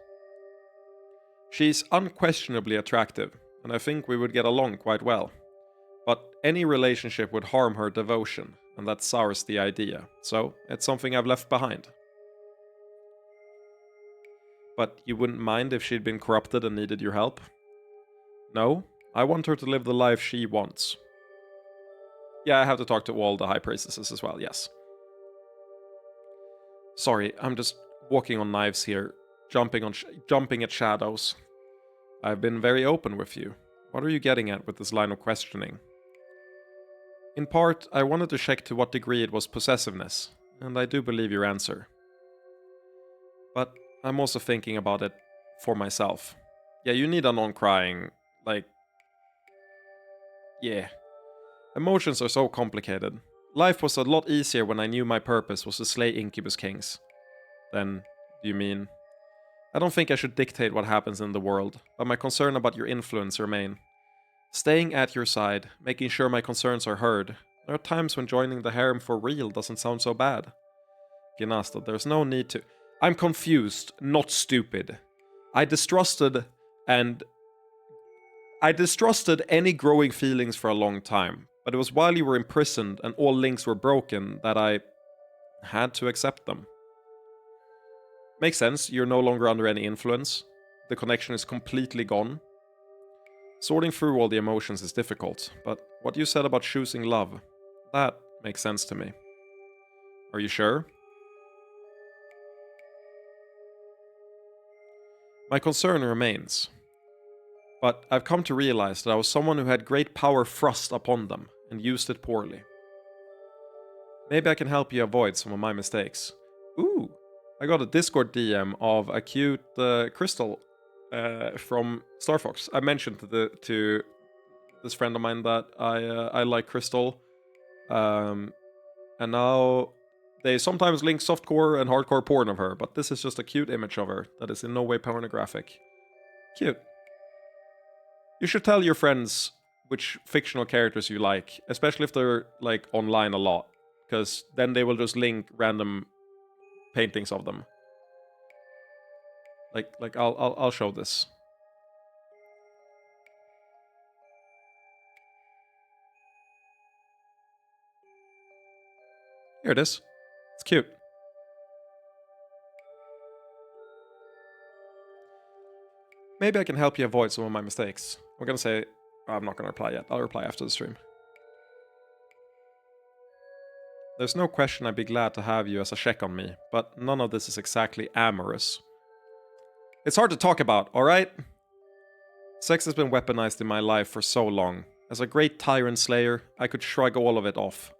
She's unquestionably attractive, and I think we would get along quite well. But any relationship would harm her devotion, and that sours the idea, so it's something I've left behind. But you wouldn't mind if she'd been corrupted and needed your help? No, I want her to live the life she wants. Yeah, I have to talk to all the high priestesses as well, yes. Sorry, I'm just walking on knives here, jumping at shadows. I've been very open with you. What are you getting at with this line of questioning? In part, I wanted to check to what degree it was possessiveness, and I do believe your answer. But I'm also thinking about it for myself. Yeah, you need a non-crying, like... Yeah. Emotions are so complicated. Life was a lot easier when I knew my purpose was to slay Incubus Kings. Then, do you mean... I don't think I should dictate what happens in the world, but my concern about your influence remain. Staying at your side, making sure my concerns are heard. There are times when joining the harem for real doesn't sound so bad. Ginasta, there's no need to... I'm confused, not stupid. I distrusted any growing feelings for a long time, but it was while you were imprisoned and all links were broken that I had to accept them. Makes sense, you're no longer under any influence. The connection is completely gone. Sorting through all the emotions is difficult, but what you said about choosing love, that makes sense to me. Are you sure? My concern remains. But I've come to realize that I was someone who had great power thrust upon them and used it poorly. Maybe I can help you avoid some of my mistakes. Ooh, I got a Discord DM of a cute crystal from Star Fox. I mentioned to this friend of mine that I like crystal, and now they sometimes link softcore and hardcore porn of her, but this is just a cute image of her that is in no way pornographic. Cute. You should tell your friends which fictional characters you like, especially if they're like online a lot, because then they will just link random paintings of them. Like I'll show this. Here it is. It's cute. Maybe I can help you avoid some of my mistakes. I'm gonna say I'm not gonna reply yet. I'll reply after the stream. There's no question I'd be glad to have you as a check on me, but none of this is exactly amorous. It's hard to talk about, alright? Sex has been weaponized in my life for so long. As a great tyrant slayer, I could shrug all of it off.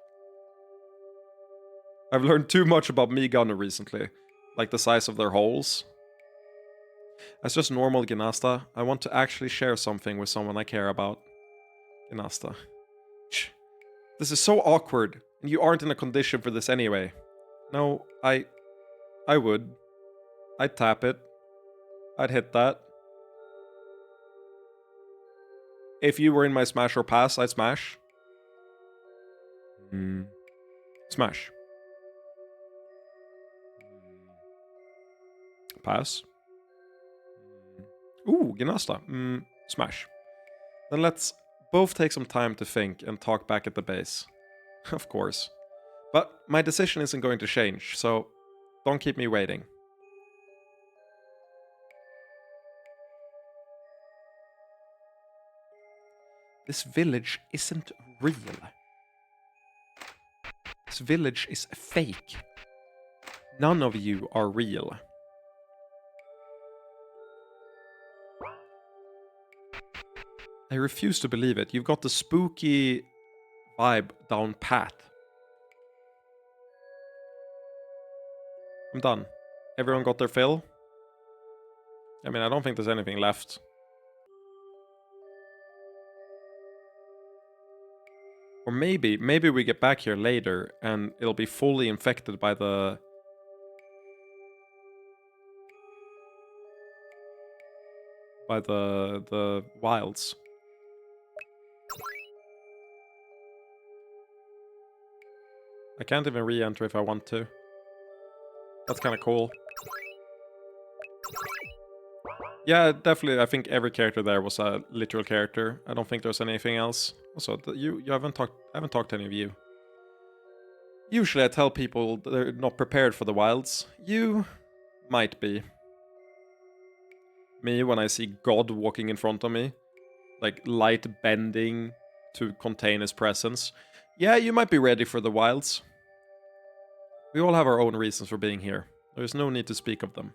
I've learned too much about me Gunner recently, like the size of their holes. As just normal Gnasta, I want to actually share something with someone I care about. Gnasta. This is so awkward, and you aren't in a condition for this anyway. No, I would. I'd tap it. I'd hit that. If you were in my smash or pass, I'd smash. Smash. Pass. Ooh, Gnasta. Smash. Then let's both take some time to think and talk back at the base. Of course. But my decision isn't going to change, so don't keep me waiting. This village isn't real. This village is fake. None of you are real. I refuse to believe it. You've got the spooky vibe down pat. I'm done. Everyone got their fill? I mean, I don't think there's anything left. Or maybe we get back here later and it'll be fully infected by the... the wilds. I can't even re-enter if I want to. That's kind of cool. Yeah, definitely. I think every character there was a literal character. I don't think there's anything else. Also, you haven't talked. I haven't talked to any of you. Usually, I tell people they're not prepared for the wilds. You might be. Me, when I see God walking in front of me, like light bending to contain his presence. Yeah, you might be ready for the wilds. We all have our own reasons for being here. There's no need to speak of them.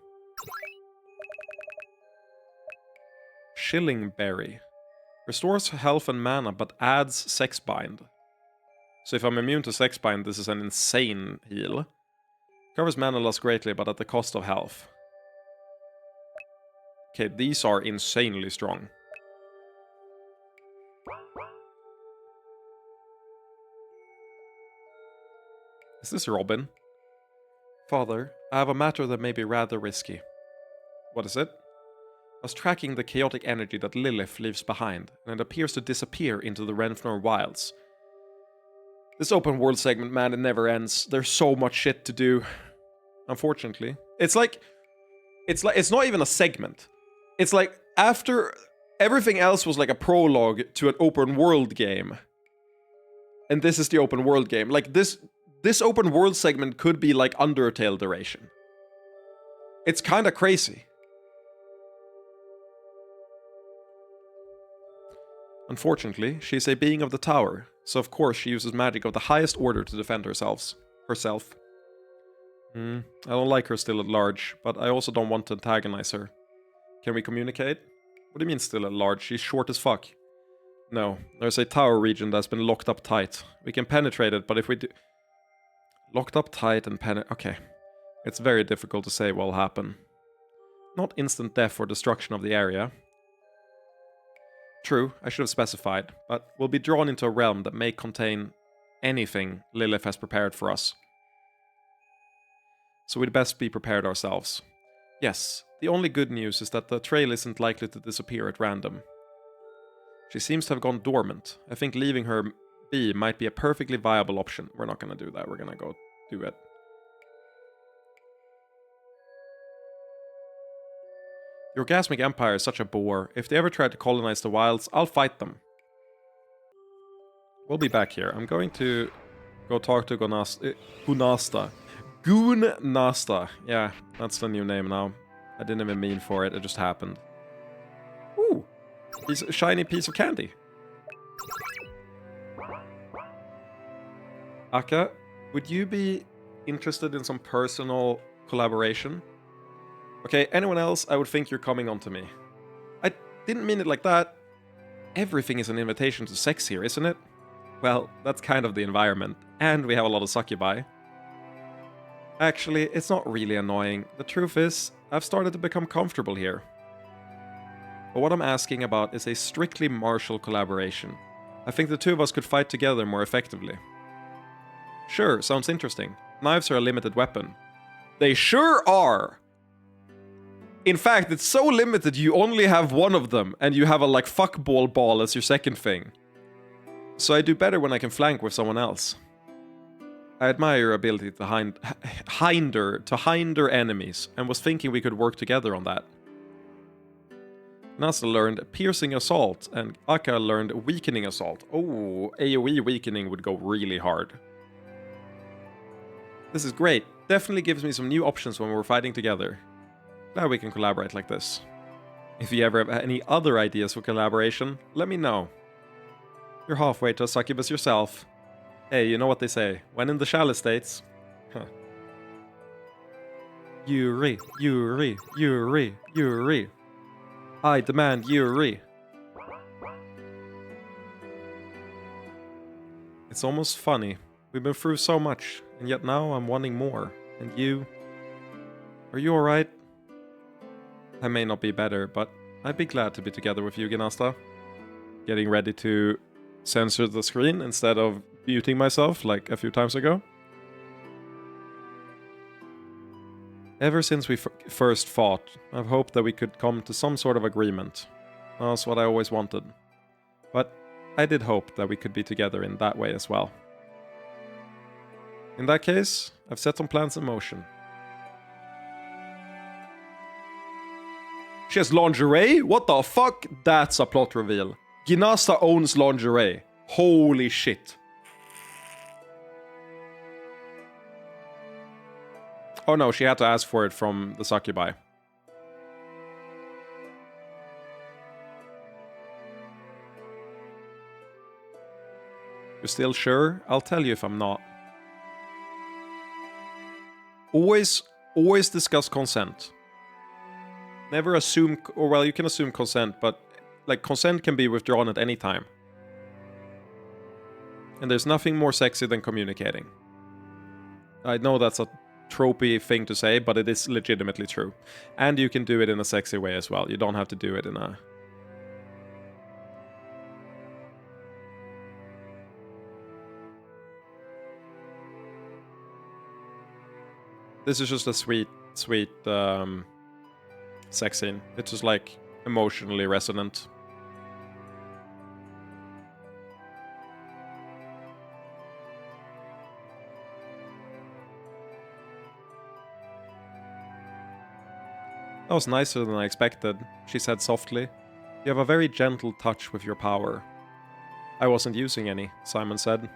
Shilling Berry. Restores health and mana, but adds Sex Bind. So if I'm immune to Sex Bind, this is an insane heal. Covers mana loss greatly, but at the cost of health. Okay, these are insanely strong. Is this Robin? Father, I have a matter that may be rather risky. What is it? I was tracking the chaotic energy that Lilith leaves behind, and it appears to disappear into the Renfnor wilds. This open world segment, man, it never ends. There's so much shit to do. Unfortunately. It's not even a segment. It's like, after everything else was like a prologue to an open world game. And this is the open world game. Like, this open world segment could be like Undertale duration. It's kinda crazy. Unfortunately, she is a being of the tower, so of course she uses magic of the highest order to defend herself. I don't like her still at large, but I also don't want to antagonize her. Can we communicate? What do you mean still at large? She's short as fuck. No, there's a tower region that's been locked up tight. We can penetrate it, but if we do... Locked up tight and okay. It's very difficult to say what will happen. Not instant death or destruction of the area. True, I should have specified, but we'll be drawn into a realm that may contain anything Lilith has prepared for us. So we'd best be prepared ourselves. Yes, the only good news is that the trail isn't likely to disappear at random. She seems to have gone dormant. I think leaving her be might be a perfectly viable option. We're not going to do that. We're going to go do it. The Orgasmic Empire is such a bore. If they ever try to colonize the wilds, I'll fight them. We'll be back here. I'm going to go talk to Gunasta. Goonnasta. Yeah, that's the new name now. I didn't even mean for it. It just happened. Ooh. A shiny piece of candy. Akka, would you be interested in some personal collaboration? Okay, anyone else, I would think you're coming onto me. I didn't mean it like that. Everything is an invitation to sex here, isn't it? Well, that's kind of the environment, and we have a lot of succubi. Actually, it's not really annoying. The truth is, I've started to become comfortable here. But what I'm asking about is a strictly martial collaboration. I think the two of us could fight together more effectively. Sure, sounds interesting. Knives are a limited weapon. They sure are! In fact, it's so limited you only have one of them, and you have a like fuckball ball as your second thing. So I do better when I can flank with someone else. I admire your ability to hinder enemies, and was thinking we could work together on that. Nasa learned Piercing Assault, and Akka learned Weakening Assault. Oh, AoE Weakening would go really hard. This is great. Definitely gives me some new options when we're fighting together. Glad we can collaborate like this. If you ever have any other ideas for collaboration, let me know. You're halfway to a succubus yourself. Hey, you know what they say, when in the shallow states... Huh. Yuri, Yuri, Yuri, Yuri. I demand Yuri. It's almost funny. We've been through so much, and yet now I'm wanting more. And you... Are you alright? I may not be better, but I'd be glad to be together with you, Gunasta. Getting ready to censor the screen instead of muting myself like a few times ago. Ever since we first fought, I've hoped that we could come to some sort of agreement. That's what I always wanted. But I did hope that we could be together in that way as well. In that case, I've set some plans in motion. She has lingerie? What the fuck? That's a plot reveal. Gunasta owns lingerie. Holy shit. Oh no, she had to ask for it from the succubi. You're still sure? I'll tell you if I'm not. Always discuss consent. Never assume, or well, you can assume consent, but like consent can be withdrawn at any time. And there's nothing more sexy than communicating. I know that's a tropey thing to say, but it is legitimately true. And you can do it in a sexy way as well. You don't have to do it in a... This is just a sweet sex scene. It's just like emotionally resonant. That was nicer than I expected, she said softly. You have a very gentle touch with your power. I wasn't using any, Simon said.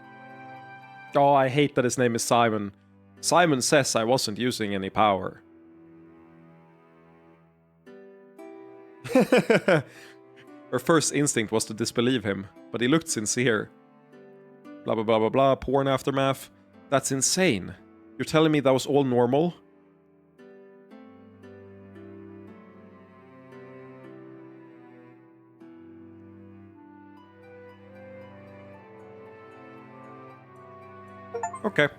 Oh, I hate that his name is Simon. Simon says I wasn't using any power. Her first instinct was to disbelieve him, but he looked sincere. Blah blah blah blah blah, porn aftermath. That's insane. You're telling me that was all normal? Okay.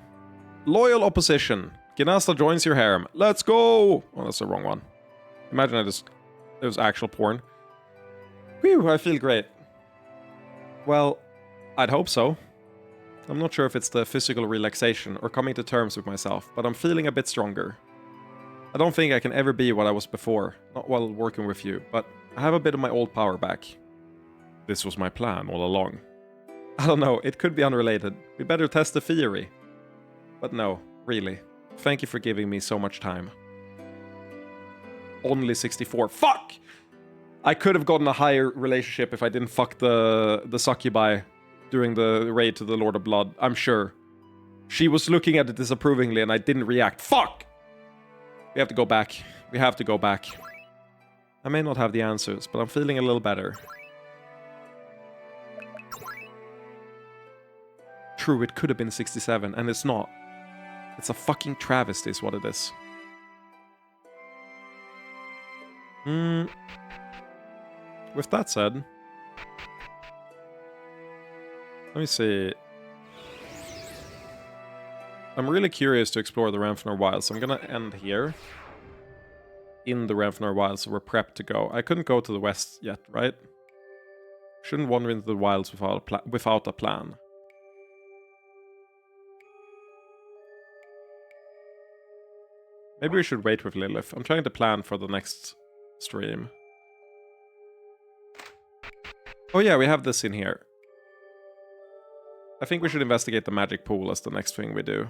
Loyal opposition. Ginasta joins your harem. Let's go! Oh, that's the wrong one. Imagine it was actual porn. Whew, I feel great. Well, I'd hope so. I'm not sure if it's the physical relaxation or coming to terms with myself, but I'm feeling a bit stronger. I don't think I can ever be what I was before, not while working with you, but I have a bit of my old power back. This was my plan all along. I don't know, it could be unrelated. We better test the theory. But no, really. Thank you for giving me so much time. Only 64. Fuck! I could have gotten a higher relationship if I didn't fuck the succubi during the raid to the Lord of Blood, I'm sure. She was looking at it disapprovingly and I didn't react. Fuck! We have to go back. We have to go back. I may not have the answers, but I'm feeling a little better. True, it could have been 67, and it's not. It's a fucking travesty is what it is. With that said... Let me see. I'm really curious to explore the Renfenor Wilds, so I'm gonna end here. In the Renfenor Wilds, so we're prepped to go. I couldn't go to the west yet, right? Shouldn't wander into the wilds without a plan. Maybe we should wait with Lilith. I'm trying to plan for the next stream. Oh yeah, we have this in here. I think we should investigate the magic pool as the next thing we do.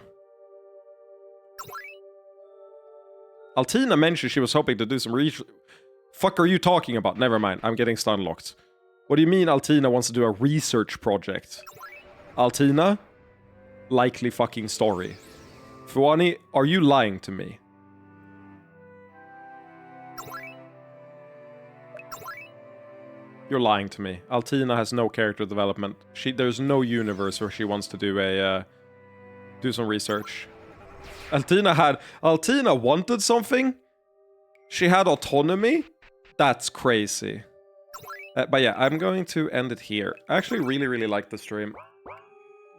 Altina mentioned she was hoping to do some research. Fuck are you talking about? Never mind, I'm getting stun locked. What do you mean Altina wants to do a research project? Altina? Likely fucking story. Fuani, are you lying to me? You're lying to me. Altina has no character development. There's no universe where she wants to do some research. Altina wanted something? She had autonomy? That's crazy. But yeah, I'm going to end it here. I actually really like the stream.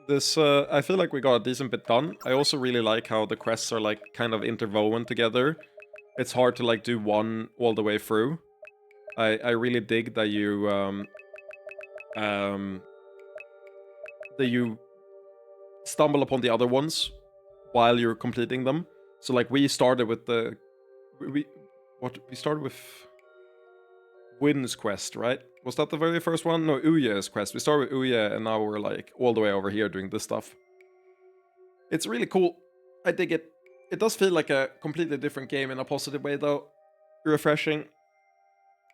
This, I feel like we got a decent bit done. I also really like how the quests are like kind of interwoven together. It's hard to like do one all the way through. I really dig that you stumble upon the other ones while you're completing them. So like we started with we started with Wynn's quest, right? Was that the very first one? No, Uye's quest. We started with Uye and now we're like all the way over here doing this stuff. It's really cool. I dig it. It does feel like a completely different game in a positive way though. Refreshing.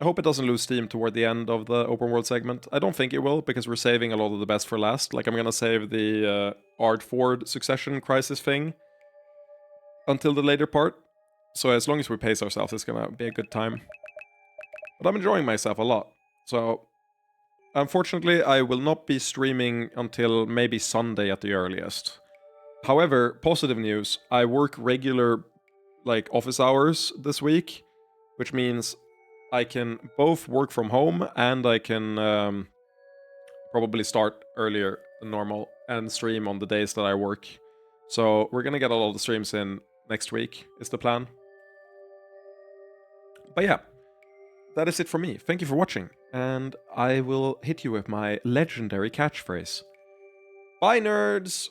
I hope it doesn't lose steam toward the end of the open world segment. I don't think it will, because we're saving a lot of the best for last. Like, I'm gonna save the Ardford succession crisis thing until the later part. So as long as we pace ourselves, it's gonna be a good time. But I'm enjoying myself a lot. So, unfortunately, I will not be streaming until maybe Sunday at the earliest. However, positive news, I work regular, like, office hours this week, which means I can both work from home and I can probably start earlier than normal and stream on the days that I work. So we're gonna get a lot of the streams in next week, is the plan. But yeah, that is it for me. Thank you for watching, and I will hit you with my legendary catchphrase. Bye, nerds!